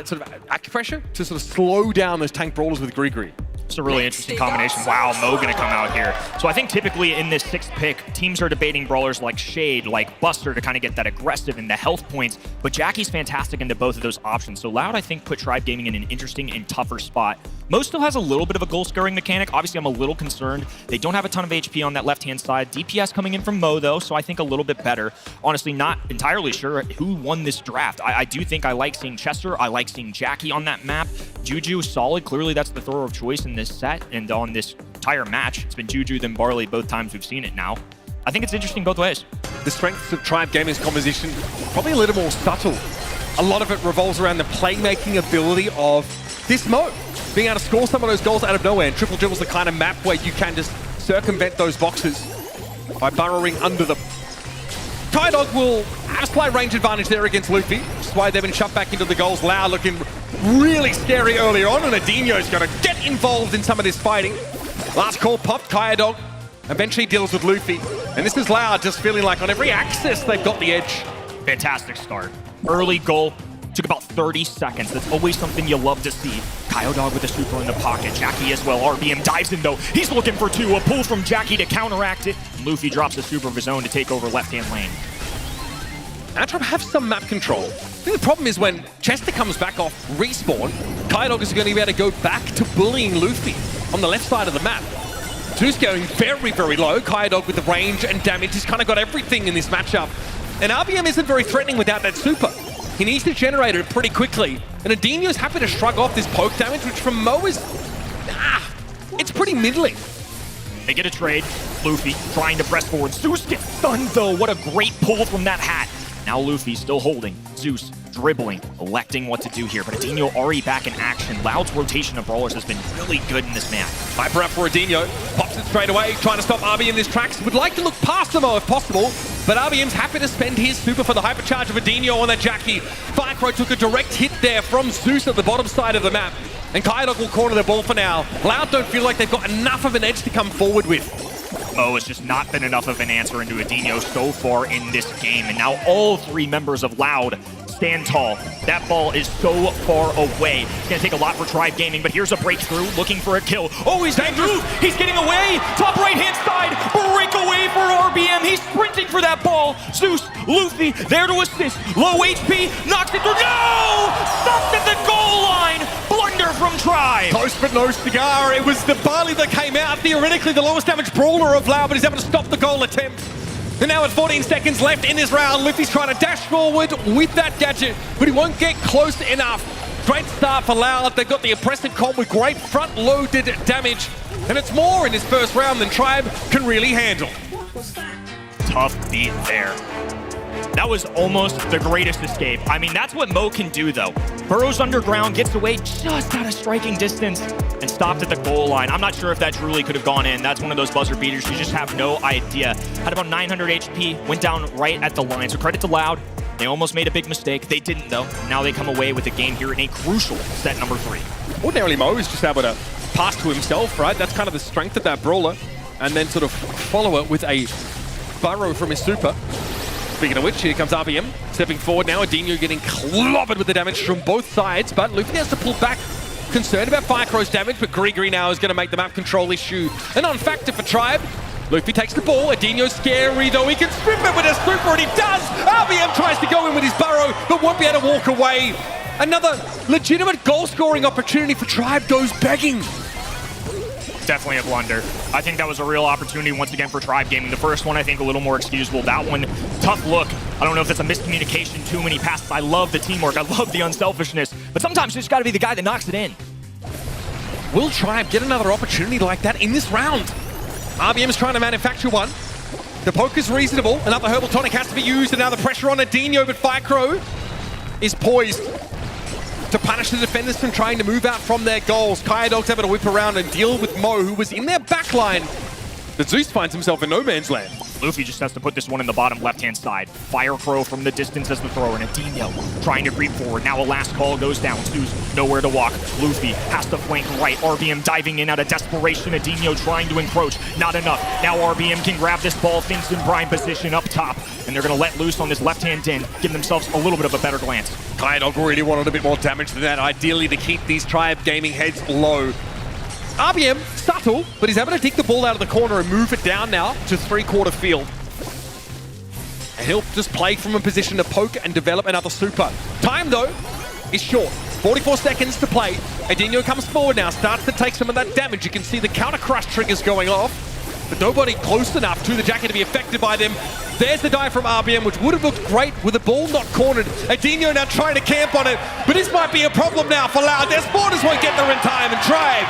Speaker 1: sort of acupressure to sort of slow down those tank brawlers with Grigori.
Speaker 3: It's a really interesting combination. Wow, Mo gonna come out here. So I think typically in this 6th pick, teams are debating brawlers like Shade, like Buster to kind of get that aggressive and the health points, but Jackie's fantastic into both of those options. So Loud, I think, put Tribe Gaming in an interesting and tougher spot. Mo still has a little bit of a goal scoring mechanic. Obviously, I'm a little concerned. They don't have a ton of HP on that left-hand side. DPS coming in from Mo, though, so I think a little bit better. Honestly, not entirely sure who won this draft. I do think I like seeing Chester. I like seeing Jackie on that map. Juju is solid. Clearly, that's the thrower of choice in this set and on this entire match. It's been Juju, then Barley both times we've seen it now. I think it's interesting both ways.
Speaker 1: The strengths of Tribe Gaming's composition, probably a little more subtle. A lot of it revolves around the playmaking ability of this Mo. Being able to score some of those goals out of nowhere, and Triple Dribble's the kind of map where you can just circumvent those boxes by burrowing under them. Kaiodog will have a slight range advantage there against Luffy, which is why they've been shoved back into the goals. Loud looking really scary earlier on, and Edinho's going to get involved in some of this fighting. Last call popped, Kaiodog eventually deals with Luffy, and this is Loud just feeling like on every axis they've got the edge.
Speaker 3: Fantastic start. Early goal. Took about 30 seconds. That's always something you love to see. Kaiodog with a super in the pocket. Jackie as well. RBM dives in though. He's looking for two. A pull from Jackie to counteract it. Luffy drops a super of his own to take over left-hand lane.
Speaker 1: Aatrox have some map control. I think the problem is when Chester comes back off respawn, Kaiodog is going to be able to go back to bullying Luffy on the left side of the map. Zeus going very, very low. Kaiodog with the range and damage. He's kind of got everything in this matchup. And RBM isn't very threatening without that super. He needs to generate it pretty quickly. And Edinho's happy to shrug off this poke damage, which from Mo is... it's pretty middling.
Speaker 3: They get a trade. Luffy trying to press forward. Zeus gets stunned though. What a great pull from that hat. Now Luffy still holding. Zeus dribbling, electing what to do here. But Edinho already back in action. Loud's rotation of brawlers has been really good in this match.
Speaker 1: Hyper up for Edinho. Pops it straight away, trying to stop RBM in this tracks. Would like to look past the Mo if possible. But RBM's happy to spend his super for the hypercharge of Edinho on that Jackie. Firecrow took a direct hit there from Zeus at the bottom side of the map. And Kaiodog will corner the ball for now. Loud don't feel like they've got enough of an edge to come forward with.
Speaker 3: Mo has just not been enough of an answer into Edinho so far in this game. And now all three members of Loud stand tall. That ball is so far away. It's going to take a lot for Tribe Gaming, but here's a breakthrough, looking for a kill. Oh, he's dangerous. He's getting away. Top right-hand side. Breakaway for RBM. He's sprinting for that ball. Zeus, Luffy, there to assist. Low HP, knocks it through. No! Stopped at the goal line. Blunder from Tribe.
Speaker 1: Close but no cigar. It was the Barley that came out. Theoretically, the lowest damage brawler of Loud, but he's able to stop the goal attempt. And now with 14 seconds left in this round, Luffy's trying to dash forward with that gadget, but he won't get close enough. Great start for Loud. They've got the impressive comp with great front-loaded damage, and it's more in his first round than Tribe can really handle.
Speaker 3: Tough beat there. That was almost the greatest escape. I mean, that's what Mo can do, though. Burrows underground, gets away just out of striking distance, and stopped at the goal line. I'm not sure if that truly could have gone in. That's one of those buzzer beaters. You just have no idea. Had about 900 HP, went down right at the line. So credit to Loud. They almost made a big mistake. They didn't, though. Now they come away with the game here in a crucial set number 3.
Speaker 1: Ordinarily, Mo is just able to pass to himself, right? That's kind of the strength of that brawler. And then sort of follow it with a burrow from his super. Speaking of which, here comes RBM, stepping forward now. Edinho getting clobbered with the damage from both sides, but Luffy has to pull back. Concerned about Firecrow's damage, but Grigri now is going to make the map control issue a non-factor for Tribe. Luffy takes the ball. Edinho's scary, though. He can strip it with a super, and he does! RBM tries to go in with his burrow, but won't be able to walk away. Another legitimate goal-scoring opportunity for Tribe goes begging.
Speaker 3: Definitely a blunder. I think that was a real opportunity once again for Tribe Gaming. The first one, I think, a little more excusable. That one, tough look. I don't know if that's a miscommunication, too many passes. I love the teamwork. I love the unselfishness. But sometimes you just got to be the guy that knocks it in.
Speaker 1: Will Tribe get another opportunity like that in this round? RBM is trying to manufacture one. The poke is reasonable. Another herbal tonic has to be used, and now the pressure on Edinho, but Firecrow is poised to punish the defenders from trying to move out from their goals. Kaiodog's able to whip around and deal with Mo, who was in their backline. But Zeus finds himself in no man's land.
Speaker 3: Luffy just has to put this one in the bottom left-hand side. Firecrow from the distance as the thrower, and Edinho trying to creep forward. Now a last call goes down. Zeus nowhere to walk. Luffy has to flank right. RBM diving in out of desperation. Edinho trying to encroach. Not enough. Now RBM can grab this ball, thinks in prime position up top, and they're going to let loose on this left-hand end, give themselves a little bit of a better glance.
Speaker 1: Kaiodog really wanted a bit more damage than that, ideally to keep these Tribe Gaming heads low. RBM, subtle, but he's able to take the ball out of the corner and move it down now to three-quarter field. And he'll just play from a position to poke and develop another super. Time, though, is short. 44 seconds to play. Edinho comes forward now, starts to take some of that damage. You can see the counter crush triggers going off, but nobody close enough to the jacket to be affected by them. There's the dive from RBM, which would have looked great with the ball not cornered. Edinho now trying to camp on it, but this might be a problem now for Loud. Their spawners won't get there in time, and Tribe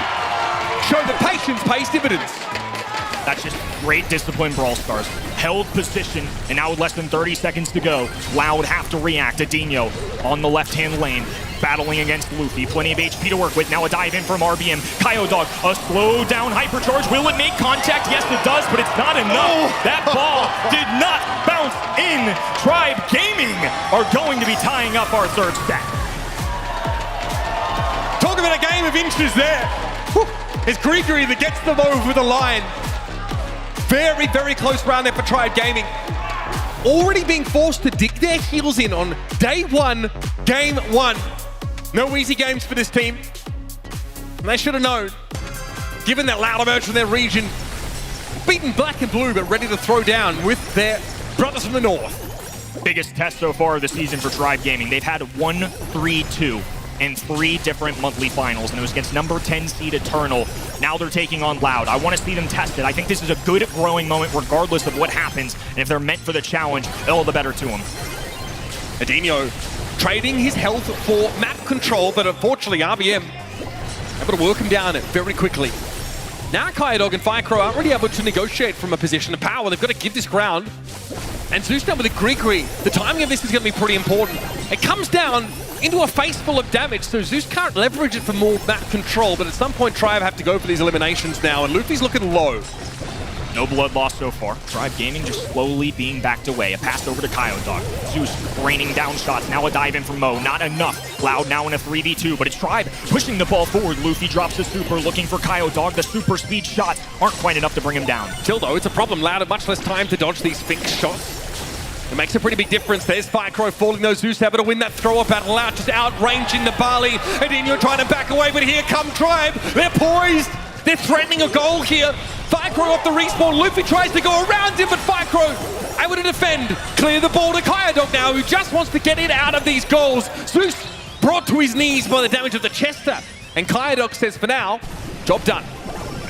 Speaker 1: show the patience pays dividends.
Speaker 3: That's just great discipline, Brawl Stars. Held position, and now with less than 30 seconds to go, Loud have to react. Edinho on the left-hand lane, battling against Luffy. Plenty of HP to work with. Now a dive in from RBM. Kaiodog, a slow down hypercharge. Will it make contact? Yes, it does, but it's not enough. That ball did not bounce in. Tribe Gaming are going to be tying up our third set.
Speaker 1: Talk about a game of inches there. It's Grigri that gets them over the line. Very, very close round there for Tribe Gaming. already being forced to dig their heels in on day one, game one. No easy games for this team. And they should have known, given that Loud emerged from their region, beaten black and blue, but ready to throw down with their brothers from the north.
Speaker 3: Biggest test so far of the season for Tribe Gaming. They've had 1-3-2 in 3 different monthly finals, and it was against number 10 seed Eternal. Now they're taking on Loud. I want to see them tested. I think this is a good growing moment regardless of what happens, and if they're meant for the challenge, all the better to them.
Speaker 1: Edinho trading his health for map control, but unfortunately RBM able to work him down very quickly. Now Kaiodog and Firecrow aren't really able to negotiate from a position of power. They've got to give this ground. And Zeus down with a Gree. The timing of this is going to be pretty important. It comes down into a face full of damage, so Zeus can't leverage it for more map control, but at some point Tribe have to go for these eliminations now, and Luffy's looking low.
Speaker 3: No blood lost so far. Tribe Gaming just slowly being backed away. A pass over to Kaiodog. Zeus raining down shots. Now a dive in from Mo. Not enough. Loud now in a 3v2, but it's Tribe pushing the ball forward. Luffy drops the super, looking for Kaiodog. The super speed shots aren't quite enough to bring him down.
Speaker 1: Still though, it's a problem. Loud have much less time to dodge these Sphinx shots. It makes a pretty big difference. There's Firecrow falling though. Zeus able to win that throw-up battle. Loud just outranging the Barley. Edinho trying to back away, but here come Tribe. They're poised. They're threatening a goal here. Firecrow off the respawn. Luffy tries to go around him, but Firecrow able to defend. Clear the ball to Kaiodog now, who just wants to get it out of these goals. Zeus brought to his knees by the damage of the Chester. And Kaiodog says, for now, job done.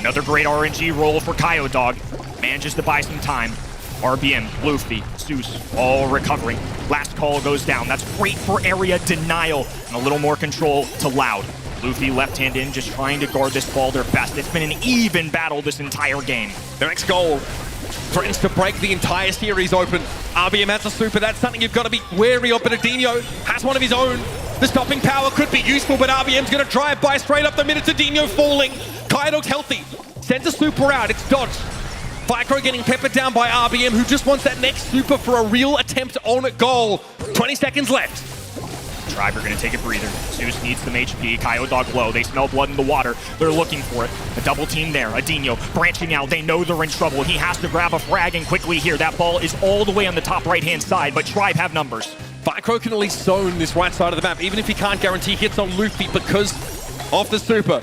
Speaker 3: Another great RNG roll for Kaiodog. Manages to buy some time. RBM, Luffy, Zeus, all recovering. Last call goes down. That's great for area denial. And a little more control to Loud. Luffy left hand in, just trying to guard this ball their best. It's been an even battle this entire game.
Speaker 1: Their next goal threatens to break the entire series open. RBM has a super. That's something you've got to be wary of, but Edinho has one of his own. The stopping power could be useful, but RBM's going to drive by straight up the mid. It's Edinho falling. Kaiodog's healthy. Sends a super out. It's dodged. Firecrow getting peppered down by RBM, who just wants that next super for a real attempt on a goal. 20 seconds left.
Speaker 3: Tribe are going to take a breather. Zeus needs some HP. Kaiodog low. They smell blood in the water. They're looking for it. A double team there. Edinho branching out. They know they're in trouble. He has to grab a frag and quickly here. That ball is all the way on the top right-hand side, but Tribe have numbers.
Speaker 1: Firecrow can at least zone this right side of the map, even if he can't guarantee hits on Luffy because of the super.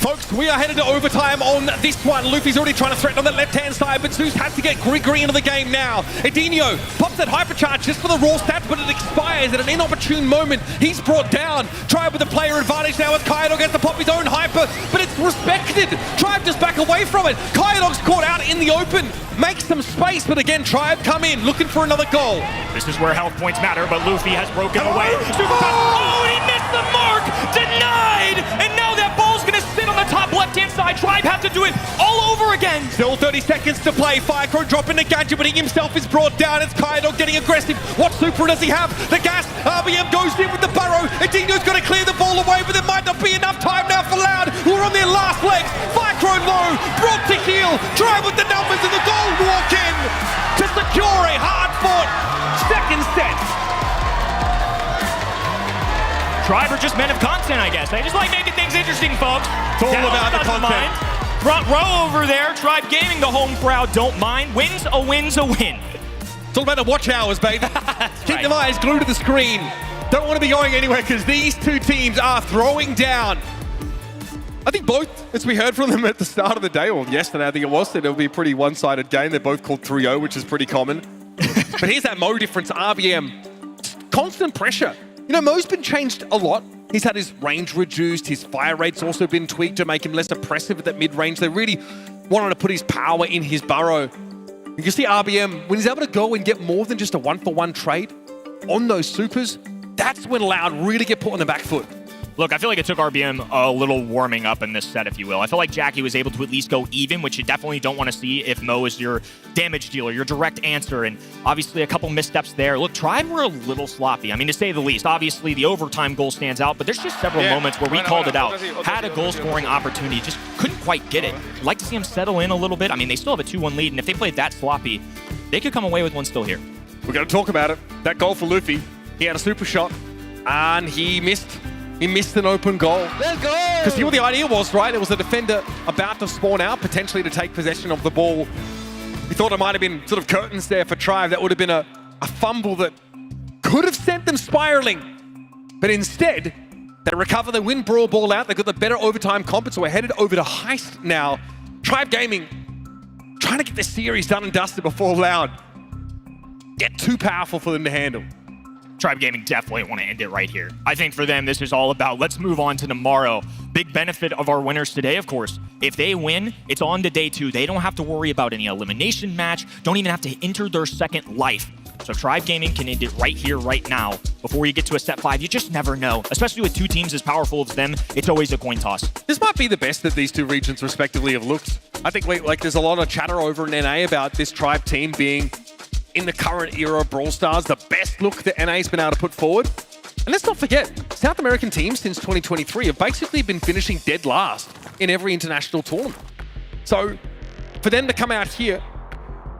Speaker 1: Folks, we are headed to overtime on this one. Luffy's already trying to threaten on the left-hand side, but Zeus has to get Gree into the game now. Edinho pops that hypercharge just for the raw stats, but it expires at an inopportune moment. He's brought down. Tribe with the player advantage now as Kaiodog gets to pop his own hyper, but it's respected. Tribe just back away from it. Kaiodog's caught out in the open. Makes some space, but again, Tribe come in, looking for another goal.
Speaker 3: This is where health points matter, but Luffy has broken away. Super pass. Oh, he missed the mark! Denied! And now that ball's gonna sit on the top left-hand side. Tribe have to do it all over again.
Speaker 1: Still 30 seconds to play. Firecrow dropping the gadget, but he himself is brought down. It's Kaiodog getting aggressive. What super does he have? The gas. RBM goes in with the burrow. Edinho's got to clear the ball away, but there might not be enough time now for Loud, who are on their last legs. Firecrow low, brought to heel. Tribe with the numbers and the goal walk in to secure a hard-fought second set.
Speaker 3: Tribe are just men of content, I guess. They just like making things interesting, folks.
Speaker 1: It's all about the content.
Speaker 3: Front row over there. Tribe Gaming, the home crowd don't mind. Win's a win's a win.
Speaker 1: It's all about the watch hours, baby. Keep them eyes glued to the screen. Don't want to be going anywhere because these two teams are throwing down. I think both, as we heard from them at the start of the day, or yesterday I think it was, that it'll be a pretty one-sided game. They're both called 3-0, which is pretty common. But here's that Mo difference. RBM, constant pressure. You know, Mo's been changed a lot. He's had his range reduced. His fire rate's also been tweaked to make him less oppressive at that mid-range. They really wanted to put his power in his burrow. You can see RBM, when he's able to go and get more than just a one-for-one trade on those supers, that's when Loud really get put on the back foot.
Speaker 3: Look, I feel like it took RBM a little warming up in this set, if you will. I feel like Jackie was able to at least go even, which you definitely don't want to see if Mo is your damage dealer, your direct answer, and obviously a couple missteps there. Look, Tribe were a little sloppy, I mean, to say the least. Obviously, the overtime goal stands out, but there's just several moments where we called it out. Had a goal-scoring opportunity, just couldn't quite get it. I'd like to see him settle in a little bit. I mean, they still have a 2-1 lead, and if they played that sloppy, they could come away with one still here.
Speaker 1: We're going to talk about it. That goal for Luffy, he had a super shot, and he missed. He missed an open goal.
Speaker 12: Let's go!
Speaker 1: Because what the idea was, right? It was a defender about to spawn out, potentially to take possession of the ball. We thought it might have been sort of curtains there for Tribe. That would have been a a fumble that could have sent them spiraling, but instead, they recover, they win Brawl Ball out, they've got the better overtime comp, so we're headed over to Heist now. Tribe Gaming trying to get this series done and dusted before Loud get too powerful for them to handle.
Speaker 3: Tribe Gaming definitely want to end it right here. I think for them, this is all about let's move on to tomorrow. Big benefit of our winners today, of course. If they win, it's on to day 2. They don't have to worry about any elimination match, don't even have to enter their second life. So if Tribe Gaming can end it right here, right now, before you get to a step 5, you just never know. Especially with 2 teams as powerful as them, it's always a coin toss.
Speaker 1: This might be the best that these 2 regions respectively have looked. I think like there's a lot of chatter over in NA about this Tribe team being, in the current era of Brawl Stars, the best look that NA's been able to put forward. And let's not forget, South American teams since 2023 have basically been finishing dead last in every international tournament. So for them to come out here,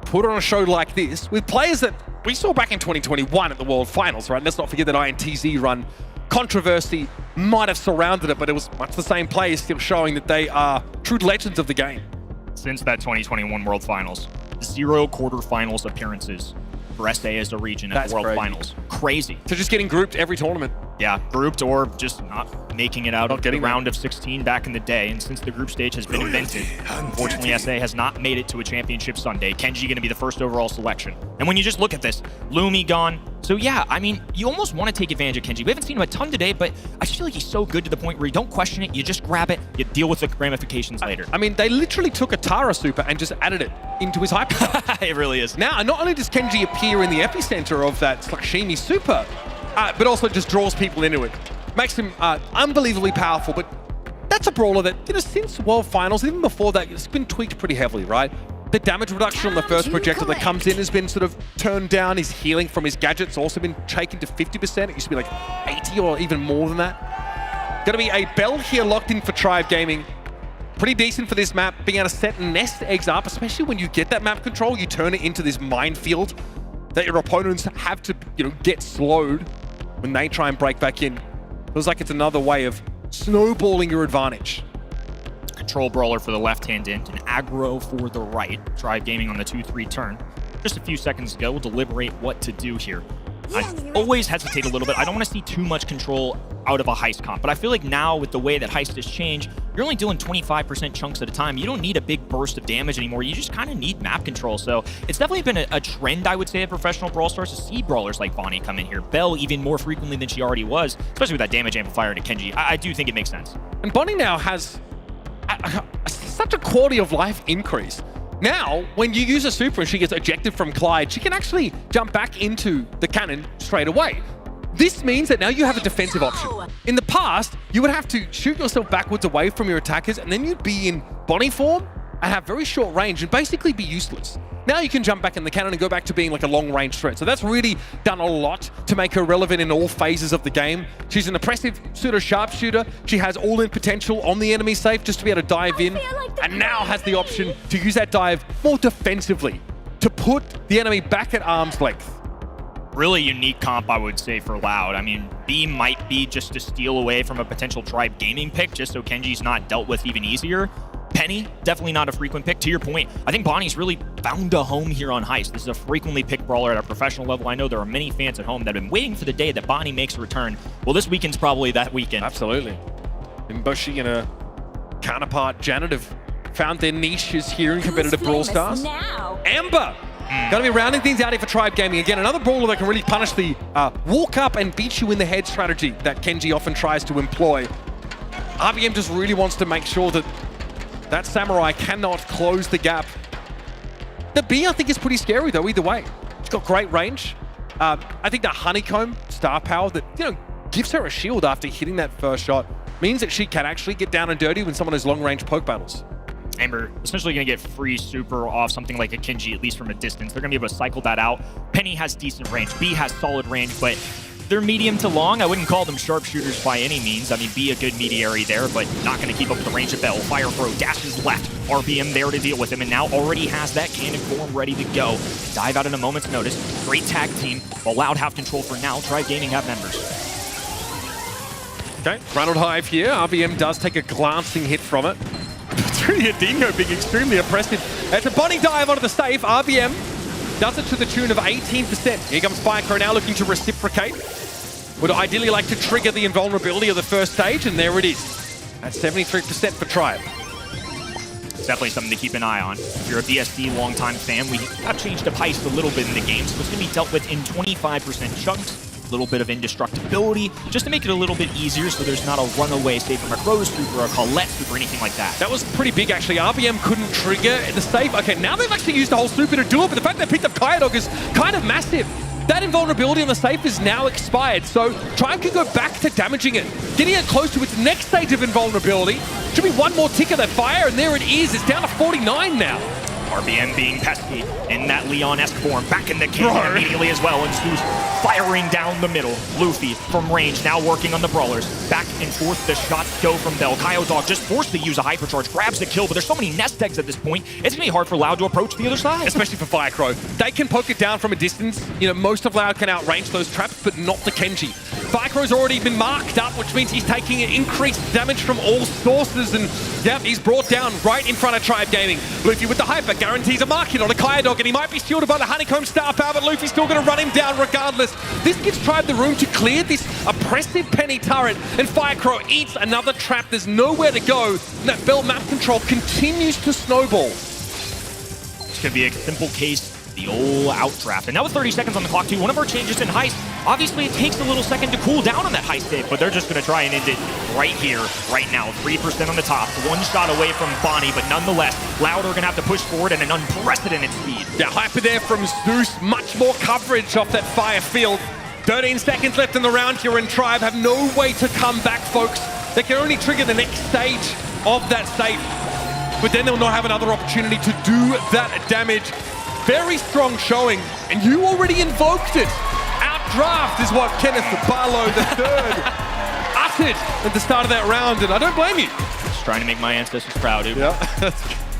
Speaker 1: put on a show like this, with players that we saw back in 2021 at the World Finals, right? Let's not forget that INTZ run controversy might have surrounded it, but it was much the same players still showing that they are true legends of the game.
Speaker 3: Since that 2021 World Finals, 0 quarterfinals appearances for SA as a region at the World Finals. Crazy.
Speaker 1: So just getting grouped every tournament.
Speaker 3: Yeah, grouped or just not making it out of the round of 16 back in the day. And since the group stage has been invented, unfortunately SA has not made it to a championship Sunday. Kenji going to be the first overall selection. And when you just look at this, Lumi gone. So yeah, I mean, you almost want to take advantage of Kenji. We haven't seen him a ton today, but I just feel like he's so good to the point where you don't question it, you just grab it, you deal with the ramifications later.
Speaker 1: I mean, they literally took a Tara super and just added it into his hyper.
Speaker 3: It really is.
Speaker 1: Now, not only does Kenji appear in the epicenter of that Slakshimi super, but also just draws people into it. Makes him unbelievably powerful, but that's a brawler that, you know, since World Finals, even before that, it's been tweaked pretty heavily, right? The damage reduction on the first projectile that comes in has been sort of turned down. His healing from his gadgets also been taken to 50%. It used to be like 80 or even more than that. Gonna be a Bell here locked in for Tribe Gaming. Pretty decent for this map, being able to set nest eggs up, especially when you get that map control, you turn it into this minefield that your opponents have to, you know, get slowed when they try and break back in. Feels like it's another way of snowballing your advantage.
Speaker 3: Control brawler for the left-hand end and aggro for the right. Tribe Gaming on the 2-3 turn. Just a few seconds ago, we'll deliberate what to do here. I always hesitate a little bit. I don't want to see too much control out of a Heist comp, but I feel like now with the way that Heist has changed, you're only doing 25% chunks at a time. You don't need a big burst of damage anymore. You just kind of need map control. So it's definitely been a trend, I would say, at Professional Brawl Stars to see brawlers like Bonnie come in here. Belle even more frequently than she already was, especially with that damage amplifier to Kenji. I do think it makes sense.
Speaker 1: And Bonnie now has such a quality of life increase. Now, when you use a super and she gets ejected from Clyde, she can actually jump back into the cannon straight away. This means that now you have a defensive option. In the past, you would have to shoot yourself backwards away from your attackers, and then you'd be in Bonnie form and have very short range and basically be useless. Now you can jump back in the cannon and go back to being like a long-range threat. So that's really done a lot to make her relevant in all phases of the game. She's an oppressive sort of sharpshooter. She has all-in potential on the enemy safe just to be able to dive in, and now has the option to use that dive more defensively to put the enemy back at arm's length.
Speaker 3: Really unique comp, I would say, for Loud. I mean, B might be just to steal away from a potential Tribe Gaming pick, just so Kenji's not dealt with even easier. Penny, definitely not a frequent pick. To your point, I think Bonnie's really found a home here on Heist. This is a frequently picked brawler at a professional level. I know there are many fans at home that have been waiting for the day that Bonnie makes a return. Well, this weekend's probably that weekend.
Speaker 1: Absolutely. Imbushi and a counterpart, Janet, have found their niches here in competitive Brawl Stars. Amber! Gonna be rounding things out here for Tribe Gaming. Again, another brawler that can really punish the walk up and beat you in the head strategy that Kenji often tries to employ. RBM just really wants to make sure that that Samurai cannot close the gap. The B, I think, is pretty scary, though, either way. She's got great range. I think the Honeycomb star power that, you know, gives her a shield after hitting that first shot means that she can actually get down and dirty when someone has long-range poke battles.
Speaker 3: Amber essentially going to get free super off something like a Kenji, at least from a distance. They're going to be able to cycle that out. Penny has decent range. B has solid range, but they're medium to long. I wouldn't call them sharpshooters by any means. I mean, B a good mediary there, but not going to keep up with the range of Bell. Fire throw, dashes left. RBM there to deal with him, and now already has that cannon form ready to go. Dive out at a moment's notice. Great tag team. Allowed half control for now. Tribe Gaming have members.
Speaker 1: Okay, Ronald Hive here. RBM does take a glancing hit from it. It's really Edinho being extremely oppressive. It's a Bonnie dive onto the safe. RBM Does it to the tune of 18%. Here comes Firecrow now looking to reciprocate. Would ideally like to trigger the invulnerability of the first stage, and there it is. That's 73% for Tribe.
Speaker 3: It's definitely something to keep an eye on. If you're a BSD longtime fan, we have changed up heist a little bit in the game, so it's going to be dealt with in 25% chunks. A little bit of indestructibility, just to make it a little bit easier so there's not a runaway, say, from a Crow Soup or a Colette Soup or anything like that.
Speaker 1: That was pretty big, actually. RBM couldn't trigger the safe. Okay, now they've actually used the whole super to do it, but the fact they picked up Kaiodog is kind of massive. That invulnerability on the safe is now expired, so Tribe can go back to damaging it. Getting it close to its next stage of invulnerability. Should be one more tick of that fire, and there it is. It's down to 49 now.
Speaker 3: RBM being pesky in that Leon-esque form, back in the cannon immediately as well, and Zeus firing down the middle. Luffy from range, now working on the brawlers. Back and forth, the shots go from Bell. Kaiodog just forced to use a hypercharge, grabs the kill, but there's so many nest eggs at this point, it's gonna be hard for Loud to approach the other side.
Speaker 1: Especially for Firecrow. They can poke it down from a distance. You know, most of Loud can outrange those traps, but not the Kenji. Firecrow's already been marked up, which means he's taking increased damage from all sources, and yeah, he's brought down right in front of Tribe Gaming. Luffy with the hyper guarantees a mark hit on a Kaiodog, and he might be shielded by the Honeycomb Star Power, but Luffy's still going to run him down regardless. This gives Tribe the room to clear this oppressive Penny turret, and Firecrow eats another trap. There's nowhere to go, and that Bell map control continues to snowball.
Speaker 3: This could be a simple case, the old out trap. And now with 30 seconds on the clock too, one of our changes in heist, obviously it takes a little second to cool down on that heist save, but they're just going to try and end it right here, right now. 3% on the top, one shot away from Bonnie, but nonetheless, Loud are going to have to push forward at an unprecedented speed.
Speaker 1: Yeah, hyper there from Zeus, much more coverage off that fire field. 13 seconds left in the round here, and Tribe have no way to come back, folks. They can only trigger the next stage of that safe, but then they'll not have another opportunity to do that damage. Very strong showing, and you already invoked it. Outdraft is what Kenneth Barlow III uttered at the start of that round, and I don't blame you.
Speaker 3: Just trying to make my ancestors proud, dude.
Speaker 1: Yeah.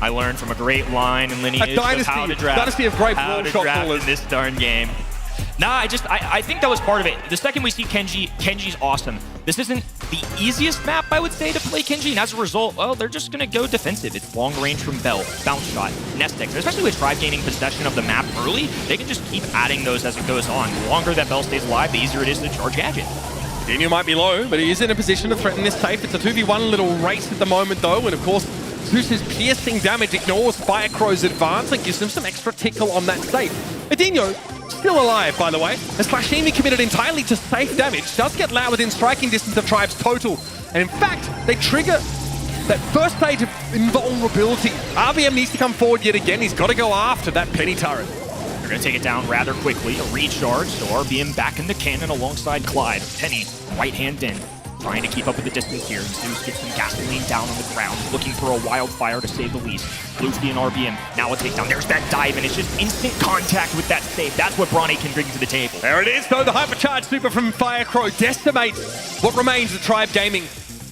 Speaker 3: I learned from a great line and lineage
Speaker 1: of
Speaker 3: how to draft.
Speaker 1: Dynasty of great
Speaker 3: how to draft in this darn game. Nah, I think that was part of it. The second we see Kenji, Kenji's awesome. This isn't the easiest map, I would say, to play Kenji, and as a result, well, they're just gonna go defensive. It's long range from Bell, bounce shot, nest eggs, especially with Tribe gaining possession of the map early, they can just keep adding those as it goes on. The longer that Bell stays alive, the easier it is to charge Gadget.
Speaker 1: Edinho might be low, but he is in a position to threaten this safe. It's a 2v1 little race at the moment, though, and of course, Zeus's piercing damage ignores Firecrow's advance and gives them some extra tickle on that safe. Edinho, still alive, by the way, as Flashimi committed entirely to safe damage, does get Loud within striking distance of Tribe's total. And in fact, they trigger that first stage of invulnerability. RBM needs to come forward yet again. He's got to go after that Penny turret.
Speaker 3: They're going to take it down rather quickly. A recharge, so RBM back in the cannon alongside Clyde. Penny, right hand in. Trying to keep up with the distance here. Zeus gets some gasoline down on the ground, looking for a wildfire to say the least. Luffy and RBM, now a takedown. There's that dive, and it's just instant contact with that save. That's what Bronny can bring to the table.
Speaker 1: There it is, though. The hypercharge super from Firecrow decimates what remains of Tribe Gaming.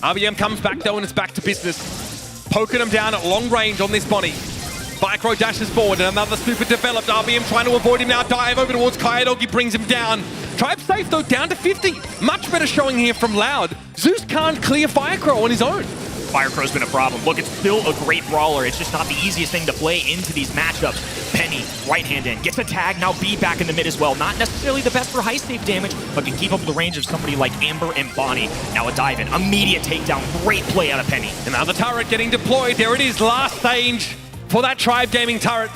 Speaker 1: RBM comes back, though, and it's back to business. Poking him down at long range on this Bonnie. Firecrow dashes forward, and another super developed. RBM trying to avoid him now. Dive over towards Kaiodog. He brings him down. Tribe safe, though, down to 50. Much better showing here from Loud. Zeus can't clear Firecrow on his own.
Speaker 3: Firecrow's been a problem. Look, it's still a great brawler. It's just not the easiest thing to play into these matchups. Penny, right hand in, gets a tag, now B back in the mid as well. Not necessarily the best for high safe damage, but can keep up the range of somebody like Amber and Bonnie. Now a dive in, immediate takedown, great play out of Penny.
Speaker 1: Another turret getting deployed. There it is, last stage for that Tribe Gaming turret.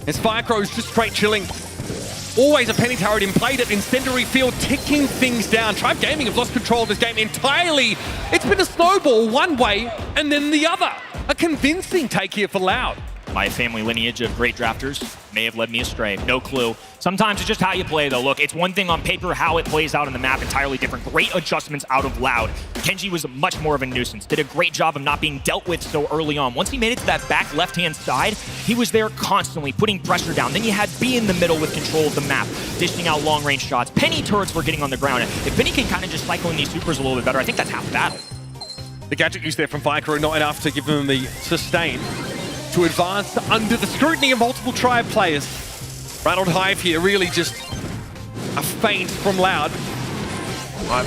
Speaker 1: As Firecrow's just straight chilling. Always a Penny turret in play, that incendiary field ticking things down. Tribe Gaming have lost control of this game entirely. It's been a snowball one way and then the other. A convincing take here for Loud.
Speaker 3: My family lineage of great drafters may have led me astray. No clue. Sometimes it's just how you play, though. Look, it's one thing on paper, how it plays out on the map, entirely different. Great adjustments out of Loud. Kenji was much more of a nuisance. Did a great job of not being dealt with so early on. Once he made it to that back left-hand side, he was there constantly, putting pressure down. Then you had B in the middle with control of the map, dishing out long-range shots. Penny turrets were getting on the ground. If Penny can kind of just cycle in these supers a little bit better, I think that's half the battle.
Speaker 1: The gadget use there from Firecrow, not enough to give them the sustain to advance under the scrutiny of multiple Tribe players. Rattled Hive here, really just a feint from Loud.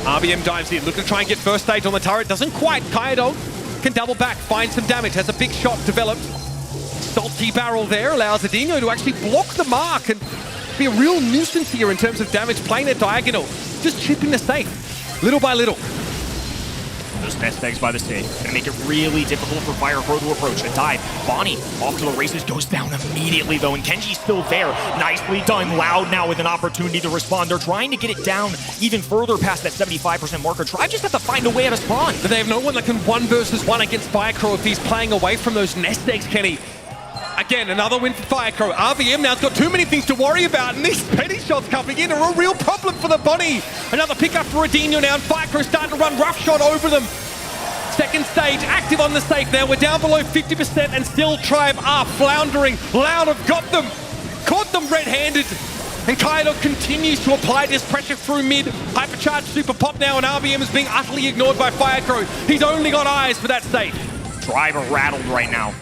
Speaker 1: RBM dives in, looking to try and get first stage on the turret. Doesn't quite. Kaiodog can double back, find some damage, has a big shot developed. salty barrel there allows Edinho to actually block the mark and be a real nuisance here in terms of damage, playing it diagonal, just chipping the safe, little by little.
Speaker 3: Those nest eggs by the safe. Gonna make it really difficult for Firecrow to approach. A dive. Bonnie off to the races, goes down immediately though, and Kenji's still there. Nicely done. Loud now with an opportunity to respond. They're trying to get it down even further past that 75% marker. Tribe just have to find a way out of spawn.
Speaker 1: But they have no one that can 1 versus 1 against Firecrow if he's playing away from those nest eggs, Kenny. Again, another win for Firecrow. RVM now's got too many things to worry about, and these penny shots coming in are a real problem for the Bonnie. Another pickup for Edinho now, and Firecrow starting to run roughshod over them. Second stage, active on the safe now. We're down below 50% and still Tribe are floundering. Loud have got them, caught them red-handed. And Kaiodog continues to apply this pressure through mid. Hypercharged super pop now, and RBM is being utterly ignored by Firecrow. He's only got eyes for that safe.
Speaker 3: Tribe are rattled right now.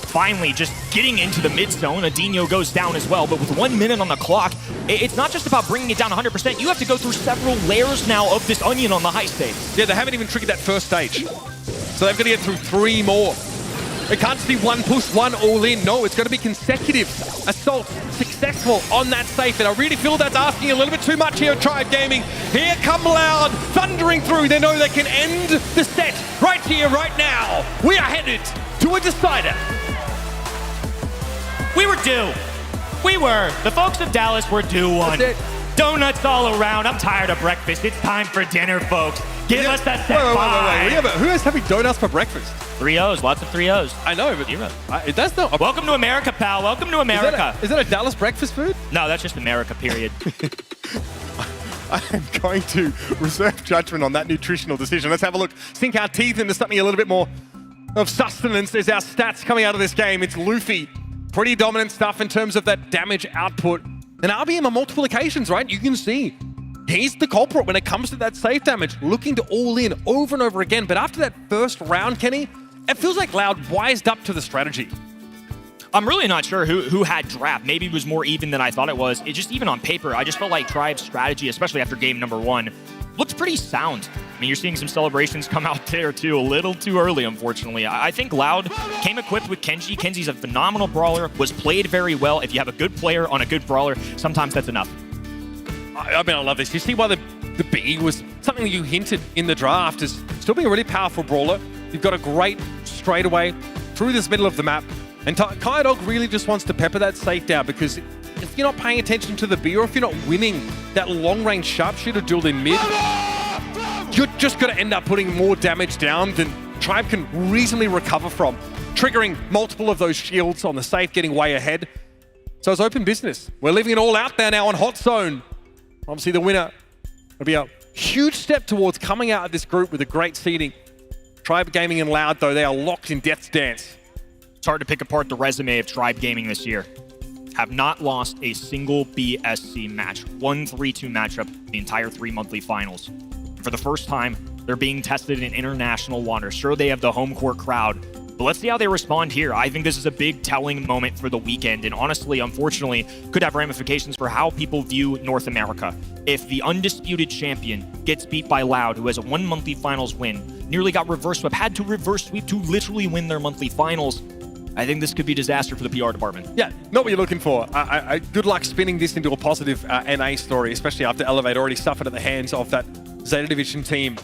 Speaker 3: Finally, just getting into the mid zone. Edinho goes down as well, but with 1 minute on the clock, it's not just about bringing it down 100%. You have to go through several layers now of this onion on the high stage.
Speaker 1: Yeah, they haven't even triggered that first stage. So they've got to get through 3 more. It can't just be 1 push, 1 all in. No, it's got to be consecutive assaults, successful on that safe. And I really feel that's asking a little bit too much here at Tribe Gaming. Here come Loud, thundering through. They know they can end the set right here, right now. We are headed to a decider.
Speaker 3: We were due. We were. The folks of Dallas were due one. Donuts all around. I'm tired of breakfast. It's time for dinner, folks. Give us a set.
Speaker 1: Wait. Yeah, but who is having donuts for breakfast?
Speaker 3: 3-0s, lots of 3-0s.
Speaker 1: I know, but that's not.
Speaker 3: Welcome to America, pal. Welcome to America.
Speaker 1: Is that a Dallas breakfast food?
Speaker 3: No, that's just America, period.
Speaker 1: I'm going to reserve judgment on that nutritional decision. Let's have a look. Sink our teeth into something a little bit more of sustenance. There's our stats coming out of this game. It's Luffy. Pretty dominant stuff in terms of that damage output. And RBM on multiple occasions, right? You can see he's the culprit when it comes to that safe damage, looking to all in over and over again. But after that first round, Kenny, it feels like Loud wised up to the strategy.
Speaker 3: I'm really not sure who had draft. Maybe it was more even than I thought it was. It just, even on paper, I just felt like Tribe's strategy, especially after game number 1, looks pretty sound. I mean, you're seeing some celebrations come out there too, a little too early, unfortunately. I think Loud came equipped with Kenji. Kenji's a phenomenal brawler, was played very well. If you have a good player on a good brawler, sometimes that's enough.
Speaker 1: I mean, I love this. You see why the B was something that you hinted in the draft is still being a really powerful brawler. You've got a great straightaway through this middle of the map. And Kaiodog really just wants to pepper that safe down, because if you're not paying attention to the B, or if you're not winning that long-range sharpshooter duel in mid, you're just going to end up putting more damage down than Tribe can reasonably recover from, triggering multiple of those shields on the safe, getting way ahead. So it's open business. We're leaving it all out there now on Hot Zone. Obviously the winner will be a huge step towards coming out of this group with a great seeding. Tribe Gaming and Loud, though, they are locked in death's dance.
Speaker 3: It's hard to pick apart the resume of Tribe Gaming this year. Have not lost a single BSC match. 1-3-2 matchup the entire 3 monthly finals. For the first time, they're being tested in international waters. Sure, they have the home court crowd, but let's see how they respond here. I think this is a big telling moment for the weekend, and honestly, unfortunately, could have ramifications for how people view North America. If the undisputed champion gets beat by Loud, who has a 1 monthly finals win, nearly got reverse sweep, had to reverse sweep to literally win their monthly finals, I think this could be disaster for the PR department.
Speaker 1: Yeah, not what you're looking for. Good luck spinning this into a positive NA story, especially after Elevate already suffered at the hands of that Zeta Division team.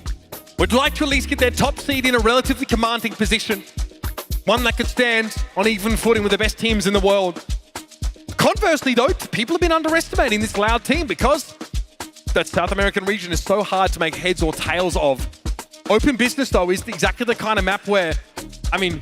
Speaker 1: Would like to at least get their top seed in a relatively commanding position. One that could stand on even footing with the best teams in the world. Conversely, though, people have been underestimating this Loud team because that South American region is so hard to make heads or tails of. Open business, though, is exactly the kind of map where, I mean,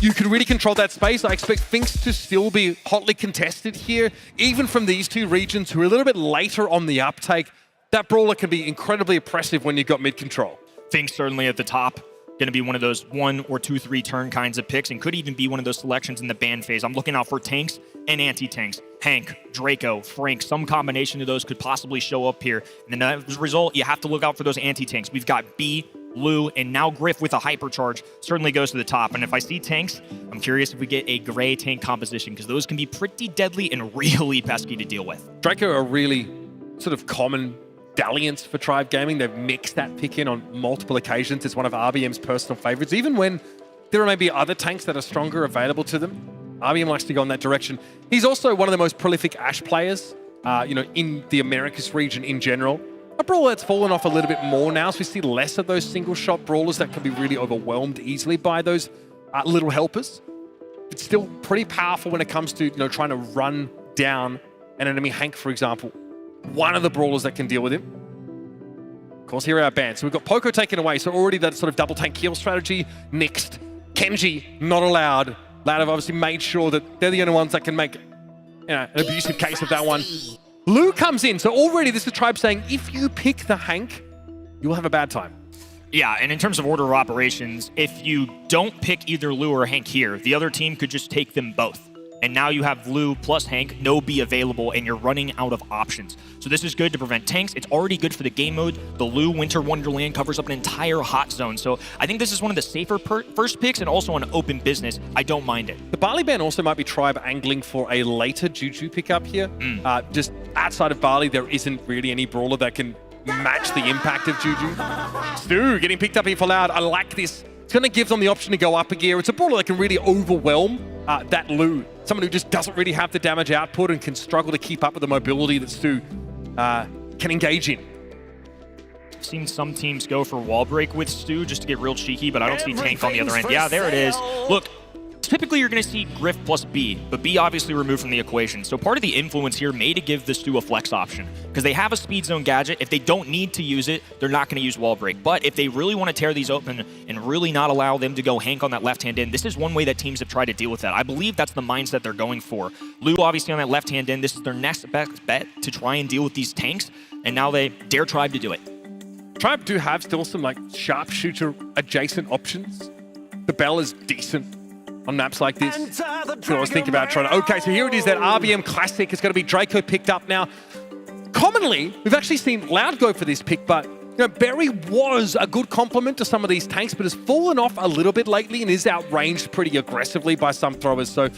Speaker 1: you can really control that space. I expect things to still be hotly contested here, even from these 2 regions who are a little bit later on the uptake. That brawler can be incredibly oppressive when you've got mid control.
Speaker 3: Things certainly at the top. Going to be one of those 1 or 2, 3 turn kinds of picks, and could even be one of those selections in the ban phase. I'm looking out for tanks and anti-tanks. Hank, Draco, Frank, some combination of those could possibly show up here. And then as a result, you have to look out for those anti-tanks. We've got B, Lou, and now Griff with a hypercharge certainly goes to the top. And if I see tanks, I'm curious if we get a gray tank composition, because those can be pretty deadly and really pesky to deal with.
Speaker 1: Draco are really sort of common dalliance for Tribe Gaming. They've mixed that pick in on multiple occasions. It's one of RBM's personal favorites, even when there are maybe other tanks that are stronger available to them. RBM likes to go in that direction. He's also one of the most prolific Ashe players, in the Americas region in general. A brawler that's fallen off a little bit more now, so we see less of those single-shot brawlers that can be really overwhelmed easily by those little helpers. It's still pretty powerful when it comes to trying to run down an enemy Hank, for example. One of the brawlers that can deal with him. Of course, here are our bans. So we've got Poco taken away, so already that sort of double tank kill strategy nixed. Kenji not allowed. Loud have obviously made sure that they're the only ones that can make an abusive case of that one. Lou comes in, so already this is Tribe saying, if you pick the Hank, you'll have a bad time.
Speaker 3: Yeah, and in terms of order of operations, if you don't pick either Lou or Hank here, the other team could just take them both. And now you have Lou plus Hank, no B available, and you're running out of options. So this is good to prevent tanks. It's already good for the game mode. The Lou Winter Wonderland covers up an entire hot zone. So I think this is one of the safer first picks and also an open business. I don't mind it.
Speaker 1: The Barley ban also might be Tribe angling for a later Juju pickup here. Just outside of Barley, there isn't really any brawler that can match the impact of Juju. Stu getting picked up here for Loud. I like this. It's going to give them the option to go up a gear. It's a brawler that can really overwhelm that Lou. Someone who just doesn't really have the damage output and can struggle to keep up with the mobility that Stu can engage in.
Speaker 3: I've seen some teams go for wall break with Stu just to get real cheeky, but I don't see Tank on the other end. Yeah, there it is. Look, typically you're going to see Griff plus B, but B obviously removed from the equation. So part of the influence here may to give the Stu a flex option, because they have a speed zone gadget. If they don't need to use it, they're not going to use wall break. But if they really want to tear these open and really not allow them to go Hank on that left hand in, this is one way that teams have tried to deal with that. I believe that's the mindset they're going for. Lou obviously on that left hand in, this is their next best bet to try and deal with these tanks, and now they dare Tribe to do it.
Speaker 1: Tribe do have still some sharpshooter adjacent options. The Bell is decent on maps like this. So I was thinking about trying to... Okay, so here it is, that RBM Classic is going to be Draco picked up now. Commonly, we've actually seen Loud go for this pick, but Berry was a good complement to some of these tanks, but has fallen off a little bit lately and is outranged pretty aggressively by some throwers. So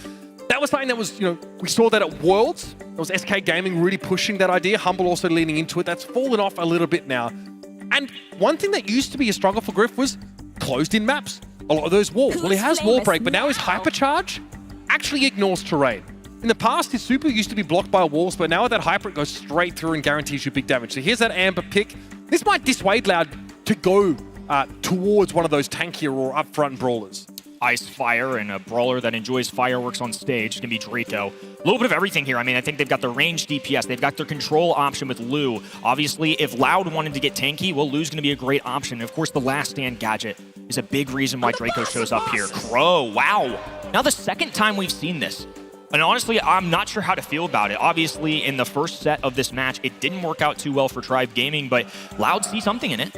Speaker 1: that was something that was, we saw that at Worlds. It was SK Gaming really pushing that idea. Humble also leaning into it. That's fallen off a little bit now. And one thing that used to be a struggle for Griff was closed-in maps. A lot of those walls. Well, he has wall break, but now his hypercharge actually ignores terrain. In the past, his super used to be blocked by walls, but now with that hyper, it goes straight through and guarantees you big damage. So here's that Amber pick. This might dissuade Loud to go towards one of those tankier or upfront brawlers.
Speaker 3: Ice Fire and a brawler that enjoys fireworks on stage can be Draco. A little bit of everything here. I mean, I think they've got the range DPS. They've got their control option with Lou. Obviously, if Loud wanted to get tanky, well, Lou's going to be a great option. And of course, the last stand gadget is a big reason why Draco shows up here. Crow, wow. Now the second time we've seen this. And honestly, I'm not sure how to feel about it. Obviously, in the first set of this match, it didn't work out too well for Tribe Gaming, but Loud sees something in it.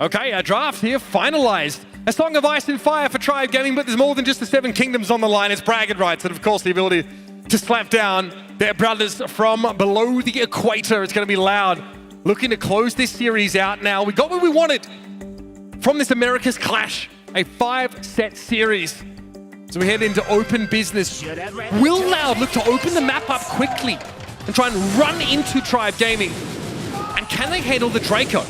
Speaker 1: Okay, our draft here finalized. A Song of Ice and Fire for Tribe Gaming, but there's more than just the 7 Kingdoms on the line. It's bragging rights and, of course, the ability to slap down their brothers from below the equator. It's going to be Loud. Looking to close this series out now. We got what we wanted from this America's Clash, a 5-set series. So we head into open business. Will Loud look to open the map up quickly and try and run into Tribe Gaming? And can they handle the Draco?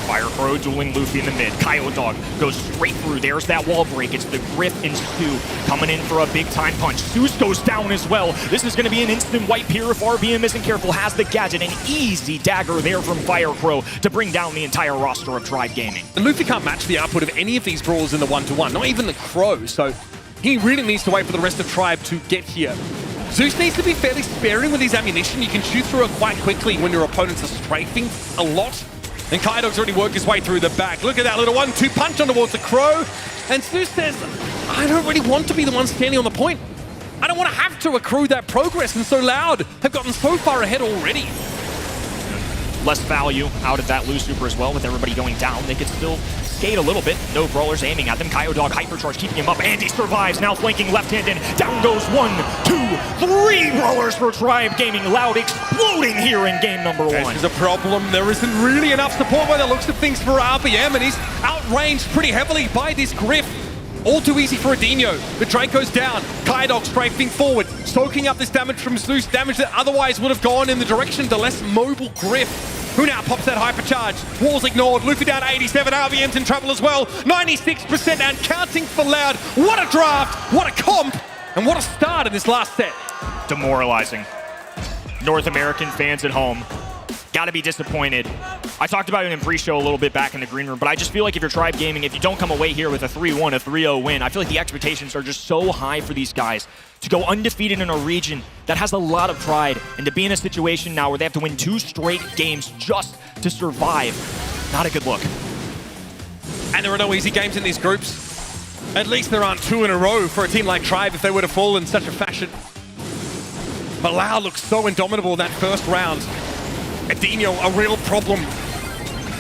Speaker 3: Fire dueling Luffy in the mid. Kaiodog goes straight through. There's that wall break. It's the Griff and Stu coming in for a big time punch. Zeus goes down as well. This is going to be an instant wipe here if RBM isn't careful. Has the gadget. An easy dagger there from Firecrow to bring down the entire roster of Tribe Gaming.
Speaker 1: And Luffy can't match the output of any of these brawlers in the 1-to-1, not even the Crow. So he really needs to wait for the rest of Tribe to get here. Zeus needs to be fairly sparing with his ammunition. You can shoot through it quite quickly when your opponents are strafing a lot. And Kaiodog's already worked his way through the back. Look at that little 1-2 punch on towards the Crow. And Zeus says, I don't really want to be the one standing on the point. I don't want to have to accrue that progress. And so Loud have gotten so far ahead already.
Speaker 3: Less value out of that Lou super as well. With everybody going down, they could still skate a little bit. No brawlers aiming at them. Kaiodog hypercharge keeping him up. Andy survives. Now flanking left hand in. Down goes 1, 2, 3 brawlers for Tribe Gaming. Loud exploding here in game number 1.
Speaker 1: There's a problem. There isn't really enough support by the looks of things for RBM, and he's outranged pretty heavily by this Griff. All too easy for Edinho. The Draco's down. Kaiodog strafing forward, soaking up this damage from Zeus, damage that otherwise would have gone in the direction of the less mobile Griff, who now pops that hypercharge. Walls ignored. Luffy down 87. RBM's in trouble as well. 96% and counting for Loud. What a draft. What a comp. And what a start in this last set.
Speaker 3: Demoralizing. North American fans at home, gotta be disappointed. I talked about it in pre-show a little bit back in the green room, but I just feel like if you're Tribe Gaming, if you don't come away here with a 3-1, a 3-0 win, I feel like the expectations are just so high for these guys to go undefeated in a region that has a lot of pride, and to be in a situation now where they have to win 2 straight games just to survive. Not a good look.
Speaker 1: And there are no easy games in these groups. At least there aren't 2 in a row for a team like Tribe if they were to fall in such a fashion. But Loud looks so indomitable in that first round. Edinho, a real problem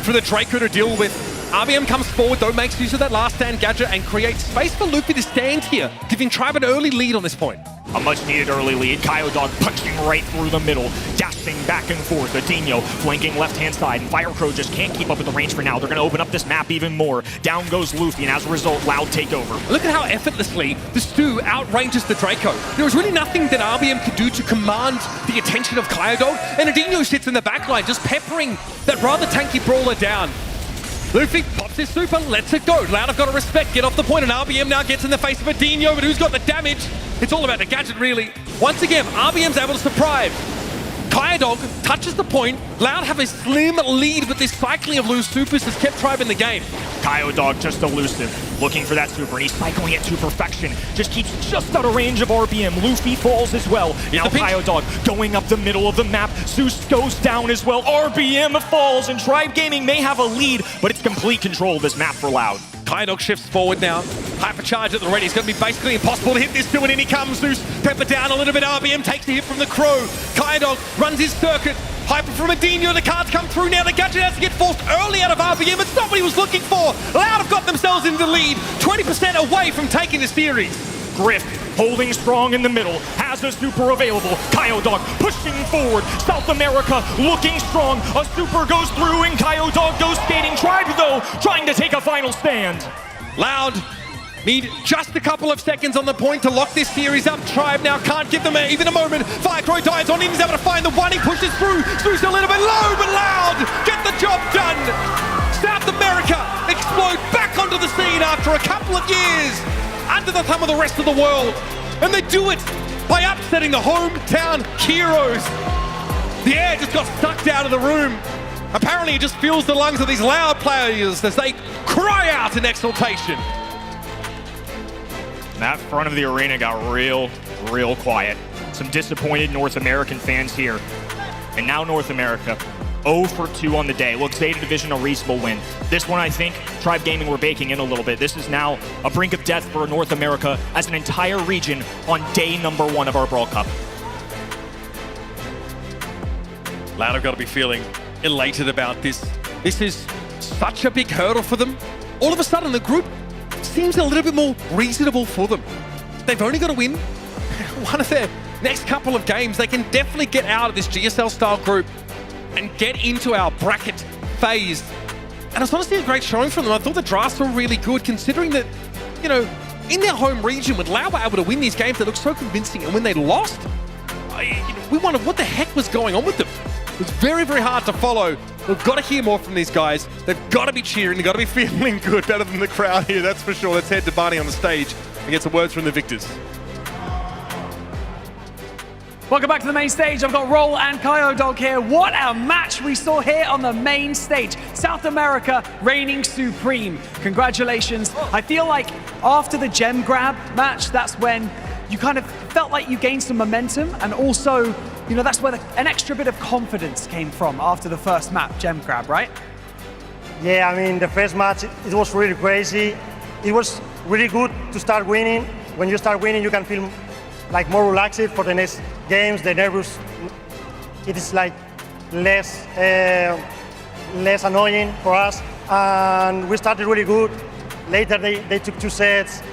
Speaker 1: for the Draco to deal with. RBM comes forward though, makes use of that last stand gadget and creates space for Luffy to stand here, giving Tribe an early lead on this point.
Speaker 3: A much-needed early lead. Kaiodog punching right through the middle, dashing back and forth. Edinho flanking left-hand side, and Firecrow just can't keep up with the range for now. They're going to open up this map even more. Down goes Luffy, and as a result, Loud takeover.
Speaker 1: Look at how effortlessly the Stu outranges the Draco. There was really nothing that RBM could do to command the attention of Kaiodog, and Edinho sits in the backline, just peppering that rather tanky brawler down. Luffy pops his super, lets it go. Loud have got to respect, get off the point, and RBM now gets in the face of Edinho, but who's got the damage? It's all about the gadget, really. Once again, RBM's able to surprise. Kaiodog touches the point. Loud have a slim lead, but this cycling of loose supers has kept Tribe in the game.
Speaker 3: Kaiodog just elusive, looking for that super, and he's cycling it to perfection. Just keeps just out of range of RBM. Luffy falls as well. Now Kaiodog going up the middle of the map. Zeus goes down as well. RBM falls, and Tribe Gaming may have a lead, but it's complete control of this map for Loud.
Speaker 1: Kaiodog shifts forward now. Hypercharge at the ready. It's going to be basically impossible to hit this two, and in he comes. Zeus pepper down a little bit. RBM takes the hit from the Crow. Kaiodog runs his circuit. Hyper from Edinho. The cards come through now. The gadget has to get forced early out of RBM. It's not what he was looking for. Loud have got themselves into the lead. 20% away from taking the series.
Speaker 3: Griff holding strong in the middle, has a super available. Kaiodog pushing forward. South America looking strong. A super goes through and Kaiodog goes skating. Tribe though, trying to take a final stand.
Speaker 1: Loud need just a couple of seconds on the point to lock this series up. Tribe now can't give them even a moment. Firecrow dives on him, he's able to find the one, he pushes through. Zeus a little bit low, but Loud get the job done. South America explode back onto the scene after a couple of years under the thumb of the rest of the world. And they do it by upsetting the hometown heroes. The air just got sucked out of the room. Apparently it just fills the lungs of these Loud players as they cry out in exultation.
Speaker 3: That front of the arena got real quiet. Some disappointed North American fans here. And now North America, 0 for 2 on the day. Look, ZETA Division, a reasonable win. This one, I think, Tribe Gaming were baking in a little bit. This is now a brink of death for North America as an entire region on day number 1 of our Brawl Cup.
Speaker 1: Loud have got to be feeling elated about this. This is such a big hurdle for them. All of a sudden, the group seems a little bit more reasonable for them. They've only got to win one of their next couple of games. They can definitely get out of this GSL-style group and get into our bracket phase. And it's honestly a great showing from them. I thought the drafts were really good, considering that, you know, in their home region, when Loud were able to win these games, they looked so convincing. And when they lost, we wondered what the heck was going on with them. It was very, very hard to follow. We've got to hear more from these guys. They've got to be cheering. They've got to be feeling good, better than the crowd here, that's for sure. Let's head to Barney on the stage and get some words from the victors.
Speaker 16: Welcome back to the main stage. I've got Roll and Kaiodog here. What a match we saw here on the main stage. South America reigning supreme. Congratulations. I feel like after the gem grab match, that's when you kind of felt like you gained some momentum, and also, you know, that's where an extra bit of confidence came from after the first map, gem grab, right?
Speaker 2: Yeah, I mean, the first match, it was really crazy. It was really good to start winning. When you start winning, you can feel like more relaxed for the next games. The nervous, it is like less annoying for us. And we started really good. Later, they took 2 sets.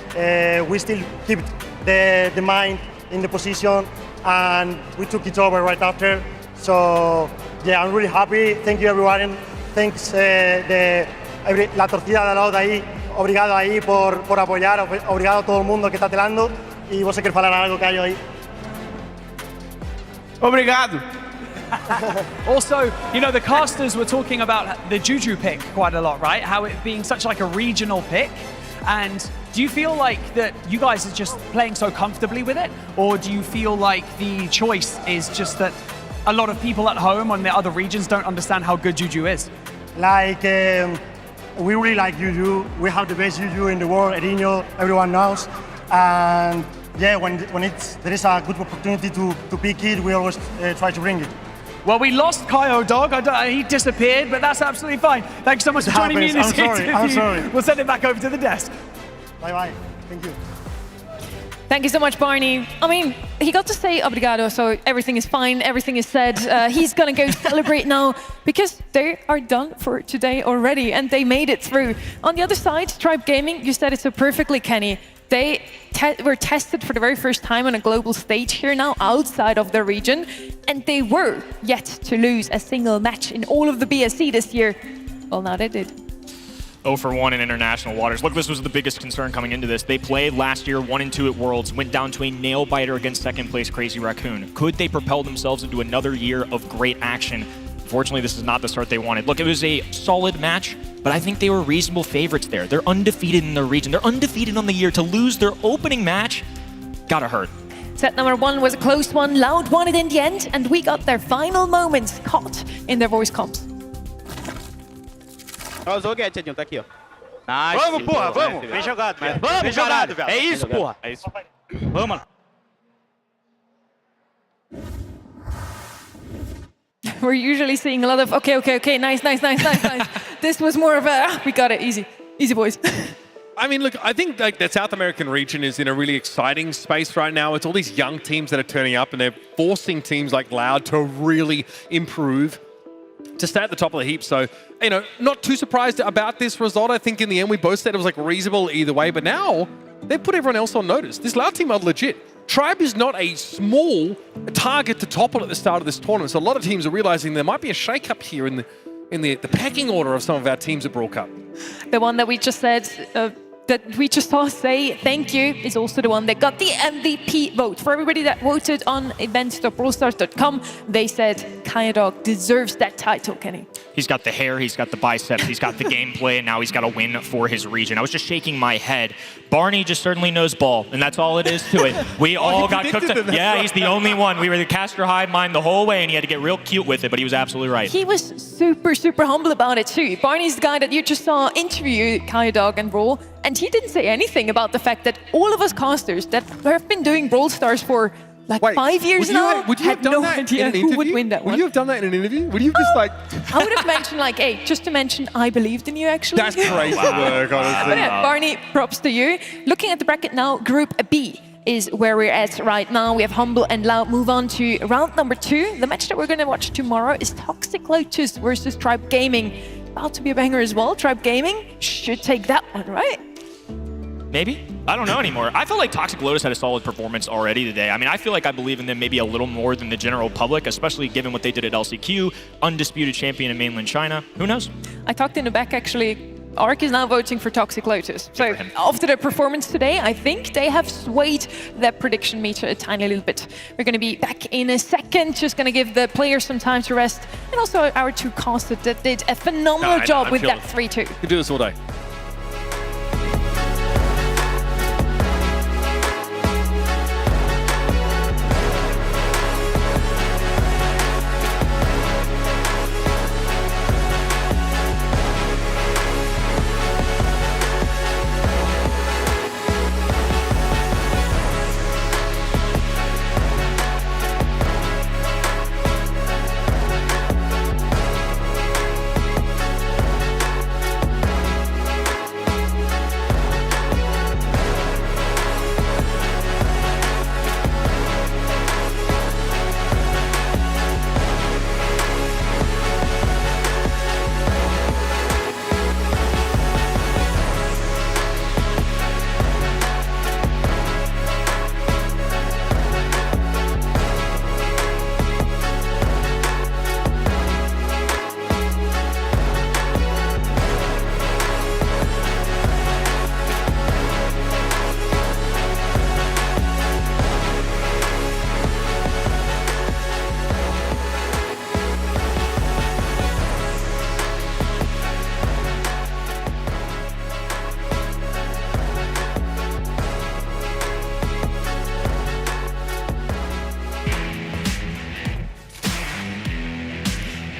Speaker 2: We still keep the mind in the position, and we took it over right after. So yeah, I'm really happy. Thank you everyone. Thanks la torcida de Loud ahí. Obrigado ahí por apoyar. Obrigado a todo el mundo que está telando. Y você quer falar algo, Caio, aí?
Speaker 16: Obrigado. Also, you know, the casters were talking about the Juju pick quite a lot, right? How it being such like a regional pick. And Do you feel like that you guys are just playing so comfortably with it? Or do you feel like the choice is just that a lot of people at home on the other regions don't understand how good Juju is?
Speaker 2: Like, we really like Juju. We have the best Juju in the world, Edinho, everyone knows. And yeah, when there is a good opportunity to pick it, we always try to bring it.
Speaker 16: Well, we lost Kaiodog. He disappeared, but that's absolutely fine. Thanks so much for joining me in this interview.
Speaker 2: I'm sorry.
Speaker 16: We'll send it back over to the desk.
Speaker 2: Bye-bye. Thank you.
Speaker 5: Thank you so much, Barney. I mean, he got to say obrigado, so everything is fine, everything is said. He's gonna go celebrate now because they are done for today already and they made it through. On the other side, Tribe Gaming, you said it so perfectly, Kenny. They were tested for the very first time on a global stage here now outside of their region, and they were yet to lose a single match in all of the BSC this year. Well, now they did.
Speaker 3: 0-for-1 in international waters. Look, this was the biggest concern coming into this. They played last year 1-2 at Worlds, went down to a nail-biter against second place Crazy Raccoon. Could they propel themselves into another year of great action? Unfortunately, this is not the start they wanted. Look, it was a solid match, but I think they were reasonable favorites there. They're undefeated in their region. They're undefeated on the year. To lose their opening match, gotta hurt.
Speaker 5: Set number 1 was a close one. Loud won it in the end, and we got their final moments caught in their voice comps.
Speaker 24: Ó, o Zoguete, Edinho, tá aqui, ó.
Speaker 22: Nice. Vamos, porra, vamos. Bem jogado, velho. Bem jogado, velho.
Speaker 24: É isso, porra. É isso. Vamos, mano.
Speaker 5: We're usually seeing a lot of, okay, nice. This was more of a, we got it, easy boys.
Speaker 1: I mean, look, I think like the South American region is in a really exciting space right now. It's all these young teams that are turning up and they're forcing teams like Loud to really improve, to stay at the top of the heap. So, you know, not too surprised about this result. I think in the end, we both said it was like reasonable either way, but now they've put everyone else on notice. This Loud team are legit. Tribe is not a small target to topple at the start of this tournament. So a lot of teams are realizing there might be a shake-up here in the pecking order of some of our teams at Brawl Cup.
Speaker 5: The one that we just said, that we just saw say thank you, is also the one that got the MVP vote. For everybody that voted on events.brawlstars.com, they said Kaiodog deserves that title, Kenny.
Speaker 3: He's got the hair, he's got the biceps, he's got the gameplay, and now he's got to win for his region. I was just shaking my head. Barney just certainly knows ball, and that's all it is to it. We all got cooked up. Yeah, he's the only one. We were the caster hive mind the whole way, and he had to get real cute with it, but he was absolutely right.
Speaker 5: He was super humble about it too. Barney's the guy that you just saw interview Kaiodog and Brawl, and he didn't say anything about the fact that all of us casters that have been doing Brawl Stars for like 5 years now
Speaker 1: would you have done
Speaker 5: no
Speaker 1: that
Speaker 5: idea
Speaker 1: in an
Speaker 5: who
Speaker 1: interview?
Speaker 5: would win that one.
Speaker 1: Would you have done that in an interview? Would you have just like...
Speaker 5: I would have mentioned like, hey, just to mention I believed in you actually.
Speaker 1: That's crazy work, honestly.
Speaker 5: But yeah, Barney, props to you. Looking at the bracket now, Group B is where we're at right now. We have Humble and Loud move on to round number 2. The match that we're going to watch tomorrow is Toxic Lotus versus Tribe Gaming. About to be a banger as well. Tribe Gaming should take that one, right?
Speaker 3: Maybe? I don't know anymore. I feel like Toxic Lotus had a solid performance already today. I mean, I feel like I believe in them maybe a little more than the general public, especially given what they did at LCQ, undisputed champion in mainland China. Who knows?
Speaker 5: I talked in the back, actually. Arc is now voting for Toxic Lotus. So after their performance today, I think they have swayed that prediction meter a tiny little bit. We're going to be back in a second, just going to give the players some time to rest. And also our 2 casters that did a phenomenal job with that 3-2.
Speaker 1: You can do this all day.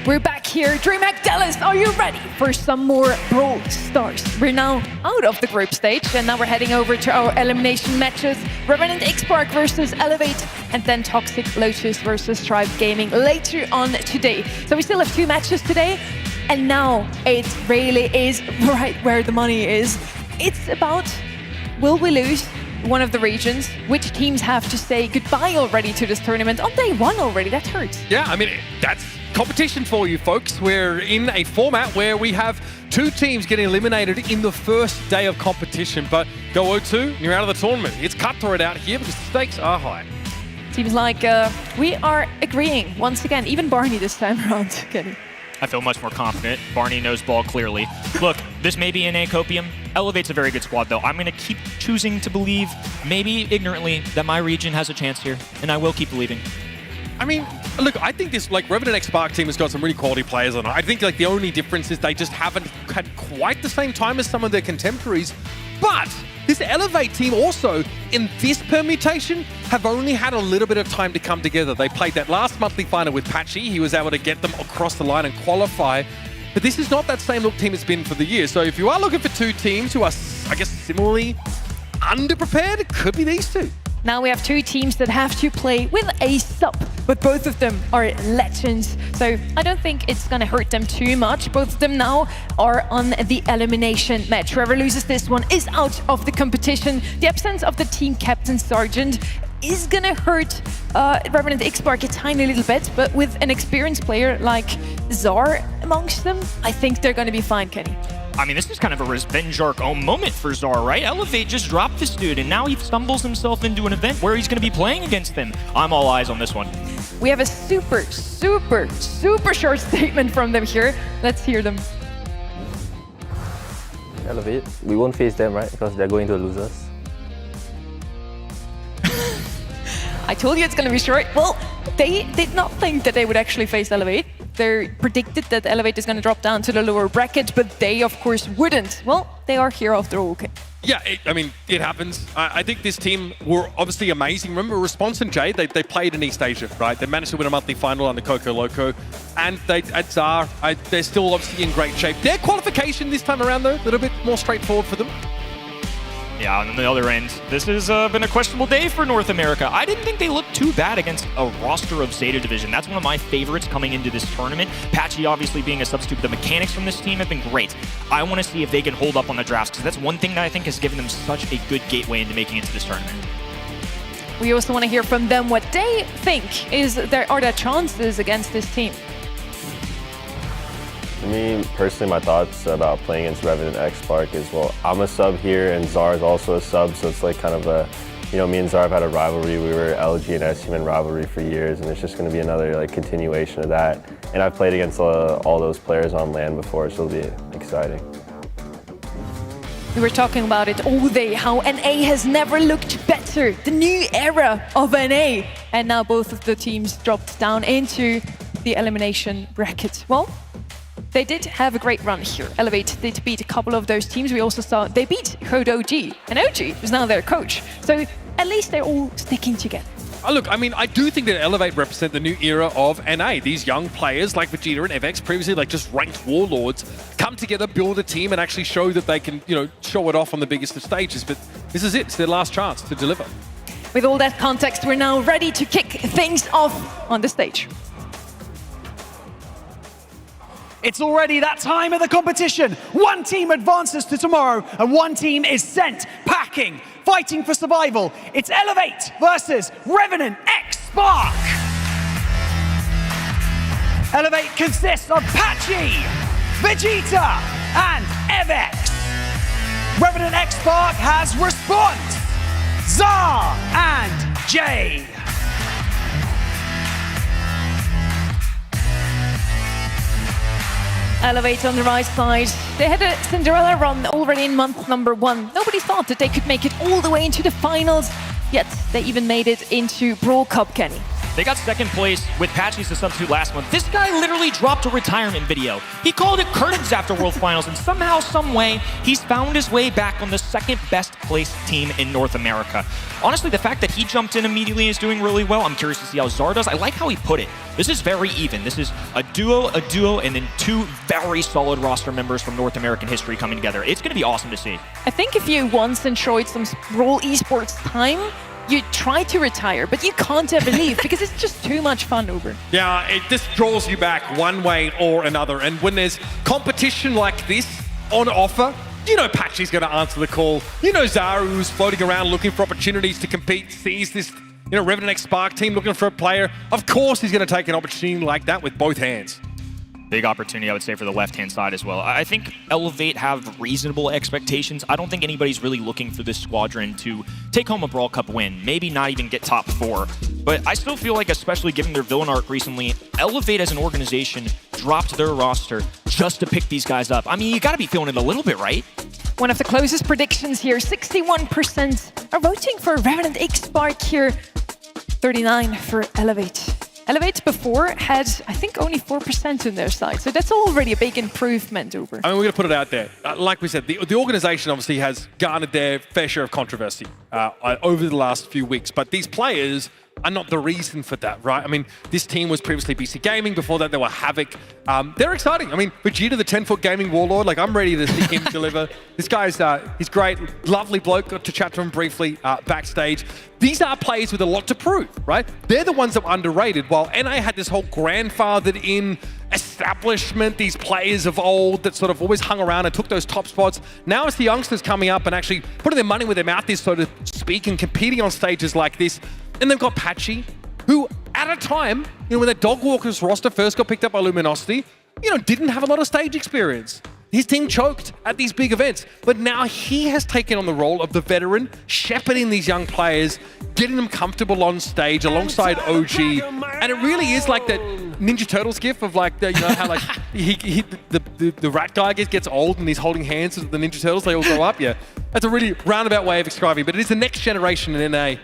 Speaker 5: we're back here. DreamHack Dallas, are you ready for some more Brawl Stars? We're now out of the group stage, and now we're heading over to our elimination matches. Revenant XSpark versus Elevate, and then Toxic Lotus versus Tribe Gaming later on today. So we still have 2 matches today, and now it really is right where the money is. It's about, will we lose one of the regions? Which teams have to say goodbye already to this tournament on day 1 already? That hurts.
Speaker 1: Yeah, I mean, that's competition for you folks. We're in a format where we have 2 teams getting eliminated in the first day of competition, but go 0-2, you're out of the tournament. It's cutthroat out here because the stakes are high.
Speaker 5: Seems like we are agreeing once again, even Barney this time around, Kenny.
Speaker 3: I feel much more confident. Barney knows ball clearly. Look, this may be an Copium. Elevate's a very good squad, though. I'm going to keep choosing to believe, maybe ignorantly, that my region has a chance here, and I will keep believing.
Speaker 1: I mean, look, I think this Revenant XSpark team has got some really quality players on it. I think the only difference is they just haven't had quite the same time as some of their contemporaries. But this Elevate team also, in this permutation, have only had a little bit of time to come together. They played that last monthly final with Patchy. He was able to get them across the line and qualify. But this is not that same look team it's been for the year. So if you are looking for 2 teams who are, I guess, similarly underprepared, it could be these 2.
Speaker 5: Now we have 2 teams that have to play with a sub, but both of them are legends. So I don't think it's going to hurt them too much. Both of them now are on the elimination match. Whoever loses this one is out of the competition. The absence of the team captain Sergeant is going to hurt Revenant XSpark a tiny little bit, but with an experienced player like Zar amongst them, I think they're going to be fine, Kenny.
Speaker 3: I mean, this is kind of a revenge arc moment for Zar, right? Elevate just dropped this dude, and now he stumbles himself into an event where he's going to be playing against them. I'm all eyes on this one.
Speaker 5: We have a super short statement from them here. Let's hear them.
Speaker 9: Elevate, we won't face them, right? Because they're going to lose us.
Speaker 5: I told you it's going to be short. Well, they did not think that they would actually face Elevate. They predicted that Elevate is going to drop down to the lower bracket, but they, of course, wouldn't. Well, they are here after all.
Speaker 1: Yeah, I mean, it happens. I think this team were obviously amazing. Remember, Response and Jade, they played in East Asia, right? They managed to win a monthly final on the Coco Loco. And at Zar, they're still obviously in great shape. Their qualification this time around, though, a little bit more straightforward for them.
Speaker 3: Yeah, on the other end, this has been a questionable day for North America. I didn't think they looked too bad against a roster of ZETA Division. That's one of my favorites coming into this tournament. Patchy obviously being a substitute. The mechanics from this team have been great. I want to see if they can hold up on the drafts, because that's one thing that I think has given them such a good gateway into making it to this tournament.
Speaker 5: We also want to hear from them what they think are their chances against this team.
Speaker 11: For me, personally, my thoughts about playing against Revenant XSpark is, well, I'm a sub here and Zar is also a sub, so it's like kind of a, me and Zar have had a rivalry. We were LG and SUMN rivalry for years, and it's just going to be another continuation of that. And I've played against all those players on LAN before, so it'll be exciting.
Speaker 5: We were talking about it all day, how NA has never looked better. The new era of NA. And now both of the teams dropped down into the elimination bracket. Well, they did have a great run here. Elevate did beat a couple of those teams. We also saw they beat Code OG, and OG is now their coach. So at least they're all sticking together.
Speaker 1: Look, I mean, I do think that Elevate represent the new era of NA. These young players like Vegeta and FX, previously just ranked warlords, come together, build a team, and actually show that they can, show it off on the biggest of stages. But this is it. It's their last chance to deliver.
Speaker 5: With all that context, we're now ready to kick things off on the stage.
Speaker 16: It's already that time of the competition. One team advances to tomorrow and one team is sent packing, fighting for survival. It's Elevate versus Revenant XSpark. Elevate consists of Patchy, Vegeta, and FX. Revenant XSpark has Response, Zar, and Jay.
Speaker 5: Elevate on the right side. They had a Cinderella run already in month number 1. Nobody thought that they could make it all the way into the finals, yet they even made it into Brawl Cup, Kenny.
Speaker 3: They got second place with Patchy as a substitute last month. This guy literally dropped a retirement video. He called it curtains after World Finals, and somehow, some way, he's found his way back on the second best placed team in North America. Honestly, the fact that he jumped in immediately is doing really well. I'm curious to see how Zar does. I like how he put it. This is very even. This is a duo, and then two very solid roster members from North American history coming together. It's going to be awesome to see.
Speaker 5: I think if you once enjoyed some Brawl Esports time, you try to retire, but you can't ever leave because it's just too much fun, Uber.
Speaker 1: Yeah, it just draws you back one way or another. And when there's competition like this on offer, you know Patchy's going to answer the call. You know Zaru, who's floating around looking for opportunities to compete, sees this Revenant XSpark team looking for a player. Of course he's going to take an opportunity like that with both hands.
Speaker 3: Big opportunity, I would say, for the left-hand side as well. I think Elevate have reasonable expectations. I don't think anybody's really looking for this squadron to take home a Brawl Cup win, maybe not even get top 4. But I still feel like, especially given their villain arc recently, Elevate as an organization dropped their roster just to pick these guys up. I mean, you got to be feeling it a little bit, right?
Speaker 5: One of the closest predictions here, 61% are voting for Revenant XSpark here, 39% for Elevate. Elevate before had, I think, only 4% on their side, so that's already a big improvement, Uber.
Speaker 1: I mean, we're going to put it out there. Like we said, the organization obviously has garnered their fair share of controversy over the last few weeks, but these players are not the reason for that, right? I mean, this team was previously BC Gaming. Before that, they were Havoc. They're exciting. I mean, Vegeta, the 10-foot gaming warlord, like, I'm ready to see him deliver. This guy's, he's great, lovely bloke. Got to chat to him briefly backstage. These are players with a lot to prove, right? They're the ones that were underrated, while NA had this whole grandfathered in establishment, these players of old that sort of always hung around and took those top spots. Now it's the youngsters coming up and actually putting their money where their mouth is, so to speak, and competing on stages like this. And they've got Patchy, who at a time, when the Dog Walkers roster first got picked up by Luminosity, didn't have a lot of stage experience. His team choked at these big events, but now he has taken on the role of the veteran, shepherding these young players, getting them comfortable on stage alongside OG. And it really is like that Ninja Turtles gif of like, how like the rat guy gets old and he's holding hands with the Ninja Turtles, they all grow up. Yeah, that's a really roundabout way of describing, but it is the next generation in NA.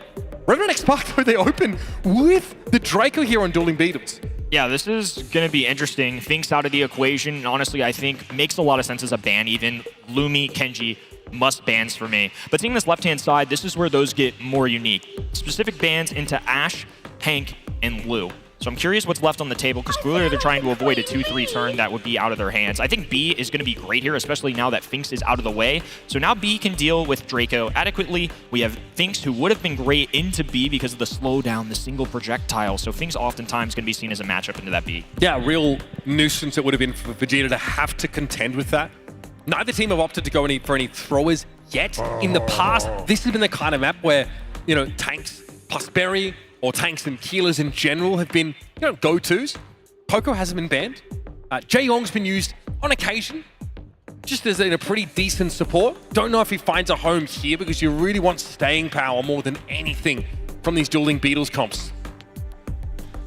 Speaker 1: Revenant XSpark, though, they open with the Draco here on Dueling Beetles.
Speaker 3: Yeah, this is going to be interesting. Finks out of the equation, and honestly, I think makes a lot of sense as a ban even. Lumi, Kenji, must bans for me. But seeing this left-hand side, this is where those get more unique. Specific bans into Ashe, Hank, and Lou. So I'm curious what's left on the table, because clearly they're trying to avoid a 2-3 turn that would be out of their hands. I think B is going to be great here, especially now that Finks is out of the way. So now B can deal with Draco adequately. We have Finks, who would have been great into B because of the slowdown, the single projectile. So Finks oftentimes going to be seen as a matchup into that B.
Speaker 1: Yeah, real nuisance it would have been for Vegeta to have to contend with that. Neither team have opted to go for any throwers yet. In the past, this has been the kind of map where, tanks plus Berry, or tanks and healers in general have been, go-tos. Poco hasn't been banned. Jae-Yong's been used on occasion, just as a pretty decent support. Don't know if he finds a home here, because you really want staying power more than anything from these Dueling Beetles comps.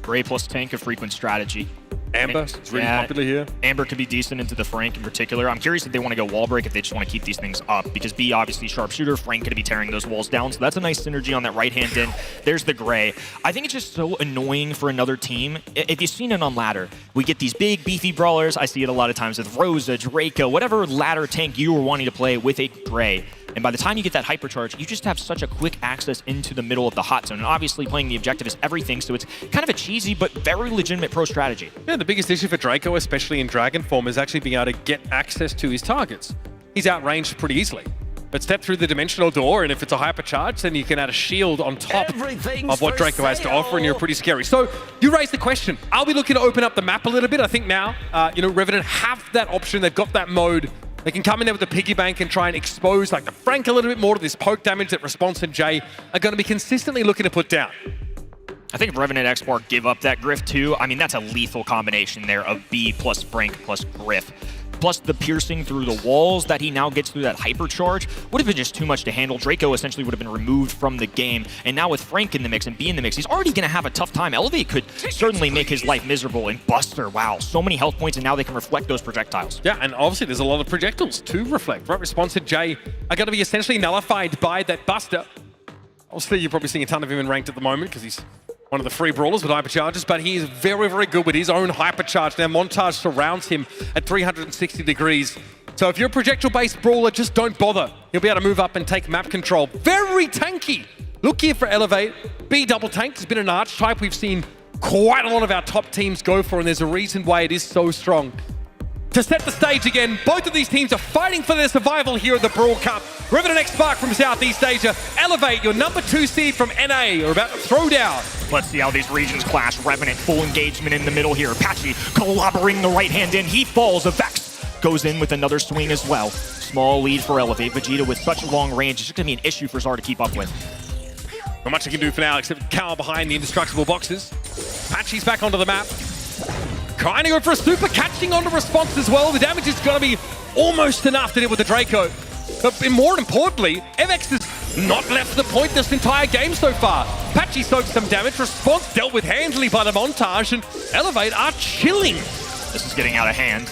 Speaker 3: Gray plus tank, a frequent strategy.
Speaker 1: Amber is really popular here.
Speaker 3: Amber could be decent into the Frank in particular. I'm curious if they want to go wall break, if they just want to keep these things up, because B obviously sharpshooter, Frank going to be tearing those walls down, so that's a nice synergy on that right hand end. There's the Gray. I think it's just so annoying for another team. If you've seen it on ladder, we get these big beefy brawlers. I see it a lot of times with Rosa, Draco, whatever ladder tank you were wanting to play with a Gray. And by the time you get that hypercharge, you just have such a quick access into the middle of the hot zone. And obviously playing the objective is everything, so it's kind of a cheesy but very legitimate pro strategy.
Speaker 1: Yeah, the biggest issue for Draco, especially in Dragon form, is actually being able to get access to his targets. He's outranged pretty easily. But step through the dimensional door, and if it's a hypercharge, then you can add a shield on top of what Draco has to offer, and you're pretty scary. So you raise the question. Are we looking to open up the map a little bit? I think now, Revenant have that option. They've got that mode. They can come in there with the piggy bank and try and expose like the Frank a little bit more to this poke damage that Response and Jay are going to be consistently looking to put down.
Speaker 3: I think if Revenant XSpark give up that Griff too, I mean, that's a lethal combination there of B plus Frank plus Griff. Plus the piercing through the walls that he now gets through that hypercharge would have been just too much to handle. Draco essentially would have been removed from the game. And now with Frank in the mix and B in the mix, he's already going to have a tough time. Elevate could certainly make his life miserable. And Buster, wow, so many health points, and now they can reflect those projectiles.
Speaker 1: Yeah, and obviously there's a lot of projectiles to reflect, right? Response and Jay are going to be essentially nullified by that Buster. Obviously, you're probably seeing a ton of him in ranked at the moment because he's one of the free brawlers with hypercharges, but he is very, very good with his own hypercharge. Now, Montage surrounds him at 360 degrees. So if you're a projectile-based brawler, just don't bother. You'll be able to move up and take map control. Very tanky. Look here for Elevate. B double tank has been an archetype we've seen quite a lot of our top teams go for, and there's a reason why it is so strong. To set the stage again, both of these teams are fighting for their survival here at the Brawl Cup. Revenant XSpark from Southeast Asia, Elevate, your number 2 seed from NA, are about to throw down.
Speaker 3: Let's see how these regions clash. Revenant, full engagement in the middle here. Patchy clobbering the right hand in. He falls. Vex goes in with another swing as well. Small lead for Elevate. Vegeta with such long range, it's just going to be an issue for Zar to keep up with.
Speaker 1: Not much he can do for now except cower behind the indestructible boxes. Patchy's back onto the map. Trying to go for a super, catching onto response as well. The damage is going to be almost enough to deal with the Draco. But more importantly, MX has not left the point this entire game so far. Patchy soaked some damage, response dealt with handily by the Montage, and Elevate are chilling.
Speaker 3: This is getting out of hand.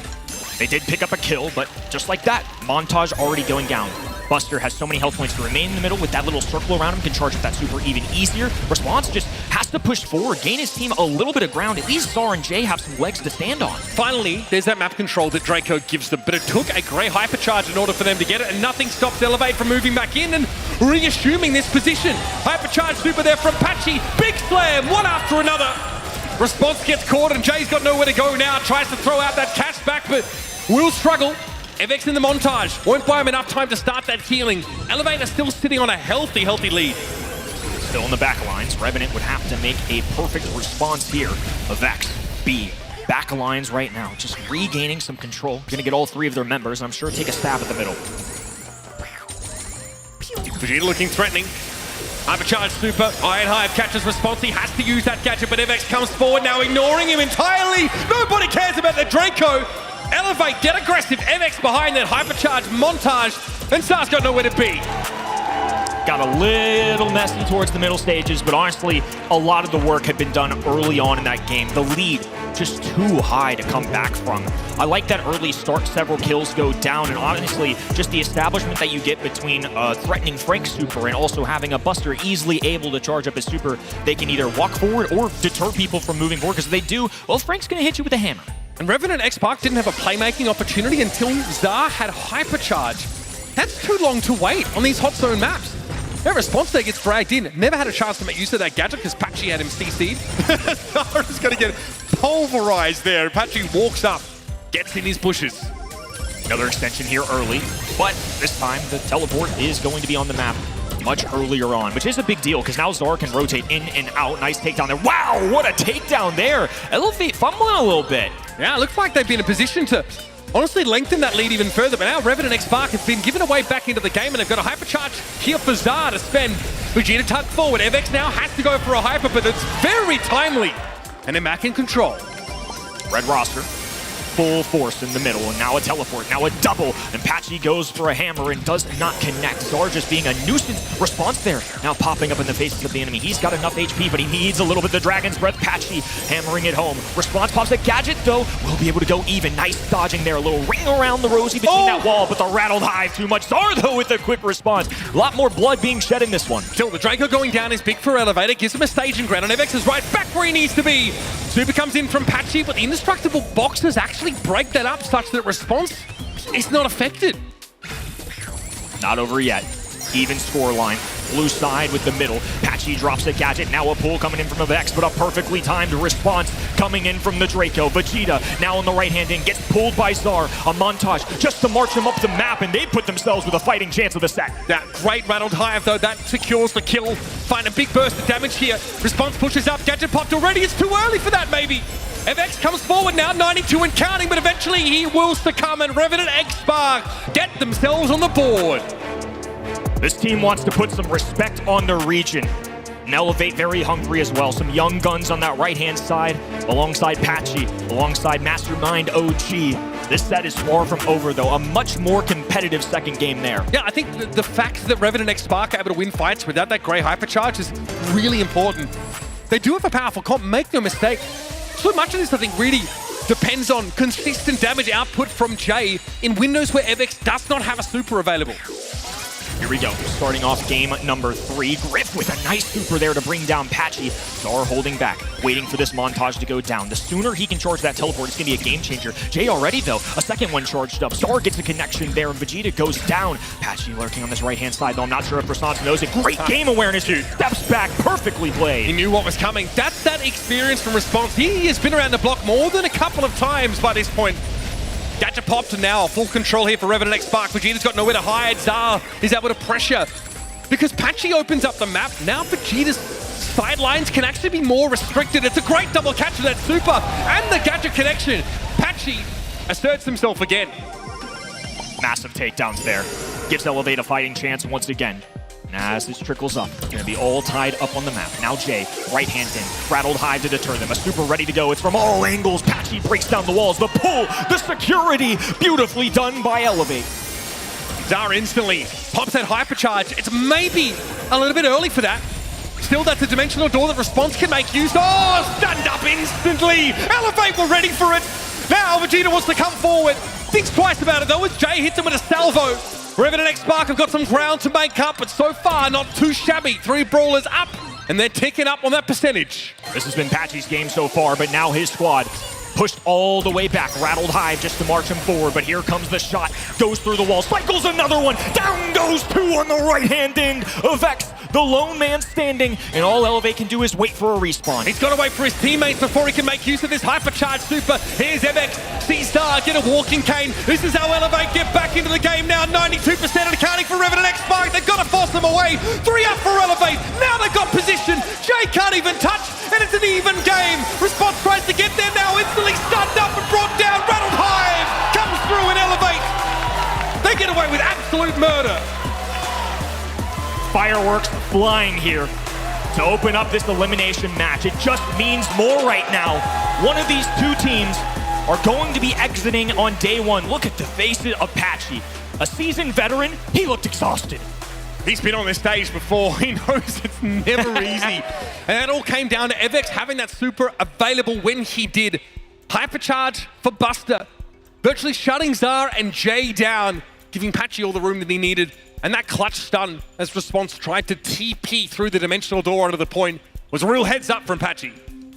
Speaker 3: They did pick up a kill, but just like that, Montage already going down. Buster has so many health points to remain in the middle with that little circle around him, can charge up that super even easier. Response just has to push forward, gain his team a little bit of ground. At least Zar and Jay have some legs to stand on.
Speaker 1: Finally, there's that map control that Draco gives them, but it took a grey hypercharge in order for them to get it, and nothing stops Elevate from moving back in and reassuming this position. Hypercharge super there from Patchy, big slam, one after another. Response gets caught and Jay's got nowhere to go now, tries to throw out that catch back, but will struggle. MX in the Montage, won't buy him enough time to start that healing. Elevate are still sitting on a healthy lead.
Speaker 3: Still in the back lines, Revenant would have to make a perfect response here. Vex, B, back lines right now, just regaining some control. Gonna get all 3 of their members, and I'm sure take a stab at the middle.
Speaker 1: Vegeta looking threatening. Hypercharge super, Iron Hive catches response, he has to use that gadget, but MX comes forward now, ignoring him entirely. Nobody cares about the Draco. Elevate, get aggressive, MX behind that hypercharge Montage, and Zar's got nowhere to be.
Speaker 3: Got a little messy towards the middle stages, but honestly, a lot of the work had been done early on in that game. The lead just too high to come back from. I like that early start, several kills go down, and honestly, just the establishment that you get between threatening Frank's super and also having a Buster easily able to charge up his super, they can either walk forward or deter people from moving forward, because if they do, well, Frank's gonna hit you with a hammer.
Speaker 1: And Revenant XSpark didn't have a playmaking opportunity until Zar had hypercharge. That's too long to wait on these hot zone maps. Their response there gets dragged in. Never had a chance to make use of that gadget because Patchy had him CC'd. Zar is going to get pulverized there. Patchy walks up, gets in his bushes.
Speaker 3: Another extension here early, but this time the teleport is going to be on the map much earlier on, which is a big deal because now Zar can rotate in and out. Nice takedown there. Wow, what a takedown there. Elevate fumbling a little bit.
Speaker 1: Yeah, it looks like they've been in a position to honestly lengthen that lead even further, but now Revenant XSpark has been given away back into the game and they've got a hypercharge here for Zar to spend. Vegeta tuck forward. MX now has to go for a hyper, but it's very timely. And they're back in control.
Speaker 3: Red roster. Full force in the middle, and now a teleport, now a double, and Patchy goes for a hammer and does not connect. Zar just being a nuisance response there. Now popping up in the faces of the enemy. He's got enough HP, but he needs a little bit of the Dragon's Breath. Patchy hammering it home. Response pops a gadget, though. Will be able to go even. Nice dodging there. A little ring around the Rosie between that wall, but the rattled hive too much. Zar, though, with a quick response. A lot more blood being shed in this one.
Speaker 1: Still, the Draco going down is big for Elevator. Gives him a staging ground, and MX is right back where he needs to be. Super comes in from Patchy, but the indestructible boxes actually break that up such that response is not affected.
Speaker 3: Not over yet. Even scoreline. Blue side with the middle. Patchy drops a gadget. Now a pull coming in from a Vex, but a perfectly timed response coming in from the Draco. Vegeta now on the right hand in, gets pulled by Zar. A Montage just to march him up the map, and they put themselves with a fighting chance of the set.
Speaker 1: That great rattled hive, though, that secures the kill. Find a big burst of damage here. Response pushes up. Gadget popped already. It's too early for that, maybe. FX comes forward now, 92 and counting, but eventually he will succumb, and Revenant XSpark get themselves on the board.
Speaker 3: This team wants to put some respect on their region. And Elevate very hungry as well. Some young guns on that right-hand side, alongside Patchy, alongside Mastermind OG. This set is far from over, though. A much more competitive second game there.
Speaker 1: Yeah, I think the fact that Revenant XSpark are able to win fights without that grey hypercharge is really important. They do have a powerful comp, make no mistake. So much of this, I think, really depends on consistent damage output from Jay in windows where MX does not have a super available.
Speaker 3: Here we go. Starting off game number 3. Griff with a nice super there to bring down Patchy. Zar holding back, waiting for this montage to go down. The sooner he can charge that teleport, it's going to be a game changer. Jay already, though, a second one charged up. Zar gets a connection there, and Vegeta goes down. Patchy lurking on this right-hand side, though I'm not sure if Rasant knows it. Great game awareness, dude. Steps back, perfectly played.
Speaker 1: He knew what was coming. That's that experience from Response. He has been around the block more than a couple of times by this point. Gadget popped, and now full control here for Revenant XSpark. Vegeta's got nowhere to hide. Zar is able to pressure. Because Patchy opens up the map, now Vegeta's sidelines can actually be more restricted. It's a great double catch for that super and the gadget connection. Patchy asserts himself again.
Speaker 3: Massive takedowns there. Gives Elevate a fighting chance once again. And as this trickles up, it's going to be all tied up on the map. Now Jay, right hand in, rattled high to deter them. A super ready to go. It's from all angles. Patchy breaks down the walls. The pull, the security, beautifully done by Elevate.
Speaker 1: Zar instantly pops that hypercharge. It's maybe a little bit early for that. Still, that's a dimensional door that Response can make use. Oh, stunned up instantly. Elevate were ready for it. Now Vegeta wants to come forward. Thinks twice about it though as Jay hits him with a salvo. Revenant XSpark have got some ground to make up, but so far not too shabby. 3 brawlers up, and they're ticking up on that percentage.
Speaker 3: This has been Patchy's game so far, but now his squad pushed all the way back, rattled high just to march him forward, but here comes the shot, goes through the wall, cycles another one, down goes 2 on the right-hand end of X, the lone man standing, and all Elevate can do is wait for a respawn.
Speaker 1: He's got to wait for his teammates before he can make use of this hypercharge super. Here's MX, sees Zar get a walking cane. This is how Elevate get back into the game now. 92% accounting for Revenant XSpark. They've got to force them away. 3 up for Elevate. Now they've got position. Jay can't even touch, and it's an even game. Response tries to get there now, instantly stunned up and brought down. Rattled Hive comes through and Elevate. They get away with absolute murder.
Speaker 3: Fireworks flying here to open up this elimination match. It just means more right now. One of these 2 teams are going to be exiting on day 1. Look at the faces of Patchy. A seasoned veteran, he looked exhausted.
Speaker 1: He's been on this stage before. He knows it's never easy. And it all came down to Evex having that super available when he did. Hypercharge for Buster, virtually shutting Zar and Jay down, giving Patchy all the room that he needed. And that clutch stun as Response tried to TP through the dimensional door onto the point was a real heads up from Patchy.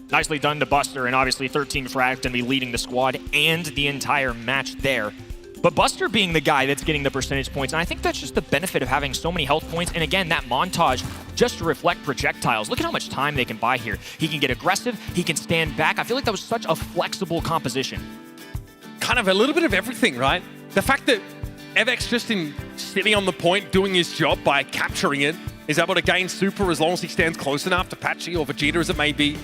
Speaker 3: Nicely done to Buster, and obviously 13 frags going to be leading the squad and the entire match there. But Buster being the guy that's getting the percentage points, and I think that's just the benefit of having so many health points. And again, that montage just to reflect projectiles. Look at how much time they can buy here. He can get aggressive, he can stand back. I feel like that was such a flexible composition.
Speaker 1: Kind of a little bit of everything, right? The fact that Evex just in sitting on the point, doing his job by capturing it, is able to gain super as long as he stands close enough to Patchy or Vegeta as it may be.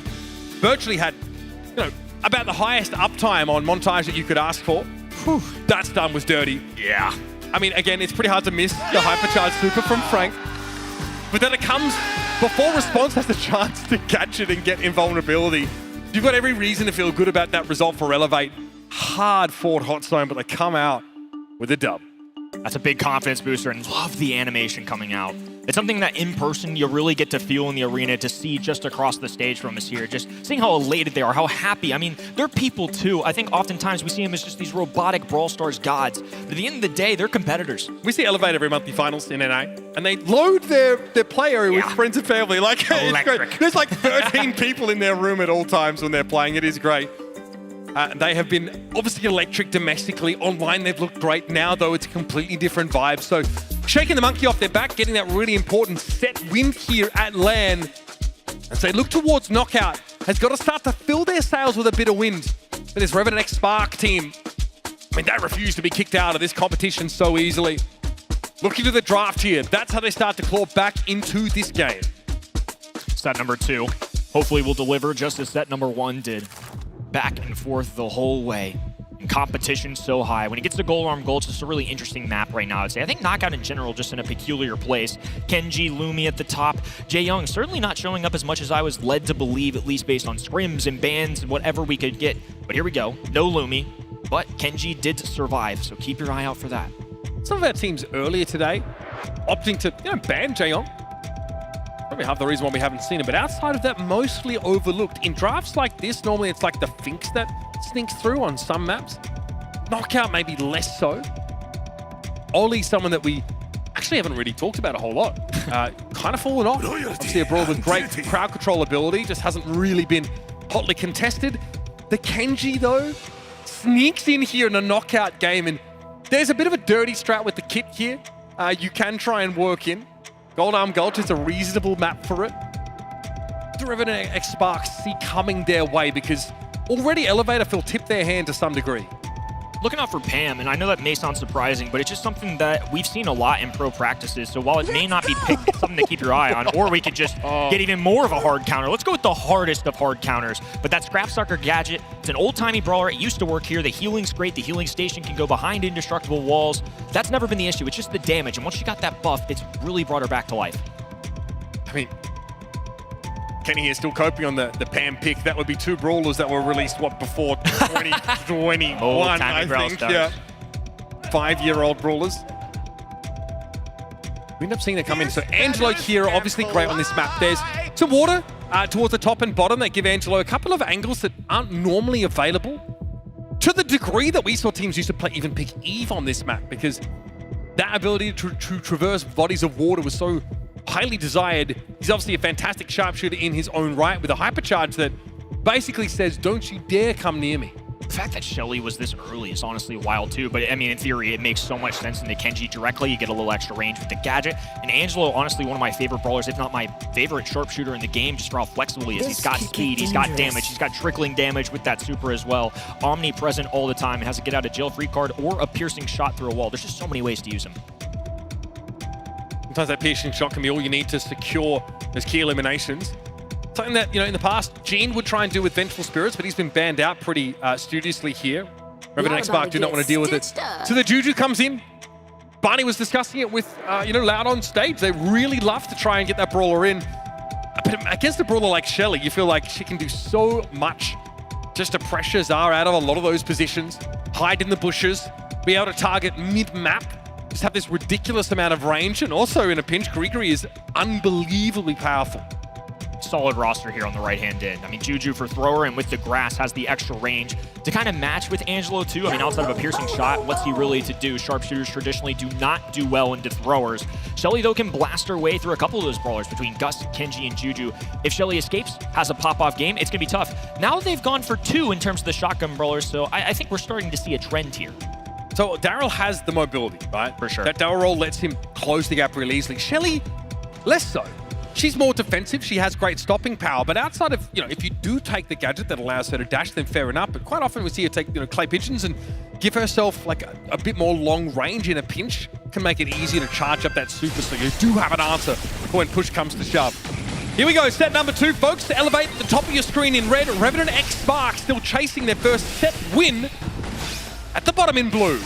Speaker 1: Virtually had, about the highest uptime on montage that you could ask for. Whew, that stun was dirty.
Speaker 3: Yeah.
Speaker 1: I mean, again, it's pretty hard to miss the hypercharge super from Frank. But then it comes before Response has the chance to catch it and get invulnerability. You've got every reason to feel good about that result for Elevate. Hard fought hot zone, but they come out with a dub.
Speaker 3: That's a big confidence booster, and love the animation coming out. It's something that in person you really get to feel in the arena, to see just across the stage from us here. Just seeing how elated they are, how happy. I mean, they're people too. I think oftentimes we see them as just these robotic Brawl Stars gods. But at the end of the day, they're competitors.
Speaker 1: We see Elevate every monthly finals in NA, and they load their play area with friends and family. Like, it's great. There's like 13 people in their room at all times when they're playing. It is great. They have been obviously electric domestically. Online, they've looked great. Now, though, it's a completely different vibe. So, shaking the monkey off their back, getting that really important set win here at LAN. As they look towards Knockout, has got to start to fill their sails with a bit of wind. But this Revenant XSpark team, I mean, they refuse to be kicked out of this competition so easily. Looking to the draft here, that's how they start to claw back into this game.
Speaker 3: Set number 2, hopefully will deliver just as set number 1 did. Back and forth the whole way. And competition so high. When it gets to Gold Arm Gold, it's just a really interesting map right now, I'd say. I think Knockout in general just in a peculiar place. Kenji, Lumi at the top. Jae Young certainly not showing up as much as I was led to believe, at least based on scrims and bans and whatever we could get. But here we go. No Lumi, but Kenji did survive, so keep your eye out for that.
Speaker 1: Some of our teams earlier today opting to ban Jae Young. Probably half the reason why we haven't seen it, but outside of that, mostly overlooked. In drafts like this, normally it's like the Finks that sneaks through on some maps. Knockout maybe less so. Ollie's someone that we actually haven't really talked about a whole lot. Kind of fallen off. Obviously a Brawl with great crowd control ability, just hasn't really been hotly contested. The Kenji, though, sneaks in here in a knockout game, and there's a bit of a dirty strat with the kit here. You can try and work in. Gold Arm Gulch is a reasonable map for it. The Revenant XSpark see coming their way because already Elevator feel tip their hand to some degree.
Speaker 3: Looking out for Pam, and I know that may sound surprising, but it's just something that we've seen a lot in pro practices. So while it may not be picked, it's something to keep your eye on, or we could just get even more of a hard counter. Let's go with the hardest of hard counters. But that Scrapsucker gadget, it's an old-timey brawler. It used to work here. The healing's great. The healing station can go behind indestructible walls. That's never been the issue. It's just the damage. And once she got that buff, it's really brought her back to life.
Speaker 1: I mean, Kenny here still coping on the Pam pick. That would be 2 brawlers that were released, what, before 2021, I think. Yeah. 5-year-old brawlers. We end up seeing them come in. So Angelo here, obviously great on this map. There's some water towards the top and bottom that give Angelo a couple of angles that aren't normally available. To the degree that we saw teams used to play even pick Eve on this map, because that ability to traverse bodies of water was so highly desired. He's obviously a fantastic sharpshooter in his own right with a hypercharge that basically says, don't you dare come near me.
Speaker 3: The fact that Shelly was this early is honestly wild too, but I mean, in theory, it makes so much sense into Kenji directly. You get a little extra range with the gadget. And Angelo, honestly, one of my favorite brawlers, if not my favorite sharpshooter in the game, just for how flexible he is. He's got speed, he's got damage, he's got trickling damage with that super as well. Omnipresent all the time, and has a get out of jail free card or a piercing shot through a wall. There's just so many ways to use him.
Speaker 1: Sometimes that piercing shot can be all you need to secure those key eliminations. Something that, you know, in the past, Gene would try and do with Vengeful Spirits, but he's been banned out pretty studiously here. Revenant XSpark do not want to deal with it. So the Juju comes in. Barney was discussing it with, you know, Loud on stage. They really love to try and get that brawler in. But against a brawler like Shelly, you feel like she can do so much just to pressure Zara out of a lot of those positions, hide in the bushes, be able to target mid-map, just have this ridiculous amount of range, and also in a pinch, Grigori is unbelievably powerful.
Speaker 3: Solid roster here on the right-hand end. I mean, Juju for thrower, and with the grass has the extra range to kind of match with Angelo too. I mean, outside of a piercing shot, what's he really to do? Sharpshooters traditionally do not do well into throwers. Shelly, though, can blast her way through a couple of those brawlers between Gus, Kenji, and Juju. If Shelly escapes, has a pop-off game, it's going to be tough. Now they've gone for 2 in terms of the shotgun brawlers, so I think we're starting to see a trend here.
Speaker 1: So Daryl has the mobility, right?
Speaker 3: For sure.
Speaker 1: That Daryl roll lets him close the gap really easily. Shelly, less so. She's more defensive. She has great stopping power, but outside of, you know, if you do take the gadget that allows her to dash, then fair enough. But quite often we see her take, you know, clay pigeons and give herself like a bit more long range in a pinch. Can make it easier to charge up that super, so you do have an answer for when push comes to shove. Here we go, set number 2, folks. To elevate at the top of your screen in red, Revenant XSpark still chasing their first set win at the bottom in blue.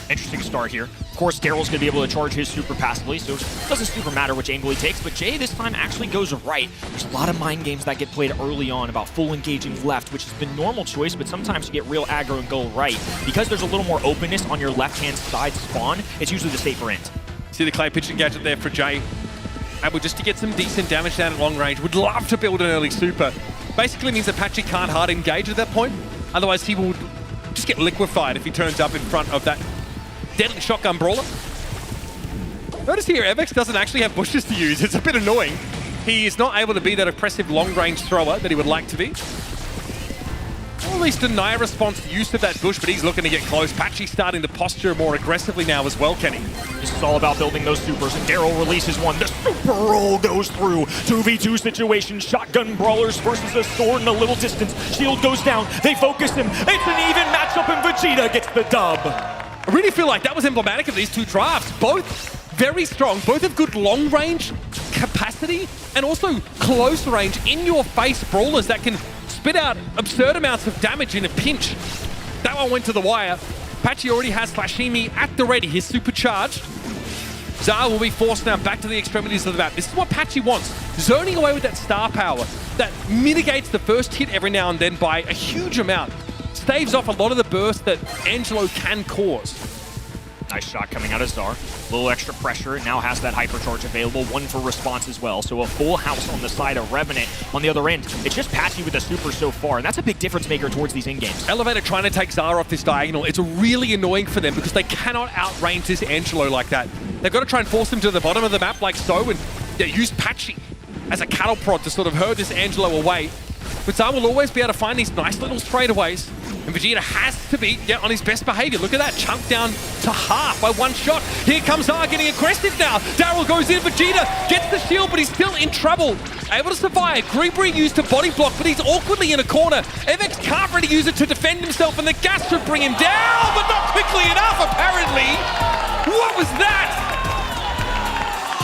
Speaker 3: Interesting start here. Of course, Daryl's going to be able to charge his super passively, so it doesn't super matter which angle he takes, but Jay this time actually goes right. There's a lot of mind games that get played early on about full engaging left, which is the normal choice, but sometimes you get real aggro and go right. Because there's a little more openness on your left-hand side spawn, it's usually the safer end.
Speaker 1: See the clay pigeon gadget there for Jay. Able just to get some decent damage down at long range. Would love to build an early super. Basically means that Patchy can't hard engage at that point. Otherwise, he will just get liquefied if he turns up in front of that deadly shotgun brawler. Notice here, Evex doesn't actually have bushes to use. It's a bit annoying. He is not able to be that oppressive long-range thrower that he would like to be. Or at least deny a response to use of that bush, but he's looking to get close. Patchy starting to posture more aggressively now as well, Kenny.
Speaker 3: This is all about building those supers, and Daryl releases one. The super roll goes through. 2v2 situation, shotgun brawlers versus a sword in a little distance. Shield goes down, they focus him. It's an even matchup, and Vegeta gets the dub.
Speaker 1: I really feel like that was emblematic of these 2 drafts. Both very strong, both have good long range capacity and also close range in-your-face brawlers that can spit out absurd amounts of damage in a pinch. That one went to the wire. Patchy already has Flashimi at the ready. He's supercharged. Zara will be forced now back to the extremities of the map. This is what Patchy wants. Zoning away with that star power that mitigates the first hit every now and then by a huge amount. Staves off a lot of the burst that Angelo can cause.
Speaker 3: Nice shot coming out of Zar. A little extra pressure. Now has that hypercharge available. One for response as well. So a full house on the side of Revenant on the other end. It's just Patchy with a super so far, and that's a big difference maker towards these in-games.
Speaker 1: Elevator trying to take Zara off this diagonal. It's really annoying for them because they cannot outrange this Angelo like that. They've got to try and force him to the bottom of the map like so, and use Patchy as a cattle prod to sort of herd this Angelo away. But Zar will always be able to find these nice little straightaways, and Vegeta has to be on his best behavior. Look at that, chunk down to half by one shot. Here comes Zar getting aggressive now. Daryl goes in, Vegeta gets the shield, but he's still in trouble. Able to survive. Gribri used to body block, but he's awkwardly in a corner. Evex can't really use it to defend himself, and the gas should bring him down, but not quickly enough, apparently. What was that?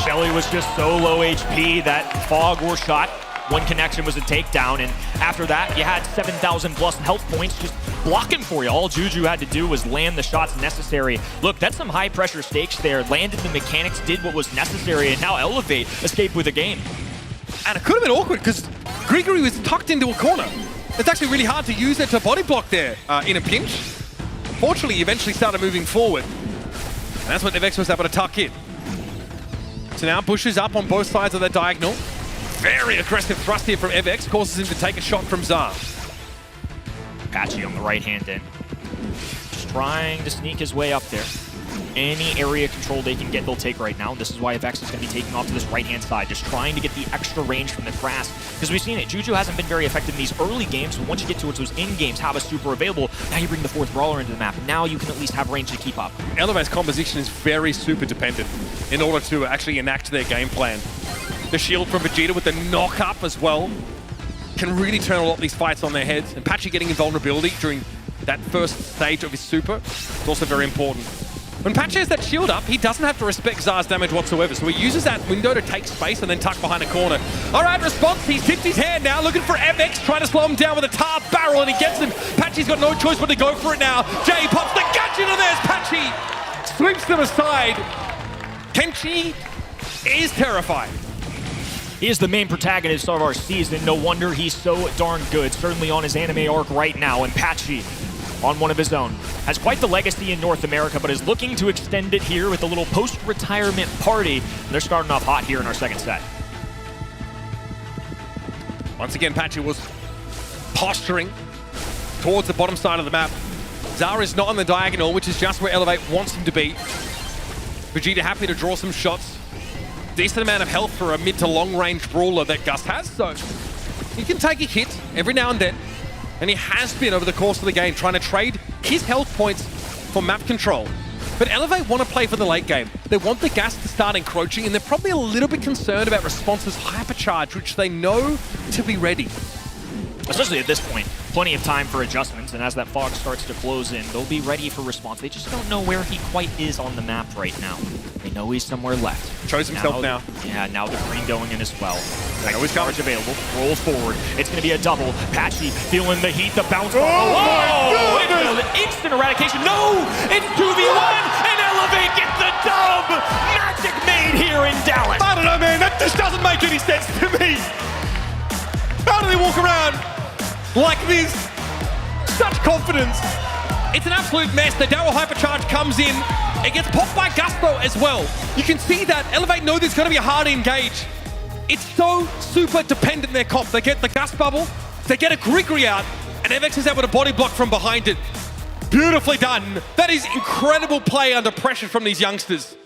Speaker 3: Shelly was just so low HP that Fog or shot. One connection was a takedown, and after that, you had 7,000 plus health points just blocking for you. All Juju had to do was land the shots necessary. Look, that's some high pressure stakes there. Landed the mechanics, did what was necessary, and now Elevate escaped with a game.
Speaker 1: And it could have been awkward because Grigory was tucked into a corner. It's actually really hard to use it to body block there in a pinch. Fortunately, he eventually started moving forward. And that's what Evex was able to tuck in. So now pushes up on both sides of the diagonal. Very aggressive thrust here from Evex, causes him to take a shot from Zar.
Speaker 3: Patchy on the right-hand end. Just trying to sneak his way up there. Any area control they can get, they'll take right now. This is why Evex is going to be taking off to this right-hand side, just trying to get the extra range from the grass. Because we've seen it, Juju hasn't been very effective in these early games, but once you get towards those in-games, have a super available, now you bring the fourth brawler into the map. Now you can at least have range to keep up.
Speaker 1: Elevate's composition is very super dependent in order to actually enact their game plan. The shield from Vegeta with the knock-up as well can really turn a lot of these fights on their heads. And Patchy getting invulnerability during that first stage of his super is also very important. When Patchy has that shield up, he doesn't have to respect Zar's damage whatsoever, so he uses that window to take space and then tuck behind a corner. All right, response, he's tipped his hand now, looking for Evex, trying to slow him down with a tar barrel, and he gets him. Patchy's got no choice but to go for it now. Jay pops the gadget, and there's Patchy! Sweeps them aside. Kenshi is terrified.
Speaker 3: He is the main protagonist of our season. No wonder he's so darn good, certainly on his anime arc right now. And Patchy, on one of his own, has quite the legacy in North America, but is looking to extend it here with a little post-retirement party. And they're starting off hot here in our second set.
Speaker 1: Once again, Patchy was posturing towards the bottom side of the map. Zara is not on the diagonal, which is just where Elevate wants him to be. Vegeta happy to draw some shots. Decent amount of health for a mid to long range brawler that Gus has, so he can take a hit every now and then. And he has been over the course of the game trying to trade his health points for map control. But Elevate want to play for the late game. They want the gas to start encroaching, and they're probably a little bit concerned about Response's hypercharge, which they know to be ready.
Speaker 3: Especially at this point, plenty of time for adjustments, and as that fog starts to close in, they'll be ready for Response. They just don't know where he quite is on the map right now. They know he's somewhere left.
Speaker 1: Chose himself now.
Speaker 3: Yeah, now the green going in as well. Always charge available, roll forward. It's going to be a double. Patchy feeling the heat, the bounce. Oh, it's an instant eradication. No, it's 2v1, and Elevate gets the dub. Magic made here in Dallas.
Speaker 1: I don't know, man. That just doesn't make any sense to me. How do they walk around like this? Such confidence. It's an absolute mess. The Daryl hypercharge comes in. It gets popped by Gusto as well. You can see that Elevate know there's going to be a hard engage. It's so super dependent, their comp. They get the Gus bubble, they get a Grigory out, and Evex is able to body block from behind it. Beautifully done. That is incredible play under pressure from these youngsters.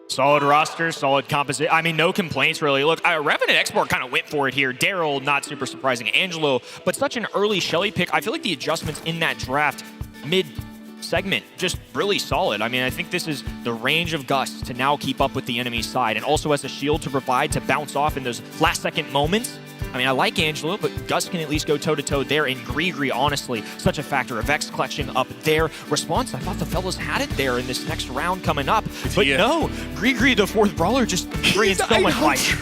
Speaker 3: Solid roster, solid composite. I mean, no complaints, really. Look, Revenant Export kind of went for it here. Daryl, not super surprising. Angelo, but such an early Shelly pick. I feel like the adjustments in that draft mid-segment, just really solid. I mean, I think this is the range of Gus to now keep up with the enemy side, and also has a shield to provide to bounce off in those last-second moments. I mean, I like Angelo, but Gus can at least go toe-to-toe there, and Grigri, honestly, such a factor. Vex clutching up there. Response, I thought the fellas had it there in this next round coming up, but no, Grigri, the fourth brawler, just bringing so much life.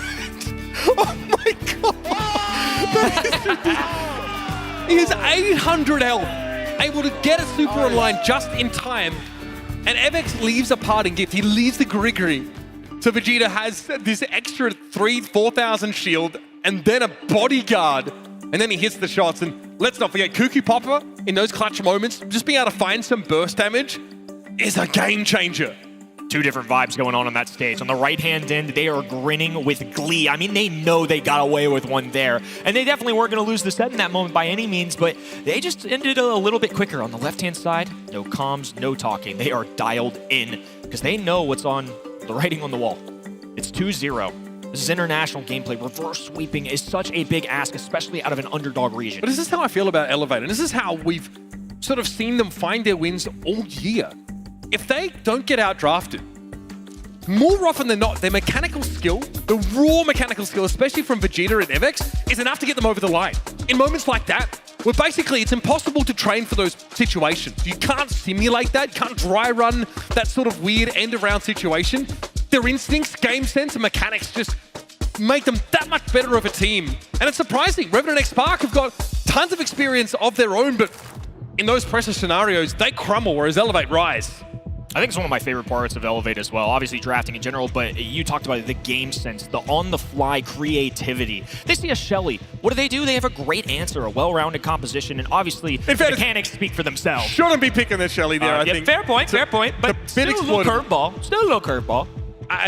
Speaker 1: Oh my god! He is 800 health, able to get a super online just in time, and Evex leaves a parting gift. He leaves the Grigri, so Vegeta has this extra 4,000 shield, and then a bodyguard, and then he hits the shots. And let's not forget, Cuckoo Popper, in those clutch moments, just being able to find some burst damage is a game changer.
Speaker 3: Two different vibes going on that stage. On the right-hand end, they are grinning with glee. I mean, they know they got away with one there. And they definitely weren't going to lose the set in that moment by any means, but they just ended a little bit quicker. On the left-hand side, no comms, no talking. They are dialed in because they know what's on The writing on the wall. It's 2-0. This is international gameplay. Reverse sweeping is such a big ask, especially out of an underdog region.
Speaker 1: But this is how I feel about Elevate, and this is how we've sort of seen them find their wins all year. If they don't get out-drafted, more often than not, their mechanical skill, the raw mechanical skill, especially from Vegeta and Evex, is enough to get them over the line. In moments like that, where basically it's impossible to train for those situations. You can't simulate that, you can't dry run that sort of weird end-around situation. Their instincts, game sense, and mechanics just make them that much better of a team. And it's surprising. Revenant and XSpark have got tons of experience of their own, but in those pressure scenarios, they crumble, whereas Elevate rise.
Speaker 3: I think it's one of my favorite parts of Elevate as well. Obviously drafting in general, but you talked about the game sense, the on-the-fly creativity. They see a Shelly. What do? They have a great answer, a well-rounded composition, and obviously the mechanics speak for themselves.
Speaker 1: Shouldn't be picking the Shelly there, I think.
Speaker 3: Fair point, but still a little curveball. Still a little curveball.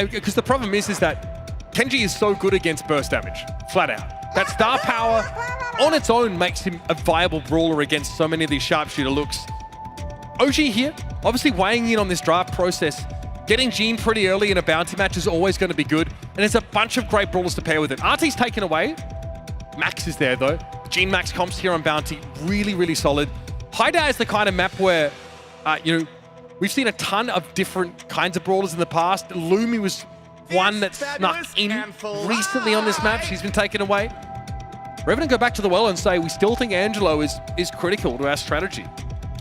Speaker 1: Because the problem is that Kenji is so good against burst damage, flat out. That star power on its own makes him a viable brawler against so many of these sharpshooter looks. OG here, obviously weighing in on this draft process. Getting Gene pretty early in a bounty match is always going to be good, and there's a bunch of great brawlers to pair with it. RT's taken away. Max is there though. Gene Max comps here on bounty, really, really solid. Haida is the kind of map where, we've seen a ton of different kinds of brawlers in the past. Lumi was one that snuck in recently on this map. She's been taken away. Revenant go back to the well and say, we still think Angelo is critical to our strategy.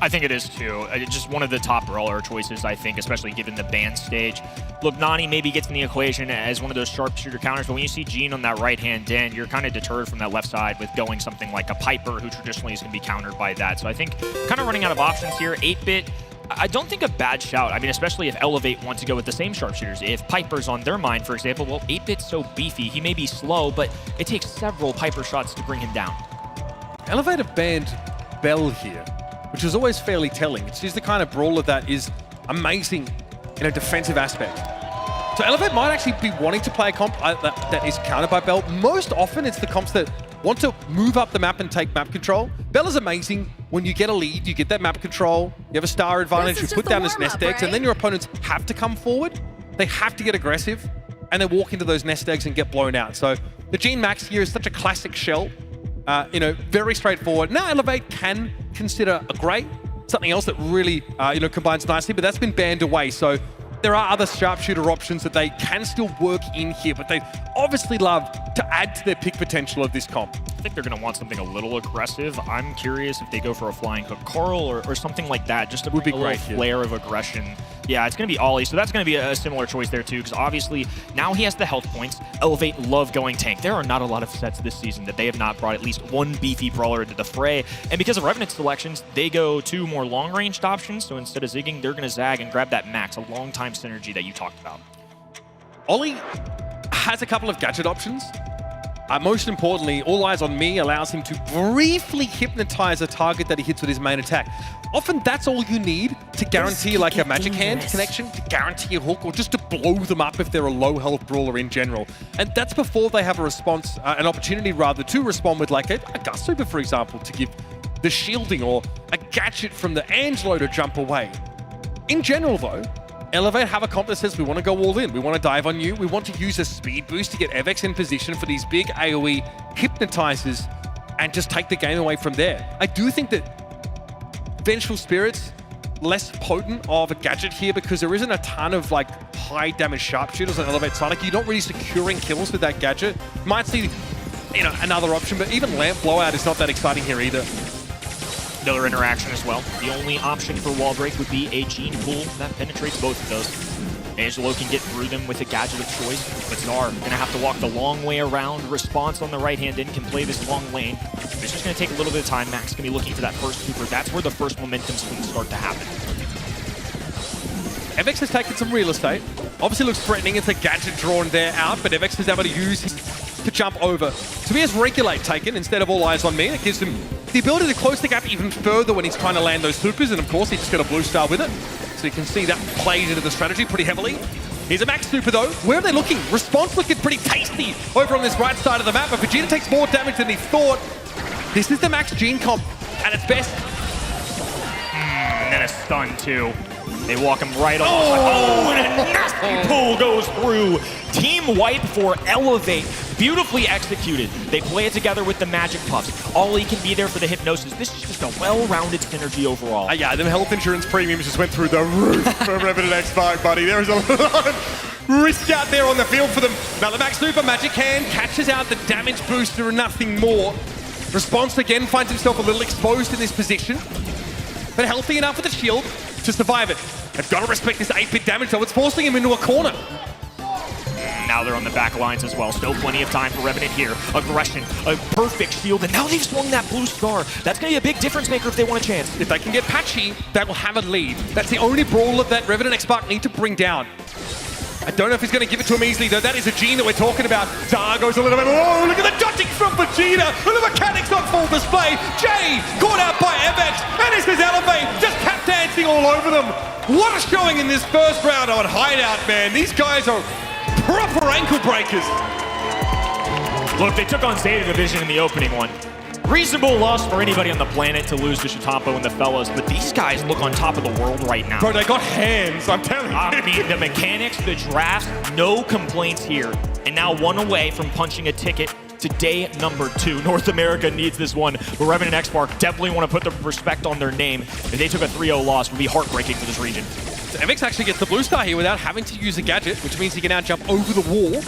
Speaker 3: I think it is too. Just one of the top brawler choices, I think, especially given the ban stage. Look, Nani maybe gets in the equation as one of those sharpshooter counters, but when you see Gene on that right-hand den, you're kind of deterred from that left side with going something like a Piper, who traditionally is going to be countered by that. So I think kind of running out of options here. 8-bit, I don't think a bad shout. I mean, especially if Elevate want to go with the same sharpshooters. If Piper's on their mind, for example, well, 8-bit's so beefy. He may be slow, but it takes several Piper shots to bring him down.
Speaker 1: Elevate have banned Bell here, which is always fairly telling. She's the kind of brawler that is amazing in a defensive aspect. So Elevate might actually be wanting to play a comp that is countered by Bell. Most often it's the comps that want to move up the map and take map control. Bell is amazing when you get a lead, you get that map control, you have a star advantage, you put down this nest eggs, and then your opponents have to come forward. They have to get aggressive, and they walk into those nest eggs and get blown out. So the Gene Max here is such a classic shell. Very straightforward. Now Elevate can consider a Grey, something else that really, combines nicely, but that's been banned away. So there are other sharpshooter options that they can still work in here, but they obviously love to add to their pick potential of this comp.
Speaker 3: I think they're going to want something a little aggressive. I'm curious if they go for a flying hook Carl or something like that, just to bring a little flare of aggression. Yeah, it's going to be Ollie, so that's going to be a similar choice there too, because obviously now he has the health points. Elevate love going tank. There are not a lot of sets this season that they have not brought at least one beefy brawler into the fray, and because of Revenant selections, they go two more long-ranged options, so instead of zigging, they're going to zag and grab that Max, a long-time synergy that you talked about.
Speaker 1: Ollie has a couple of gadget options. Most importantly, All Eyes on Me allows him to briefly hypnotize a target that he hits with his main attack. Often that's all you need to guarantee like a magic hand connection, to guarantee a hook, or just to blow them up if they're a low health brawler in general. And that's before they have a response, an opportunity rather, to respond with like a Gust Super, for example, to give the shielding, or a gadget from the Angelo to jump away. In general though, Elevate have a comp that says we want to go all in. We want to dive on you. We want to use a speed boost to get Evex in position for these big AoE hypnotizers and just take the game away from there. I do think that Vengeful Spirit's less potent of a gadget here because there isn't a ton of like high damage sharpshooters on Elevate Sonic. You're not really securing kills with that gadget. You might see another option, but even Lamp Blowout is not that exciting here either.
Speaker 3: Another interaction as well. The only option for wall break would be a Gene Pool that penetrates both of those. Angelo can get through them with a gadget of choice, but Zar gonna have to walk the long way around. Response on the right hand in, can play this long lane. It's just gonna take a little bit of time. Max gonna be looking for that first super. That's where the first momentum swings start to happen.
Speaker 1: Evex has taken some real estate. Obviously looks threatening. It's a gadget drawn there out, but Evex is able to use to jump over. So he has Regulate taken instead of All Eyes on Me. It gives him the ability to close the gap even further when he's trying to land those supers, and of course he just got a blue star with it. So you can see that plays into the strategy pretty heavily. Here's a Max super though. Where are they looking? Response looking pretty tasty over on this right side of the map, but Vegeta takes more damage than he thought. This is the Max Gene comp at its best.
Speaker 3: And then a stun too. They walk him right off. Oh, and a nasty pull goes through. Team wipe for Elevate. Beautifully executed. They play it together with the Magic Puffs. Ollie can be there for the Hypnosis. This is just a well-rounded synergy overall.
Speaker 1: Yeah, them health insurance premiums just went through the roof for Revenant XSpark, buddy. There is a lot of risk out there on the field for them. Now the Max Super Magic Hand catches out the damage booster and nothing more. Response again finds himself a little exposed in this position, but healthy enough with the shield to survive it. They've got to respect this 8-bit damage, though. It's forcing him into a corner.
Speaker 3: Now they're on the back lines as well. Still plenty of time for Revenant here. Aggression, a perfect shield, and now they've swung that blue star. That's going to be a big difference maker if they want a chance.
Speaker 1: If they can get Patchy, that will have a lead. That's the only brawler that Revenant XSpark need to bring down. I don't know if he's going to give it to him easily, though. That is a Gene that we're talking about. Zar goes a little bit, oh, look at the dodging from Vegeta. And the mechanics on full display. Jay caught out by Evex. And this is Elevate, just tap dancing all over them. What a showing in this first round on Hideout, man. These guys are proper ankle breakers.
Speaker 3: Look, they took on ZETA Division in the opening one. Reasonable loss for anybody on the planet to lose to Shitapo and the fellas, but these guys look on top of the world right now.
Speaker 1: Bro, they got hands, I'm telling you.
Speaker 3: I mean, the mechanics, the drafts, no complaints here. And now one away from punching a ticket to day number 2. North America needs this one, but Revenant XSpark definitely want to put the respect on their name. If they took a 3-0 loss, it would be heartbreaking for this region.
Speaker 1: So Evex actually gets the blue star here without having to use a gadget, which means he can now jump over the wall.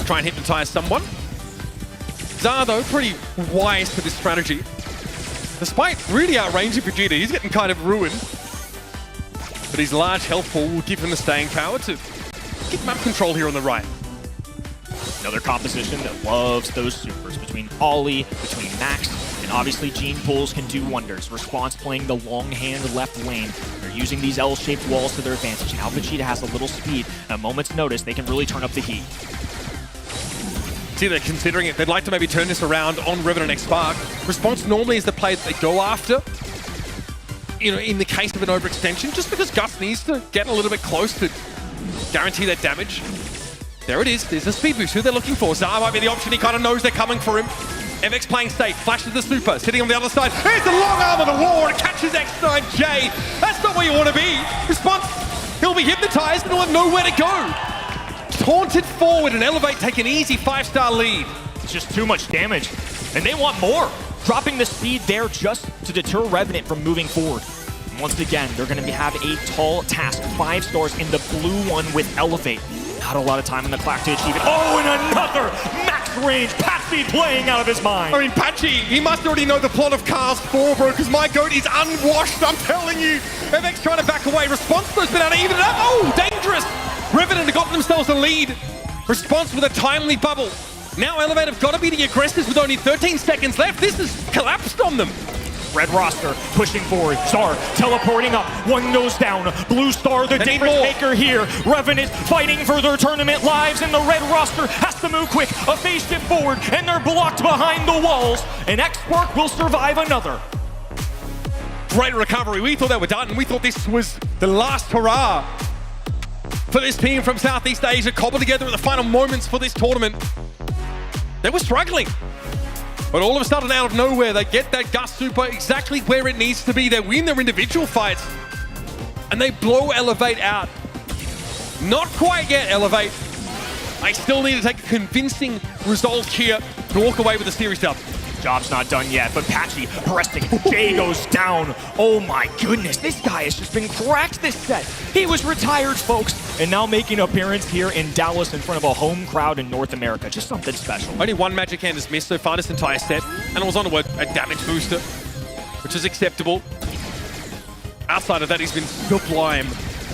Speaker 1: Try and hypnotize someone. Zar, though, pretty wise for this strategy. Despite really outranging Vegeta, he's getting kind of ruined. But his large health pool will give him the staying power to get map control here on the right.
Speaker 3: Another composition that loves those supers between Ollie, between Max, and obviously Gene pulls can do wonders. Response playing the long hand left lane. They're using these L-shaped walls to their advantage. Now Vegeta has a little speed. At a moment's notice, they can really turn up the heat.
Speaker 1: See, they're considering it. They'd like to maybe turn this around on Revenant XSpark. Response normally is the play that they go after, you know, in the case of an overextension, just because Gus needs to get a little bit close to guarantee that damage. There it is. There's a speed boost. Who they're looking for. Zar might be the option. He kind of knows they're coming for him. Evex playing safe. Flashes the super. Sitting on the other side. There's the long arm of the war. It catches X9J. That's not where you want to be. Response. He'll be hypnotized and he'll have nowhere to go. Taunted forward and Elevate take an easy 5-star lead.
Speaker 3: It's just too much damage. And they want more. Dropping the speed there just to deter Revenant from moving forward. And once again, they're going to have a tall task. 5 stars in the blue one with Elevate. Not a lot of time on the clock to achieve it. Oh, and another max range. Patchy playing out of his mind.
Speaker 1: I mean, Patchy, he must already know the plot of Cars 4, bro, because my goat is unwashed, I'm telling you. Evex trying to back away. Response has been able to even it up. Oh, dangerous. Revenant have got themselves a lead. Response with a timely bubble. Now Elevate have got to be the aggressors with only 13 seconds left. This has collapsed on them.
Speaker 3: Red roster pushing forward. Zar teleporting up. One goes down. Blue star, the difference maker here. Revenant fighting for their tournament lives, and the red roster has to move quick. A phase shift forward, and they're blocked behind the walls. And XSpark will survive another.
Speaker 1: Great recovery. We thought they were done. We thought this was the last hurrah for this team from Southeast Asia, cobbled together at the final moments for this tournament. They were struggling. But all of a sudden, out of nowhere, they get that Gus Super exactly where it needs to be. They win their individual fights, and they blow Elevate out. Not quite yet, Elevate. They still need to take a convincing result here to walk away with the series dub.
Speaker 3: Job's not done yet, but Patchy pressing. Jay goes down. Oh my goodness, this guy has just been cracked this set. He was retired, folks, and now making an appearance here in Dallas in front of a home crowd in North America. Just something special.
Speaker 1: Only one Magic Hand has missed so far this entire set, and it was on a damage booster, which is acceptable. Outside of that, he's been sublime.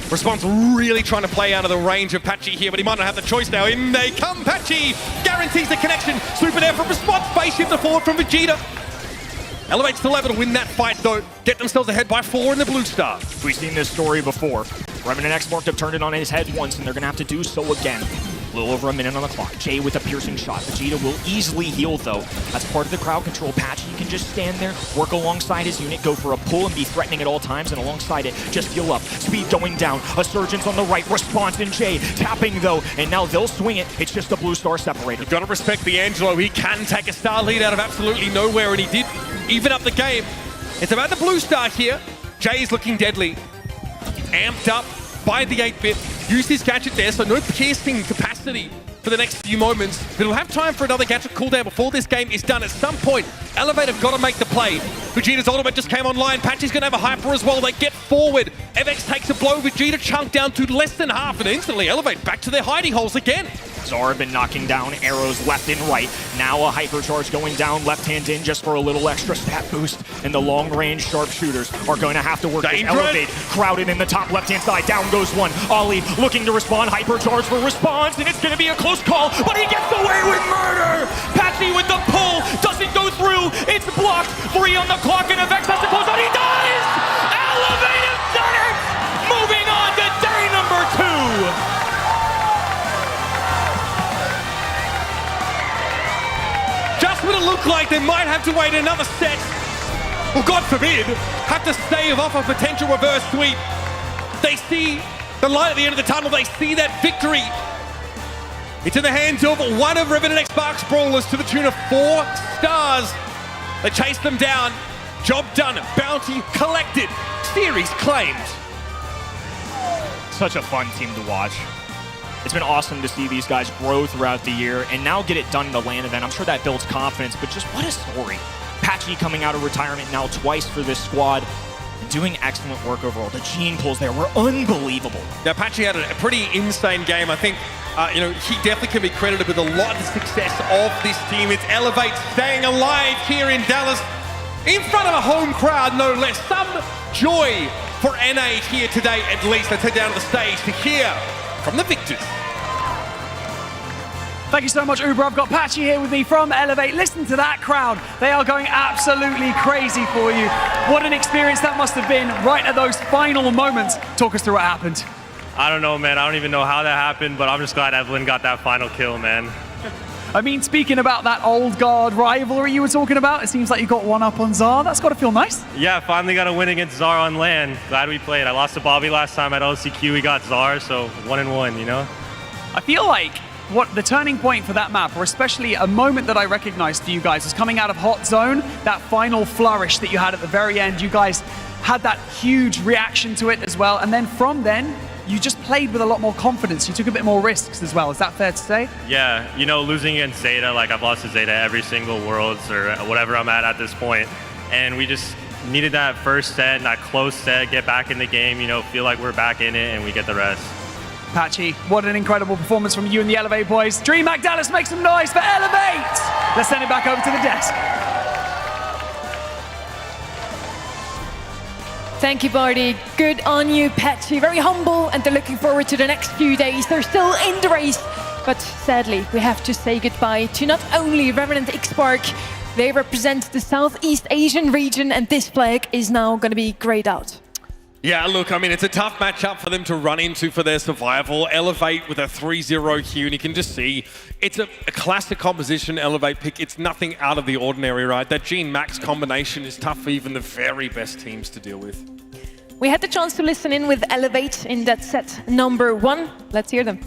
Speaker 1: Response really trying to play out of the range of Patchy here, but he might not have the choice now. In they come, Patchy! Guarantees the connection. Super there from Response. Base shift the forward from Vegeta. Elevate still able to win that fight, though. Get themselves ahead by 4 in the blue star.
Speaker 3: We've seen this story before. Revenant XSpark have turned it on his head once, and they're going to have to do so again. A little over a minute on the clock. Jay with a piercing shot. Vegeta will easily heal, though. That's part of the crowd control. Patchy can just stand there, work alongside his unit, go for a pull and be threatening at all times, and alongside it, just heal up. Speed going down. A Surgeon's on the right. Response in Jay. Tapping, though, and now they'll swing it. It's just a blue star separated.
Speaker 1: You've got to respect the Angelo. He can take a star lead out of absolutely nowhere, and he did even up the game. It's about the blue star here. Jay's looking deadly. amped up by the 8-bit. Use his gadget there, so no piercing capacity for the next few moments. But he'll have time for another gadget cooldown before this game is done. At some point, Elevate have got to make the play. Vegeta's ultimate just came online. Patchy's going to have a hyper as well. They get forward. FX takes a blow. Vegeta chunked down to less than half, and instantly Elevate back to their hiding holes again.
Speaker 3: Zara been knocking down arrows left and right. Now a hypercharge going down left hand in just for a little extra stat boost. And the long-range sharpshooters are going to have to work this Elevate. Crowded in the top left-hand side. Down goes one. Ollie looking to respond. Hypercharge for response, and it's going to be a close call, but he gets away with murder! Patchy with the pull. Doesn't go through. It's blocked. 3 on the clock, and FX has to close out. He does! Elevate has done it! Moving on to day number 2.
Speaker 1: Just what it looked like, they might have to wait another set. Well, God forbid, have to stave off a potential reverse sweep. They see the light at the end of the tunnel. They see that victory. It's in the hands of one of Revenant XSpark's brawlers to the tune of 4 stars. They chase them down. Job done. Bounty collected. Series claimed.
Speaker 3: Such a fun team to watch. It's been awesome to see these guys grow throughout the year and now get it done in the LAN event. I'm sure that builds confidence, but just what a story. Patchy coming out of retirement now twice for this squad and doing excellent work overall. The gene pulls there were unbelievable.
Speaker 1: Now, Patchy had a pretty insane game. I think, he definitely can be credited with a lot of the success of this team. It's Elevate staying alive here in Dallas in front of a home crowd, no less. Some joy for NA here today, at least. Let's head down to the stage to hear from the victors.
Speaker 16: Thank you so much, Uber. I've got Patchy here with me from Elevate. Listen to that crowd. They are going absolutely crazy for you. What an experience that must have been right at those final moments. Talk us through what happened.
Speaker 17: I don't know, man. I don't even know how that happened, but I'm just glad Evelyn got that final kill, man.
Speaker 16: I mean, speaking about that old guard rivalry you were talking about, it seems like you got one up on Zara. That's got to feel nice.
Speaker 17: Yeah, finally got a win against Zara on LAN. Glad we played. I lost to Bobby last time at LCQ. We got Zara, so 1-1, you know?
Speaker 16: I feel like what the turning point for that map, or especially a moment that I recognized for you guys, was coming out of Hot Zone, that final flourish that you had at the very end. You guys had that huge reaction to it as well. And then from then, you just played with a lot more confidence. You took a bit more risks as well. Is that fair to say?
Speaker 17: Yeah, you know, losing against ZETA, like I've lost to ZETA every single Worlds or whatever I'm at this point. And we just needed that first set, that close set, get back in the game, you know, feel like we're back in it and we get the rest.
Speaker 16: Patchy, what an incredible performance from you and the Elevate boys. DreamHack Dallas, make some noise for Elevate! Let's send it back over to the desk.
Speaker 5: Thank you, Barty. Good on you, Patchy. Very humble, and they're looking forward to the next few days. They're still in the race, but sadly, we have to say goodbye to not only Revenant XSpark, they represent the Southeast Asian region, and this flag is now going to be grayed out.
Speaker 1: Yeah, look, I mean, it's a tough matchup for them to run into for their survival. Elevate with a 3-0 here, and you can just see it's a classic composition Elevate pick. It's nothing out of the ordinary, right? That Gene Max combination is tough for even the very best teams to deal with.
Speaker 5: We had the chance to listen in with Elevate in that set number 1. Let's hear them.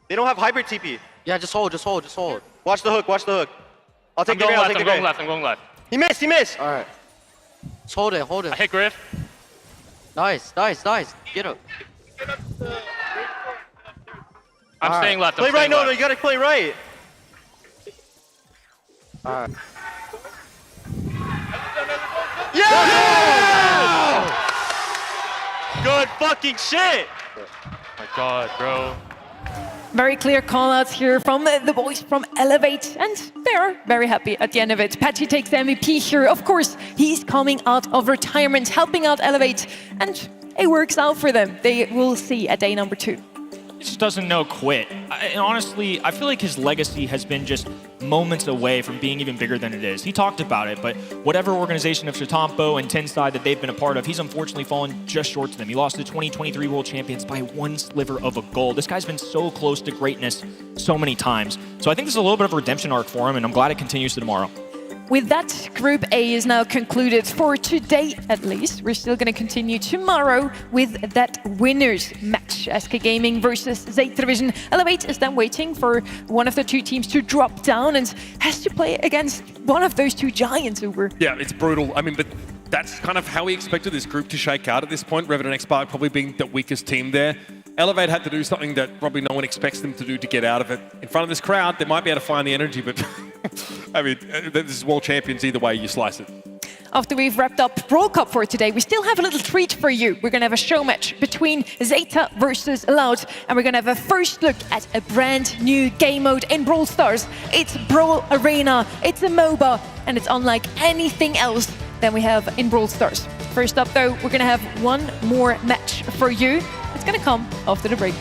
Speaker 22: They don't have hybrid TP.
Speaker 18: Yeah, just hold, just hold, just hold.
Speaker 22: Watch the hook, watch the hook. I'll take the gray, I'll take the gray.
Speaker 23: I'm going left.
Speaker 22: He missed!
Speaker 18: All right. Just hold it, hold it.
Speaker 23: I hit Griff.
Speaker 18: Nice. Get up.
Speaker 23: I'm staying left.
Speaker 22: Play right, no, you gotta play right.
Speaker 18: All right.
Speaker 22: Yeah! Good fucking shit!
Speaker 23: My God, bro.
Speaker 5: Very clear call-outs here from the boys from Elevate, and they're very happy at the end of it. Patchy takes the MVP here. Of course, he's coming out of retirement, helping out Elevate, and it works out for them. They will see at day number 2.
Speaker 3: He just doesn't know quit. And honestly, I feel like his legacy has been just moments away from being even bigger than it is. He talked about it, but whatever organization of Shatampo and Tenside that they've been a part of, he's unfortunately fallen just short to them. He lost to the 2023 World Champions by 1 sliver of a goal. This guy's been so close to greatness so many times. So I think this is a little bit of a redemption arc for him, and I'm glad it continues to tomorrow.
Speaker 5: with that, Group A is now concluded for today, at least. We're still going to continue tomorrow with that winners match. SK Gaming versus ZETA Division. Elevate is then waiting for one of the two teams to drop down and has to play against one of those two giants over.
Speaker 1: Yeah, it's brutal. I mean, but that's kind of how we expected this group to shake out at this point. Revenant and XSpark probably being the weakest team there. Elevate had to do something that probably no one expects them to do to get out of it. In front of this crowd, they might be able to find the energy, but I mean, this is world champions either way you slice it.
Speaker 5: After we've wrapped up Brawl Cup for today, we still have a little treat for you. We're going to have a show match between ZETA versus Loud, and we're going to have a first look at a brand new game mode in Brawl Stars. It's Brawl Arena, it's a MOBA, and it's unlike anything else than we have in Brawl Stars. First up though, we're going to have one more match for you. It's going to come after the break.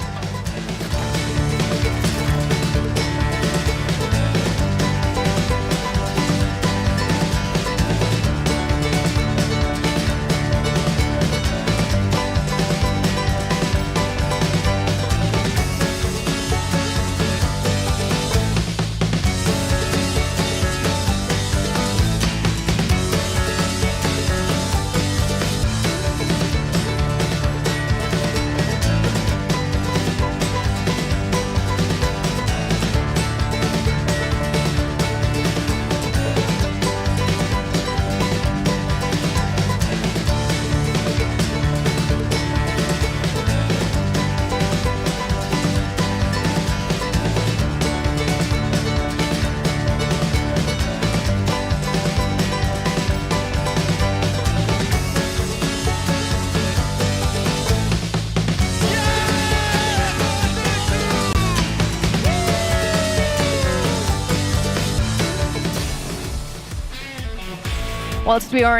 Speaker 5: Whilst we are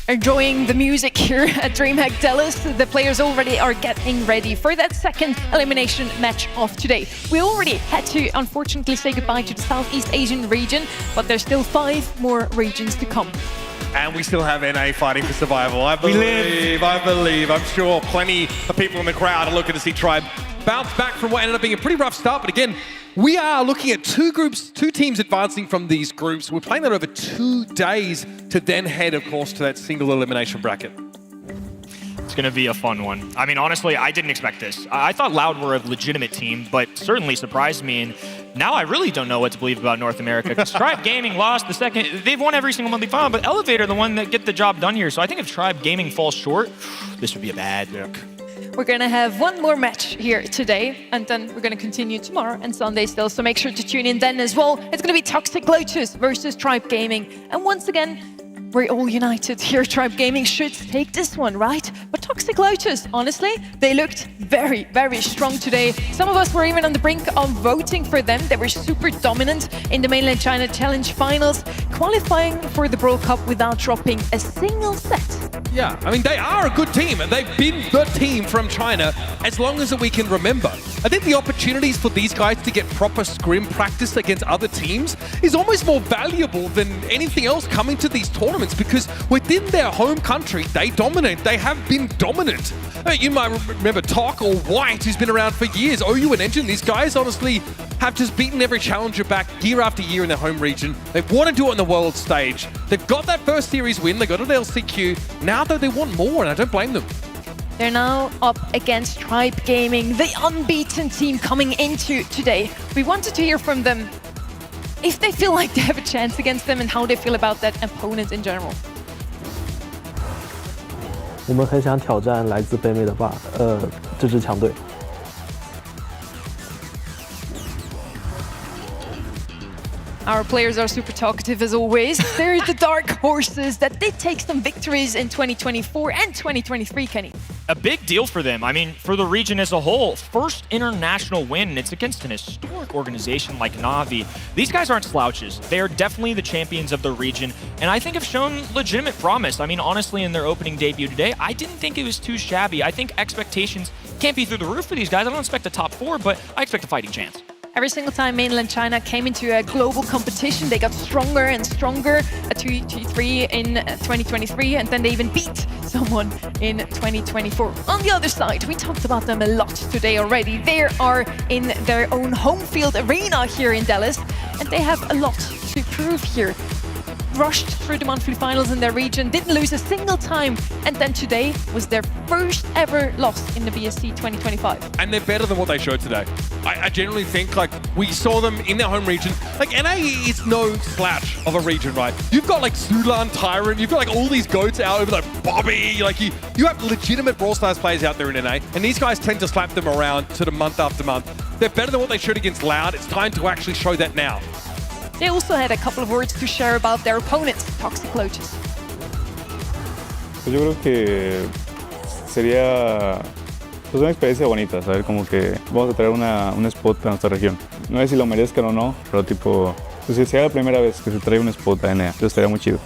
Speaker 5: enjoying the music here at DreamHack Dallas, the players already are getting ready for that second elimination match of today. We already had to, unfortunately, say goodbye to the Southeast Asian region, but there's still 5 more regions to come.
Speaker 1: And we still have NA fighting for survival. I believe, I'm sure plenty of people in the crowd are looking to see Tribe bounce back from what ended up being a pretty rough start. But again, we are looking at two teams advancing from these groups. We're playing that over 2 days to then head, of course, to that single elimination bracket.
Speaker 3: It's going to be a fun one. I mean, honestly, I didn't expect this. I thought Loud were a legitimate team, but certainly surprised me. And now I really don't know what to believe about North America. Because Tribe Gaming lost the second. They've won every single monthly final, but Elevate are the one that get the job done here. So I think if Tribe Gaming falls short, this would be a bad look.
Speaker 5: We're going to have one more match here today, and then we're going to continue tomorrow and Sunday still, so make sure to tune in then as well. It's going to be Toxic Lotus versus Tribe Gaming. And once again, we're all united here. Tribe Gaming should take this one, right? But Toxic Lotus, honestly, they looked very, very strong today. Some of us were even on the brink of voting for them. They were super dominant in the Mainland China Challenge Finals, qualifying for the Brawl Cup without dropping a single set.
Speaker 1: Yeah, I mean, they are a good team, and they've been the team from China as long as we can remember. I think the opportunities for these guys to get proper scrim practice against other teams is almost more valuable than anything else coming to these tournaments, because within their home country, they dominate. They have been dominant. You might remember Talk or White, who's been around for years. OU and Engine, these guys honestly have just beaten every challenger back year after year in their home region. They want to do it on the world stage. They've got that first series win. They got an LCQ. Now, though, they want more, and I don't blame them.
Speaker 5: They're now up against Tribe Gaming, the unbeaten team coming into today. We wanted to hear from them if they feel like they have a chance against them and how they feel about that opponent in general.
Speaker 9: 我们很想挑战来自北美的这支强队。
Speaker 5: Our players are super talkative as always. They're the dark horses that did take some victories in 2024 and 2023, Kenny.
Speaker 3: A big deal for them. I mean, for the region as a whole, first international win. It's against an historic organization like Na'Vi. These guys aren't slouches. They are definitely the champions of the region, and I think have shown legitimate promise. I mean, honestly, in their opening debut today, I didn't think it was too shabby. I think expectations can't be through the roof for these guys. I don't expect a top 4, but I expect a fighting chance.
Speaker 5: Every single time Mainland China came into a global competition, they got stronger and stronger. A 2-3 in 2023, and then they even beat someone in 2024. On the other side, we talked about them a lot today already. They are in their own home field arena here in Dallas, and they have a lot to prove here. rushed through the monthly finals in their region, didn't lose a single time, and then today was their first ever loss in the BSC 2025.
Speaker 1: And they're better than what they showed today. I generally think, like, we saw them in their home region. Like, NA is no slouch of a region, right? You've got, like, Sulan, Tyrant, you've got, like, all these goats out over, like, Bobby. Like, you have legitimate Brawl Stars players out there in NA, and these guys tend to slap them around sort of month after month. They're better than what they showed against Loud. It's time to actually show that now.
Speaker 5: They also had a couple of words to share about their opponents, Toxic Lotus.
Speaker 8: Pues yo creo que sería pues una experiencia bonita, saber como que vamos a traer un spot a nuestra región. No sé si lo merezcan o no, pero tipo, pues si sea la primera vez que se trae un spot a NA, entonces estaría muy chido.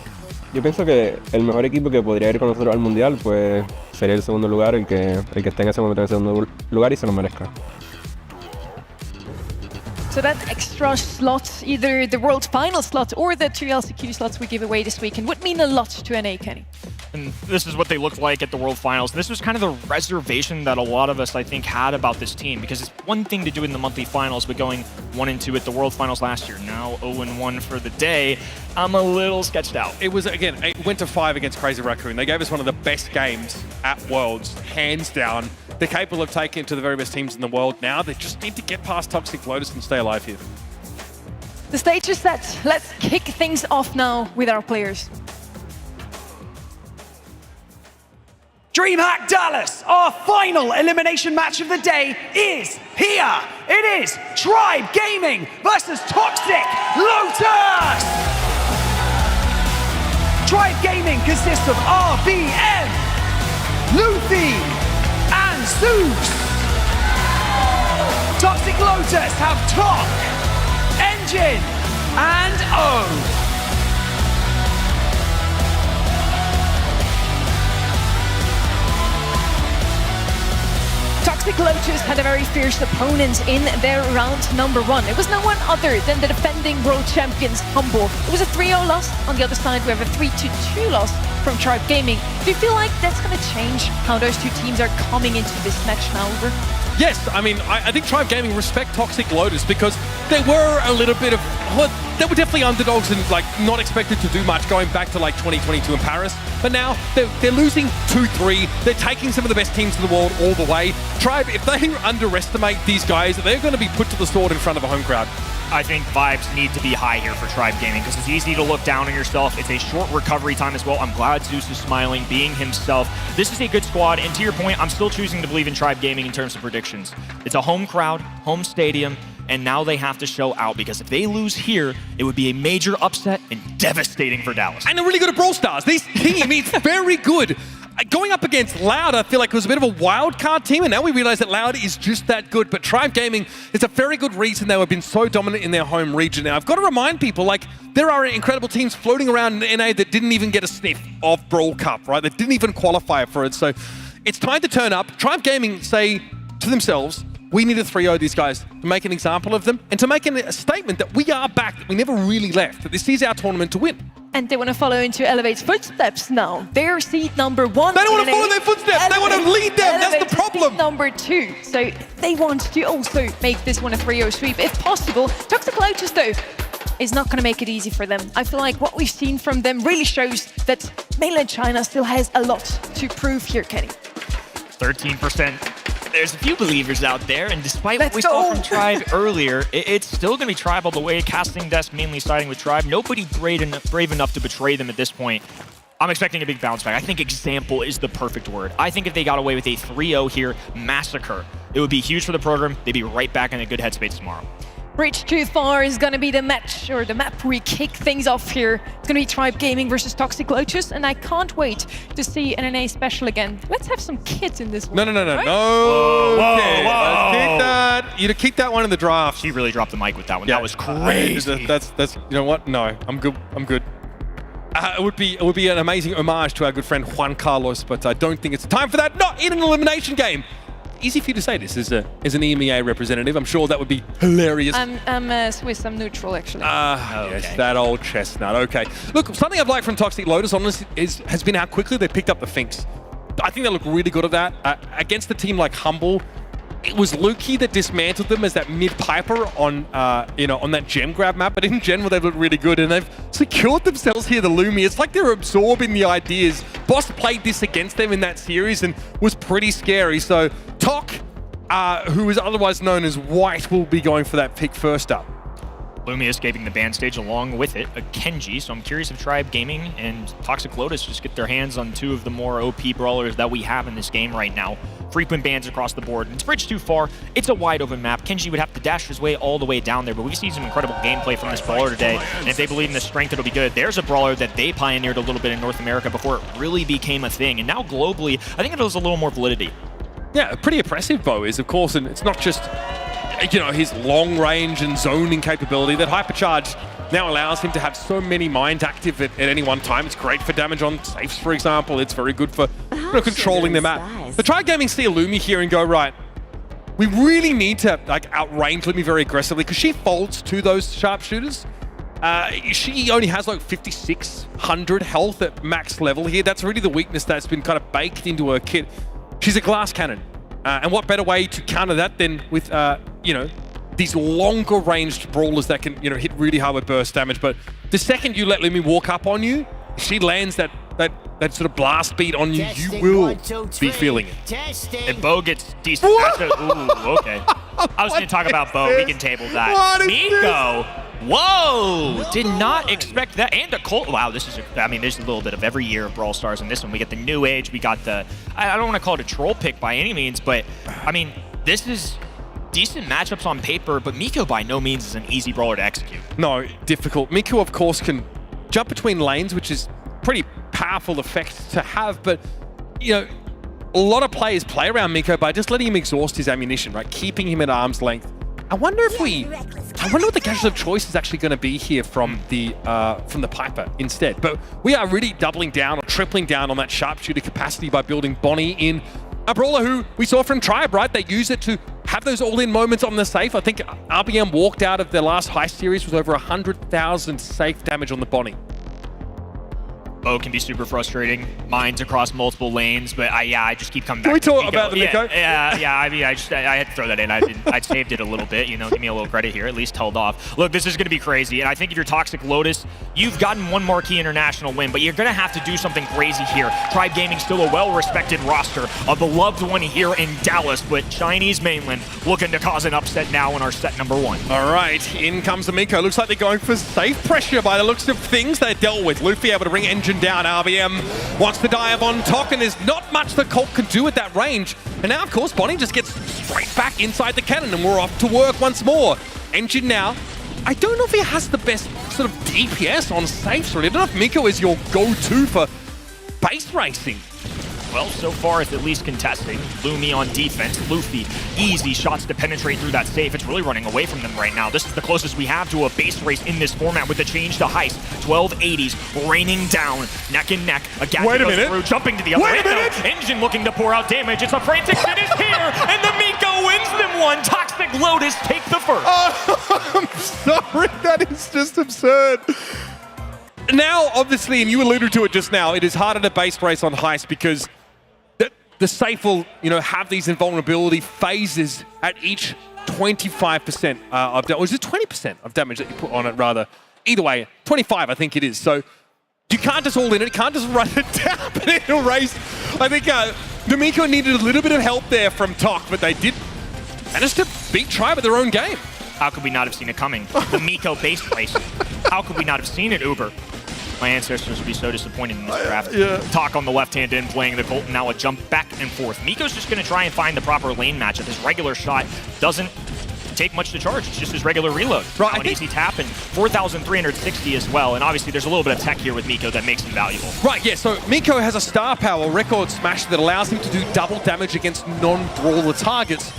Speaker 4: Yo pienso que el mejor equipo que podría ir con nosotros al mundial pues sería el segundo lugar, el que esté en ese momento en el segundo lugar y se lo merezca.
Speaker 5: So that extra slot, either the World Final slot or the 2 LCQ slots we give away this weekend, would mean a lot to NA, Kenny.
Speaker 3: And this is what they looked like at the World Finals. This was kind of the reservation that a lot of us, I think, had about this team, because it's one thing to do in the monthly finals, but going 1-2 at the World Finals last year, now 0-1 for the day, I'm a little sketched out.
Speaker 1: It was, again, it went to 5 against Crazy Raccoon. They gave us one of the best games at Worlds, hands down. They're capable of taking it to the very best teams in the world now. They just need to get past Toxic Lotus and stay alive here.
Speaker 5: The stage is set. Let's kick things off now with our players.
Speaker 16: DreamHack Dallas, our final elimination match of the day is here. It is Tribe Gaming versus Toxic Lotus. Tribe Gaming consists of RVM, Luffy, and Zeus. Toxic Lotus have Tok, Engine, and O.
Speaker 5: Toxic Lotus had a very fierce opponent in their round number 1. It was no one other than the defending world champions, Humble. It was a 3-0 loss. On the other side, we have a 3-2 loss from Tribe Gaming. Do you feel like that's going to change how those two teams are coming into this match now, Uber?
Speaker 1: Yes, I mean, I think Tribe Gaming respect Toxic Lotus because they were a little bit of, well, they were definitely underdogs and like not expected to do much going back to like 2022 in Paris. But now they're losing 2-3. They're taking some of the best teams in the world all the way. Tribe, if they underestimate these guys, they're going to be put to the sword in front of a home crowd.
Speaker 3: I think vibes need to be high here for Tribe Gaming because it's easy to look down on yourself. It's a short recovery time as well. I'm glad Zeus is smiling, being himself. This is a good squad, and to your point, I'm still choosing to believe in Tribe Gaming in terms of predictions. It's a home crowd, home stadium, and now they have to show out because if they lose here, it would be a major upset and devastating for Dallas.
Speaker 1: And they're really good at Brawl Stars. This team is very good. Going up against Loud, I feel like it was a bit of a wild card team, and now we realize that Loud is just that good. But Tribe Gaming is a very good reason they have been so dominant in their home region. Now, I've got to remind people, like, there are incredible teams floating around in NA that didn't even get a sniff of Brawl Cup, right? That didn't even qualify for it. So it's time to turn up. Tribe Gaming say to themselves, we need to 3-0 these guys to make an example of them and to make a statement that we are back, that we never really left, that this is our tournament to win.
Speaker 5: And they want to follow into Elevate's footsteps now. They're seed number 1.
Speaker 1: They don't want to follow their footsteps. They want to lead them. That's the problem.
Speaker 5: Number 2. So they want to also make this one a 3-0 sweep if possible. Toxic Lotus, though, is not going to make it easy for them. I feel like what we've seen from them really shows that mainland China still has a lot to prove here, Kenny.
Speaker 3: 13%. There's a few believers out there, and despite what we saw from Tribe earlier, it's still going to be Tribe all the way. Casting Desk mainly siding with Tribe. Nobody brave enough to betray them at this point. I'm expecting a big bounce back. I think example is the perfect word. I think if they got away with a 3-0 here, massacre, it would be huge for the program. They'd be right back in a good headspace tomorrow.
Speaker 5: Bridge Too Far is going to be the match, or the map we kick things off here. It's going to be Tribe Gaming versus Toxic Lotus, and I can't wait to see an NA special again. Let's have some kids in this one.
Speaker 1: No.
Speaker 5: Right?
Speaker 1: Whoa. Let's keep that. You keep that one in the draft.
Speaker 3: She really dropped the mic with that one. Yeah. That was crazy.
Speaker 1: That's you know what? No, I'm good. It would be an amazing homage to our good friend Juan Carlos, but I don't think it's time for that. Not in an elimination game. Easy for you to say this as an EMEA representative. I'm sure that would be hilarious.
Speaker 5: I'm Swiss. I'm neutral, actually.
Speaker 1: Yes, that old chestnut. Okay. Look, something I've liked from Toxic Lotus, honestly, has been how quickly they picked up the Finks. I think they look really good at that. Against a team like Humble, it was Lukey that dismantled them as that mid Piper on, on that gem grab map. But in general, they've looked really good, and they've secured themselves here, the Lumi. It's like they're absorbing the ideas. Boss played this against them in that series and was pretty scary. So Tok, who is otherwise known as White, will be going for that pick first up.
Speaker 3: Lumi escaping the ban stage along with it, a Kenji. So I'm curious if Tribe Gaming and Toxic Lotus just get their hands on two of the more OP brawlers that we have in this game right now. Frequent bans across the board. It's bridged too far. It's a wide open map. Kenji would have to dash his way all the way down there, but we've seen some incredible gameplay from this brawler today. And if they believe in the strength, it'll be good. There's a brawler that they pioneered a little bit in North America before it really became a thing. And now globally, I think it has a little more validity.
Speaker 1: Yeah, pretty impressive Bo is, of course, and it's not just his long range and zoning capability. That hypercharge now allows him to have so many mines active at any one time. It's great for damage on safes, for example. It's very good for controlling the map. But Tribe Gaming see a Lumi here and go, right, we really need to outrange Lumi very aggressively because she folds to those sharpshooters. She only has like 5,600 health at max level here. That's really the weakness that's been kind of baked into her kit. She's a glass cannon. And what better way to counter that than with, these longer ranged brawlers that can, hit really hard with burst damage. But the second you let Lumi walk up on you, she lands that sort of blast beat on you, you will be feeling it.
Speaker 3: And Bo gets decent. Ooh, okay. I was going to talk about Bo. We can table that. Miko. Whoa! Did not expect that. And a Colt. Wow, this is, there's a little bit of every year of Brawl Stars in this one. We get the New Age. We got the, I don't want to call it a troll pick by any means, but this is decent matchups on paper, but Miko by no means is an easy brawler to execute.
Speaker 1: No, difficult. Miko, of course, can jump between lanes, which is pretty powerful effect to have, but, a lot of players play around Miko by just letting him exhaust his ammunition, right? Keeping him at arm's length. I wonder what the gadget of choice is actually going to be here from the Piper instead. But we are really doubling down or tripling down on that sharpshooter capacity by building Bonnie in. A brawler who we saw from Tribe, right? They use it to have those all-in moments on the safe. I think RBM walked out of their last heist series with over 100,000 safe damage on the Bonnie.
Speaker 3: Bo can be super frustrating. Mines across multiple lanes, but I just keep coming back.
Speaker 1: Can we talk about the Miko?
Speaker 3: Yeah. I had to throw that in. I saved it a little bit. Give me a little credit here. At least held off. Look, this is going to be crazy, and I think if you're Toxic Lotus, you've gotten one marquee international win, but you're going to have to do something crazy here. Tribe Gaming still a well-respected roster, a beloved one here in Dallas, but Chinese mainland looking to cause an upset now in our set number 1.
Speaker 1: All right, in comes the Miko. Looks like they're going for safe pressure by the looks of things they dealt with. Luffy able to bring Engine down. RBM wants to dive on Tok, and there's not much the Colt can do at that range. And now, of course, Bonnie just gets straight back inside the cannon, and we're off to work once more. Engine now. I don't know if he has the best sort of DPS on safes, really. I don't know if Miko is your go-to for base racing.
Speaker 3: Well, so far it's at least contesting. Lumi on defense. Luffy, easy shots to penetrate through that safe. It's really running away from them right now. This is the closest we have to a base race in this format with the change to heist. 1280s raining down, neck and neck. A gap goes through, jumping to the other end. Engine looking to pour out damage. It's a frantic finish here, and the Miko wins them one. Toxic Lotus take the first.
Speaker 1: Oh, I'm sorry, that is just absurd. Now, obviously, and you alluded to it just now, it is harder to base race on heist because the safe will, have these invulnerability phases at each 25% of damage. Or is it 20% of damage that you put on it, rather? Either way, 25, I think it is. So you can't just all in it. You can't just run it down in a race. I think the Miko needed a little bit of help there from Tok, but they did manage to beat Tribe at their own game.
Speaker 3: How could we not have seen it coming? The Miko base race. How could we not have seen it, Uber? My ancestors would be so disappointed in this draft. Tok on the left-hand end playing the Colt, and now a jump back and forth. Miko's just going to try and find the proper lane matchup. His regular shot doesn't take much to charge. It's just his regular reload.
Speaker 1: Right,
Speaker 3: an easy tap, and 4,360 as well. And obviously there's a little bit of tech here with Miko that makes him valuable.
Speaker 1: Right, yeah, so Miko has a star power record smash that allows him to do double damage against non-brawler targets.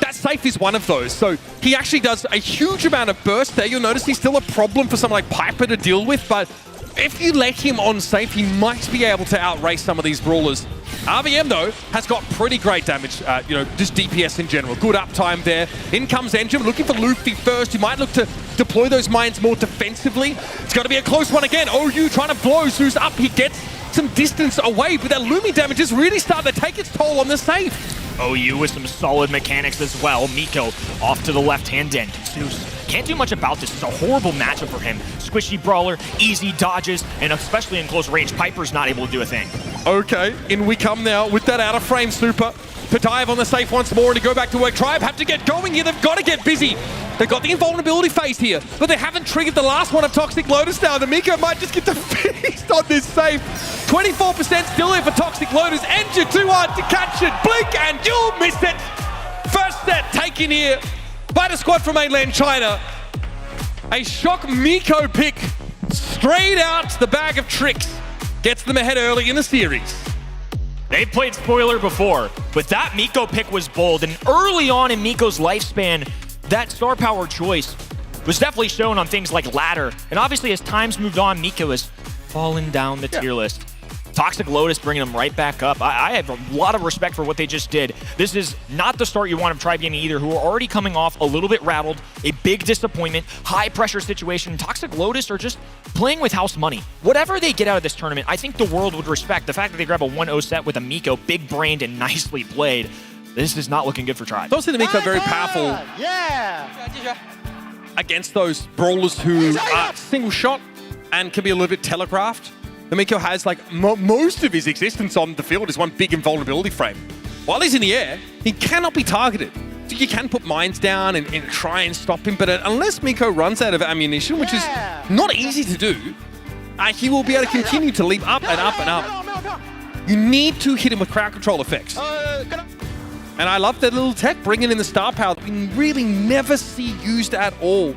Speaker 1: That safe is one of those, so he actually does a huge amount of burst there. You'll notice he's still a problem for someone like Piper to deal with, but if you let him on safe, he might be able to outrace some of these brawlers. RVM, though, has got pretty great damage, just DPS in general. Good uptime there. In comes Engine, looking for Luffy first. He might look to deploy those mines more defensively. It's going to be a close one again. OU trying to blow Zeus up. He gets some distance away, but that Lumi damage is really starting to take its toll on the safe.
Speaker 3: OU with some solid mechanics as well. Miko off to the left-hand end. Zeus can't do much about this. It's a horrible matchup for him. Squishy brawler, easy dodges, and especially in close range, Piper's not able to do a thing.
Speaker 1: Okay, in we come now with that out of frame super. Padive on the safe once more and to go back to work. Tribe have to get going here. They've got to get busy. They've got the invulnerability phase here, but they haven't triggered the last one of Toxic Lotus now. The Miko might just get the feast on this safe. 24% still here for Toxic Lotus. Enter too hard to catch it. Blink and you'll miss it. First set taken here by the squad from mainland China. A shock Miko pick straight out the bag of tricks. Gets them ahead early in the series.
Speaker 3: They've played spoiler before, but that Miko pick was bold, and early on in Miko's lifespan, that star power choice was definitely shown on things like ladder, and obviously as time's moved on, Miko has fallen down the tier list. Toxic Lotus bringing them right back up. I have a lot of respect for what they just did. This is not the start you want of Tribe Gaming either, who are already coming off a little bit rattled, a big disappointment, high pressure situation. Toxic Lotus are just playing with house money. Whatever they get out of this tournament, I think the world would respect. The fact that they grab a 1-0 set with a Miko, big-brained and nicely played, this is not looking good for Tribe.
Speaker 1: Obviously the Miko very powerful against those brawlers who are single shot and can be a little bit telegraphed. The Miko has like most of his existence on the field is one big invulnerability frame. While he's in the air, he cannot be targeted. So you can put mines down and try and stop him, but unless Miko runs out of ammunition, which is not easy to do, he will be able to continue to leap up and up and up. You need to hit him with crowd control effects. And I love that little tech, bringing in the star power that we really never see used at all.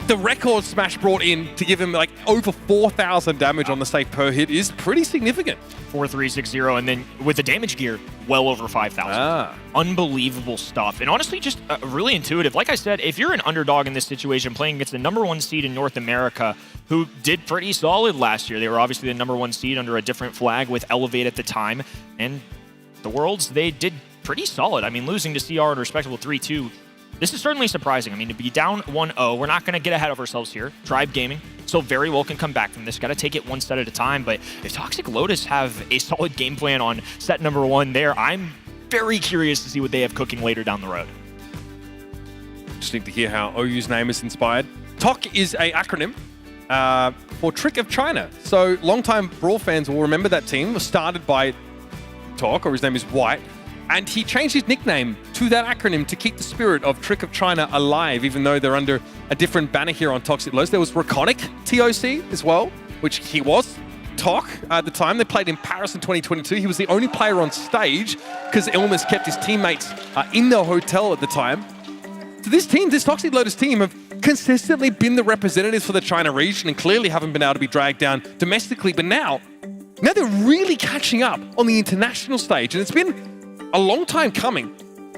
Speaker 1: The record Smash brought in to give him like over 4,000 damage on the safe per hit is pretty significant.
Speaker 3: 4-3-6-0, and then with the damage gear, well over 5,000. Unbelievable stuff. And honestly, just really intuitive. Like I said, if you're an underdog in this situation, playing against the #1 seed in North America, who did pretty solid last year. They were obviously the #1 seed under a different flag with Elevate at the time. And the Worlds, they did pretty solid. I mean, losing to CR in a respectable 3-2, this is certainly surprising. I mean, to be down 1-0, we're not going to get ahead of ourselves here. Tribe Gaming so very well can come back from this. Got to take it one set at a time. But if Toxic Lotus have a solid game plan on set #1 there, I'm very curious to see what they have cooking later down the road.
Speaker 1: Interesting to hear how OU's name is inspired. TOC is an acronym for Trick of China. So longtime Brawl fans will remember that team was started by TOC, or his name is White. And he changed his nickname to that acronym to keep the spirit of Trick of China alive, even though they're under a different banner here on Toxic Lotus. There was Raconic TOC as well, which he was TOC at the time. They played in Paris in 2022. He was the only player on stage because illness kept his teammates in the hotel at the time. So this team, this Toxic Lotus team, have consistently been the representatives for the China region and clearly haven't been able to be dragged down domestically. But now they're really catching up on the international stage, and it's been a long time coming.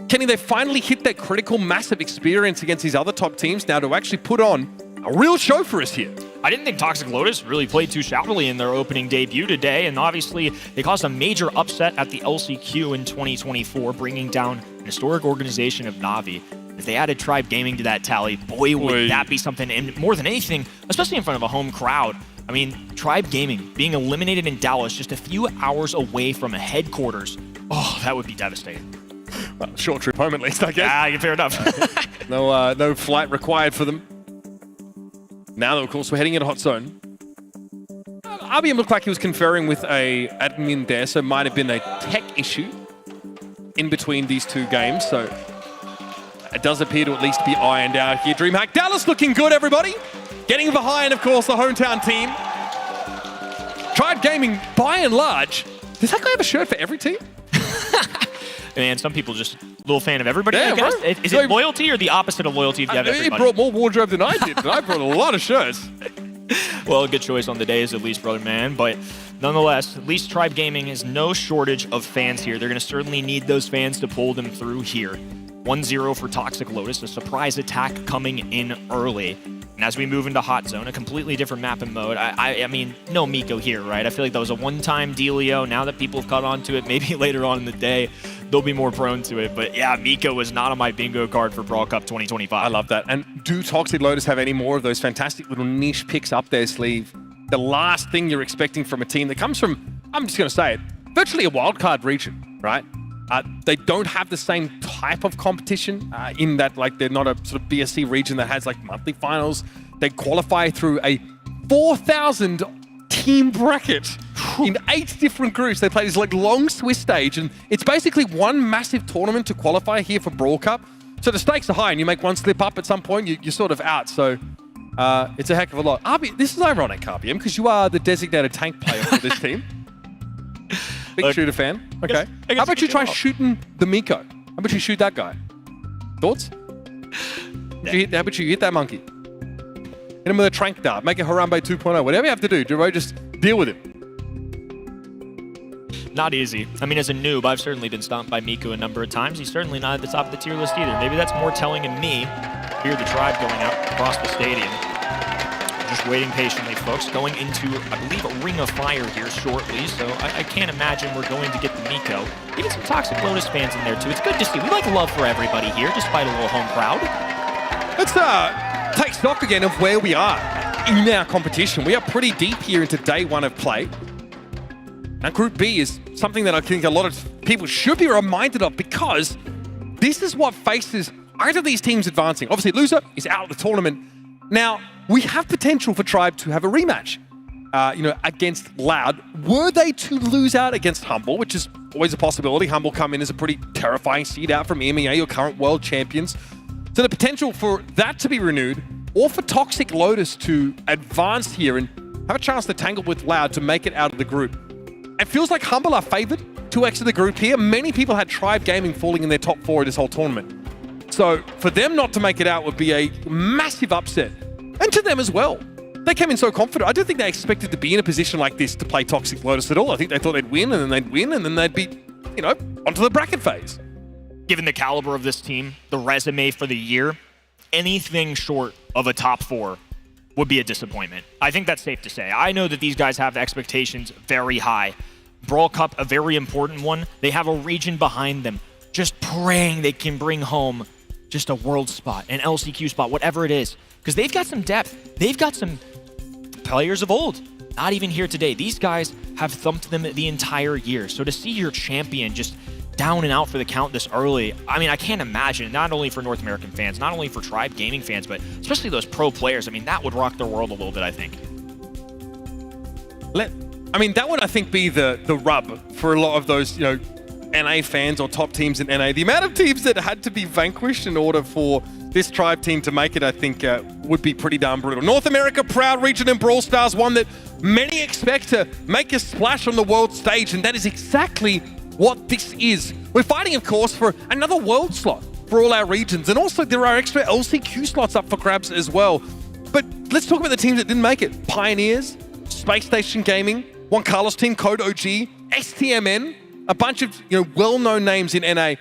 Speaker 1: Kenny, they finally hit that critical, massive experience against these other top teams now to actually put on a real show for us here.
Speaker 3: I didn't think Toxic Lotus really played too shoutily in their opening debut today, and obviously they caused a major upset at the LCQ in 2024, bringing down an historic organization of Na'Vi. If they added Tribe Gaming to that tally, boy, would that be something. And more than anything, especially in front of a home crowd, I mean, Tribe Gaming being eliminated in Dallas just a few hours away from a headquarters, oh, that would be devastating.
Speaker 1: Well, short trip home at least, I guess.
Speaker 3: Yeah, fair enough.
Speaker 1: No flight required for them. Now, of course, we're heading into Hot Zone. RBM looked like he was conferring with a admin there, so it might have been a tech issue in between these two games. So it does appear to at least be ironed out here. DreamHack Dallas looking good, everybody. Getting behind, of course, the hometown team. Tribe Gaming, by and large, does that guy have a shirt for every team?
Speaker 3: Man, some people just a little fan of everybody.
Speaker 1: Yeah,
Speaker 3: I guess. Is it loyalty or the opposite of loyalty if you have everybody?
Speaker 1: He brought more wardrobe than I did, but I brought a lot of shirts.
Speaker 3: Well, a good choice on the days, at least, brother man. But nonetheless, at least Tribe Gaming has no shortage of fans here. They're going to certainly need those fans to pull them through here. 1-0 for Toxic Lotus, a surprise attack coming in early. And as we move into Hot Zone, a completely different map and mode. I mean, no Miko here, right? I feel like that was a one-time dealio. Now that people have caught on to it, maybe later on in the day, they'll be more prone to it. But yeah, Miko was not on my bingo card for Brawl Cup 2025.
Speaker 1: I love that. And do Toxic Lotus have any more of those fantastic little niche picks up their sleeve? The last thing you're expecting from a team that comes from, I'm just going to say it, virtually a wildcard region, right? They don't have the same type of competition in that, like, they're not a sort of BSC region that has like monthly finals. They qualify through a 4,000 team bracket in 8 different groups. They play this like long Swiss stage, and it's basically one massive tournament to qualify here for Brawl Cup. So the stakes are high, and you make one slip up at some point, you're sort of out. So it's a heck of a lot. This is ironic, RBM, because you are the designated tank player for this team. Big shooter fan. Okay. How about you try shooting the Miko? How about you shoot that guy? Thoughts? How about you hit that monkey? Hit him with a trank dart. Make it Harambe 2.0. Whatever you have to do, Jero, just deal with him.
Speaker 3: Not easy. I mean, as a noob, I've certainly been stomped by Miku a number of times. He's certainly not at the top of the tier list either. Maybe that's more telling in me. Hear the tribe going out across the stadium. Just waiting patiently, folks. Going into, I believe, a Ring of Fire here shortly, so I can't imagine we're going to get the Miko. Even some Toxic Lotus fans in there, too. It's good to see. We like love for everybody here, despite a little home crowd.
Speaker 1: Let's take stock again of where we are in our competition. We are pretty deep here into day 1 of play. Now, Group B is something that I think a lot of people should be reminded of, because this is what faces either of these teams advancing. Obviously, loser is out of the tournament. Now, we have potential for Tribe to have a rematch, against Loud. Were they to lose out against Humble, which is always a possibility. Humble come in as a pretty terrifying seed out from EMEA, your current world champions. So the potential for that to be renewed, or for Toxic Lotus to advance here and have a chance to tangle with Loud to make it out of the group. It feels like Humble are favored to exit the group here. Many people had Tribe Gaming falling in their top 4 of this whole tournament. So for them not to make it out would be a massive upset. And to them as well. They came in so confident. I don't think they expected to be in a position like this to play Toxic Lotus at all. I think they thought they'd win, and then they'd win, and then they'd be, onto the bracket phase.
Speaker 3: Given the caliber of this team, the resume for the year, anything short of a top 4 would be a disappointment. I think that's safe to say. I know that these guys have expectations very high. Brawl Cup, a very important one. They have a region behind them, just praying they can bring home just a world spot, an LCQ spot, whatever it is. Because they've got some depth. They've got some players of old. Not even here today. These guys have thumped them the entire year. So to see your champion just down and out for the count this early, I mean, I can't imagine, not only for North American fans, not only for Tribe Gaming fans, but especially those pro players. I mean, that would rock their world a little bit, I think.
Speaker 1: That would, I think, be the rub for a lot of those, NA fans or top teams in NA. The amount of teams that had to be vanquished in order for this Tribe team to make it, I think, would be pretty darn brutal. North America, proud region in Brawl Stars, one that many expect to make a splash on the world stage, and that is exactly what this is. We're fighting, of course, for another world slot for all our regions, and also there are extra LCQ slots up for grabs as well. But let's talk about the teams that didn't make it. Pioneers, Space Station Gaming, Juan Carlos team, Code OG, STMN, a bunch of well-known names in NA.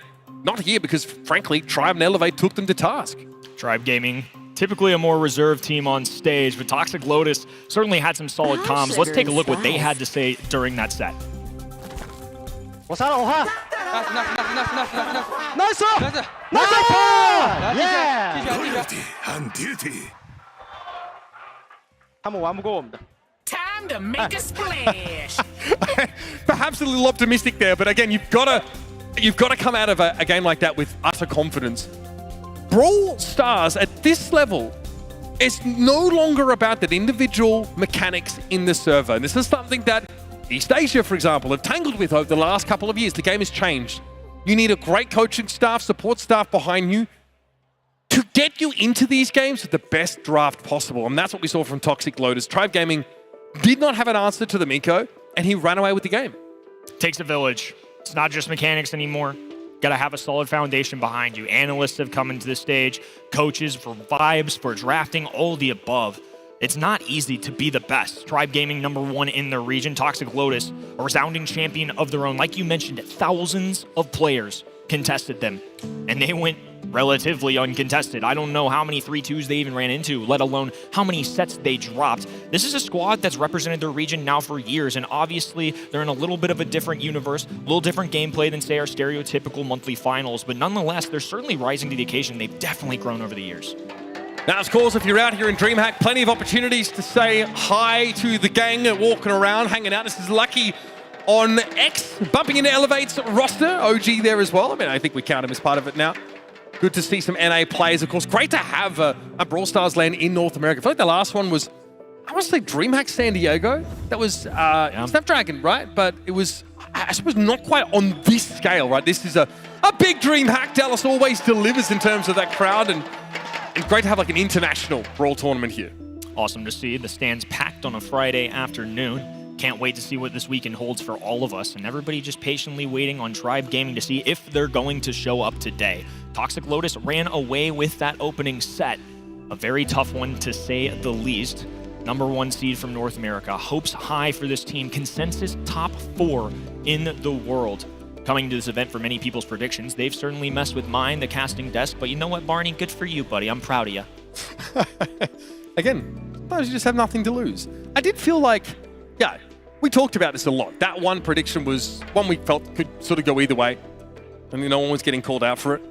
Speaker 1: Not here because, frankly, Tribe and Elevate took them to task.
Speaker 3: Tribe Gaming, typically a more reserved team on stage, but Toxic Lotus certainly had some solid comms. Let's take a look what they had to say during that set.
Speaker 12: What's that? Nice! Yeah!
Speaker 14: Loyalty and duty. Time to make a splash.
Speaker 1: Perhaps a little optimistic there, but again, you've got to come out of a game like that with utter confidence. Brawl Stars at this level is no longer about the individual mechanics in the server. And this is something that East Asia, for example, have tangled with over the last couple of years. The game has changed. You need a great coaching staff, support staff behind you to get you into these games with the best draft possible. And that's what we saw from Toxic Lotus. Tribe Gaming did not have an answer to the Miko, and he ran away with the game.
Speaker 3: Takes a village. It's not just mechanics anymore. Got to have a solid foundation behind you. Analysts have come into the stage, coaches for vibes, for drafting, all the above. It's not easy to be the best. Tribe Gaming #1 in their region. Toxic Lotus, a resounding champion of their own. Like you mentioned, thousands of players contested them, and they went relatively uncontested. I don't know how many 3-2s they even ran into, let alone how many sets they dropped. This is a squad that's represented their region now for years, and obviously they're in a little bit of a different universe, a little different gameplay than, say, our stereotypical monthly finals, but nonetheless, they're certainly rising to the occasion. They've definitely grown over the years.
Speaker 1: Now, of course, if you're out here in DreamHack, plenty of opportunities to say hi to the gang walking around, hanging out. This is Lucky on X, bumping into Elevate's roster. OG there as well. I mean, I think we count him as part of it now. Good to see some NA players, of course. Great to have a Brawl Stars land in North America. I feel like the last one was, I want to say DreamHack San Diego. That was Snapdragon, right? But it was, I suppose, not quite on this scale, right? This is a big DreamHack. Dallas always delivers in terms of that crowd, and great to have like an international Brawl tournament here.
Speaker 3: Awesome to see. The stands packed on a Friday afternoon. Can't wait to see what this weekend holds for all of us, and everybody just patiently waiting on Tribe Gaming to see if they're going to show up today. Toxic Lotus ran away with that opening set. A very tough one to say the least. #1 seed from North America. Hopes high for this team. Consensus top 4 in the world. Coming to this event for many people's predictions. They've certainly messed with mine, the casting desk, but you know what, Barney? Good for you, buddy. I'm proud of you.
Speaker 1: Again, sometimes you just have nothing to lose. I did feel like, yeah, we talked about this a lot. That one prediction was one we felt could sort of go either way. I mean, no one was getting called out for it.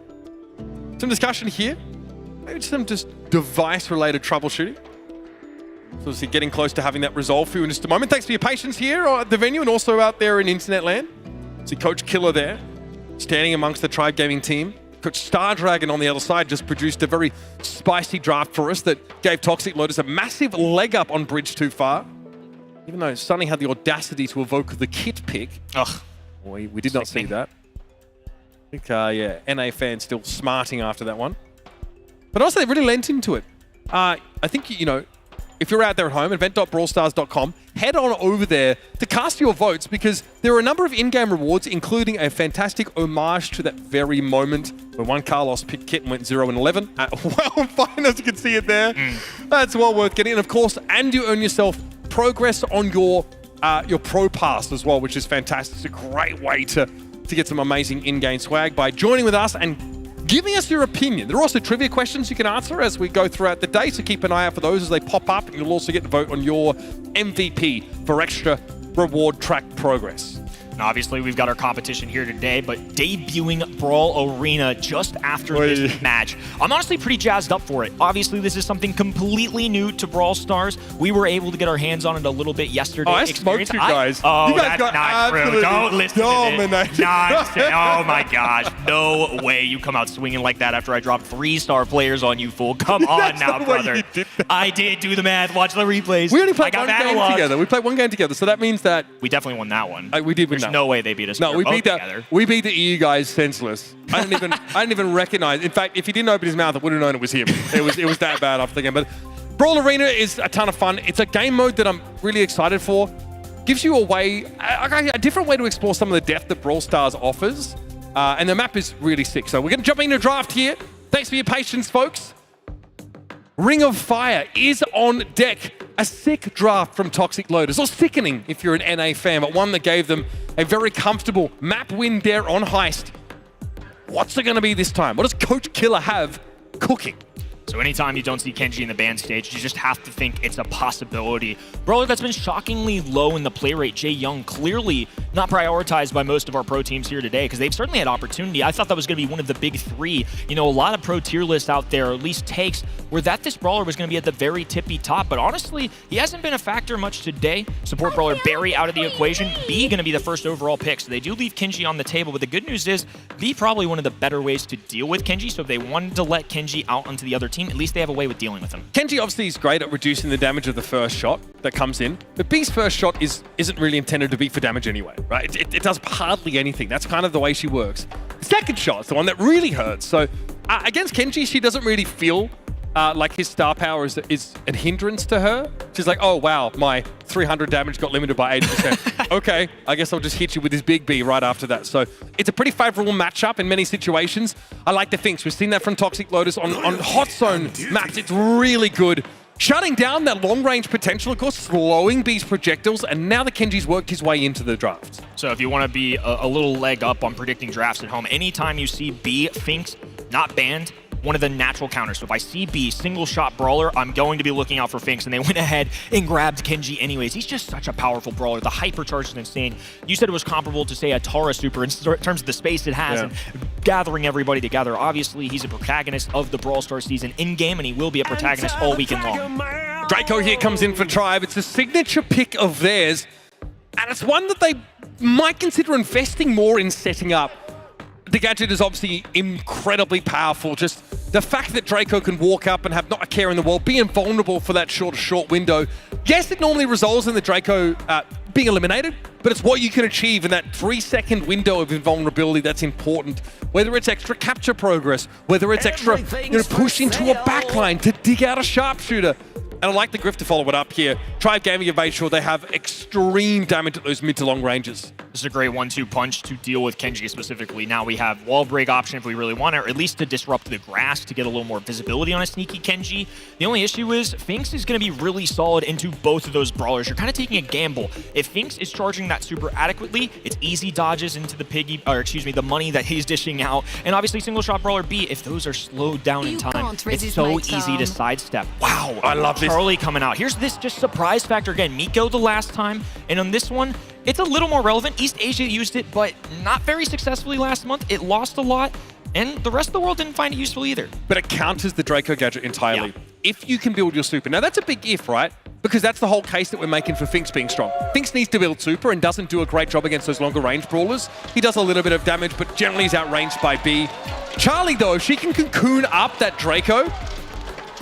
Speaker 1: Some discussion here. Maybe some just device-related troubleshooting. So obviously getting close to having that resolved for you in just a moment. Thanks for your patience here at the venue and also out there in Internet Land. See Coach Killer there, standing amongst the Tribe Gaming team. Coach Star Dragon on the other side just produced a very spicy draft for us that gave Toxic Lotus a massive leg up on Bridge Too Far. Even though Sunny had the audacity to evoke the kit pick.
Speaker 3: Ugh.
Speaker 1: We did not see that. I think, yeah, NA fans still smarting after that one. But also, they really lent into it. I think, you know, if you're out there at home, event.brawlstars.com, head on over there to cast your votes because there are a number of in-game rewards, including a fantastic homage to that very moment when one Carlos picked Kit and went 0-11. Well, fine, as you can see it there. That's well worth getting. And of course, and you earn yourself progress on your Pro Pass as well, which is fantastic. It's a great way to get some amazing in-game swag by joining with us and giving us your opinion. There are also trivia questions you can answer as we go throughout the day, so keep an eye out for those as they pop up. You'll also get to vote on your MVP for extra reward track progress.
Speaker 3: And obviously, we've got our competition here today, but debuting Brawl Arena just after this match. I'm honestly pretty jazzed up for it. Obviously, this is something completely new to Brawl Stars. We were able to get our hands on it a little bit yesterday.
Speaker 1: Oh, I smoked you guys.
Speaker 3: Oh,
Speaker 1: you guys
Speaker 3: that's not true. Don't listen to this. Nonsense. Oh my gosh. No way you come out swinging like that after I dropped 3-star players on you, fool. Come on now, brother. I did do the math. Watch the replays.
Speaker 1: We only played one game together. We played one game together, so that means that...
Speaker 3: We definitely won that one.
Speaker 1: We did win that.
Speaker 3: No way they beat us.
Speaker 1: No, we beat the EU guys senseless. I didn't even recognize. In fact, if he didn't open his mouth, I would have known it was him. It was that bad after the game. But Brawl Arena is a ton of fun. It's a game mode that I'm really excited for. Gives you a different way to explore some of the depth that Brawl Stars offers. And the map is really sick. So we're going to jump into a draft here. Thanks for your patience, folks. Ring of Fire is on deck. A sick draft from Toxic Lotus, or sickening if you're an NA fan, but one that gave them a very comfortable map win there on Heist. What's it going to be this time? What does Coach Killer have cooking?
Speaker 3: So anytime you don't see Kenji in the band stage, you just have to think it's a possibility. Brawler that's been shockingly low in the play rate, Jay Young, clearly not prioritized by most of our pro teams here today because they've certainly had opportunity. I thought that was going to be one of the big 3. You know, a lot of pro tier lists out there, or at least takes, where this brawler was going to be at the very tippy top. But honestly, he hasn't been a factor much today. Support brawler Barry out of the equation. B going to be the first overall pick. So they do leave Kenji on the table. But the good news is B probably one of the better ways to deal with Kenji. So if they wanted to let Kenji out onto the other team, at least they have a way with dealing with him.
Speaker 1: Kenji obviously is great at reducing the damage of the first shot that comes in, but B's first shot isn't really intended to be for damage anyway, right? It does hardly anything. That's kind of the way she works. The second shot is the one that really hurts. So against Kenji, she doesn't really feel like his star power is a hindrance to her. She's like, oh wow, my 300 damage got limited by 80%. Okay, I guess I'll just hit you with this big B right after that. So it's a pretty favorable matchup in many situations. I like the things. We've seen that from Toxic Lotus on hot zone maps. It's really good. Shutting down that long-range potential, of course, slowing B's projectiles, and now that Kenji's worked his way into the draft.
Speaker 3: So if you want to be a little leg up on predicting drafts at home, anytime you see B, Finks, not banned, one of the natural counters. So if I see B, single shot brawler, I'm going to be looking out for Finks, and they went ahead and grabbed Kenji anyways. He's just such a powerful brawler. The hypercharge is insane. You said it was comparable to, say, a Tara super in terms of the space it has and gathering everybody together. Obviously, he's a protagonist of the Brawl Stars season in-game, and he will be a protagonist all weekend long.
Speaker 1: Draco here comes in for Tribe. It's a signature pick of theirs. And it's one that they might consider investing more in setting up. The gadget is obviously incredibly powerful. Just the fact that Draco can walk up and have not a care in the world, be invulnerable for that short window. Yes, it normally results in the Draco being eliminated, but it's what you can achieve in that 3-second window of invulnerability that's important. Whether it's extra capture progress, whether it's extra push into a backline to dig out a sharpshooter. And I like the Griff to follow it up here. Tribe Gaming have made sure they have extreme damage at those mid to long ranges.
Speaker 3: This is a great 1-2 punch to deal with Kenji specifically. Now we have wall break option if we really want it, or at least to disrupt the grass to get a little more visibility on a sneaky Kenji. The only issue is Finks is going to be really solid into both of those brawlers. You're kind of taking a gamble. If Finks is charging that super adequately, it's easy dodges into the the money that he's dishing out. And obviously single shot brawler B, if those are slowed down in time, it's so easy to sidestep. Wow,
Speaker 1: I love this.
Speaker 3: Charlie coming out. Here's this just surprise factor again. Miko the last time, and on this one, it's a little more relevant. East Asia used it, but not very successfully last month. It lost a lot, and the rest of the world didn't find it useful either.
Speaker 1: But it counters the Draco gadget entirely. Yeah. If you can build your super. Now that's a big if, right? Because that's the whole case that we're making for Finks being strong. Finks needs to build super and doesn't do a great job against those longer range brawlers. He does a little bit of damage, but generally he's outranged by B. Charlie, though, if she can cocoon up that Draco,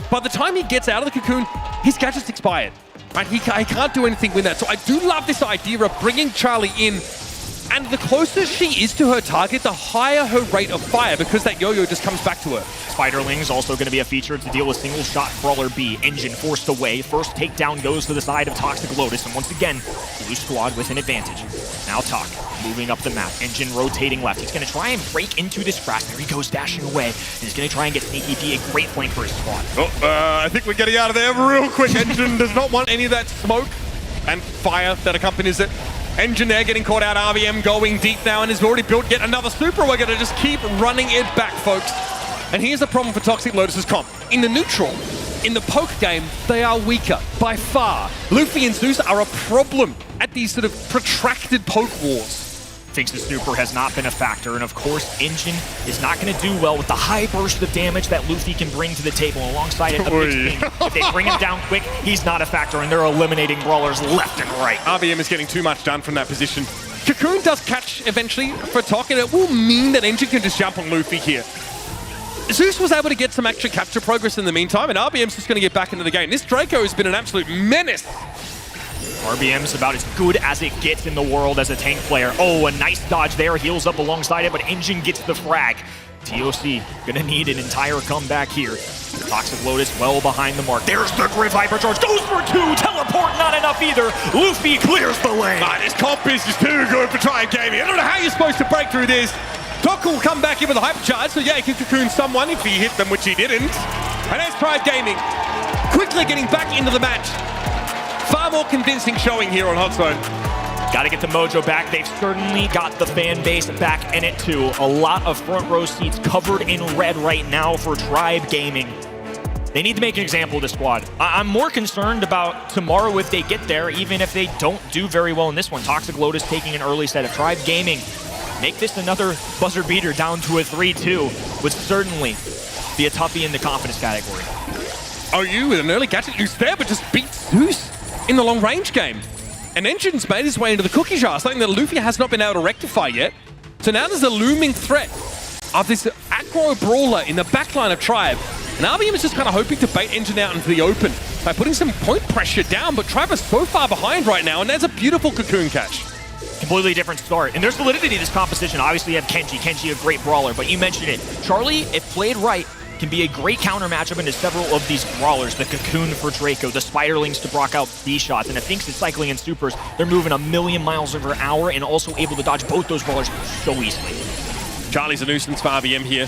Speaker 1: by the time he gets out of the cocoon, his gadget's expired. Right? He can't do anything with that. So I do love this idea of bringing Charlie in. And the closer she is to her target, the higher her rate of fire, because that yo-yo just comes back to her.
Speaker 3: Spiderling's also going to be a feature to deal with single shot brawler B. Engine forced away. First takedown goes to the side of Toxic Lotus, and once again, blue squad with an advantage. Now Tok moving up the map. Engine rotating left. He's going to try and break into this grass. There he goes, dashing away. And he's going to try and get Sneaky P, a great flank for his squad.
Speaker 1: I think we're getting out of there real quick. Engine does not want any of that smoke and fire that accompanies it. Engine there getting caught out. RVM going deep now and has already built yet another super. We're going to just keep running it back, folks. And here's the problem for Toxic Lotus's comp. In the neutral, in the poke game, they are weaker by far. Luffy and Zeus are a problem at these sort of protracted poke wars.
Speaker 3: Finks' super has not been a factor, and of course, Engine is not going to do well with the high burst of damage that Luffy can bring to the table alongside it. If they bring him down quick, he's not a factor, and they're eliminating brawlers left and right.
Speaker 1: RBM is getting too much done from that position. Cocoon does catch eventually for Tok, and it will mean that Engine can just jump on Luffy here. Zeus was able to get some extra capture progress in the meantime, and RBM's just going to get back into the game. This Draco has been an absolute menace.
Speaker 3: RBM's about as good as it gets in the world as a tank player. Oh, a nice dodge there. Heals up alongside it, but Engine gets the frag. TOC gonna need an entire comeback here. Toxic Lotus well behind the mark. There's the Griff Hypercharge. Goes for two. Teleport not enough either. Luffy clears the lane.
Speaker 1: This comp is just too good for Tribe Gaming. I don't know how you're supposed to break through this. Tok will come back in with a Hypercharge, so yeah, he can cocoon someone if he hit them, which he didn't. And there's Tribe Gaming quickly getting back into the match. Far more convincing showing here on Hot Zone.
Speaker 3: Got to get the mojo back. They've certainly got the fan base back in it too. A lot of front row seats covered in red right now for Tribe Gaming. They need to make an example of this squad. I'm more concerned about tomorrow if they get there, even if they don't do very well in this one. Toxic Lotus taking an early set of Tribe Gaming. Make this another buzzer beater down to a 3-2 would certainly be a toughie in the confidence category.
Speaker 1: OU with an early gadget use there, but just beats Zeus in the long range game. And Engine's made his way into the cookie jar, something that Luffy has not been able to rectify yet. So now there's a looming threat of this aggro brawler in the backline of Tribe. And RBM is just kind of hoping to bait Engine out into the open by putting some point pressure down, but Tribe is so far behind right now, and there's a beautiful cocoon catch.
Speaker 3: Completely different start. And there's validity to this composition. Obviously you have Kenji. Kenji, a great brawler, but you mentioned it. Charlie, if played right, can be a great counter matchup into several of these brawlers. The Cocoon for Draco, the Spiderlings to block out D-shots, and if Finks is cycling in supers, they're moving a million miles per hour and also able to dodge both those brawlers so easily.
Speaker 1: Charlie's a nuisance for RBM here.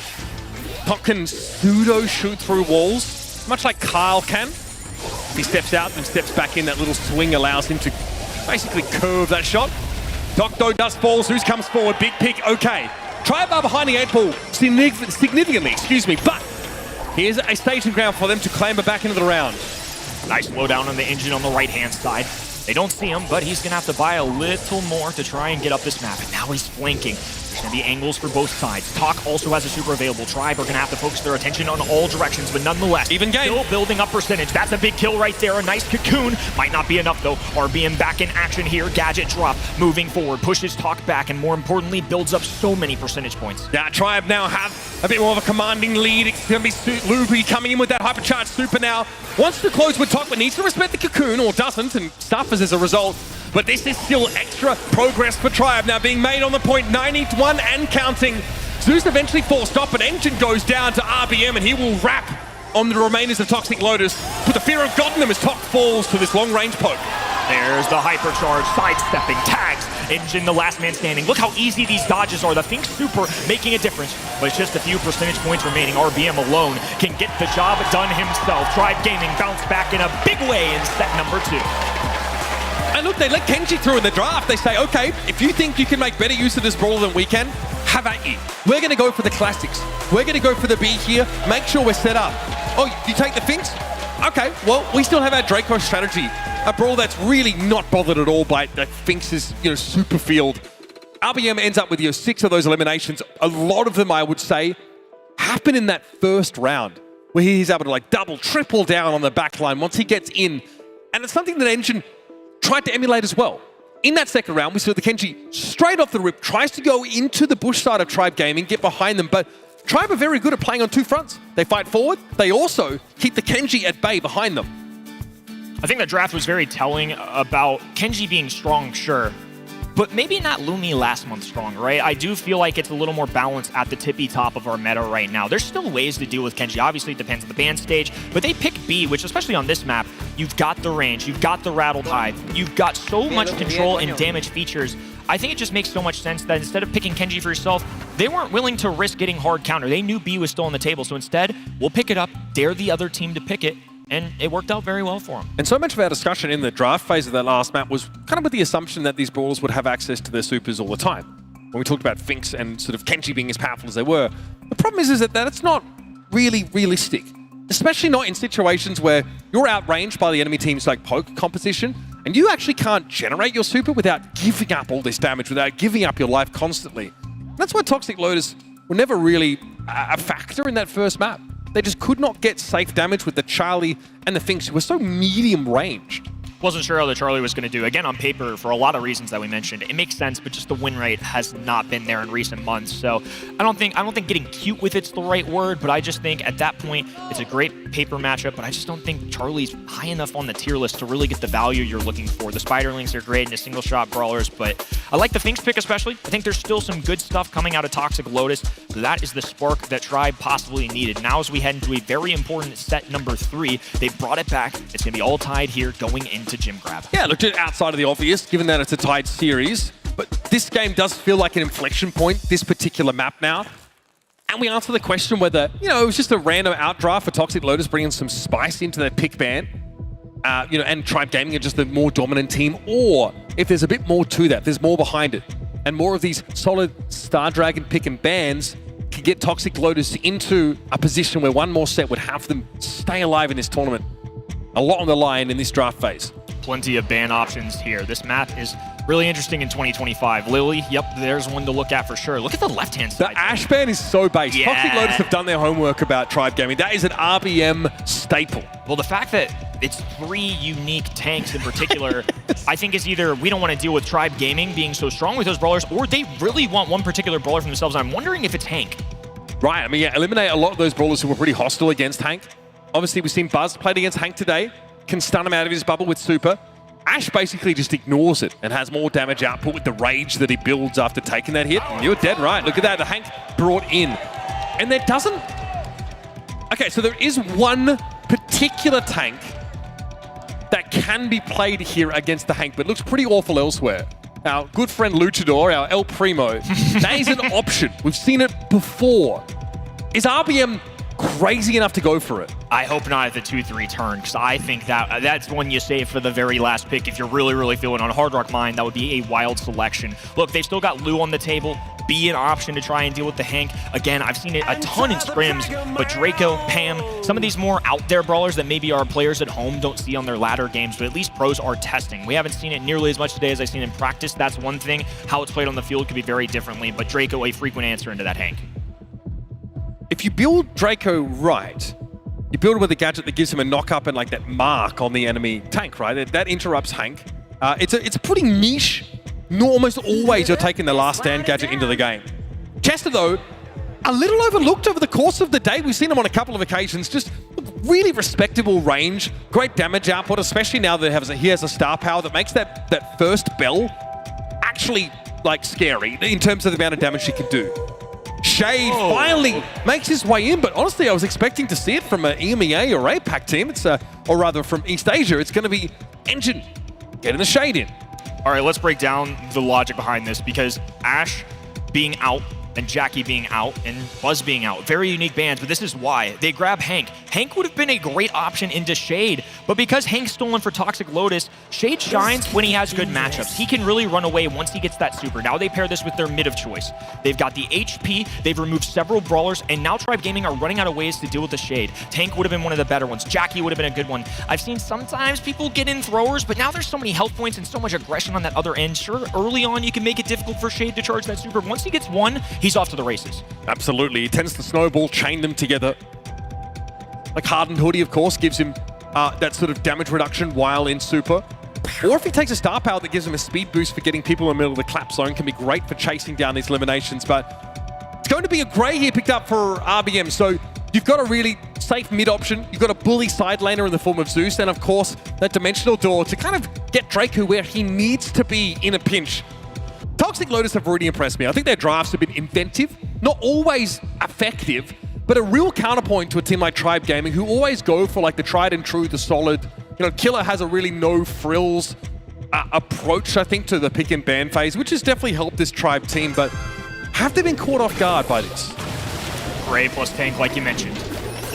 Speaker 1: Tok can pseudo shoot through walls, much like Kyle can. He steps out and steps back in. That little swing allows him to basically curve that shot. Tok though does fall, Zeus comes forward, big pick, okay. Tribe are behind the 8-ball significantly, but here's a staging ground for them to clamber back into the round.
Speaker 3: Nice slowdown on the Engine on the right-hand side. They don't see him, but he's going to have to buy a little more to try and get up this map. And now he's flanking. It's going to be angles for both sides. Talk also has a super available. Tribe are going to have to focus their attention on all directions, but nonetheless,
Speaker 1: even game.
Speaker 3: Still building up percentage. That's a big kill right there. A nice cocoon. Might not be enough, though. RBM back in action here. Gadget drop. Moving forward. Pushes Talk back, and more importantly, builds up so many percentage points.
Speaker 1: Yeah, Tribe now have a bit more of a commanding lead. It's going to be Luby coming in with that hypercharged super now. Wants to close with Talk, but needs to respect the cocoon, or doesn't, and suffers as a result. But this is still extra progress for Tribe now being made on the point. 91 and counting. Zeus eventually forced off, but Engine goes down to RBM, and he will wrap on the remainers of Toxic Lotus. With the fear of God in them as Talk falls to this long-range poke.
Speaker 3: There's the hypercharge, sidestepping, tags. Engine, the last man standing. Look how easy these dodges are. The Think Super making a difference, but it's just a few percentage points remaining. RBM alone can get the job done himself. Tribe Gaming bounce back in a big way in set number 2.
Speaker 1: And look, they let Kenji through in the draft. They say, okay, if you think you can make better use of this brawler than we can, have at you. We're going to go for the classics. We're going to go for the B here. Make sure we're set up. Oh, you take the Finks? Okay, well, we still have our Draco strategy. A brawl that's really not bothered at all by Finks' super field. RBM ends up with 6 of those eliminations. A lot of them, I would say, happen in that first round, where he's able to double, triple down on the backline once he gets in. And it's something that Engine tried to emulate as well. In that second round, we saw the Kenji straight off the rip, tries to go into the bush side of Tribe Gaming, get behind them, but Tribe are very good at playing on 2 fronts. They fight forward, they also keep the Kenji at bay behind them.
Speaker 3: I think the draft was very telling about Kenji being strong, sure, but maybe not Lumi last month strong, right? I do feel like it's a little more balanced at the tippy top of our meta right now. There's still ways to deal with Kenji. Obviously, it depends on the ban stage, but they pick B, which, especially on this map, you've got the range, you've got the rattled hide, you've got so much control and damage features. I think it just makes so much sense that instead of picking Kenji for yourself, they weren't willing to risk getting hard counter. They knew B was still on the table, so instead, we'll pick it up, dare the other team to pick it, and it worked out very well for them.
Speaker 1: And so much of our discussion in the draft phase of that last map was kind of with the assumption that these brawlers would have access to their supers all the time. When we talked about Finks and sort of Kenji being as powerful as they were, the problem is that it's not really realistic. Especially not in situations where you're outranged by the enemy team's poke composition, and you actually can't generate your super without giving up all this damage, without giving up your life constantly. And that's why Toxic Lotus were never really a factor in that first map. They just could not get safe damage with the Charlie and the Finks, who were so medium ranged.
Speaker 3: Wasn't sure how the Charlie was going to do. Again, on paper, for a lot of reasons that we mentioned, it makes sense, but just the win rate has not been there in recent months. So I don't think getting cute with it's the right word, but I just think at that point, it's a great paper matchup, but I just don't think Charlie's high enough on the tier list to really get the value you're looking for. The Spiderlings are great in the single shot brawlers, but I like the Finks pick especially. I think there's still some good stuff coming out of Toxic Lotus. That is the spark that Tribe possibly needed. Now as we head into a very important set number 3, they brought it back. It's going to be all tied here going into Gym Grab.
Speaker 1: Yeah, looked at outside of the obvious, given that it's a tied series, but this game does feel like an inflection point, this particular map now. And we answer the question whether, it was just a random outdraft for Toxic Lotus, bringing some spice into their pick ban, and Tribe Gaming are just the more dominant team, or if there's a bit more to that, there's more behind it, and more of these solid Star Dragon pick and bans can get Toxic Lotus into a position where one more set would have them stay alive in this tournament. A lot on the line in this draft phase.
Speaker 3: Plenty of ban options here. This map is really interesting in 2025. Lily, yep, there's one to look at for sure. Look at the left-hand side.
Speaker 1: The Ash ban is so base.
Speaker 3: Yeah.
Speaker 1: Toxic Lotus have done their homework about Tribe Gaming. That is an RBM staple.
Speaker 3: Well, the fact that it's 3 unique tanks in particular, I think is either we don't want to deal with Tribe Gaming being so strong with those brawlers, or they really want one particular brawler for themselves. I'm wondering if it's Hank.
Speaker 1: Right, I mean, yeah, eliminate a lot of those brawlers who were pretty hostile against Hank. Obviously, we've seen Buzz played against Hank today, can stun him out of his bubble with super. Ash basically just ignores it and has more damage output with the rage that he builds after taking that hit. And you're dead right. Look at that. The Hank brought in. And there doesn't... Okay, so there is one particular tank that can be played here against the Hank, but looks pretty awful elsewhere. Our good friend Luchador, our El Primo, that is an option. We've seen it before. Is RBM crazy enough to go for it.
Speaker 3: I hope not at the 2-3 turn, because I think that's one you save for the very last pick. If you're really, really feeling on Hard Rock Mine, that would be a wild selection. Look, they've still got Lou on the table. Be an option to try and deal with the Hank. Again, I've seen it a ton in scrims, but Draco, Pam, some of these more out there brawlers that maybe our players at home don't see on their ladder games, but at least pros are testing. We haven't seen it nearly as much today as I've seen in practice. That's one thing. How it's played on the field could be very differently, but Draco, a frequent answer into that Hank.
Speaker 1: If you build Draco right, you build it with a gadget that gives him a knock-up and like that mark on the enemy tank, right? That interrupts Hank. It's a pretty niche. Almost always you're taking the last stand gadget into the game. Chester, though, a little overlooked over the course of the day. We've seen him on a couple of occasions. Just really respectable range, great damage output, especially now that he has a star power that makes that first bell actually like scary in terms of the amount of damage he can do. Shade finally makes his way in, but honestly, I was expecting to see it from an EMEA or APAC team. It's or rather from East Asia. It's going to be Engine getting the Shade in.
Speaker 3: All right, let's break down the logic behind this, because Ash being out and Jackie being out and Buzz being out, very unique bans, but this is why. They grab Hank. Hank would have been a great option into Shade, but because Hank's stolen for Toxic Lotus, Shade shines when he has good matchups. He can really run away once he gets that super. Now they pair this with their mid of choice. They've got the HP, they've removed several brawlers, and now Tribe Gaming are running out of ways to deal with the Shade. Tank would have been one of the better ones. Jackie would have been a good one. I've seen sometimes people get in throwers, but now there's so many health points and so much aggression on that other end. Sure, early on you can make it difficult for Shade to charge that super. Once he gets one, he's off to the races.
Speaker 1: Absolutely. He tends to snowball, chain them together. Like Hardened Hoodie, of course, gives him that sort of damage reduction while in super. Or if he takes a star power that gives him a speed boost for getting people in the middle of the clap zone, can be great for chasing down these eliminations. But it's going to be a Grey here picked up for RBM. So you've got a really safe mid option. You've got a bully side laner in the form of Zeus. And of course, that Dimensional Door to kind of get Draco where he needs to be in a pinch. Toxic Lotus have really impressed me. I think their drafts have been inventive, not always effective, but a real counterpoint to a team like Tribe Gaming, who always go for like the tried and true, the solid. You know, Killer has a really no frills approach, I think, to the pick and ban phase, which has definitely helped this Tribe team, but have they been caught off guard by this?
Speaker 3: Grey plus Tank, like you mentioned.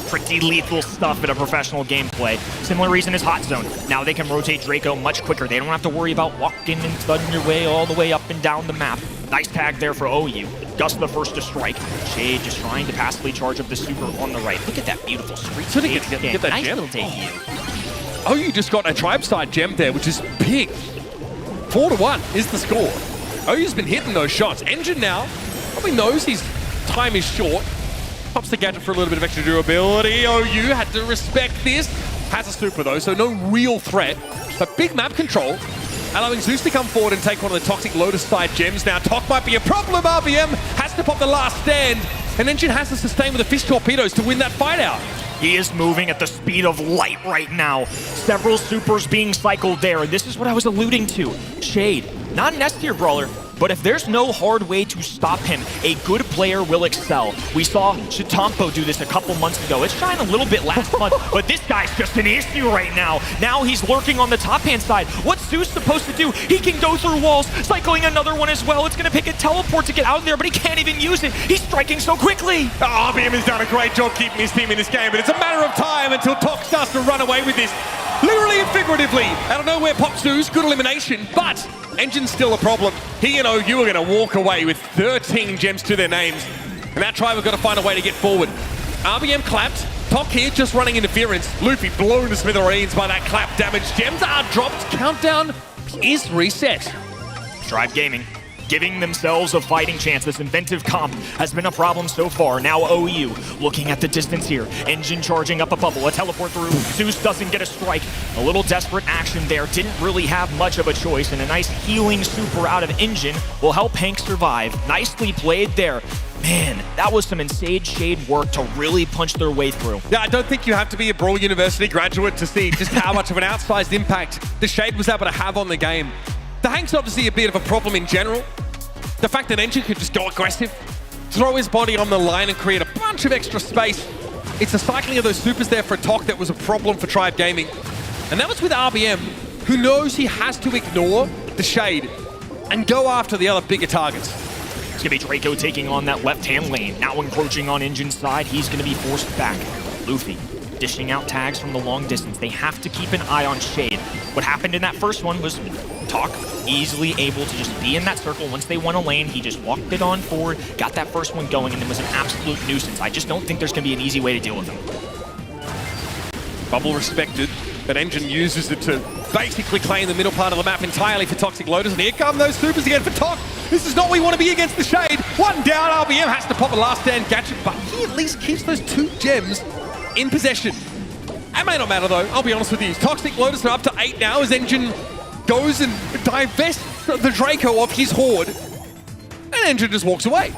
Speaker 3: Pretty lethal stuff in a professional gameplay. Similar reason as Hot Zone. Now they can rotate Draco much quicker. They don't have to worry about walking and thudding your way all the way up and down the map. Nice tag there for OU. Gus the first to strike. Shade just trying to passively charge up the super on the right. Look at that beautiful streak.
Speaker 1: So get that
Speaker 3: nice
Speaker 1: gem.
Speaker 3: little debut.
Speaker 1: OU just got a Tribe side gem there, which is big. 4-1 is the score. OU's been hitting those shots. Engine now probably knows his time is short. Pops the gadget for a little bit of extra durability. OU had to respect this. Has a super though, so no real threat. But big map control, allowing Zeus to come forward and take one of the Toxic Lotus side gems. Now Tok might be a problem. RBM has to pop the last stand. And Engine has to sustain with the fish torpedoes to win that fight out.
Speaker 3: He is moving at the speed of light right now. Several supers being cycled there. And this is what I was alluding to. Shade, not an S-tier brawler, but if there's no hard way to stop him, a good player will excel. We saw Chitampo do this a couple months ago. It shined a little bit last month, but this guy's just an issue right now. Now he's lurking on the top-hand side. What's Zeus supposed to do? He can go through walls, cycling another one as well. It's going to pick a teleport to get out of there, but he can't even use it. He's striking so quickly.
Speaker 1: RBM has done a great job keeping his team in this game, but it's a matter of time until Tok starts to run away with this. Literally and figuratively. Out of nowhere pops Zeus, good elimination, but Engine's still a problem. He and OU are going to walk away with 13 gems to their names. And that Tribe have got to find a way to get forward. RBM clapped. Tok here just running interference. Luffy blown to smithereens by that clap damage. Gems are dropped. Countdown is reset.
Speaker 3: Tribe Gaming giving themselves a fighting chance. This inventive comp has been a problem so far. Now OU looking at the distance here. Engine charging up a bubble, a teleport through. Zeus doesn't get a strike. A little desperate action there. Didn't really have much of a choice, and a nice healing super out of Engine will help Hank survive. Nicely played there. Man, that was some insane Shade work to really punch their way through.
Speaker 1: Yeah, I don't think you have to be a Brawl University graduate to see just how much of an outsized impact the Shade was able to have on the game. The Hank's obviously a bit of a problem in general. The fact that Engine could just go aggressive, throw his body on the line and create a bunch of extra space. It's the cycling of those supers there for Tok that was a problem for Tribe Gaming. And that was with RBM, who knows he has to ignore the Shade and go after the other bigger targets.
Speaker 3: going to be Draco taking on that left-hand lane. Now encroaching on Engine's side, he's going to be forced back. Luffy dishing out tags from the long distance. They have to keep an eye on Shade. What happened in that first one was Talk easily able to just be in that circle. Once they won a lane, he just walked it on forward, got that first one going, and it was an absolute nuisance. I just don't think there's going to be an easy way to deal with him.
Speaker 1: Bubble respected, but Engine uses it to basically claim the middle part of the map entirely for Toxic Lotus, and here come those supers again for Tok. This is not where you want to be against the Shade. One down, RBM has to pop a last stand gadget, but he at least keeps those 2 gems in possession. That may not matter though, I'll be honest with you. Toxic Lotus are up to 8 now as Engine goes and divests the Draco of his horde, and Engine just walks away.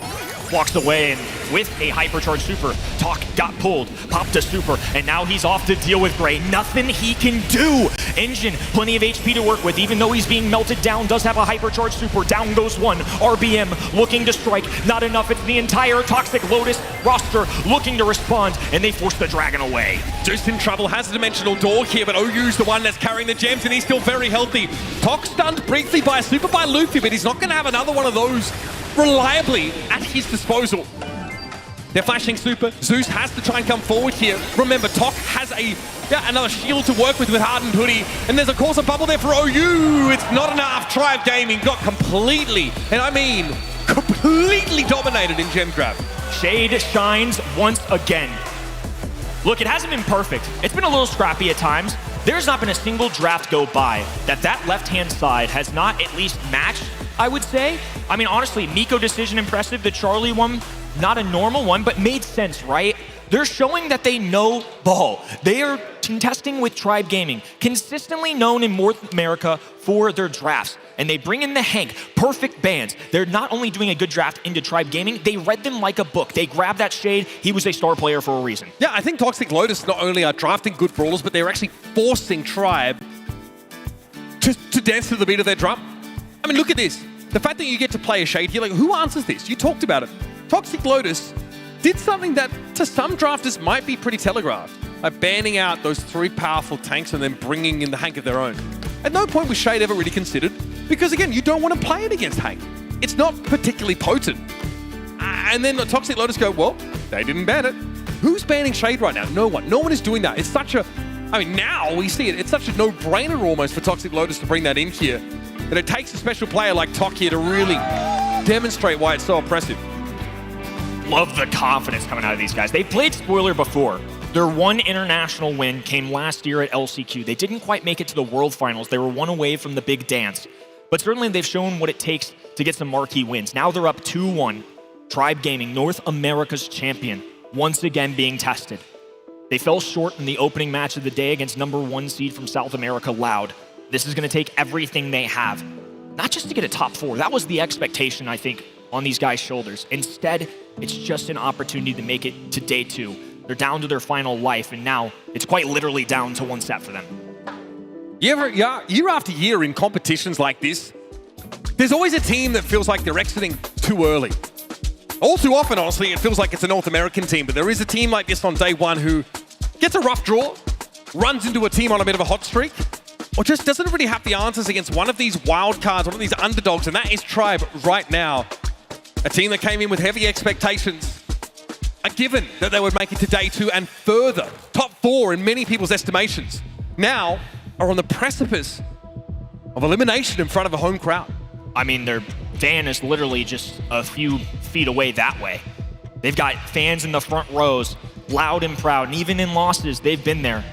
Speaker 3: Walks away, and with a hypercharged super, Talk got pulled, popped a super, and now he's off to deal with Gray. Nothing he can do. Engine, plenty of HP to work with, even though he's being melted down, does have a hypercharged super. Down goes one. RBM looking to strike. Not enough. It's the entire Toxic Lotus roster looking to respond, and they force the dragon away.
Speaker 1: Zeus in trouble, has a dimensional door here, but OU's the one that's carrying the gems, and he's still very healthy. Tok stunned briefly by a super by Luffy, but he's not going to have another one of those reliably at his disposal. They're flashing super. Zeus has to try and come forward here. Remember, Tok has another shield to work with Hardened Hoodie, and there's of course a bubble there for OU. It's not enough. Tribe Gaming got completely, and I mean completely dominated in gem grab.
Speaker 3: Shade shines once again. Look, it hasn't been perfect. It's been a little scrappy at times. There's not been a single draft go by that left-hand side has not at least matched, I would say. I mean, honestly, Miko decision impressive. The Charlie one, not a normal one, but made sense, right? They're showing that they know ball. They are contesting with Tribe Gaming, consistently known in North America for their drafts. And they bring in the Hank, perfect bands. They're not only doing a good draft into Tribe Gaming, they read them like a book. They grabbed that Shade. He was a star player for a reason.
Speaker 1: Yeah, I think Toxic Lotus not only are drafting good brawlers, but they're actually forcing Tribe to dance to the beat of their drum. I mean, look at this. The fact that you get to play a Shade here, like, who answers this? You talked about it. Toxic Lotus did something that to some drafters might be pretty telegraphed, like banning out those 3 powerful tanks and then bringing in the Hank of their own. At no point was Shade ever really considered, because again, you don't want to play it against Hank. It's not particularly potent. And then the Toxic Lotus go, well, they didn't ban it. Who's banning Shade right now? No one. No one is doing that. It's such a, I mean, now we see it. It's such a no-brainer almost for Toxic Lotus to bring that in here, that it takes a special player like Tok here to really demonstrate why it's so impressive.
Speaker 3: Love the confidence coming out of these guys. They played Spoiler before. Their one international win came last year at LCQ. They didn't quite make it to the World Finals. They were one away from the big dance. But certainly they've shown what it takes to get some marquee wins. Now they're up 2-1. Tribe Gaming, North America's champion, once again being tested. They fell short in the opening match of the day against #1 seed from South America, Loud. This is going to take everything they have. Not just to get a top 4. That was the expectation, I think, on these guys' shoulders. Instead, it's just an opportunity to make it to day 2. They're down to their final life, and now it's quite literally down to 1 set for them.
Speaker 1: Year after year in competitions like this, there's always a team that feels like they're exiting too early. All too often, honestly, it feels like it's a North American team, but there is a team like this on day 1 who gets a rough draw, runs into a team on a bit of a hot streak, or just doesn't really have the answers against one of these wild cards, one of these underdogs, and that is Tribe right now. A team that came in with heavy expectations, a given that they would make it to day 2 and further, top 4 in many people's estimations, now are on the precipice of elimination in front of a home crowd.
Speaker 3: I mean, their van is literally just a few feet away that way. They've got fans in the front rows, loud and proud, and even in losses, they've been there.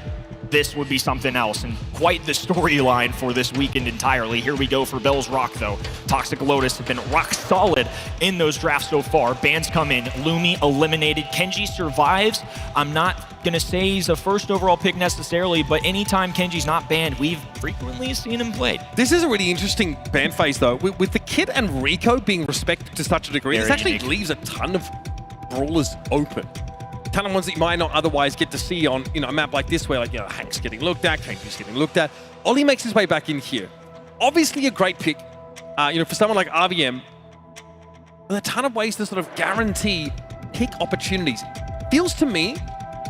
Speaker 3: This would be something else, and quite the storyline for this weekend entirely. Here we go for Bell's Rock, though. Toxic Lotus have been rock solid in those drafts so far. Bans come in. Lumi eliminated. Kenji survives. I'm not going to say he's a first overall pick necessarily, but anytime Kenji's not banned, we've frequently seen him played.
Speaker 1: This is a really interesting ban phase, though. With the Kid and Rico being respected to such a degree, this actually leaves a ton of brawlers open. Ton of ones that you might not otherwise get to see on, a map like this, where Hank's getting looked at, Kenji's getting looked at. Ollie makes his way back in here. Obviously a great pick, for someone like RVM, with a ton of ways to sort of guarantee pick opportunities. Feels to me,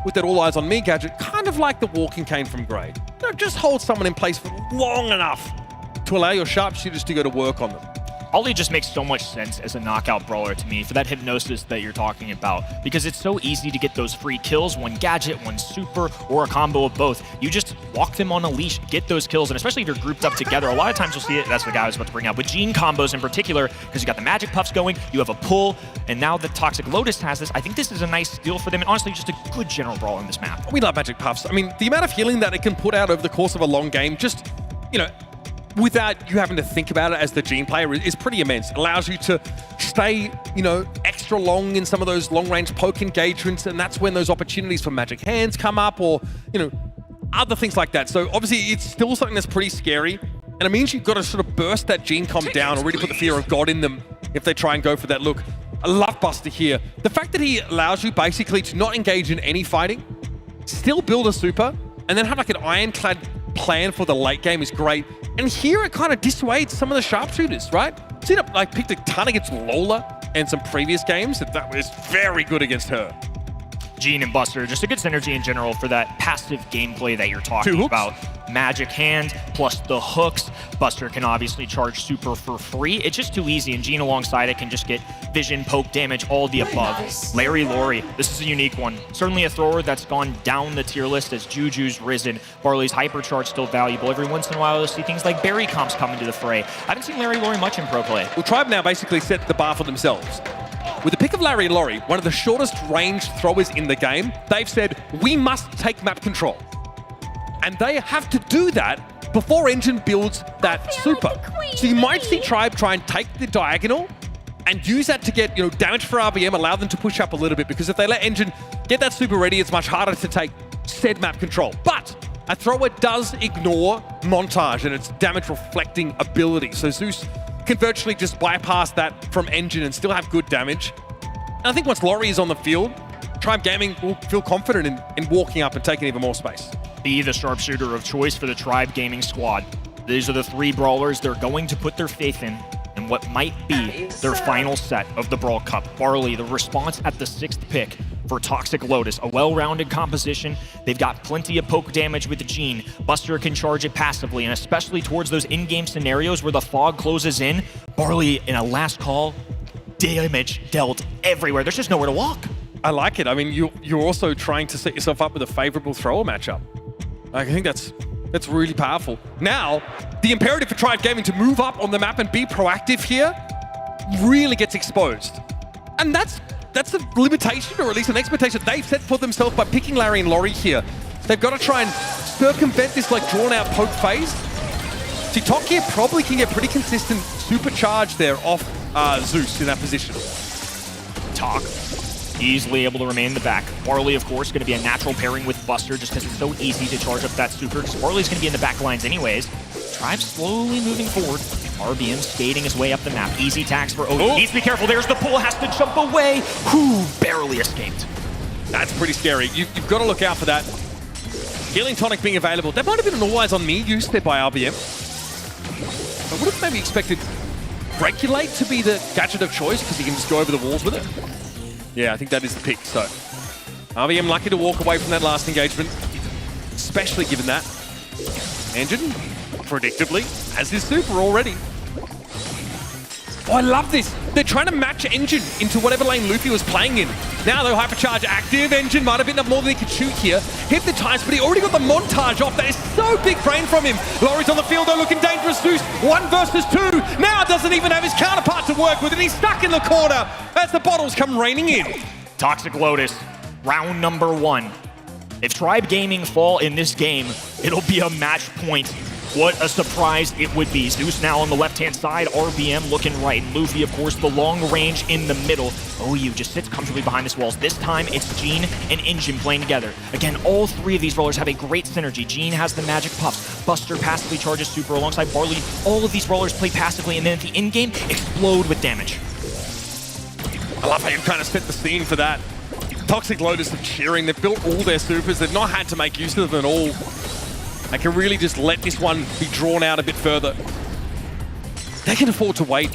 Speaker 1: with that all eyes on me gadget, kind of like the walking cane from Grey. Just hold someone in place for long enough to allow your sharpshooters to go to work on them.
Speaker 3: Ollie just makes so much sense as a knockout brawler to me for that hypnosis that you're talking about, because it's so easy to get those free kills, one gadget, one super, or a combo of both. You just walk them on a leash, get those kills, and especially if you're grouped up together, a lot of times you'll see it, that's the guy I was about to bring up, with Gene combos in particular, because you got the magic puffs going, you have a pull, and now that Toxic Lotus has this, I think this is a nice steal for them, and honestly, just a good general brawl in this map.
Speaker 1: We love magic puffs. I mean, the amount of healing that it can put out over the course of a long game, just, you know, without you having to think about it as the Gene player is pretty immense. It allows you to stay, you know, extra long in some of those long-range poke engagements, and that's when those opportunities for magic hands come up, or, you know, other things like that. So obviously it's still something that's pretty scary, and it means you've got to sort of burst that Gene comp down or really put the fear of God in them if they try and go for that look. I love Buster here. The fact that he allows you basically to not engage in any fighting, still build a super, and then have like an ironclad plan for the late game is great. And here it kind of dissuades some of the sharpshooters, right? ZETA like picked a ton against Lola in some previous games, and that was very good against her.
Speaker 3: Gene and Buster, just a good synergy in general for that passive gameplay that you're talking about. Magic hand plus the hooks. Buster can obviously charge super for free. It's just too easy, and Gene alongside it can just get vision, poke damage, all the above. Larry Lori, this is a unique one. Certainly a thrower that's gone down the tier list as Juju's risen. Barley's hypercharge still valuable. Every once in a while you'll see things like berry comps come into the fray. I haven't seen Larry Lori much in pro play.
Speaker 1: Well, Tribe now basically set the bar for themselves. With the pick of Larry Lori, one of the shortest range throwers in the game, they've said, we must take map control. And they have to do that before Engine builds that super. So you might see Tribe try and take the diagonal and use that to get, you know, damage for RBM, allow them to push up a little bit, because if they let Engine get that super ready, it's much harder to take said map control. But a thrower does ignore montage and its damage reflecting ability. So Zeus can virtually just bypass that from Engine and still have good damage. And I think once Lori is on the field, Tribe Gaming will feel confident in walking up and taking even more space.
Speaker 3: Be the sharpshooter of choice for the Tribe Gaming squad. These are the three brawlers they're going to put their faith in what might be their final set of the Brawl Cup. Barley, the response at the 6th pick for Toxic Lotus. A well-rounded composition. They've got plenty of poke damage with the Gene. Buster can charge it passively, and especially towards those in-game scenarios where the fog closes in, Barley, in a last call, damage dealt everywhere. There's just nowhere to walk.
Speaker 1: I like it. I mean, you're also trying to set yourself up with a favorable thrower matchup. I think that's really powerful. Now, the imperative for Tribe Gaming to move up on the map and be proactive here really gets exposed. And that's a limitation, or at least an expectation they've set for themselves by picking Larry and Lori here. They've got to try and circumvent this like drawn-out poke phase. TikTok here probably can get pretty consistent supercharge there off Zeus in that position.
Speaker 3: Talk. Easily able to remain in the back. Barley, of course, going to be a natural pairing with Buster just because it's so easy to charge up that super, because Barley's going to be in the back lines anyways. Tribe slowly moving forward. RBM skating his way up the map. Easy tags for Odin. Needs to be careful. There's the pull. Has to jump away. Whew, barely escaped.
Speaker 1: That's pretty scary. You've got to look out for that. Healing Tonic being available. That might have been an All Eyes on Me use there by RBM. I would have maybe expected Regulate to be the gadget of choice because he can just go over the walls with it. Yeah, I think that is the pick. So RBM lucky to walk away from that last engagement, especially given that Engine, predictably, has his super already. Oh, I love this. They're trying to match Engine into whatever lane Luffy was playing in. Now though, Hypercharge active. Engine might have bitten up more than he could shoot here. Hypnotized, but he already got the montage off. That is so big brain from him. Lori's on the field though, looking dangerous. Zeus, 1 versus 2. Now doesn't even have his counterpart to work with, and he's stuck in the corner as the bottles come raining in.
Speaker 3: Toxic Lotus, round number 1. If Tribe Gaming fall in this game, it'll be a match point. What a surprise it would be. Zeus now on the left-hand side, RBM looking right. Luffy, of course, the long range in the middle. OU just sits comfortably behind his walls. This time, it's Gene and Engine playing together. Again, all three of these brawlers have a great synergy. Gene has the magic puffs. Buster passively charges super alongside Barley. All of these brawlers play passively, and then at the end game, explode with damage.
Speaker 1: I love how you've kind of set the scene for that. Toxic Lotus are cheering. They've built all their supers. They've not had to make use of them at all. They can really just let this one be drawn out a bit further. They can afford to wait.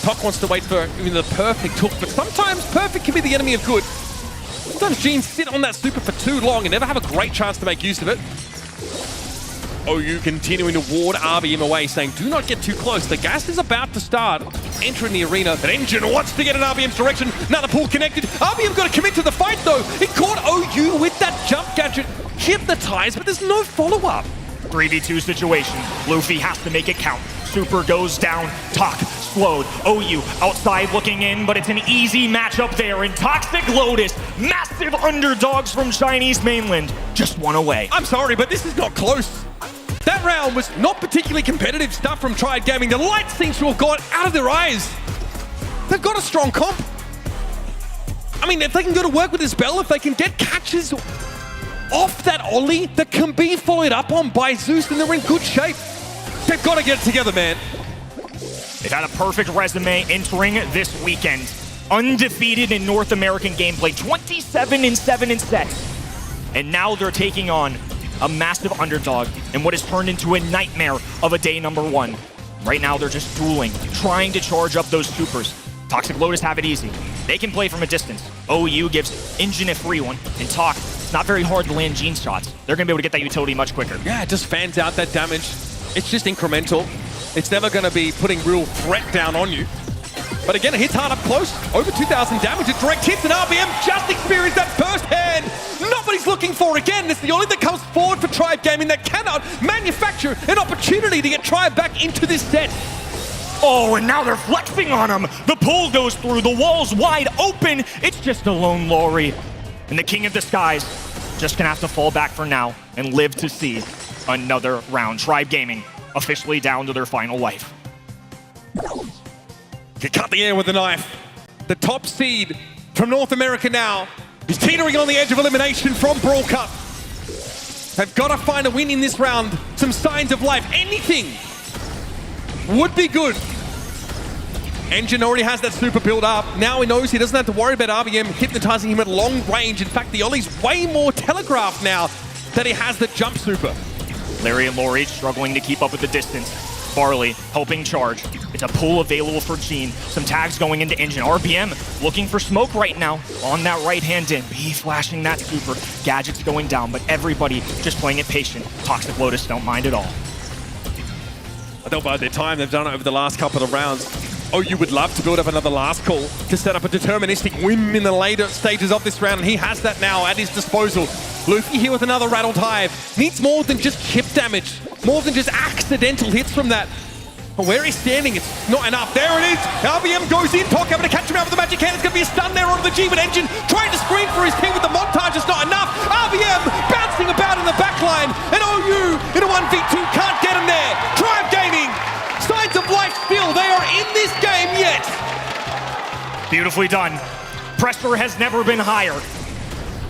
Speaker 1: Tok wants to wait for even the perfect hook, but sometimes perfect can be the enemy of good. Sometimes Gene sit on that super for too long and never have a great chance to make use of it. OU continuing to ward RBM away, saying, do not get too close. The gas is about to start entering the arena. But Engine wants to get in RBM's direction. Another pool connected. RBM got to commit to the fight, though. He caught OU with that jump gadget. Hypnotized, but there's no follow-up.
Speaker 3: 3v2 situation. Luffy has to make it count. Super goes down. Talk slowed. OU outside looking in, but it's an easy matchup there. And Toxic Lotus, massive underdogs from Chinese mainland, just one away.
Speaker 1: I'm sorry, but this is not close. That round was not particularly competitive stuff from Triad Gaming. The light seems to have gone out of their eyes. They've got a strong comp. I mean, if they can go to work with this Bell, if they can get catches off that Ollie that can be followed up on by Zeus, then they're in good shape. They've got to get it together, man.
Speaker 3: They've had a perfect resume entering this weekend. Undefeated in North American gameplay, 27-7 in sets. And now they're taking on a massive underdog in what has turned into a nightmare of a day number one. Right now, they're just dueling, trying to charge up those supers. Toxic Lotus have it easy. They can play from a distance. OU gives Engine a free one, and Talk, it's not very hard to land Gene shots. They're going to be able to get that utility much quicker.
Speaker 1: Yeah, it just fans out that damage. It's just incremental. It's never going to be putting real threat down on you. But again, it hits hard up close. Over 2,000 damage. A direct hits, and RBM just experienced that firsthand. Nobody's looking for again. It's the only that comes forward for Tribe Gaming that cannot manufacture an opportunity to get Tribe back into this set.
Speaker 3: Oh, and now they're flexing on him. The pull goes through. The wall's wide open. It's just a lone Laurie. And the King of the Skies just gonna have to fall back for now and live to see another round. Tribe Gaming officially down to their final life.
Speaker 1: He cut the air with a knife. The top seed from North America now is teetering on the edge of elimination from Brawl Cup. They've got to find a win in this round. Some signs of life. Anything would be good. Engine already has that super build up. Now he knows he doesn't have to worry about RBM hypnotizing him at long range. In fact, the Ollie's way more telegraphed now that he has the jump super.
Speaker 3: Larry and Laurie struggling to keep up with the distance. Barley helping charge. It's a pull available for Gene. Some tags going into Engine. RBM looking for smoke right now on that right-hand in. He flashing that super. Gadgets going down, but everybody just playing it patient. Toxic Lotus don't mind at all.
Speaker 1: I don't mind their time. They've done it over the last couple of rounds. Oh, you would love to build up another last call to set up a deterministic win in the later stages of this round, and he has that now at his disposal. Luffy here with another rattled hive. Needs more than just chip damage, more than just accidental hits from that. But where he's standing, it's not enough. There it is. RBM goes in. Talk able to catch him out with the magic hand. It's going to be a stun there onto the G, but Engine trying to screen for his team with the montage. It's not enough. RBM bouncing about in the backline, and OU in a 1v2 can't get him there. Tribe Gaming. Signs of life still. They are in this game yet.
Speaker 3: Beautifully done. Pressure has never been higher.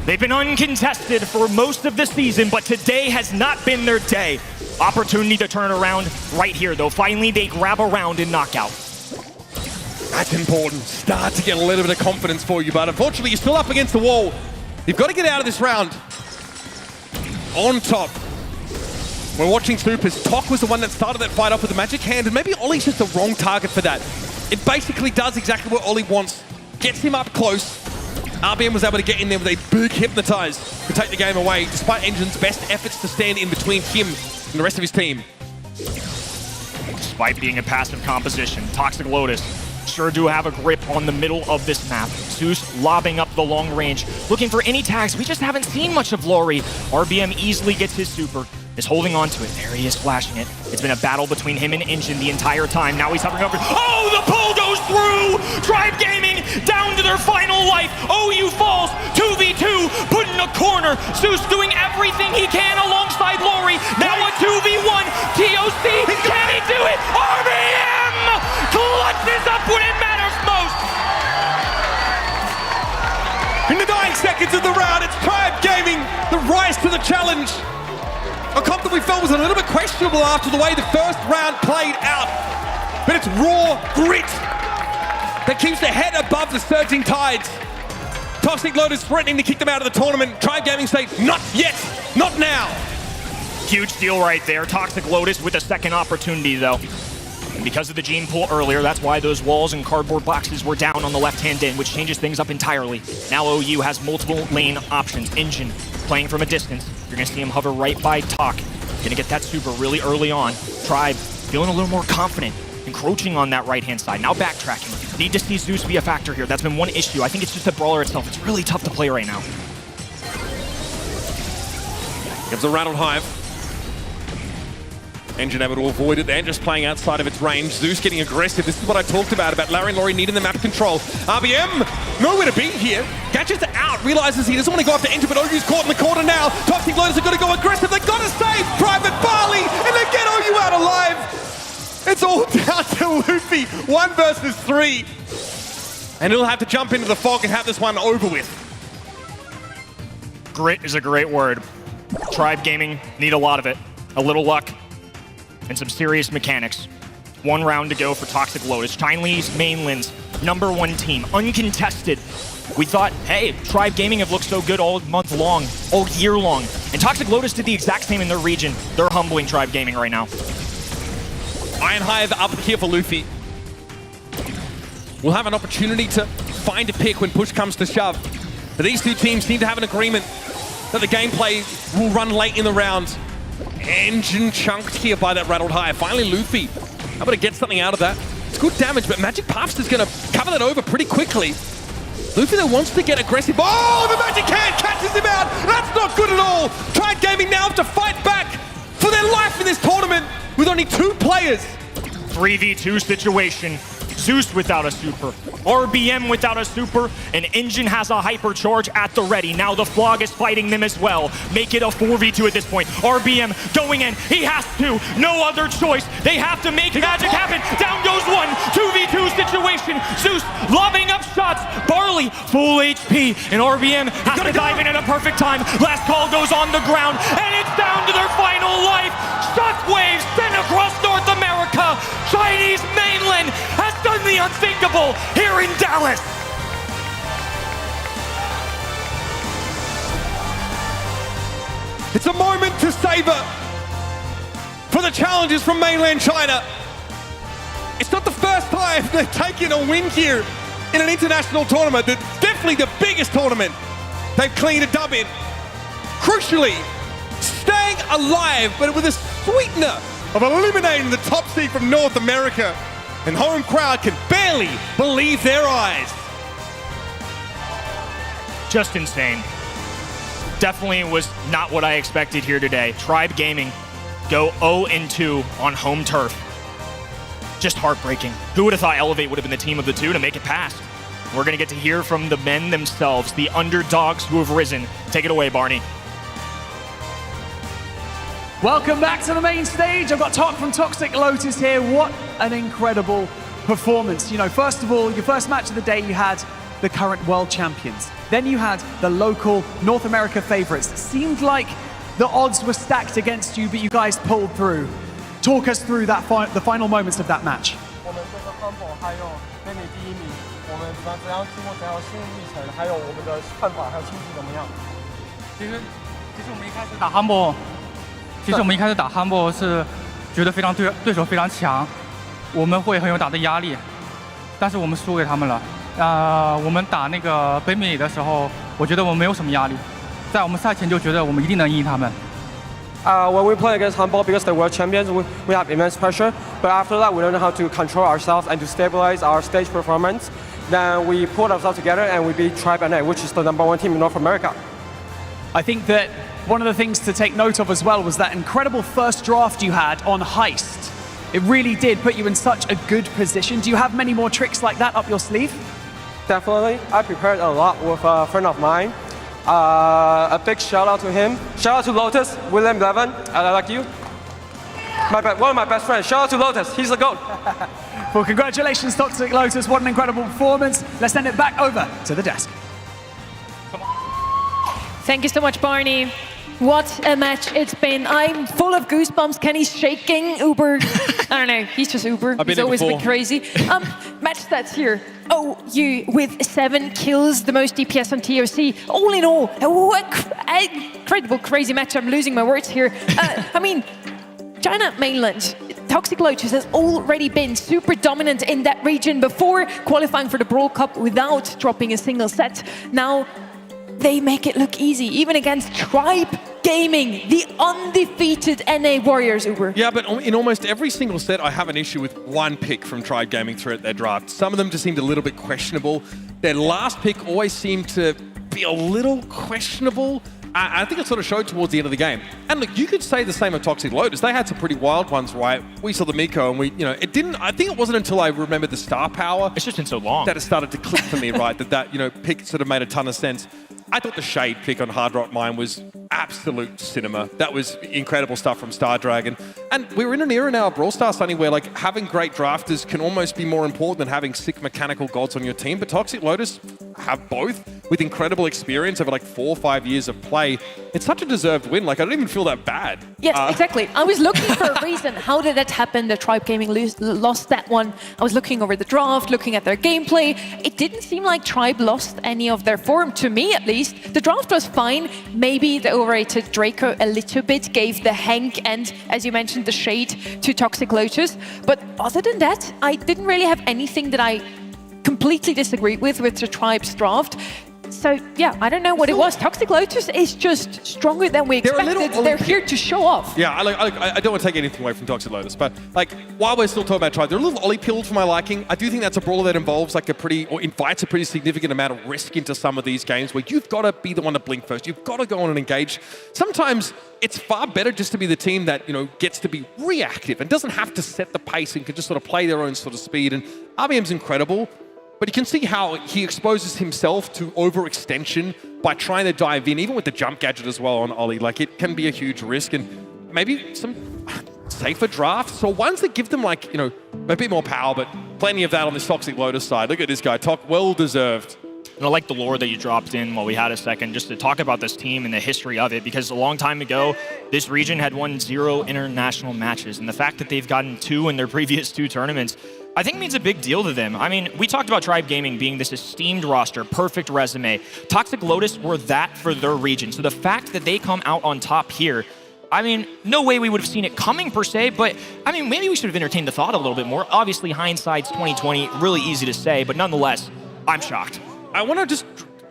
Speaker 3: They've been uncontested for most of the season, but today has not been their day. Opportunity to turn around right here, though. Finally, they grab a round in knockout.
Speaker 1: That's important. Start to get a little bit of confidence for you, but unfortunately, you're still up against the wall. You've got to get out of this round on top. We're watching Supers. Tok was the one that started that fight off with the magic hand, and maybe Ollie's just the wrong target for that. It basically does exactly what Ollie wants. Gets him up close. RBM was able to get in there with a big hypnotize to take the game away, despite Engine's best efforts to stand in between him and the rest of his team.
Speaker 3: Despite being a passive composition, Toxic Lotus sure do have a grip on the middle of this map. Zeus lobbing up the long range, looking for any tags. We just haven't seen much of Laurie. RBM easily gets his super, is holding on to it. There he is flashing it. It's been a battle between him and Engine the entire time. Now he's hovering over. Oh, the pull goes through! Tribe Gaming down to their final life. OU falls 2v2, put in a corner. Zeus doing everything he can alongside Laurie. Now a 2v1. TOC, can he do it? RBM clutches up when it matters most.
Speaker 1: In the dying seconds of the round, it's Tribe Gaming, the rise to the challenge. A comp that we felt was a little bit questionable after the way the first round played out. But it's raw grit that keeps the head above the surging tides. Toxic Lotus threatening to kick them out of the tournament. Tribe Gaming say, not yet, not now.
Speaker 3: Huge deal right there. Toxic Lotus with a second opportunity, though. And because of the gene pull earlier, that's why those walls and cardboard boxes were down on the left-hand end, which changes things up entirely. Now OU has multiple lane options. Engine playing from a distance. You're going to see him hover right by Talk. Gonna get that super really early on. Tribe feeling a little more confident, encroaching on that right-hand side. Now backtracking. Need to see Zeus be a factor here. That's been one issue. I think it's just the brawler itself. It's really tough to play right now.
Speaker 1: Gives a rattled hive. Engine able to avoid it there, just playing outside of its range. Zeus getting aggressive. This is what I talked about Larry and Laurie needing the map control. RBM, nowhere to be here. Gadget's out, realizes he doesn't want to go after Engine, but OU's caught in the corner now. Toxic Lotus are going to go aggressive. They've got to save Private Barley, and they get OU out alive. It's all down to Luffy. 1 versus 3. And he'll have to jump into the fog and have this one over with.
Speaker 3: Grit is a great word. Tribe Gaming need a lot of it. A little luck and some serious mechanics. 1 round to go for Toxic Lotus. Chinese mainland's #1 team, uncontested. We thought, hey, Tribe Gaming have looked so good all month long, all year long. And Toxic Lotus did the exact same in their region. They're humbling Tribe Gaming right now.
Speaker 1: Iron Hive up here for Luffy. We'll have an opportunity to find a pick when push comes to shove. But these two teams need to have an agreement that the gameplay will run late in the round. Engine chunked here by that rattled hive. Finally, Luffy able to get something out of that. It's good damage, but Magic Puffs is going to cover that over pretty quickly. Luffy though wants to get aggressive. Oh, the Magic Hand catches him out. That's not good at all. Tribe Gaming now have to fight back for their life in this tournament with only 2 players.
Speaker 3: 3v2 situation. Zeus without a super, RBM without a super, and Engine has a hypercharge at the ready. Now the Flog is fighting them as well. Make it a 4v2 at this point. RBM going in, he has to, no other choice. They have to make magic happen. Down goes 1, 2v2 situation. Zeus lobbing up shots, Barley full HP, and RBM has to dive in at a perfect time. Last call goes on the ground, and it's down to their final life. Shockwaves sent across North America. Chinese mainland has done the unthinkable here in Dallas.
Speaker 1: It's a moment to savor for the challengers from mainland China. It's not the first time they've taken a win here in an international tournament. It's definitely the biggest tournament they've cleaned a dub in. Crucially, staying alive, but with a sweetener of eliminating the top seed from North America. And home crowd can barely believe their eyes.
Speaker 3: Just insane. Definitely was not what I expected here today. Tribe Gaming go 0-2 on home turf. Just heartbreaking. Who would have thought Elevate would have been the team of the 2 to make it past? We're going to get to hear from the men themselves, the underdogs who have risen. Take it away, Barney.
Speaker 16: Welcome back to the main stage. I've got Talk from Toxic Lotus here. What an incredible performance. You know, first of all, your first match of the day, you had the current world champions. Then you had the local North America favorites. It seemed like the odds were stacked against you, but you guys pulled through. Talk us through that the final moments of that match.
Speaker 13: 其实我们一开始打 Humble 是觉得对手非常强，我们会很有打的压力，但是我们输给他们了。我们打那个北美的时候，我觉得我们没有什么压力，在我们赛前就觉得我们一定能赢他们。
Speaker 19: When we play against Humble, because they're world champions, we have immense pressure. But after that, we learned how to control ourselves and to stabilize our stage performance. Then we pulled ourselves together and we beat Tribe and Edinho, which is the #1 team in North America.
Speaker 16: I think that one of the things to take note of as well was that incredible first draft you had on Heist. It really did put you in such a good position. Do you have many more tricks like that up your sleeve?
Speaker 19: Definitely. I prepared a lot with a friend of mine. A big shout out to him. Shout out to Lotus, William Levin. I like you. One of my best friends. Shout out to Lotus. He's the GOAT.
Speaker 16: Well, congratulations, Toxic Lotus. What an incredible performance. Let's send it back over to the desk.
Speaker 5: Thank you so much, Barney. What a match it's been. I'm full of goosebumps. Kenny's shaking. Uber. I don't know. He's just Uber. He's always been crazy. Match stats here. OU with 7 kills, the most DPS on TOC. All in all, what incredible, crazy match. I'm losing my words here. I mean, China mainland. Toxic Lotus has already been super dominant in that region before qualifying for the Brawl Cup without dropping a single set. Now, they make it look easy, even against Tribe Gaming, the undefeated NA Warriors, Uber.
Speaker 1: Yeah, but in almost every single set, I have an issue with one pick from Tribe Gaming throughout their draft. Some of them just seemed a little bit questionable. Their last pick always seemed to be a little questionable. I think it sort of showed towards the end of the game. And look, you could say the same of Toxic Lotus. They had some pretty wild ones, right? We saw the Miko and I think it wasn't until I remembered the star power.
Speaker 3: It's just been so long.
Speaker 1: That it started to click for me, right? That pick sort of made a ton of sense. I thought the Shade pick on Hard Rock Mine was absolute cinema. That was incredible stuff from Star Dragon. And we're in an era now of Brawl Stars, Sunny, where like having great drafters can almost be more important than having sick mechanical gods on your team. But Toxic Lotus have both with incredible experience over like 4 or 5 years of play. It's such a deserved win. Like I don't even feel that bad.
Speaker 5: Yes, exactly. I was looking for a reason. How did that happen? The Tribe Gaming lost that one. I was looking over the draft, looking at their gameplay. It didn't seem like Tribe lost any of their form, to me at least. The draft was fine. Maybe the overrated Draco a little bit gave the Hank and, as you mentioned, the Shade to Toxic Lotus. But other than that, I didn't really have anything that I completely disagreed with the Tribe's draft. So, yeah, I don't know what it was. Toxic Lotus is just stronger than we expected. They're here to show off.
Speaker 1: Yeah, I don't want to take anything away from Toxic Lotus, but like while we're still talking about Tribe, they're a little ollie-pilled for my liking. I do think that's a brawler that involves like invites a pretty significant amount of risk into some of these games where you've got to be the one to blink first. You've got to go on and engage. Sometimes it's far better just to be the team that, gets to be reactive and doesn't have to set the pace and can just sort of play their own sort of speed. And RBM's incredible. But you can see how he exposes himself to overextension by trying to dive in, even with the jump gadget as well on Ollie. Like, it can be a huge risk. And maybe some safer drafts or ones that give them, like, a bit more power, but plenty of that on this Toxic Lotus side. Look at this guy, well-deserved.
Speaker 3: And I like the lore that you dropped in while we had a second, just to talk about this team and the history of it, because a long time ago, this region had won 0 international matches. And the fact that they've gotten 2 in their previous 2 tournaments, I think means a big deal to them. I mean, we talked about Tribe Gaming being this esteemed roster, perfect resume. Toxic Lotus were that for their region. So the fact that they come out on top here, I mean, no way we would have seen it coming per se, but I mean, maybe we should have entertained the thought a little bit more. Obviously, hindsight's 2020, really easy to say, but nonetheless, I'm shocked.
Speaker 1: I want to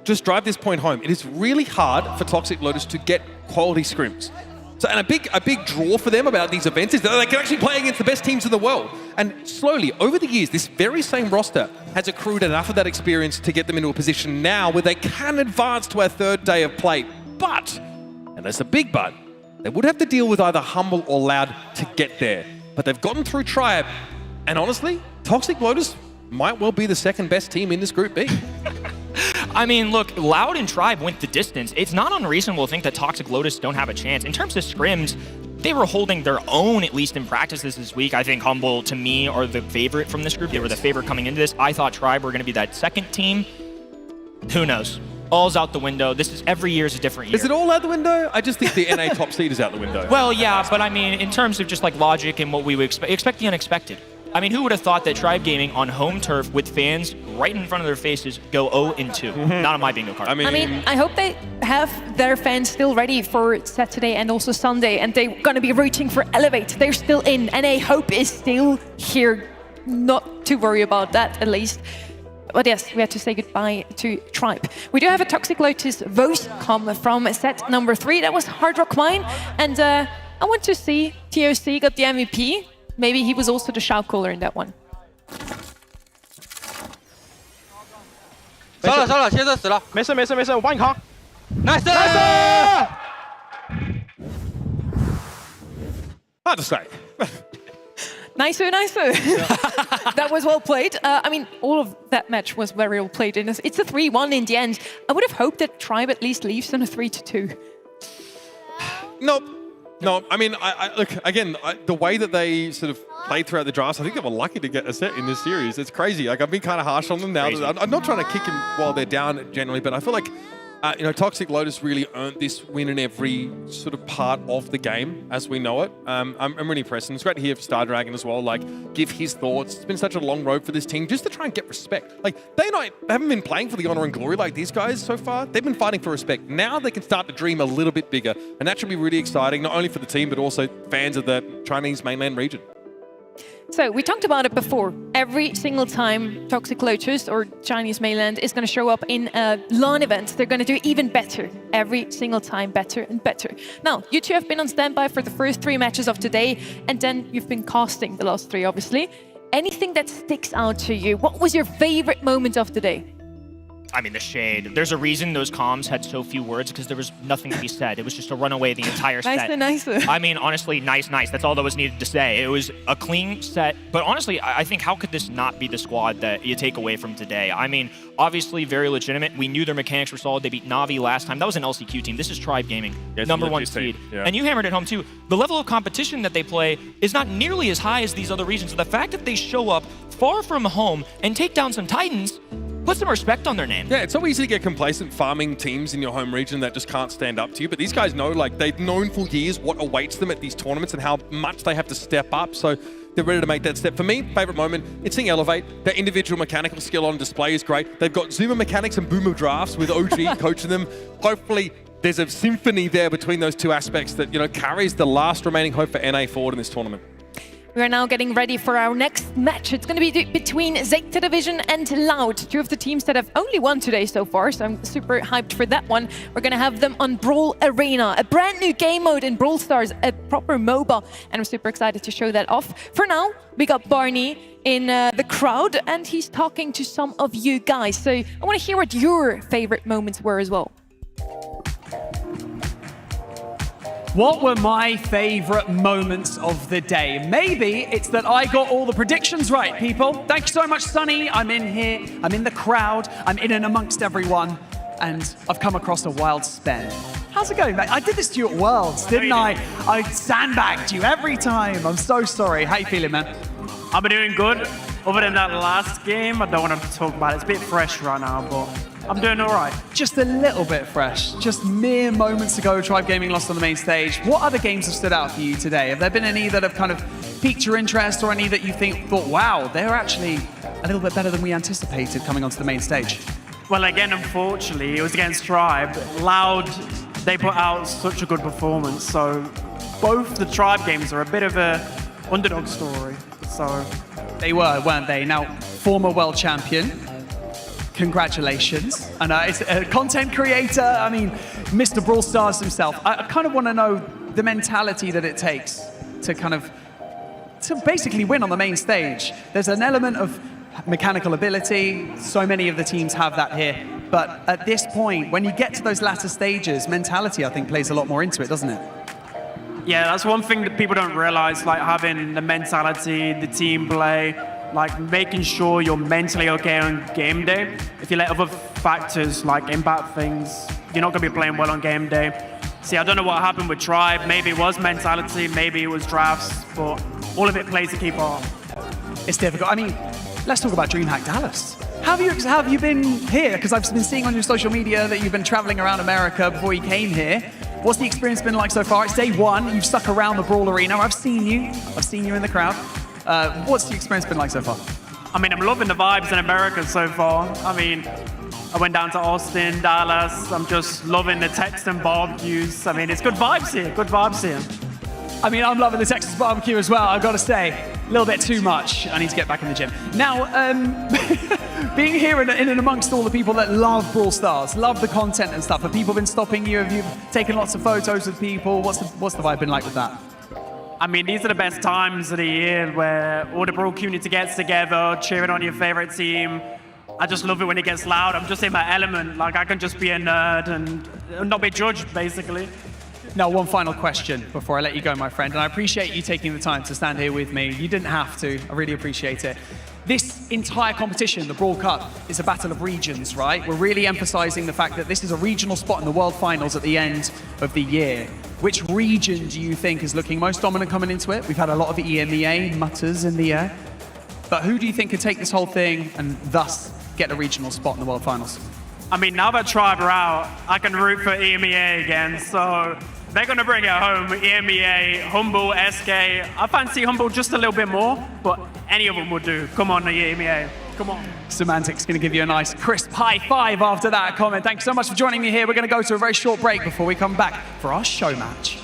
Speaker 1: just drive this point home. It is really hard for Toxic Lotus to get quality scrims. So, and a big draw for them about these events is that they can actually play against the best teams in the world. And slowly, over the years, this very same roster has accrued enough of that experience to get them into a position now where they can advance to our 3rd day of play. But, and there's a big but, they would have to deal with either Humble or Loud to get there. But they've gotten through Tribe. And honestly, Toxic Lotus might well be the 2nd best team in this Group B.
Speaker 3: I mean, look, Loud and Tribe went the distance. It's not unreasonable to think that Toxic Lotus don't have a chance. In terms of scrims, they were holding their own, at least in practices this week. I think Humble, to me, are the favorite from this group. They were the favorite coming into this. I thought Tribe were going to be that 2nd team. Who knows? All's out the window. This is every year is a different year.
Speaker 1: Is it all out the window? I just think the NA top seed is out the window.
Speaker 3: Well, yeah, but I mean, in terms of just like logic and what we would expect the unexpected. I mean, who would have thought that Tribe Gaming on home turf with fans right in front of their faces go 0-2? Not on my bingo card.
Speaker 5: I mean, I hope they have their fans still ready for Saturday and also Sunday, and they're going to be rooting for Elevate. They're still in. NA Hope is still here. Not to worry about that, at least. But yes, we had to say goodbye to Tribe. We do have a Toxic Lotus vote come from set number 3. That was Hard Rock Mine. And I want to see TOC got the MVP. Maybe he was also the shout caller in that one.
Speaker 12: 烧了，先生死了。
Speaker 19: 没事，我帮你扛。
Speaker 12: Nice！
Speaker 1: Hard to say.
Speaker 5: Nicer. That was well played. I mean, all of that match was very well played. And it's a 3-1 in the end. I would have hoped that Tribe at least leaves on a 3-2.
Speaker 1: No, I mean, look, again, the way that they sort of played throughout the drafts, I think they were lucky to get a set in this series. It's crazy. Like, I've been kind of harsh on them now. I'm not trying to kick them while they're down generally, but I feel like, Toxic Lotus really earned this win in every sort of part of the game as we know it. I'm really impressed. And it's great to hear Star Dragon as well, like, give his thoughts. It's been such a long road for this team just to try and get respect. Like, they haven't been playing for the honor and glory like these guys so far. They've been fighting for respect. Now they can start to dream a little bit bigger. And that should be really exciting, not only for the team, but also fans of the Chinese mainland region.
Speaker 5: So we talked about it before. Every single time Toxic Lotus or Chinese mainland is going to show up in a LAN event, they're going to do even better. Every single time, better and better. Now, you two have been on standby for the first 3 matches of today, and then you've been casting the last 3, obviously. Anything that sticks out to you? What was your favorite moment of the day?
Speaker 3: I mean, the shade. There's a reason those comms had so few words, because there was nothing to be said. It was just a runaway the entire set.
Speaker 5: Nicer.
Speaker 3: I mean, honestly, nice. That's all that was needed to say. It was a clean set. But honestly, I think how could this not be the squad that you take away from today? I mean, obviously very legitimate. We knew their mechanics were solid. They beat Na'Vi last time. That was an LCQ team. This is Tribe Gaming, number 1 seed.
Speaker 17: Yeah.
Speaker 3: And you hammered it home too. The level of competition that they play is not nearly as high as these other regions. So the fact that they show up far from home and take down some Titans, put some respect on their name.
Speaker 1: Yeah, it's so easy to get complacent farming teams in your home region that just can't stand up to you. But these guys know, like, they've known for years what awaits them at these tournaments and how much they have to step up. So they're ready to make that step. For me, favorite moment, it's seeing Elevate. Their individual mechanical skill on display is great. They've got Zoomer mechanics and Boomer drafts with OG coaching them. Hopefully, there's a symphony there between those two aspects that, you know, carries the last remaining hope for NA forward in this tournament.
Speaker 5: We are now getting ready for our next match. It's going to be between ZETA Division and Loud, 2 of the teams that have only won today so far, so I'm super hyped for that one. We're going to have them on Brawl Arena, a brand new game mode in Brawl Stars, a proper MOBA, and I'm super excited to show that off. For now, we got Barney in the crowd, and he's talking to some of you guys. So I want to hear what your favorite moments were as well.
Speaker 16: What were my favorite moments of the day? Maybe it's that I got all the predictions right, people. Thank you so much, Sonny. I'm in here, I'm in the crowd, I'm in and amongst everyone, and I've come across a wild Spen. How's it going, mate? I did this to you at Worlds, didn't I? I sandbagged you every time. I'm so sorry. How you feeling, man?
Speaker 6: I've been doing good. Other than that last game, I don't want to talk about it. It's a bit fresh right now, but I'm doing all right.
Speaker 16: Just a little bit fresh. Just mere moments ago, Tribe Gaming lost on the main stage. What other games have stood out for you today? Have there been any that have kind of piqued your interest, or any that you thought, wow, they're actually a little bit better than we anticipated coming onto the main stage?
Speaker 6: Well, again, unfortunately, it was against Tribe. Loud, they put out such a good performance. So both the Tribe games are a bit of a underdog story. So
Speaker 16: they were, weren't they? Now, former world champion. Congratulations. And it's a content creator, I mean, Mr. Brawl Stars himself. I kind of want to know the mentality that it takes to basically win on the main stage. There's an element of mechanical ability. So many of the teams have that here. But at this point, when you get to those latter stages, mentality, I think, plays a lot more into it, doesn't it?
Speaker 6: Yeah, that's one thing that people don't realize, like having the mentality, the team play, like making sure you're mentally okay on game day. If you let other factors like impact things, you're not going to be playing well on game day. See, I don't know what happened with Tribe. Maybe it was mentality, maybe it was drafts, but all of it plays a key part.
Speaker 16: It's difficult. I mean, let's talk about DreamHack Dallas. How have you been here? Because I've been seeing on your social media that you've been traveling around America before you came here. What's the experience been like so far? It's day 1. You've stuck around the Brawl Arena. I've seen you in the crowd. What's the experience been like so far?
Speaker 6: I mean, I'm loving the vibes in America so far. I mean, I went down to Austin, Dallas. I'm just loving the Texan barbecues. I mean, it's good vibes here,
Speaker 16: I mean, I'm loving the Texas barbecue as well, I've got to say. A little bit too much. I need to get back in the gym. Now, being here in and amongst all the people that love Brawl Stars, love the content and stuff, have people been stopping you? Have you taken lots of photos with people? What's the vibe been like with that?
Speaker 6: I mean, these are the best times of the year where all the Brawl community gets together, cheering on your favorite team. I just love it when it gets loud. I'm just in my element. Like, I can just be a nerd and not be judged, basically.
Speaker 16: Now, one final question before I let you go, my friend, and I appreciate you taking the time to stand here with me. You didn't have to. I really appreciate it. This entire competition, the Brawl Cup, is a battle of regions, right? We're really emphasizing the fact that this is a regional spot in the World Finals at the end of the year. Which region do you think is looking most dominant coming into it? We've had a lot of EMEA mutters in the air. But who do you think could take this whole thing and thus get a regional spot in the World Finals?
Speaker 6: I mean, now that Tribe are out, I can root for EMEA again, so they're going to bring it home. EMEA, Humble, SK. I fancy Humble just a little bit more, but any of them will do. Come on, the EMEA. Come on.
Speaker 16: Symantec's going to give you a nice crisp high five after that comment. Thanks so much for joining me here. We're going to go to a very short break before we come back for our show match.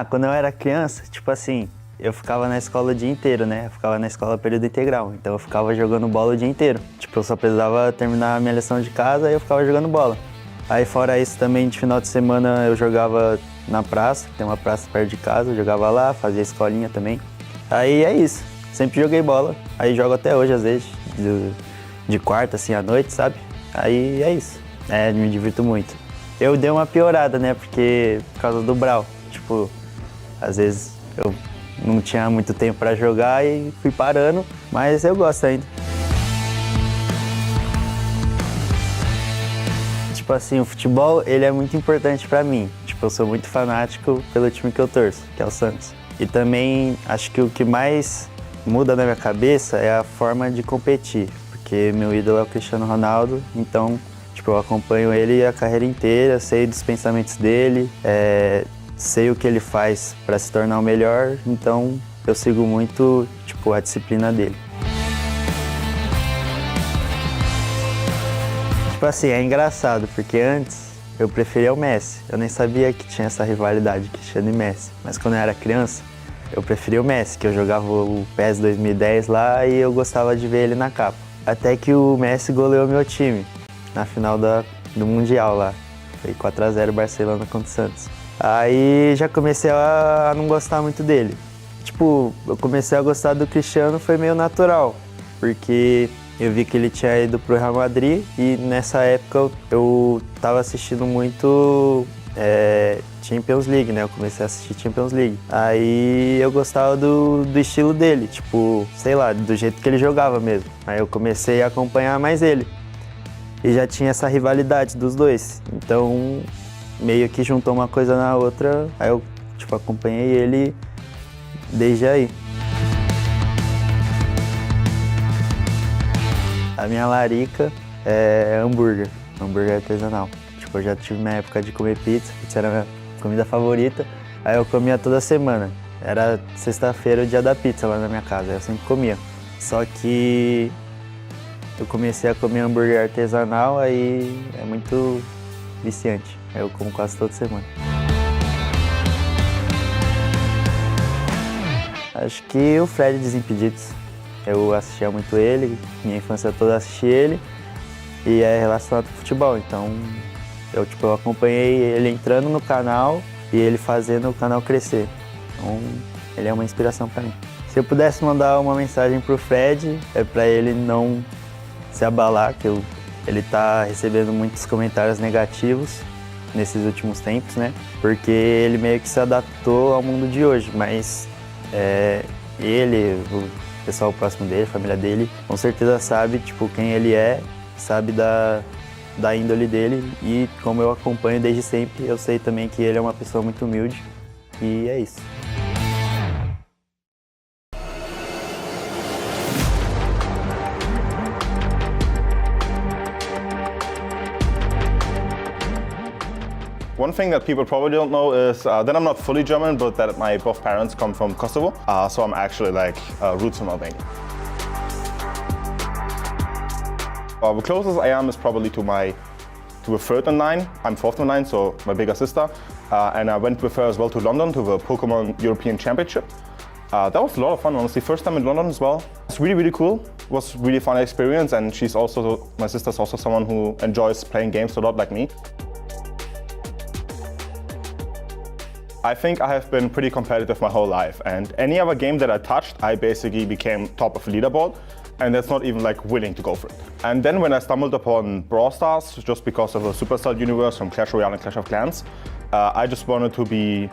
Speaker 7: Quando eu era criança, tipo assim, eu ficava na escola o dia inteiro, né? Eu ficava na escola período integral, então eu ficava jogando bola o dia inteiro. Tipo, eu só precisava terminar a minha lição de casa e eu ficava jogando bola. Aí fora isso também, de final de semana eu jogava na praça, tem uma praça perto de casa, eu jogava lá, fazia escolinha também. Aí é isso, sempre joguei bola, aí jogo até hoje às vezes, de quarta assim à noite, sabe? Aí é isso, me divirto muito. Eu dei uma piorada, né, porque por causa do Brawl, tipo, às vezes eu não tinha muito tempo pra jogar e fui parando, mas eu gosto ainda. Tipo assim, o futebol, ele é muito importante pra mim. Tipo, eu sou muito fanático pelo time que eu torço, que é o Santos. E também, acho que o que mais muda na minha cabeça é a forma de competir. Porque meu ídolo é o Cristiano Ronaldo, então, tipo, eu acompanho ele a carreira inteira, sei dos pensamentos dele, sei o que ele faz pra se tornar o melhor, então eu sigo muito, tipo, a disciplina dele. Tipo assim, é engraçado, porque antes eu preferia o Messi. Eu nem sabia que tinha essa rivalidade, Cristiano e Messi. Mas quando eu era criança, eu preferia o Messi, que eu jogava o PES 2010 lá e eu gostava de ver ele na capa. Até que o Messi goleou meu time na final do Mundial lá. Foi 4-0 Barcelona contra o Santos. Aí já comecei a não gostar muito dele. Tipo, eu comecei a gostar do Cristiano, foi meio natural, porque eu vi que ele tinha ido pro Real Madrid e nessa época eu tava assistindo muito Champions League, né? Eu comecei a assistir Champions League. Aí eu gostava do estilo dele, tipo, sei lá, do jeito que ele jogava mesmo. Aí eu comecei a acompanhar mais ele. E já tinha essa rivalidade dos dois. Então, meio que juntou uma coisa na outra, aí eu, tipo, acompanhei ele desde aí. A minha larica é hambúrguer artesanal. Tipo, eu já tive minha época de comer pizza era a minha comida favorita, aí eu comia toda semana. Era sexta-feira o dia da pizza lá na minha casa, eu sempre comia. Só que eu comecei a comer hambúrguer artesanal, aí é muito viciante. Aí eu como quase toda semana. Acho que o Fred Desimpedidos. Eu assistia muito ele, minha infância toda assisti ele, e é relacionado com futebol, então eu acompanhei ele entrando no canal e ele fazendo o canal crescer. Então ele é uma inspiração para mim. Se eu pudesse mandar uma mensagem pro Fred, é para ele não se abalar, que ele tá recebendo muitos comentários negativos nesses últimos tempos, né? Porque ele meio que se adaptou ao mundo de hoje, mas ele, o pessoal próximo dele, a família dele, com certeza sabe, tipo, quem ele é, sabe da índole dele, e como eu acompanho desde sempre, eu sei também que ele é uma pessoa muito humilde, e é isso.
Speaker 10: One thing that people probably don't know is that I'm not fully German, but that my both parents come from Kosovo, so I'm actually like roots from Albania. The closest I am is probably to a third in line. I'm fourth in line, so my bigger sister. And I went with her as well to London to the Pokemon European Championship. That was a lot of fun, honestly. First time in London as well. It's really, really cool. It was a really fun experience, and my sister's also someone who enjoys playing games a lot like me. I think I have been pretty competitive my whole life, and any other game that I touched, I basically became top of the leaderboard, and that's not even like willing to go for it. And then when I stumbled upon Brawl Stars, just because of the Superstar universe from Clash Royale and Clash of Clans, I just wanted to be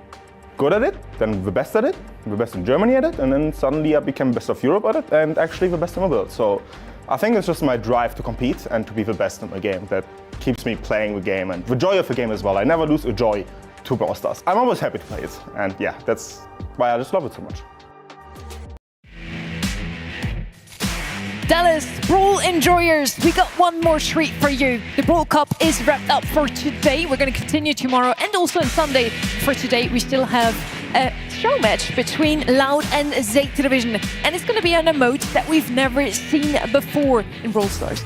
Speaker 10: good at it, then the best at it, the best in Germany at it, and then suddenly I became best of Europe at it, and actually the best in the world. So I think it's just my drive to compete and to be the best in the game that keeps me playing the game, and the joy of the game as well. I never lose a joy to Brawl Stars. I'm always happy to play it, and yeah, that's why I just love it so much.
Speaker 5: Dallas, Brawl enjoyers, we got one more treat for you. The Brawl Cup is wrapped up for today. We're going to continue tomorrow and also on Sunday. For today, we still have a show match between Loud and ZETA Division, and it's going to be on a mode that we've never seen before in Brawl Stars.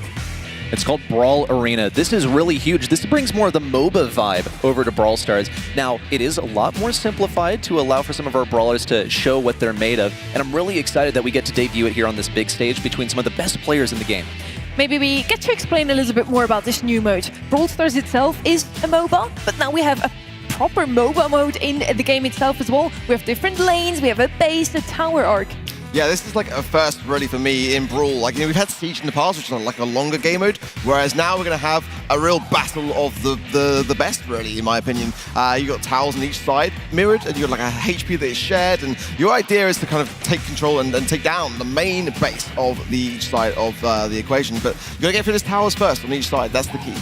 Speaker 2: It's called Brawl Arena. This is really huge. This brings more of the MOBA vibe over to Brawl Stars. Now, it is a lot more simplified to allow for some of our brawlers to show what they're made of, and I'm really excited that we get to debut it here on this big stage between some of the best players in the game.
Speaker 5: Maybe we get to explain a little bit more about this new mode. Brawl Stars itself is a MOBA, but now we have a proper MOBA mode in the game itself as well. We have different lanes, we have a base, a tower arc.
Speaker 15: Yeah, this is like a first really for me in Brawl. Like, we've had Siege in the past, which is like a longer game mode, whereas now we're going to have a real battle of the best, really, in my opinion. You got towers on each side mirrored, and you got like a HP that is shared, and your idea is to kind of take control and take down the main base of each side of the equation. But you got to get through these towers first on each side. That's the key.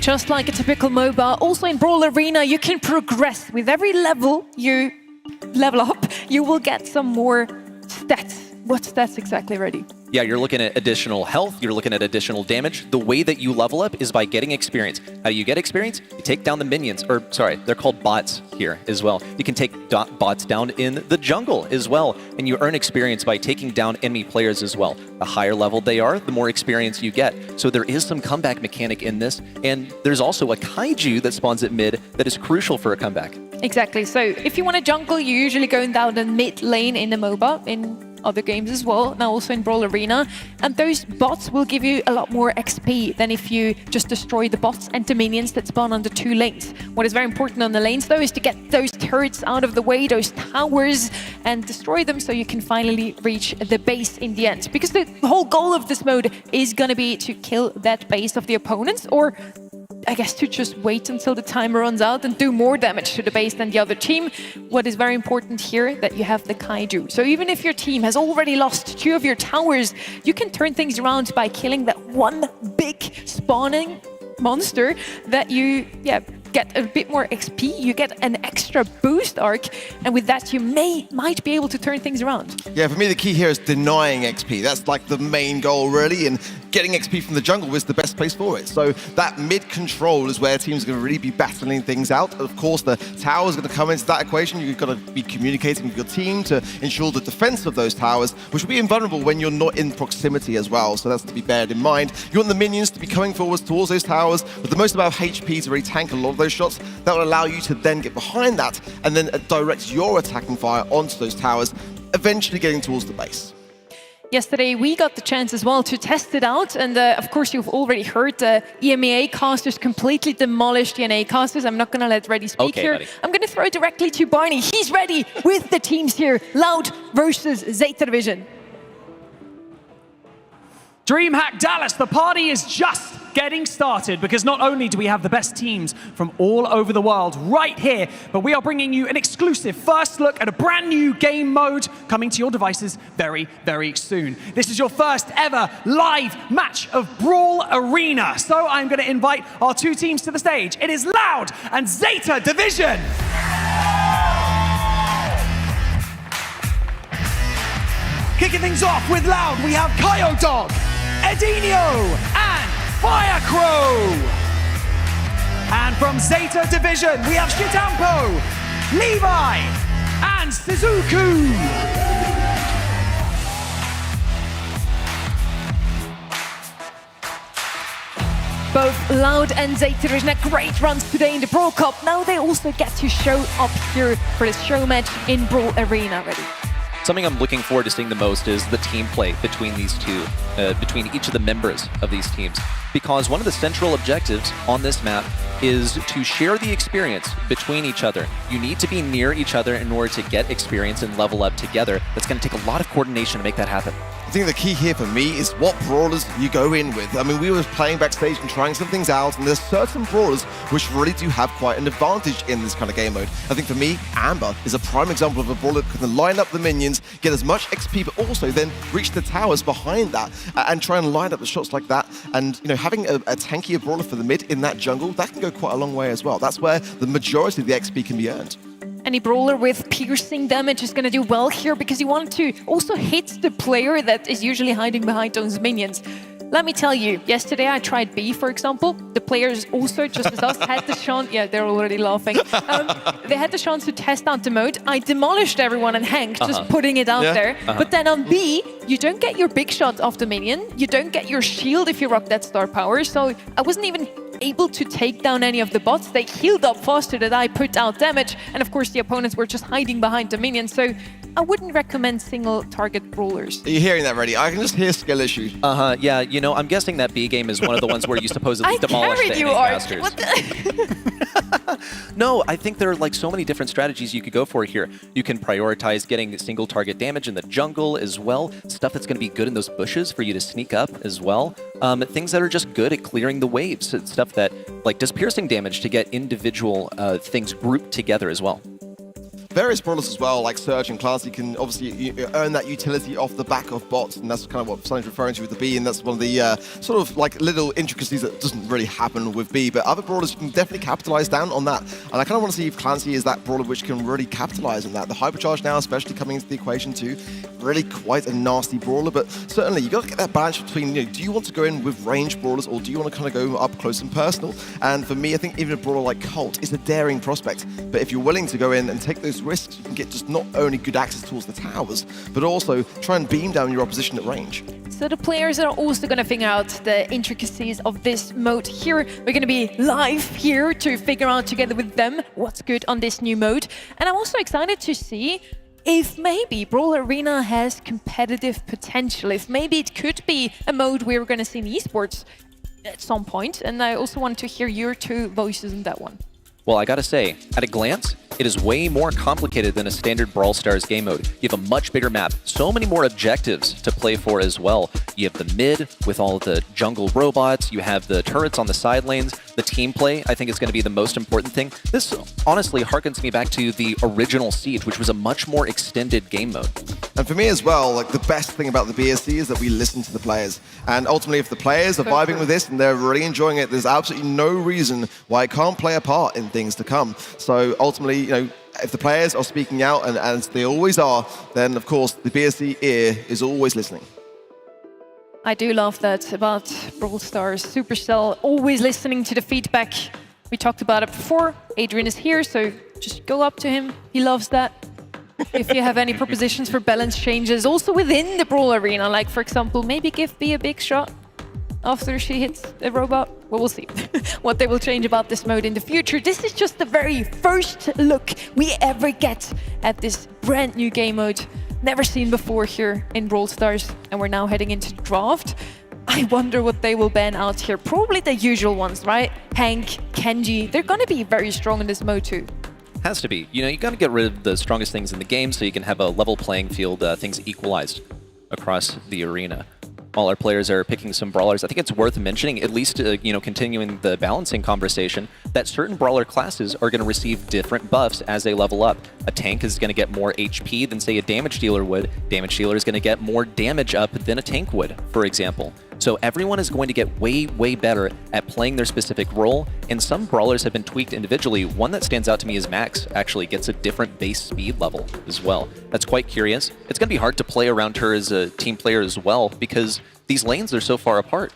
Speaker 5: Just like a typical MOBA, also in Brawl Arena, you can progress. With every level you level up, you will get some more stats. What stats exactly, Ready?
Speaker 2: Yeah, you're looking at additional health, you're looking at additional damage. The way that you level up is by getting experience. How do you get experience? You take down the minions, or sorry, they're called bots here as well. You can take bots down in the jungle as well, and you earn experience by taking down enemy players as well. The higher level they are, the more experience you get. So there is some comeback mechanic in this, and there's also a kaiju that spawns at mid that is crucial for a comeback.
Speaker 5: Exactly, so if you want to jungle, you're usually going down the mid lane in the MOBA, in other games as well, now also in Brawl Arena, and those bots will give you a lot more XP than if you just destroy the bots and the minions that spawn on the two lanes. What is very important on the lanes though is to get those turrets out of the way, those towers, and destroy them so you can finally reach the base in the end. Because the whole goal of this mode is gonna be to kill that base of the opponents, or I guess to just wait until the timer runs out and do more damage to the base than the other team. What is very important here, that you have the kaiju. So even if your team has already lost 2 of your towers, you can turn things around by killing that one big spawning monster that you get a bit more XP, you get an extra boost arc, and with that you might be able to turn things around.
Speaker 15: Yeah, for me the key here is denying XP. That's like the main goal really, and getting XP from the jungle is the best place for it. So that mid control is where teams are going to really be battling things out. Of course, the tower is going to come into that equation. You've got to be communicating with your team to ensure the defense of those towers, which will be invulnerable when you're not in proximity as well. So that's to be bared in mind. You want the minions to be coming forwards towards those towers with the most amount of HP to really tank a lot of those shots. That will allow you to then get behind that and then direct your attacking fire onto those towers, eventually getting towards the base.
Speaker 5: Yesterday, we got the chance as well to test it out. And of course, you've already heard the EMEA casters completely demolished the NA casters. I'm not going to let Ready speak here.
Speaker 2: Buddy.
Speaker 5: I'm going to throw it directly to Barney. He's ready with the teams here. Loud versus ZETA Division.
Speaker 16: DreamHack Dallas, the party is just getting started, because not only do we have the best teams from all over the world right here, but we are bringing you an exclusive first look at a brand new game mode coming to your devices very, very soon. This is your first ever live match of Brawl Arena. So I'm going to invite our 2 teams to the stage. It is Loud and ZETA Division. Kicking things off with Loud, we have Kaiodog, Edinho, and Firecrow. And from ZETA Division, we have Shitampo, Levi, and Sizuku.
Speaker 5: Both Loud and ZETA Division had great runs today in the Brawl Cup. Now they also get to show up here for this show match in Brawl Arena. Ready?
Speaker 2: Something I'm looking forward to seeing the most is the team play between these two, between each of the members of these teams. Because one of the central objectives on this map is to share the experience between each other. You need to be near each other in order to get experience and level up together. That's going to take a lot of coordination to make that happen.
Speaker 15: I think the key here for me is what brawlers you go in with. I mean, we were playing backstage and trying some things out, and there's certain brawlers which really do have quite an advantage in this kind of game mode. I think for me, Amber is a prime example of a brawler that can line up the minions, get as much XP, but also then reach the towers behind that and try and line up the shots like that. And, you know, having a tankier brawler for the mid in that jungle, that can go quite a long way as well. That's where the majority of the XP can be earned.
Speaker 5: Any brawler with piercing damage is going to do well here, because you want to also hit the player that is usually hiding behind those minions. Let me tell you, yesterday I tried B, for example. The players also, just as us, had the chance. Yeah, they're already laughing. They had the chance to test out the mode. I demolished everyone and Hank, just putting it out there. But then on B, you don't get your big shot off the minion. You don't get your shield if you rock that star power. So I wasn't even able to take down any of the bots. They healed up faster than I put out damage. And of course, the opponents were just hiding behind the minions. So I wouldn't recommend single target brawlers.
Speaker 15: Are you hearing that, Reddy? I can just hear skill issues.
Speaker 2: Yeah, you know, I'm guessing that B game is one of the ones where you supposedly demolish the
Speaker 5: you,
Speaker 2: masters. No, I think there are like so many different strategies you could go for here. You can prioritize getting single target damage in the jungle as well. Stuff that's going to be good in those bushes for you to sneak up as well. Things that are just good at clearing the waves. It's stuff that like does piercing damage to get individual things grouped together as well.
Speaker 15: Various brawlers as well, like Surge and Clancy, can obviously earn that utility off the back of bots, and that's kind of what Sonny's referring to with the B, and that's one of the sort of like little intricacies that doesn't really happen with B, but other brawlers can definitely capitalize down on that, and I kind of want to see if Clancy is that brawler which can really capitalize on that. The Hypercharge now, especially coming into the equation too, really quite a nasty brawler, but certainly you got to get that balance between, you know, do you want to go in with ranged brawlers or do you want to kind of go up close and personal? And for me, I think even a brawler like Colt is a daring prospect, but if you're willing to go in and take those risks, you can get just not only good access towards the towers, but also try and beam down your opposition at range.
Speaker 5: So the players are also going to figure out the intricacies of this mode here. We're going to be live here to figure out together with them what's good on this new mode. And I'm also excited to see if maybe Brawl Arena has competitive potential, if maybe it could be a mode we're going to see in esports at some point. And I also want to hear your two voices on that one.
Speaker 2: Well, I gotta say, at a glance, it is way more complicated than a standard Brawl Stars game mode. You have a much bigger map, so many more objectives to play for as well. You have the mid with all of the jungle robots, you have the turrets on the side lanes, the team play I think is going to be the most important thing. This honestly harkens me back to the original Siege, which was a much more extended game mode.
Speaker 15: And for me as well, like the best thing about the BSC is that we listen to the players. And ultimately, if the players are vibing with this and they're really enjoying it, there's absolutely no reason why it can't play a part in things to come. So ultimately, you know, if the players are speaking out, and as they always are, then of course the BSC ear is always listening.
Speaker 5: I do love that about Brawl Stars. Supercell always listening to the feedback. We talked about it before. Adrian is here, so just go up to him. He loves that. If you have any propositions for balance changes, also within the Brawl Arena, like for example, maybe give B a big shot after she hits a robot. Well, we'll see what they will change about this mode in the future. This is just the very first look we ever get at this brand new game mode. Never seen before here in Brawl Stars, and we're now heading into draft. I wonder what they will ban out here. Probably the usual ones, right? Hank, Kenji, they're gonna be very strong in this mode too.
Speaker 2: Has to be. You know, you got to get rid of the strongest things in the game so you can have a level playing field, things equalized across the arena. All our players are picking some brawlers. I think it's worth mentioning, at least you know, continuing the balancing conversation, that certain brawler classes are going to receive different buffs as they level up. A tank is going to get more HP than, say, a damage dealer would. Damage dealer is going to get more damage up than a tank would, for example. So everyone is going to get way, way better at playing their specific role, and some brawlers have been tweaked individually. One that stands out to me is Max actually gets a different base speed level as well. That's quite curious. It's going to be hard to play around her as a team player as well, because these lanes are so far apart.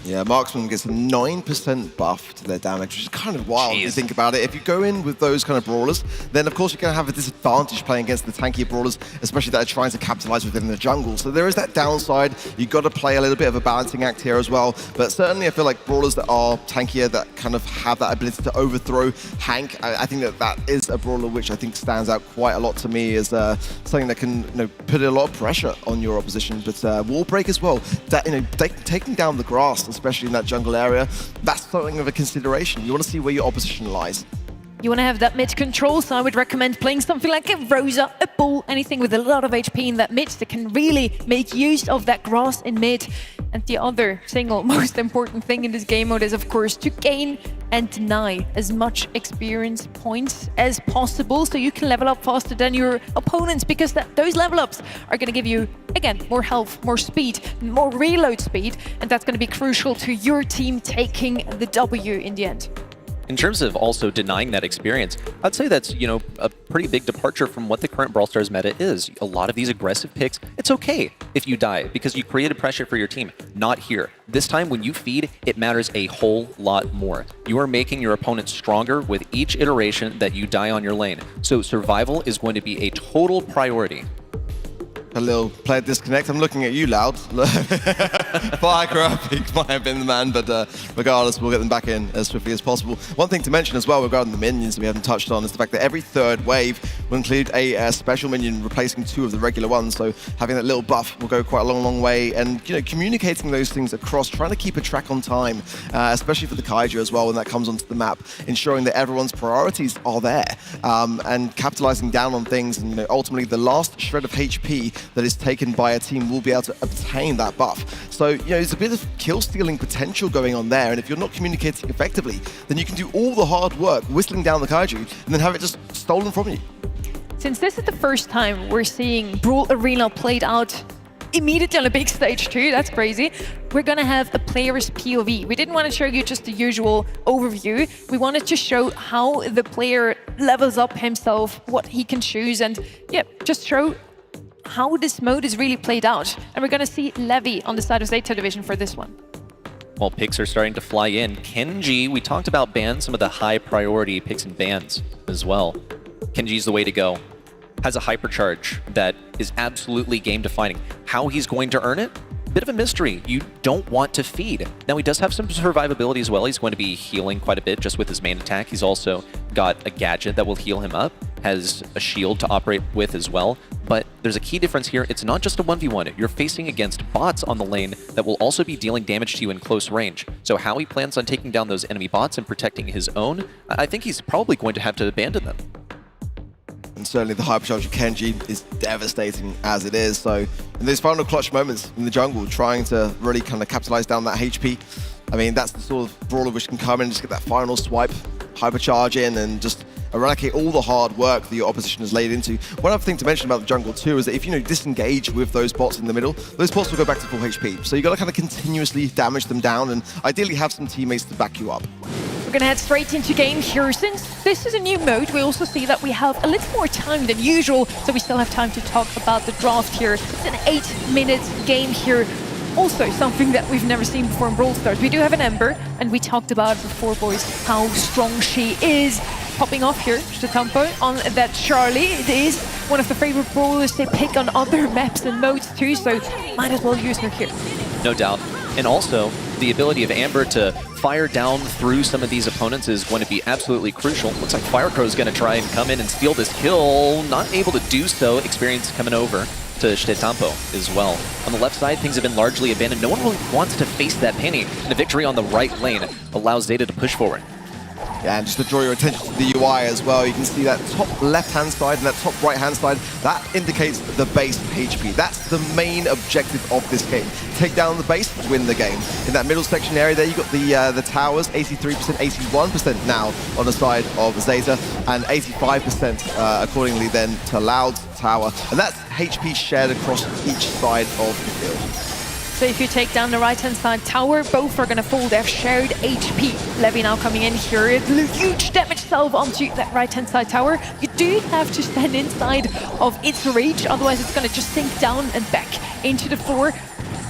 Speaker 15: Yeah, Marksman gets a 9% buff to their damage, which is kind of wild if you think about it. If you go in with those kind of brawlers, then of course you're going to have a disadvantage playing against the tankier brawlers, especially that are trying to capitalize within the jungle. So there is that downside. You've got to play a little bit of a balancing act here as well. But certainly I feel like brawlers that are tankier, that kind of have that ability to overthrow Hank, I think that that is a brawler which I think stands out quite a lot to me as something that can, you know, put a lot of pressure on your opposition. But Wall Break as well, that, you know, taking down the grass, especially in that jungle area, that's something of a consideration. You want to see where your opposition lies.
Speaker 5: You want to have that mid control, so I would recommend playing something like a Rosa, a Bull, anything with a lot of HP in that mid that can really make use of that grass in mid. And the other single most important thing in this game mode is, of course, to gain and deny as much experience points as possible so you can level up faster than your opponents, because those level ups are going to give you, again, more health, more speed, more reload speed, and that's going to be crucial to your team taking the W in the end.
Speaker 2: In terms of also denying that experience, I'd say that's, you know, a pretty big departure from what the current Brawl Stars meta is. A lot of these aggressive picks, it's okay if you die because you created pressure for your team. Not here. This time when you feed, it matters a whole lot more. You are making your opponent stronger with each iteration that you die on your lane. So survival is going to be a total priority.
Speaker 15: A little player disconnect. I'm looking at you, Loud. Fire up, he might have been the man, but regardless, we'll get them back in as swiftly as possible. One thing to mention as well regarding the minions that we haven't touched on is the fact that every third wave will include a special minion replacing 2 of the regular ones. So having that little buff will go quite a long way. And you know, communicating those things across, trying to keep a track on time, especially for the Kaiju as well when that comes onto the map, ensuring that everyone's priorities are there and capitalizing down on things. And you know, ultimately, the last shred of HP that is taken by a team will be able to obtain that buff. So, you know, there's a bit of kill-stealing potential going on there, and if you're not communicating effectively, then you can do all the hard work, whistling down the Kaiju, and then have it just stolen from you.
Speaker 5: Since this is the first time we're seeing Brawl Arena played out immediately on a big stage too, that's crazy, we're gonna have a player's POV. We didn't want to show you just the usual overview. We wanted to show how the player levels up himself, what he can choose, and yeah, just show how this mode is really played out. And we're gonna see Levy on the side of ZETA Division for this one.
Speaker 2: While picks are starting to fly in, Kenji, we talked about bans, some of the high priority picks and bans as well. Kenji's the way to go. Has a hypercharge that is absolutely game defining. How he's going to earn it? Bit of a mystery. You don't want to feed. Now he does have some survivability as well. He's going to be healing quite a bit just with his main attack. He's also got a gadget that will heal him up, has a shield to operate with as well. But there's a key difference here. It's not just a 1v1. You're facing against bots on the lane that will also be dealing damage to you in close range. So how he plans on taking down those enemy bots and protecting his own, I think he's probably going to have to abandon them.
Speaker 15: And certainly the hypercharge of Kenji is devastating as it is. So in those final clutch moments in the jungle, trying to really kind of capitalize down that HP, I mean, that's the sort of brawler which can come in and just get that final swipe, hypercharge in, and just eradicate all the hard work that your opposition has laid into. One other thing to mention about the jungle too is that if you disengage with those bots in the middle, those bots will go back to full HP. So you got to kind of continuously damage them down and ideally have some teammates to back you up.
Speaker 5: We're gonna head straight into game here. Since this is a new mode, we also see that we have a little more time than usual, so we still have time to talk about the draft here. It's an 8-minute game here. Also, something that we've never seen before in Brawl Stars. We do have an Ember, and we talked about before, boys, how strong she is. Popping off here, Shetampo on that Charlie. It is one of the favorite brawlers they pick on other maps and modes too, so might as well use her here.
Speaker 2: No doubt. And also, the ability of Amber to fire down through some of these opponents is going to be absolutely crucial. Looks like Firecrow is going to try and come in and steal this kill. Not able to do so. Experience coming over to Shetampo as well. On the left side, things have been largely abandoned. No one really wants to face that penny. And a victory on the right lane allows ZETA to push forward.
Speaker 15: Yeah, and just to draw your attention to the UI as well, you can see that top left-hand side and that top right-hand side, that indicates the base HP. That's the main objective of this game. Take down the base, win the game. In that middle section area there, you've got the towers, 83%, 81% now on the side of ZETA, and 85% accordingly then to Loud's tower. And that's HP shared across each side of the field.
Speaker 5: So if you take down the right-hand side tower, both are going to fall. They have shared HP. Levy now coming in here. A huge damage salve onto that right-hand side tower. You do have to stand inside of its reach, otherwise it's going to just sink down and back into the floor.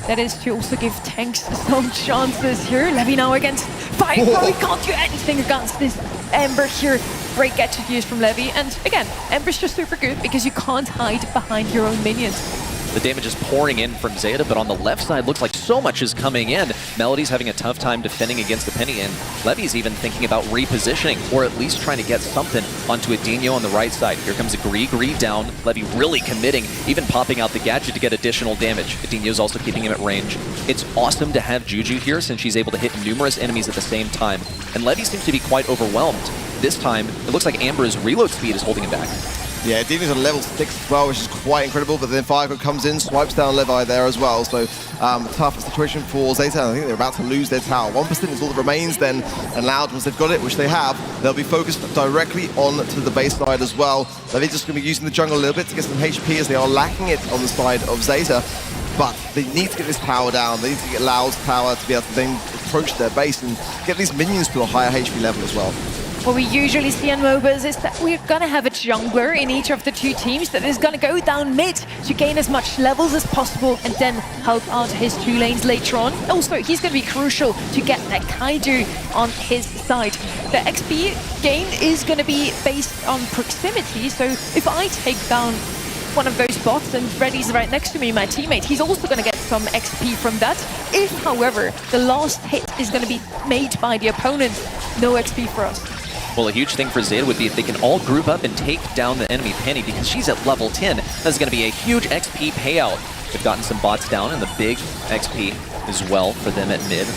Speaker 5: That is to also give tanks some chances here. Levy now against Fire. He can't do anything against this Ember here. Great gadget use from Levy. And again, Ember's just super good because you can't hide behind your own minions.
Speaker 2: The damage is pouring in from ZETA, but on the left side, looks like so much is coming in. Melody's having a tough time defending against the Penny, and Levy's even thinking about repositioning, or at least trying to get something onto Edinho on the right side. Here comes a Gree down. Levy really committing, even popping out the gadget to get additional damage. Edinho's also keeping him at range. It's awesome to have Juju here, since she's able to hit numerous enemies at the same time. And Levy seems to be quite overwhelmed. This time, it looks like Amber's reload speed is holding him back.
Speaker 15: Yeah, Edinho's on level 6 as well, which is quite incredible, but then Firecrow comes in, swipes down Levi there as well, so tough situation for ZETA. I think they're about to lose their tower. 1% is all that remains then, and Loud, once they've got it, which they have, they'll be focused directly on to the base side as well. They're just going to be using the jungle a little bit to get some HP, as they are lacking it on the side of ZETA. But they need to get this tower down. They need to get Loud's tower to be able to then approach their base and get these minions to a higher HP level as well.
Speaker 5: What we usually see on MOBAs is that we're gonna have a jungler in each of the two teams that is gonna go down mid to gain as much levels as possible and then help out his 2 lanes later on. Also, he's gonna be crucial to get that Kaiju on his side. The XP gain is gonna be based on proximity, so if I take down one of those bots and Freddy's right next to me, my teammate, he's also gonna get some XP from that. If, however, the last hit is gonna be made by the opponent, no XP for us.
Speaker 2: Well, a huge thing for ZETA would be if they can all group up and take down the enemy Penny, because she's at level 10. That's going to be a huge XP payout. They've gotten some bots down and the big XP as well for them at mid.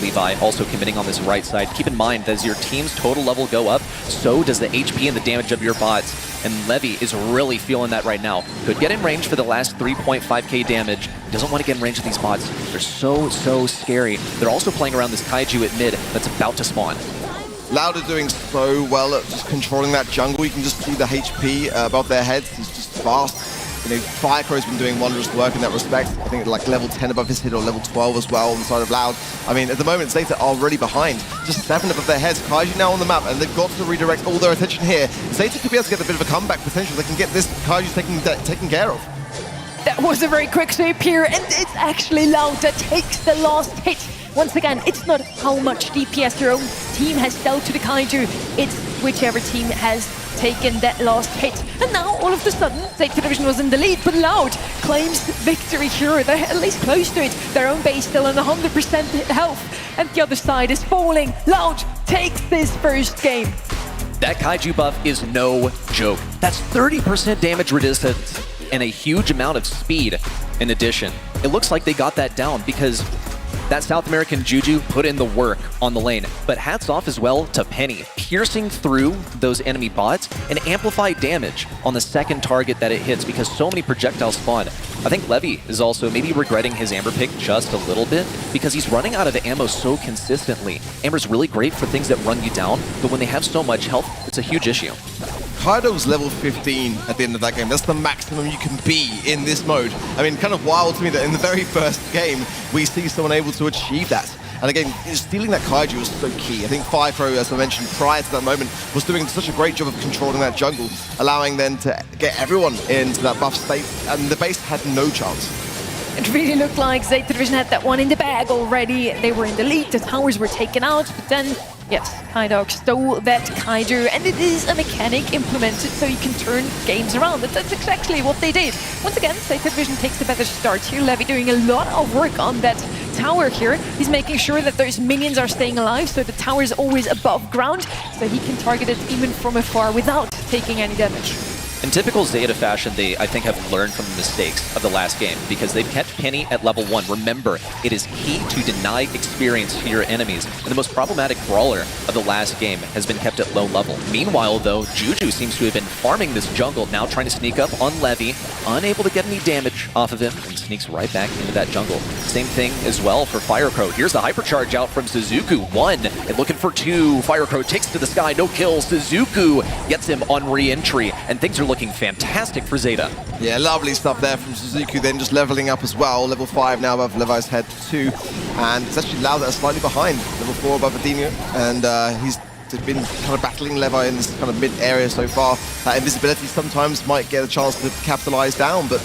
Speaker 2: Levi also committing on this right side. Keep in mind that as your team's total level go up, so does the HP and the damage of your bots. And Levy is really feeling that right now. Could get in range for the last 3.5k damage. Doesn't want to get in range of these bots. They're so scary. They're also playing around this Kaiju at mid that's about to spawn.
Speaker 15: Loud are doing so well at just controlling that jungle. You can just see the HP above their heads. It's just fast. You know, Firecrow's been doing wondrous work in that respect. I think like level 10 above his hit or level 12 as well on the side of Loud. I mean, at the moment, ZETA are already behind. Just 7 above their heads. Kaiju now on the map, and they've got to redirect all their attention here. ZETA could be able to get a bit of a comeback potential. They can get this Kaiju taken care of.
Speaker 5: That was a very quick sweep here, and it's actually Loud that takes the last hit. Once again, it's not how much DPS your own team has dealt to the Kaiju, it's whichever team has taken that last hit. And now, all of a sudden, ZETA Division was in the lead, but Loud claims victory here. They're at least close to it. Their own base still on 100% health, and the other side is falling. Loud takes this first game.
Speaker 2: That Kaiju buff is no joke. That's 30% damage resistance and a huge amount of speed in addition. It looks like they got that down because that South American Juju put in the work on the lane. But hats off as well to Penny, piercing through those enemy bots and amplified damage on the second target that it hits because so many projectiles spawn. I think Levy is also maybe regretting his Amber pick just a little bit because he's running out of ammo so consistently. Amber's really great for things that run you down, but when they have so much health, it's a huge issue.
Speaker 15: Kaiodog's level 15 at the end of that game. That's the maximum you can be in this mode. I mean, kind of wild to me that in the very first game, we see someone able to achieve that. And again, stealing that Kaiju was so key. I think Firecrow, as I mentioned prior to that moment, was doing such a great job of controlling that jungle, allowing them to get everyone into that buff state, and the base had no chance.
Speaker 5: It really looked like ZETA Division had that one in the bag already. They were in the lead, the towers were taken out, but then, yes, Kaiodog stole that Kaiju, and it is a mechanic implemented so you can turn games around. That's exactly what they did. Once again, ZETA Division takes a better start here. Levy doing a lot of work on that tower here. He's making sure that those minions are staying alive, so the tower is always above ground, so he can target it even from afar without taking any damage.
Speaker 2: In typical ZETA fashion, they, I think, have learned from the mistakes of the last game because they've kept Penny at level 1. Remember, it is key to deny experience to your enemies, and the most problematic brawler of the last game has been kept at low level. Meanwhile, though, Juju seems to have been farming this jungle, now trying to sneak up on Levy, unable to get any damage off of him, and sneaks right back into that jungle. Same thing as well for Firecrow. Here's the hypercharge out from Sizuku. 1, and looking for 2. Firecrow takes to the sky, no kills. Sizuku gets him on re-entry, and things are looking fantastic for ZETA.
Speaker 15: Yeah, lovely stuff there from Sizuku, then just leveling up as well. Level 5 now above Levi's head 2, and it's actually Loud that are slightly behind. Level 4 above Edinho, and he's been kind of battling Levi in this kind of mid area so far. That invisibility sometimes might get a chance to capitalize down, but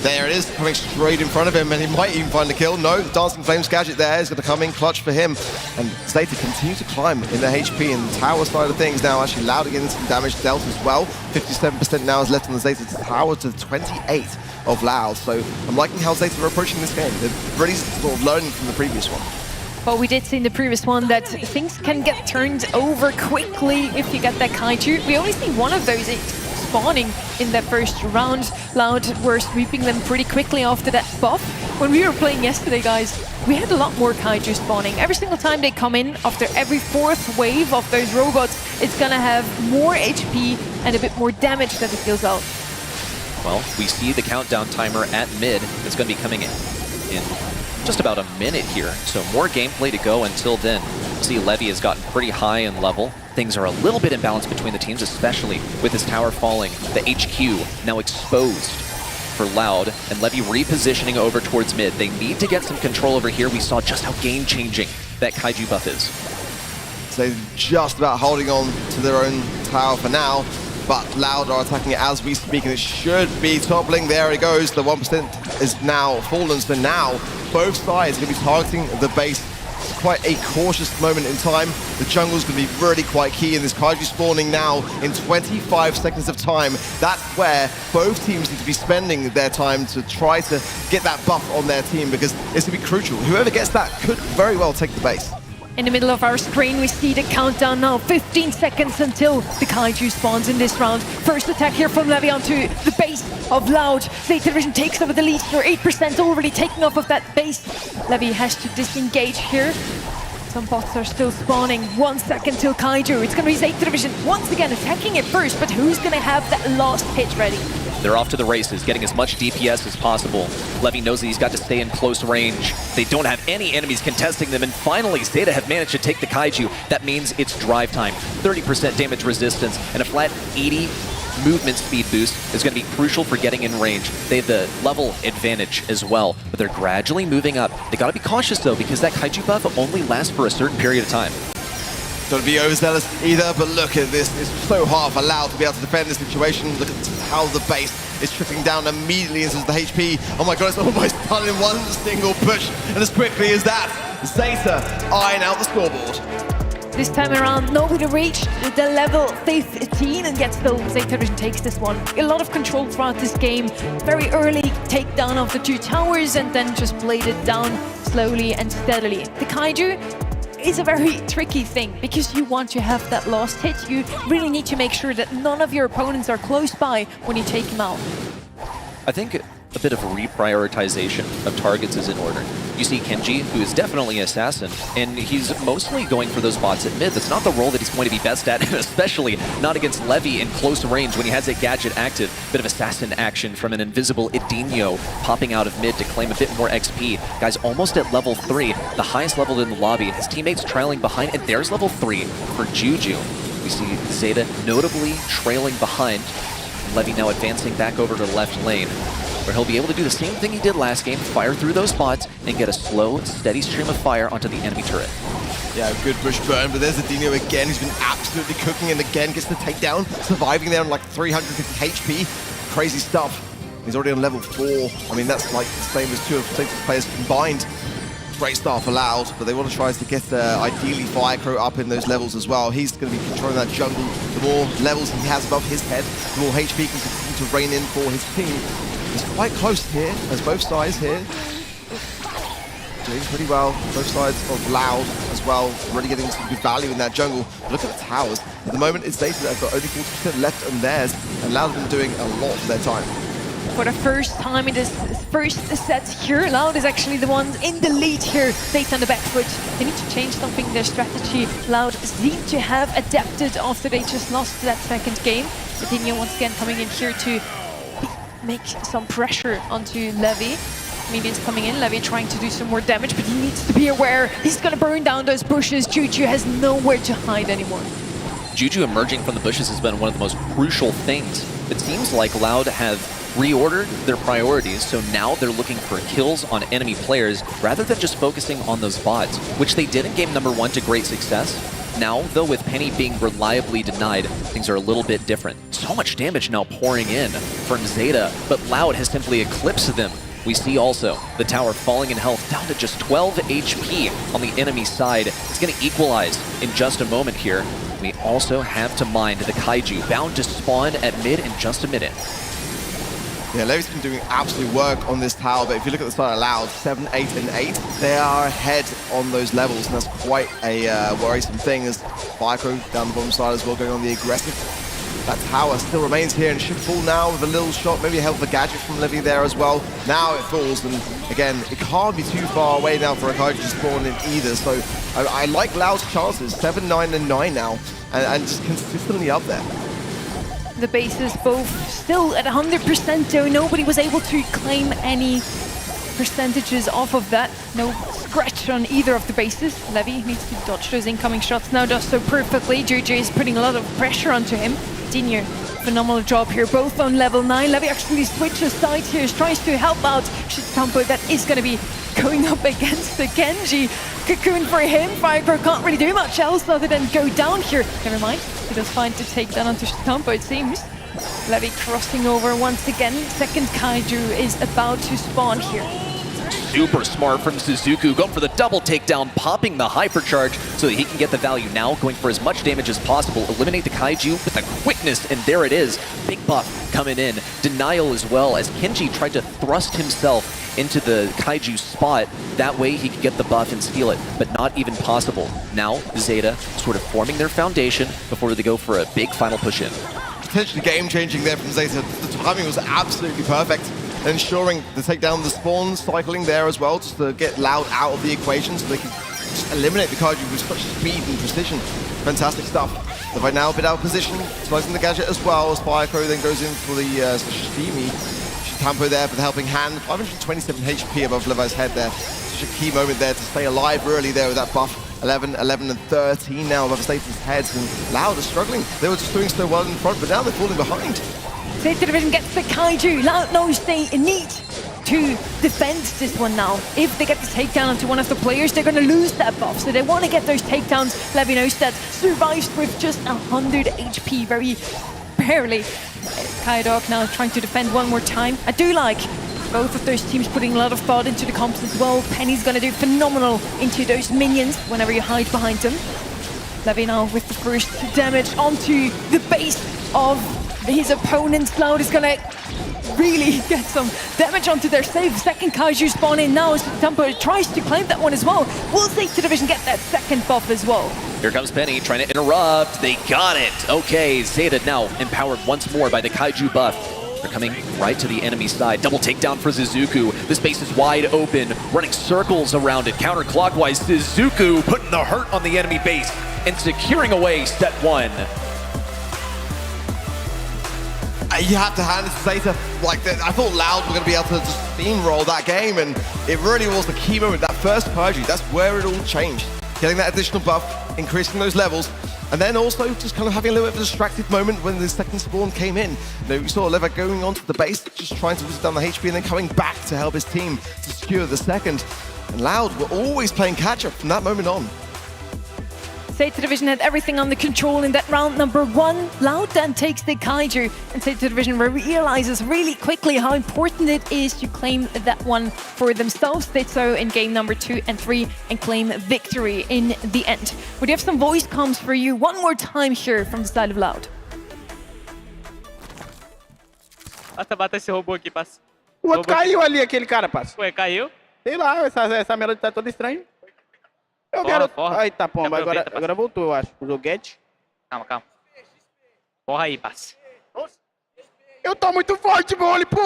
Speaker 15: there it is, coming straight in front of him, and he might even find the kill. No, the Dancing Flames gadget there is going to come in clutch for him. And ZETA continue to climb in the HP and the tower side of things now. Actually, Loud getting some damage dealt as well. 57% now is left on the ZETA tower to 28 of Loud. So I'm liking how ZETA are approaching this game. They're really sort of learning from the previous one.
Speaker 5: Well, we did see in the previous one that things can get turned over quickly if you get that Kaiju. We only see one of those spawning in that first round. Loud were sweeping them pretty quickly after that buff. When we were playing yesterday, guys, we had a lot more Kaiju spawning. Every single time they come in, after every 4th wave of those robots, it's gonna have more HP and a bit more damage that it deals out.
Speaker 2: Well, we see the countdown timer at mid. It's going to be coming in just about a minute here, so more gameplay to go until then. See, Levy has gotten pretty high in level. Things are a little bit imbalanced between the teams, especially with his tower falling. The HQ now exposed for Loud, and Levy repositioning over towards mid. They need to get some control over here. We saw just how game-changing that Kaiju buff is.
Speaker 15: So just about holding on to their own tower for now, but Loud are attacking it as we speak, and it should be toppling. There it goes. The 1% is now fallen, so now both sides are going to be targeting the base. It's quite a cautious moment in time. The jungle's going to be really quite key, and this Kaiju spawning now in 25 seconds of time. That's where both teams need to be spending their time to try to get that buff on their team, because it's going to be crucial. Whoever gets that could very well take the base.
Speaker 5: In the middle of our screen, we see the countdown now. 15 seconds until the Kaiju spawns in this round. First attack here from Levy onto the base of Loud. ZETA Division takes over the lead here. 8% already taking off of that base. Levy has to disengage here. Some bots are still spawning. 1 second till Kaiju. It's going to be ZETA Division once again attacking it first, but who's going to have that last hit ready?
Speaker 2: They're off to the races, getting as much DPS as possible. Levy knows that he's got to stay in close range. They don't have any enemies contesting them, and finally, ZETA have managed to take the Kaiju. That means it's drive time. 30% damage resistance, and a flat 80 movement speed boost is going to be crucial for getting in range. They have the level advantage as well, but they're gradually moving up. They got to be cautious, though, because that Kaiju buff only lasts for a certain period of time.
Speaker 15: Don't be overzealous either, but look at this. It's so hard for Loud to be able to defend this situation. Look at how the base is tripping down immediately into the HP. Oh my god, it's almost done in one single push. And as quickly as that, ZETA eyeing out the scoreboard.
Speaker 5: This time around, nobody reached the level 15, and yet still ZETA Division takes this one. A lot of control throughout this game. Very early takedown of the 2 towers, and then just played it down slowly and steadily. The Kaiju is a very tricky thing, because you want to have that last hit. You really need to make sure that none of your opponents are close by when you take him out.
Speaker 2: I think a bit of reprioritization of targets is in order. You see Kenji, who is definitely an assassin, and he's mostly going for those bots at mid. That's not the role that he's going to be best at, especially not against Levy in close range when he has that gadget active. Bit of assassin action from an invisible Edinho popping out of mid to claim a bit more XP. Guys, almost at level 3, the highest level in the lobby. His teammates trailing behind, and there's level 3 for Juju. We see ZETA notably trailing behind. Levy now advancing back over to the left lane, where he'll be able to do the same thing he did last game, fire through those bots, and get a slow, steady stream of fire onto the enemy turret.
Speaker 15: Yeah, good bush burn, but there's Edinho again, who's been absolutely cooking, and again gets the takedown, surviving there on like 350 HP. Crazy stuff. He's already on level 4. I mean, that's like the same as 2 of ZETA's players combined. Great start for Loud, but they want to try to get ideally Firecrow up in those levels as well. He's going to be controlling that jungle. The more levels he has above his head, the more HP he can continue to rein in for his team. It's quite close here, as both sides here doing pretty well. Both sides of Loud as well, really getting some good value in that jungle. Look at the towers. At the moment, it's ZETA that have got only 40% left on theirs, and Loud have been doing a lot of their time.
Speaker 5: For the first time in this first set here, Loud is actually the ones in the lead here. ZETA on the back foot. They need to change something in their strategy. Loud seem to have adapted after they just lost that second game. Edinho once again coming in here to make some pressure onto Levy. Minions coming in, Levy trying to do some more damage, but he needs to be aware. He's gonna burn down those bushes. Juju has nowhere to hide anymore.
Speaker 2: Juju emerging from the bushes has been one of the most crucial things. It seems like Loud have reordered their priorities, so now they're looking for kills on enemy players rather than just focusing on those bots, which they did in game number 1 to great success. Now, though, with Penny being reliably denied, things are a little bit different. So much damage now pouring in from ZETA, but Loud has simply eclipsed them. We see also the tower falling in health down to just 12 HP on the enemy side. It's going to equalize in just a moment here. We also have to mind the Kaiju, bound to spawn at mid in just a minute.
Speaker 15: Yeah, Levy's been doing absolute work on this tower, but if you look at the side of Loud, 7, 8, and 8, they are ahead on those levels, and that's quite a worrisome thing, as Firecrow down the bottom side as well, going on the aggressive. That tower still remains here and should fall now with a little shot, maybe a hell of a gadget from Levy there as well. Now it falls, and again, it can't be too far away now for a Kaiju to spawn in either, so I like Loud's chances, 7, 9, and 9 now, and just consistently up there.
Speaker 5: The bases both still at 100%, though nobody was able to claim any percentages off of that. No scratch on either of the bases. Levy needs to dodge those incoming shots now, does so perfectly. Juju is putting a lot of pressure onto him. Edinho, phenomenal job here, both on level 9. Levy actually switches sides here, tries to help out Shitampo. That is going to be going up against the Genji. cocoon for him. Firecrow can't really do much else other than go down here. Never mind, he does find to take down onto Stampo, it seems. Levy crossing over once again. Second Kaiju is about to spawn here.
Speaker 2: Super smart from Sizuku, going for the double takedown, popping the hypercharge so that he can get the value now, going for as much damage as possible, eliminate the Kaiju with the quickness, and there it is. Big buff coming in. Denial as well, as Kenji tried to thrust himself into the Kaiju spot. That way he could get the buff and steal it, but not even possible. Now, ZETA sort of forming their foundation before they go for a big final push-in.
Speaker 15: Potentially game-changing there from ZETA. The timing was absolutely perfect. Ensuring to take down the spawn, cycling there as well, just to get Loud out of the equation so they can just eliminate the Kaiju with such speed and precision. Fantastic stuff. So right now, a bit out of position, slicing the gadget as well. Firecrow then goes in for the Shimi. Tampo there for the helping hand. 527 HP above Levi's head there. Such a key moment there to stay alive early there with that buff. 11, 11, and 13 now above Zeta's heads, and Loud are struggling. They were just doing so well in front, but now they're falling behind.
Speaker 5: ZETA Division gets the Kaiju. Loud knows they need to defend this one now. If they get the takedown onto one of the players, they're going to lose that buff. So they want to get those takedowns. Levy knows that survives with just 100 HP, very barely. Kaiodog now trying to defend one more time. I do like both of those teams putting a lot of thought into the comps as well. Penny's going to do phenomenal into those minions whenever you hide behind them. Levy now with the first damage onto the base of his opponent. Loud is gonna really get some damage onto their save. Second Kaiju spawn in now as Tampo tries to claim that one as well. Will ZETA Division get that second buff as well?
Speaker 2: Here comes Penny trying to interrupt. They got it. Okay, ZETA now empowered once more by the Kaiju buff. They're coming right to the enemy side. Double takedown for Sizuku. The space is wide open, running circles around it. Counterclockwise, Sizuku putting the hurt on the enemy base and securing away set one.
Speaker 15: You have to hand it to ZETA. Like, I thought Loud were going to be able to just steamroll that game, and it really was the key moment. That first Kaiju, that's where it all changed. Getting that additional buff, increasing those levels, and then also just kind of having a little bit of a distracted moment when the second spawn came in. You know, we saw Leva going onto the base, just trying to visit down the HP, and then coming back to help his team to secure the second. And Loud were always playing catch-up from that moment on.
Speaker 5: ZETA Division had everything under control in that round number one. Loud then takes the Kaiju, and ZETA Division realizes really quickly how important it is to claim that one for themselves. Did so in game number 2 and 3 and claim victory in the end. We have some voice comms for you one more time here from the side of Loud.
Speaker 11: Bata esse robô aqui, passa.
Speaker 20: O outro caiu ali, aquele cara, passa.
Speaker 11: Ué, caiu?
Speaker 20: Sei lá, essa melody tá toda estranha. Eu quero... Ai, tá pomba, agora voltou, eu acho, o joguete.
Speaker 11: Calma, calma. Porra aí, passa.
Speaker 20: Eu tô muito forte, Boli, pô!
Speaker 11: O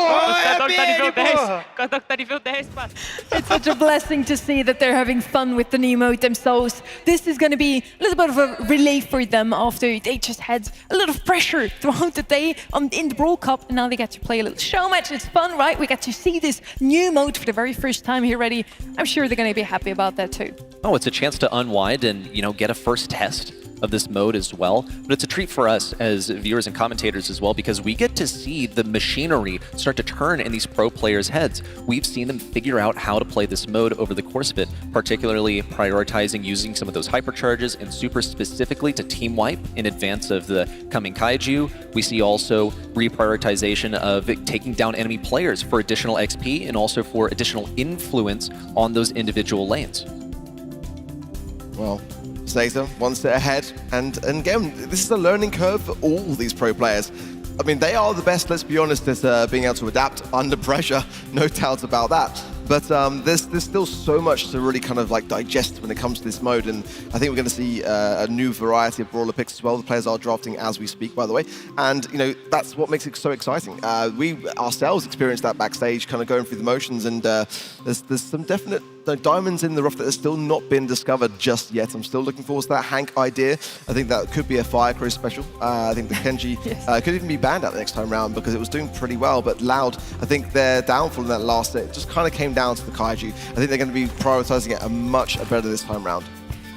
Speaker 11: tá nível 10. O tá nível 10, passa.
Speaker 5: It's such a blessing to see that they're having fun with the new mode themselves. This is going to be a little bit of a relief for them after they just had a lot of pressure throughout the day in the Brawl Cup, and now they get to play a little show match. It's fun, right? We get to see this new mode for the very first time here already. I'm sure they're going to be happy about that too.
Speaker 2: Oh, it's a chance to unwind and, you know, get a first test of this mode as well. But it's a treat for us as viewers and commentators as well, because we get to see the machinery start to turn in these pro players' heads. We've seen them figure out how to play this mode over the course of it, particularly prioritizing using some of those hypercharges and super specifically to team wipe in advance of the coming Kaiju. We see also reprioritization of taking down enemy players for additional XP and also for additional influence on those individual lanes.
Speaker 15: Well, ZETA one step ahead, and again, this is a learning curve for all these pro players. I mean, they are the best, let's be honest, at being able to adapt under pressure, no doubt about that. But there's still so much to really kind of like digest when it comes to this mode, and I think we're going to see a new variety of brawler picks as well. The players are drafting as we speak, by the way, and you know that's what makes it so exciting. We ourselves experienced that backstage, kind of going through the motions, and there's some definite diamonds in the rough that have still not been discovered just yet. I'm still looking forward to that Hank idea. I think that could be a Firecrow special. I think the Kenji could even be banned out the next time round because it was doing pretty well, but Loud, I think their downfall in that last set just kind of came down to the Kaiju. I think they're going to be prioritizing it much better this time round.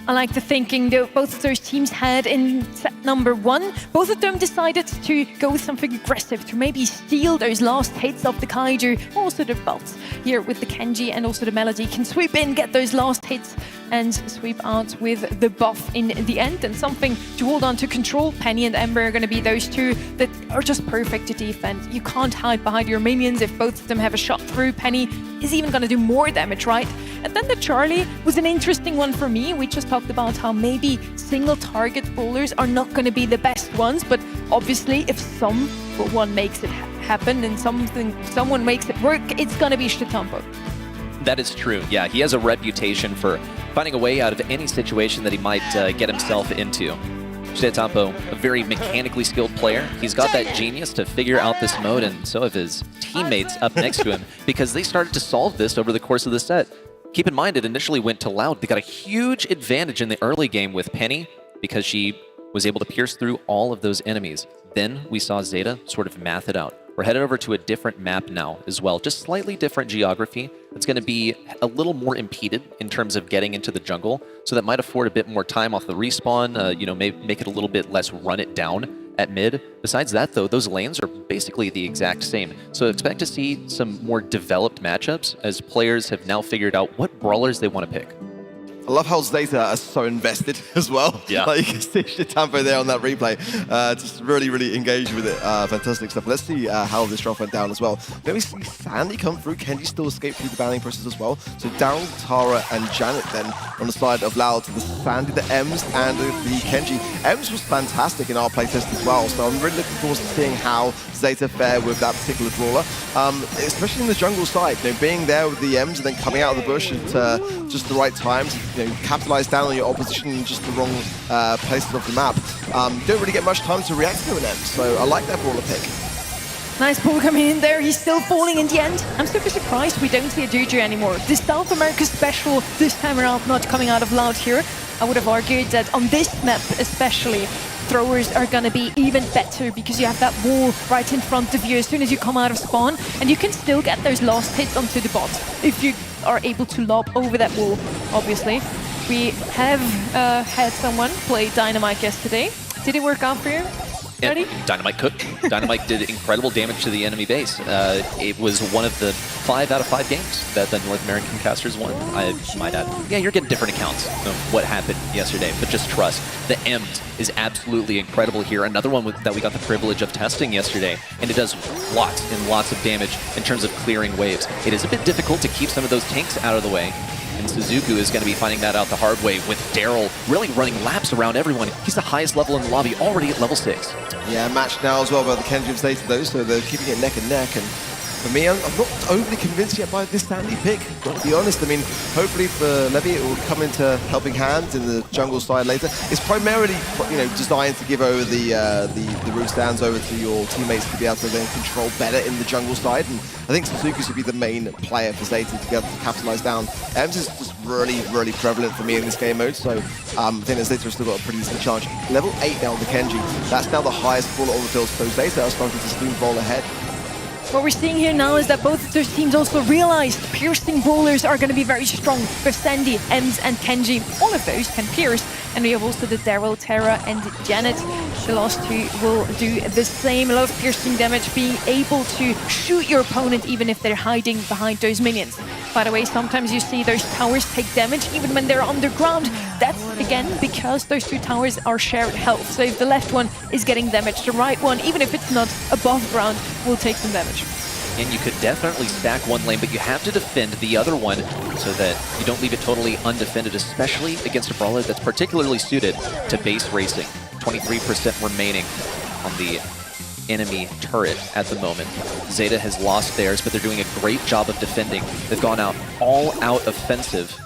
Speaker 5: I like the thinking that both of those teams had in set number 1. Both of them decided to go with something aggressive, to maybe steal those last hits of the Kaiju. Also the bots here with the Kenji and also the Melody can sweep in, get those last hits and sweep out with the buff in the end. And something to hold on to control. Penny and Ember are going to be those two that are just perfect to defend. You can't hide behind your minions if both of them have a shot through. Penny is even going to do more damage, right? And then the Charlie was an interesting one for me. We just talked about how maybe single target brawlers are not going to be the best ones, but obviously if someone makes it happen and someone makes it work, it's going to be Shetampo.
Speaker 2: That is true. Yeah, he has a reputation for finding a way out of any situation that he might get himself into. Shetampo, a very mechanically skilled player. He's got that genius to figure out this mode, and so have his teammates up next to him, because they started to solve this over the course of the set. Keep in mind, it initially went to Loud. They got a huge advantage in the early game with Penny because she was able to pierce through all of those enemies. Then we saw ZETA sort of math it out. We're headed over to a different map now as well, just slightly different geography. It's going to be a little more impeded in terms of getting into the jungle, so that might afford a bit more time off the respawn, you know, make it a little bit less run it down at mid. Besides that, though, those lanes are basically the exact same. So expect to see some more developed matchups as players have now figured out what brawlers they want to pick.
Speaker 15: I love how ZETA are so invested as well.
Speaker 2: Yeah.
Speaker 15: Like you can see Shetampo there on that replay. Just really engaged with it. Fantastic stuff. Let's see how this draft went down as well. Then we see Sandy come through. Kenji still escaped through the banning process as well. So down Tara and Janet then on the side of Loud to the Sandy, the Ems, and the Kenji. Ems was fantastic in our playtest as well. So I'm really looking forward to seeing how ZETA fare with that particular brawler. Especially in the jungle side. You know, being there with the Ems and then coming out of the bush at just the right times. You know, capitalize down on your opposition in just the wrong places of the map. You don't really get much time to react to an end, so I like that brawler pick.
Speaker 5: Nice ball coming in there. He's still falling in the end. I'm super surprised we don't see a Juju anymore. The South America special this time around not coming out of Loud here. I would have argued that on this map especially, throwers are going to be even better because you have that wall right in front of you as soon as you come out of spawn, and you can still get those last hits onto the bot if you are able to lob over that wall, obviously. We have had someone play Dynamite yesterday. Did it work out for you? Ready?
Speaker 2: Dynamite cooked. Dynamite did incredible damage to the enemy base. It was one of the 5 out of 5 games that the North American casters won, I might add. Yeah, you're getting different accounts of what happened yesterday, but just trust. The Ems is absolutely incredible here. Another one that we got the privilege of testing yesterday, and it does lots and lots of damage in terms of clearing waves. It is a bit difficult to keep some of those tanks out of the way, and Sizuku is going to be finding that out the hard way with Daryl really running laps around everyone. He's the highest level in the lobby, already at level 6.
Speaker 15: Yeah, matched now as well by the Kenji of ZETA though, so they're keeping it neck and neck. And for me, I'm not overly convinced yet by this Sandy pick, got to be honest. I mean, hopefully for Levy it will come into helping hands in the jungle side later. It's primarily, you know, designed to give over the roof stands over to your teammates to be able to then control better in the jungle side. And I think Suzuki should be the main player for ZETA to be able to capitalize down. Ems is just really prevalent for me in this game mode, so I think that ZETA has still got a pretty decent chance. Level 8 now with the Kenji. That's now the highest brawler on the field, so ZETA are starting to steamroll ahead.
Speaker 5: What we're seeing here now is that both of those teams also realized piercing brawlers are going to be very strong. For Sandy, Ems, and Kenji, all of those can pierce. And we have also the Daryl, Tara, and Janet. The last two will do the same. A lot of piercing damage, being able to shoot your opponent even if they're hiding behind those minions. By the way, sometimes you see those towers take damage even when they're underground. That's, again, because those two towers are shared health. So if the left one is getting damaged, the right one, even if it's not above ground, will take some damage.
Speaker 2: And you could definitely stack one lane, but you have to defend the other one so that you don't leave it totally undefended, especially against a brawler that's particularly suited to base racing. 23% remaining on the enemy turret at the moment. ZETA has lost theirs, but they're doing a great job of defending. They've gone out all-out offensive.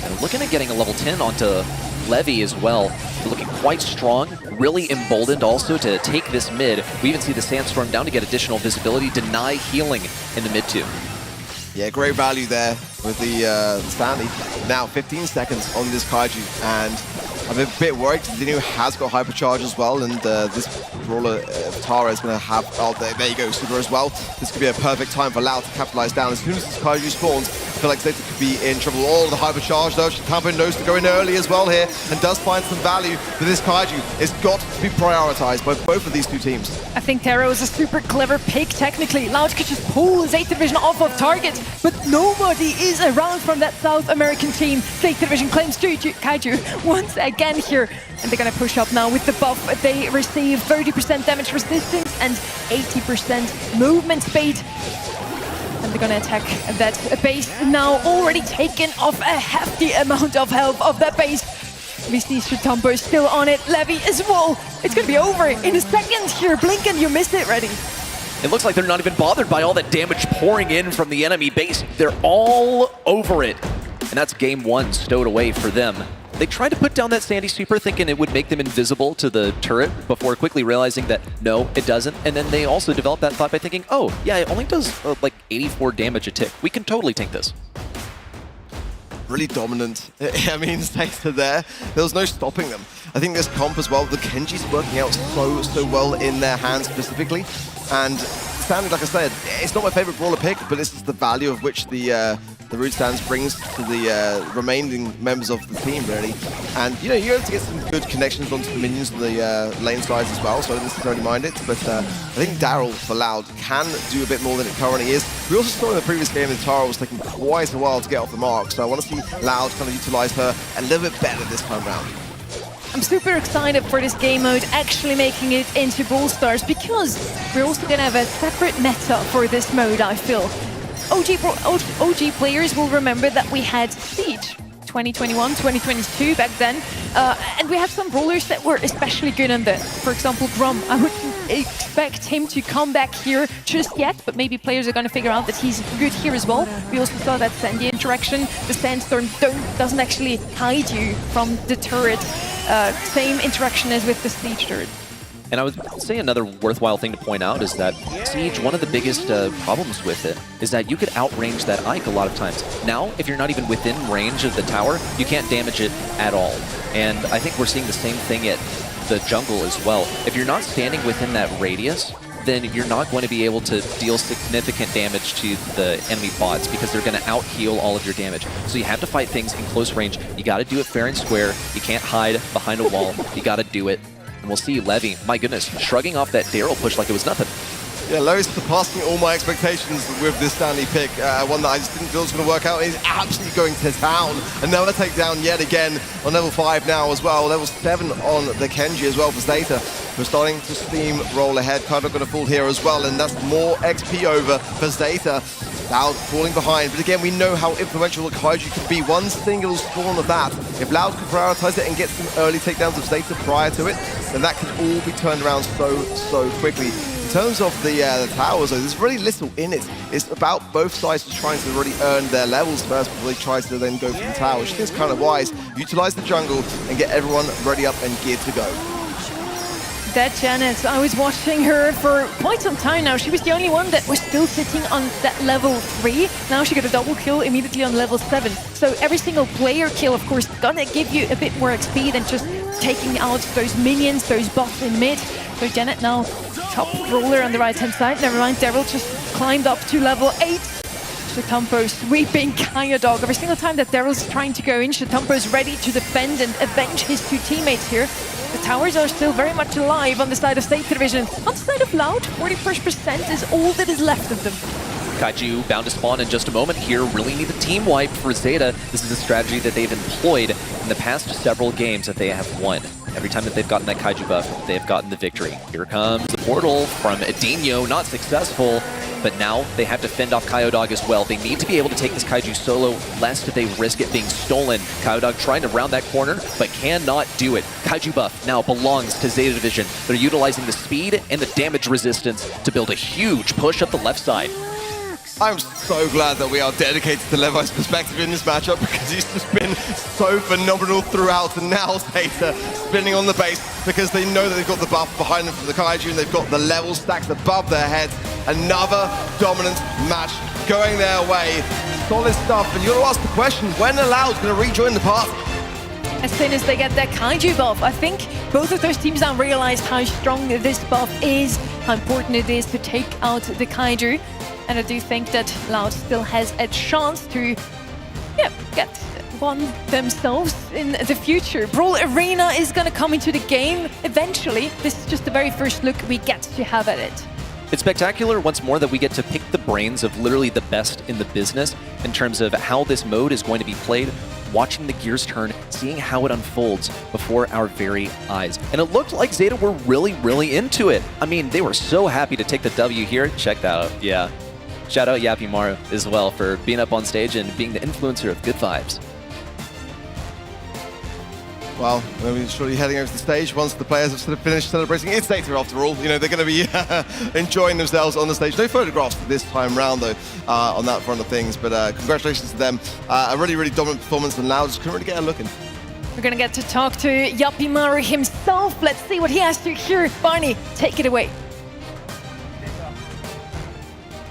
Speaker 2: And looking at getting a level 10 onto Levy as well. They're looking quite strong, really emboldened also to take this mid. We even see the Sandstorm down to get additional visibility, deny healing in the mid too.
Speaker 15: Yeah, great value there with the Sandy. Now 15 seconds on this Kaiju, and I'm a bit worried because Edinho has got hypercharge as well, and this brawler Tara is going to have, oh, there you go, Super as well. This could be a perfect time for Lau to capitalize down. As soon as this Kaiju spawns, feel like Zeta could be in trouble. All the hypercharge though. Shitambo knows to go in early as well here and does find some value. But this Kaiju has got to be prioritized by both of these two teams.
Speaker 5: I think Taro is a super clever pick technically. Loud could just pull Zeta Division off of target, but nobody is around from that South American team. Zeta Division claims Kaiju once again here. And they're gonna push up now with the buff. They receive 30% damage resistance and 80% movement speed. And they're gonna attack that base now, already taken off a hefty amount of health of that base. We see Shitambo is still on it, Levy as well. It's gonna be over in a second here. Blink and you missed it, ready.
Speaker 2: It looks like they're not even bothered by all that damage pouring in from the enemy base. They're all over it. And that's game one stowed away for them. They tried to put down that Sandy Super thinking it would make them invisible to the turret before quickly realizing that no, it doesn't. And then they also developed that thought by thinking, oh, yeah, it only does like 84 damage a tick. We can totally tank this.
Speaker 15: Really dominant. I mean, Zeta there was no stopping them. I think this comp as well, the Kenji's working out so well in their hands specifically. And Sandy, like I said, it's not my favorite brawler pick, but this is the value of which the root stands brings to the remaining members of the team, really. And, you know, you're able to get some good connections onto the minions on the lane sides as well, so I don't necessarily mind it. But I think Daryl for Loud can do a bit more than it currently is. We also saw in the previous game that Tara was taking quite a while to get off the mark, so I want to see Loud kind of utilize her a little bit better this time around.
Speaker 5: I'm super excited for this game mode actually making it into Brawl Stars because we're also going to have a separate meta for this mode, I feel. OG players will remember that we had Siege 2021, 2022 back then, and we have some brawlers that were especially good on that. For example, Grom. I wouldn't expect him to come back here just yet, but maybe players are going to figure out that he's good here as well. We also saw that Sandy interaction. The Sandstorm doesn't actually hide you from the turret. Same interaction as with the Siege turret.
Speaker 2: And I would say another worthwhile thing to point out is that Siege, one of the biggest problems with it is that you could outrange that Ike a lot of times. Now, if you're not even within range of the tower, you can't damage it at all. And I think we're seeing the same thing at the jungle as well. If you're not standing within that radius, then you're not going to be able to deal significant damage to the enemy bots because they're going to out-heal all of your damage. So you have to fight things in close range. You got to do it fair and square. You can't hide behind a wall. You got to do it. And we'll see Levy, my goodness, shrugging off that Daryl push like it was nothing.
Speaker 15: Yeah, Lowe's surpassing all my expectations with this Stanley pick. One that I just didn't feel was going to work out. He's absolutely going to town. Another takedown yet again on level 5 now as well. Level 7 on the Kenji as well for Zeta. We're starting to steamroll ahead. Kaiodog going to fall here as well, and that's more XP over for Zeta. Loud falling behind, but again, we know how influential a Kaiju can be. One single spawn of that. If Loud can prioritize it and get some early takedowns of Zeta prior to it, then that can all be turned around so quickly. In terms of the towers, though, there's really little in it. It's about both sides just trying to really earn their levels first before they try to then go for the tower, which is kind of wise. Utilize the jungle and get everyone ready up and geared to go.
Speaker 5: That Janet, I was watching her for quite some time now. She was the only one that was still sitting on that level 3. Now she got a double kill immediately on level 7. So every single player kill, of course, gonna give you a bit more XP than just taking out those minions, those bots in mid. So Janet now top brawler on the right-hand side. Never mind, Daryl just climbed up to level 8. Shitambo sweeping Kaiodog. Every single time that Daryl's trying to go in, Shitambo's ready to defend and avenge his two teammates here. The towers are still very much alive on the side of Zeta Division. On the side of Loud, 41% is all that is left of them.
Speaker 2: Kaiju bound to spawn in just a moment here. Really need the team wipe for Zeta. This is a strategy that they've employed in the past several games that they have won. Every time that they've gotten that Kaiju buff, they have gotten the victory. Here comes the portal from Edinho, not successful, but now they have to fend off Kaiodog as well. They need to be able to take this Kaiju solo, lest they risk it being stolen. Kaiodog trying to round that corner, but cannot do it. Kaiju buff now belongs to Zeta Division. They're utilizing the speed and the damage resistance to build a huge push up the left side.
Speaker 15: I'm so glad that we are dedicated to Levi's perspective in this matchup because he's just been so phenomenal throughout, and now Zeta spinning on the base because they know that they've got the buff behind them from the Kaiju and they've got the level stacked above their heads. Another dominant match going their way. Solid stuff, and you got to ask the question, when are Loud going to rejoin the party?
Speaker 5: As soon as they get that Kaiju buff, I think both of those teams now realize how strong this buff is, how important it is to take out the Kaiju. And I do think that Loud still has a chance to get one themselves in the future. Brawl Arena is going to come into the game eventually. This is just the very first look we get to have at it.
Speaker 2: It's spectacular once more that we get to pick the brains of literally the best in the business in terms of how this mode is going to be played, watching the gears turn, seeing how it unfolds before our very eyes. And it looked like ZETA were really, really into it. I mean, they were so happy to take the W here. Check that out, yeah. Shout out Yapimaru as well for being up on stage and being the influencer of good vibes.
Speaker 15: Well, we're surely heading over to the stage once the players have sort of finished celebrating. It's ZETA after all. You know, they're going to be enjoying themselves on the stage. No photographs this time round, though, on that front of things. But congratulations to them. A really, really dominant performance, and now just couldn't really get a look in.
Speaker 5: We're going to get to talk to Yapimaru himself. Let's see what he has to hear. Barney, take it away.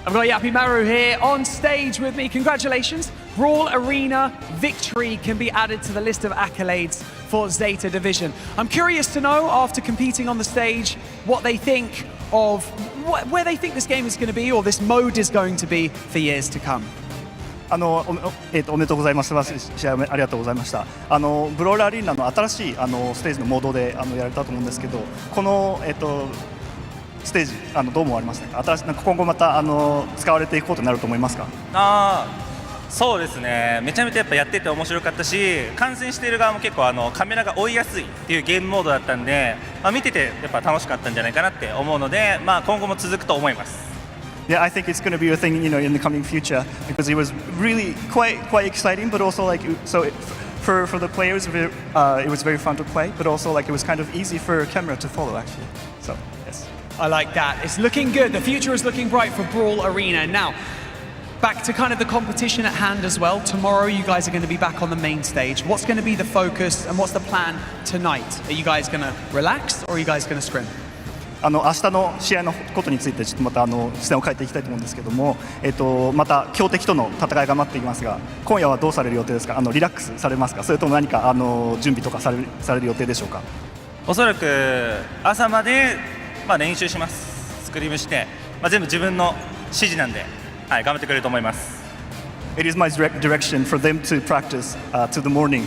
Speaker 16: I've got Yapimaru here on stage with me. Congratulations. Brawl Arena victory can be added to the list of accolades for ZETA Division. I'm curious to know, after competing on the stage, what they think of, where they think this game is going to be, or this mode is going to be for years to come.
Speaker 18: おめでとうございます。試合ありがとうございました。ブロールアリーナの新しいステージのモードでやられたと思うんですけど、このステージどう思われますか？新しい今後また使われていくことになると思いますか？
Speaker 21: そうですね。めちゃめちゃやってて面白かったし、観戦している側も結構カメラが追いやすいっていうゲームモードだったんで、見ててやっぱ楽しかったんじゃないかなって思うので、今後も続くと思います。
Speaker 18: Yeah, I think it's going to be a thing, in the coming future because it was really quite exciting, but also for the players, it was very fun to play, but also it was kind of easy for a camera to follow actually. So yes,
Speaker 16: I like that. It's looking good. The future is looking bright for Brawl Arena. Now, back to kind of the competition at hand as well. Tomorrow, you guys are going to be back on the main stage. What's going to be the focus and what's the plan tonight? Are you guys going to relax or are you guys going to scrim?
Speaker 18: 明日の試合のことについてちょっとまた視点を変えていきたいと思うんですけども、また強敵との戦いが待っていますが、今夜はどうされる予定ですか？リラックスされますか？それとも何か準備とかされる予定でしょうか？
Speaker 21: おそらく朝まで練習します。スクリームして、全部自分の指示なんで、頑張ってくれると思います。
Speaker 18: It is my direction for them to practice to the morning.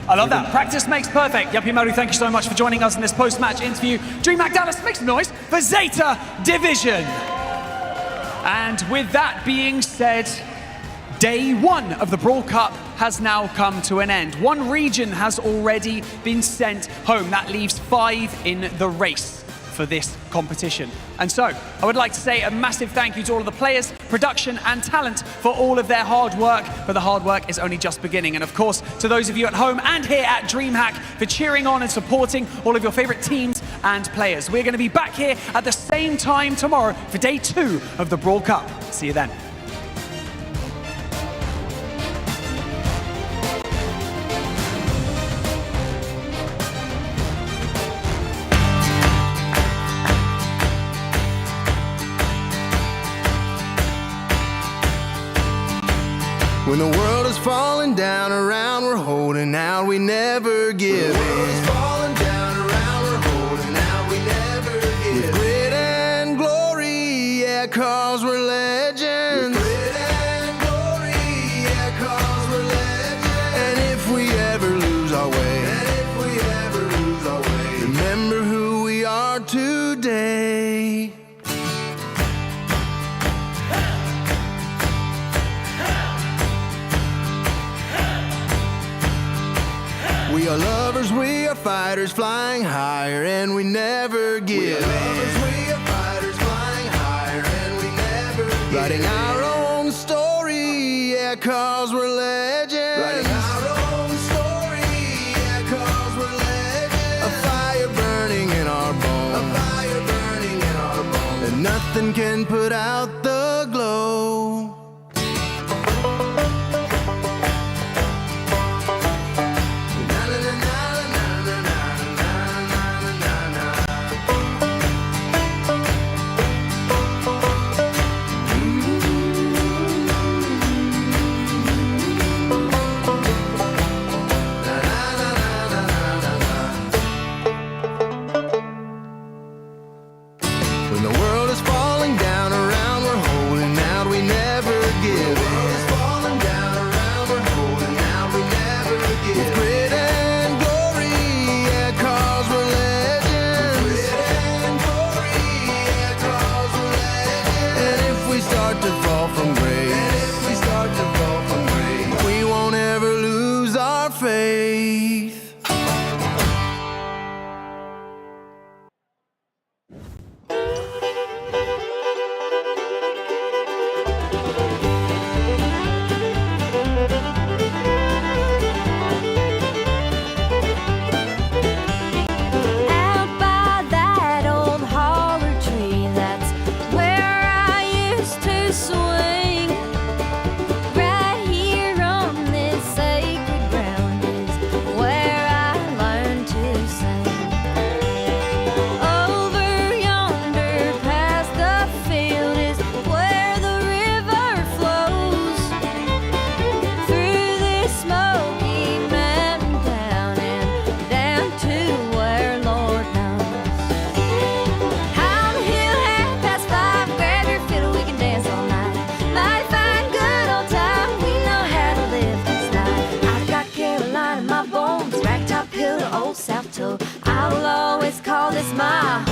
Speaker 16: I love that. Practice makes perfect. Yapimaru, thank you so much for joining us in this post-match interview. DreamHack Dallas, make some noise for ZETA Division. And with that being said, day one of the Brawl Cup has now come to an end. One region has already been sent home. That leaves 5 in the race for this competition. And so, I would like to say a massive thank you to all of the players, production and talent for all of their hard work, but the hard work is only just beginning. And of course, to those of you at home and here at DreamHack for cheering on and supporting all of your favorite teams and players. We're going to be back here at the same time tomorrow for day 2 of the Brawl Cup. See you then.
Speaker 22: When the world is falling down around, we're holding out, we never give in. The world is falling down around, we're holding out, we never give in. With grit and glory, yeah, cause we're legends. With grit and glory, yeah, cause we're legends. And if we ever lose our way, remember who we are today. We are lovers, we are fighters, flying higher, and we never give in. We are lovers, we are fighters, flying higher, and we never give in. Writing our own story, yeah, cause we're legends. Writing our own story, yeah, cause we're legends. A fire burning in our bones. A fire burning in our bones. And nothing can put out the glow. When the world is falling down around,
Speaker 8: talisman.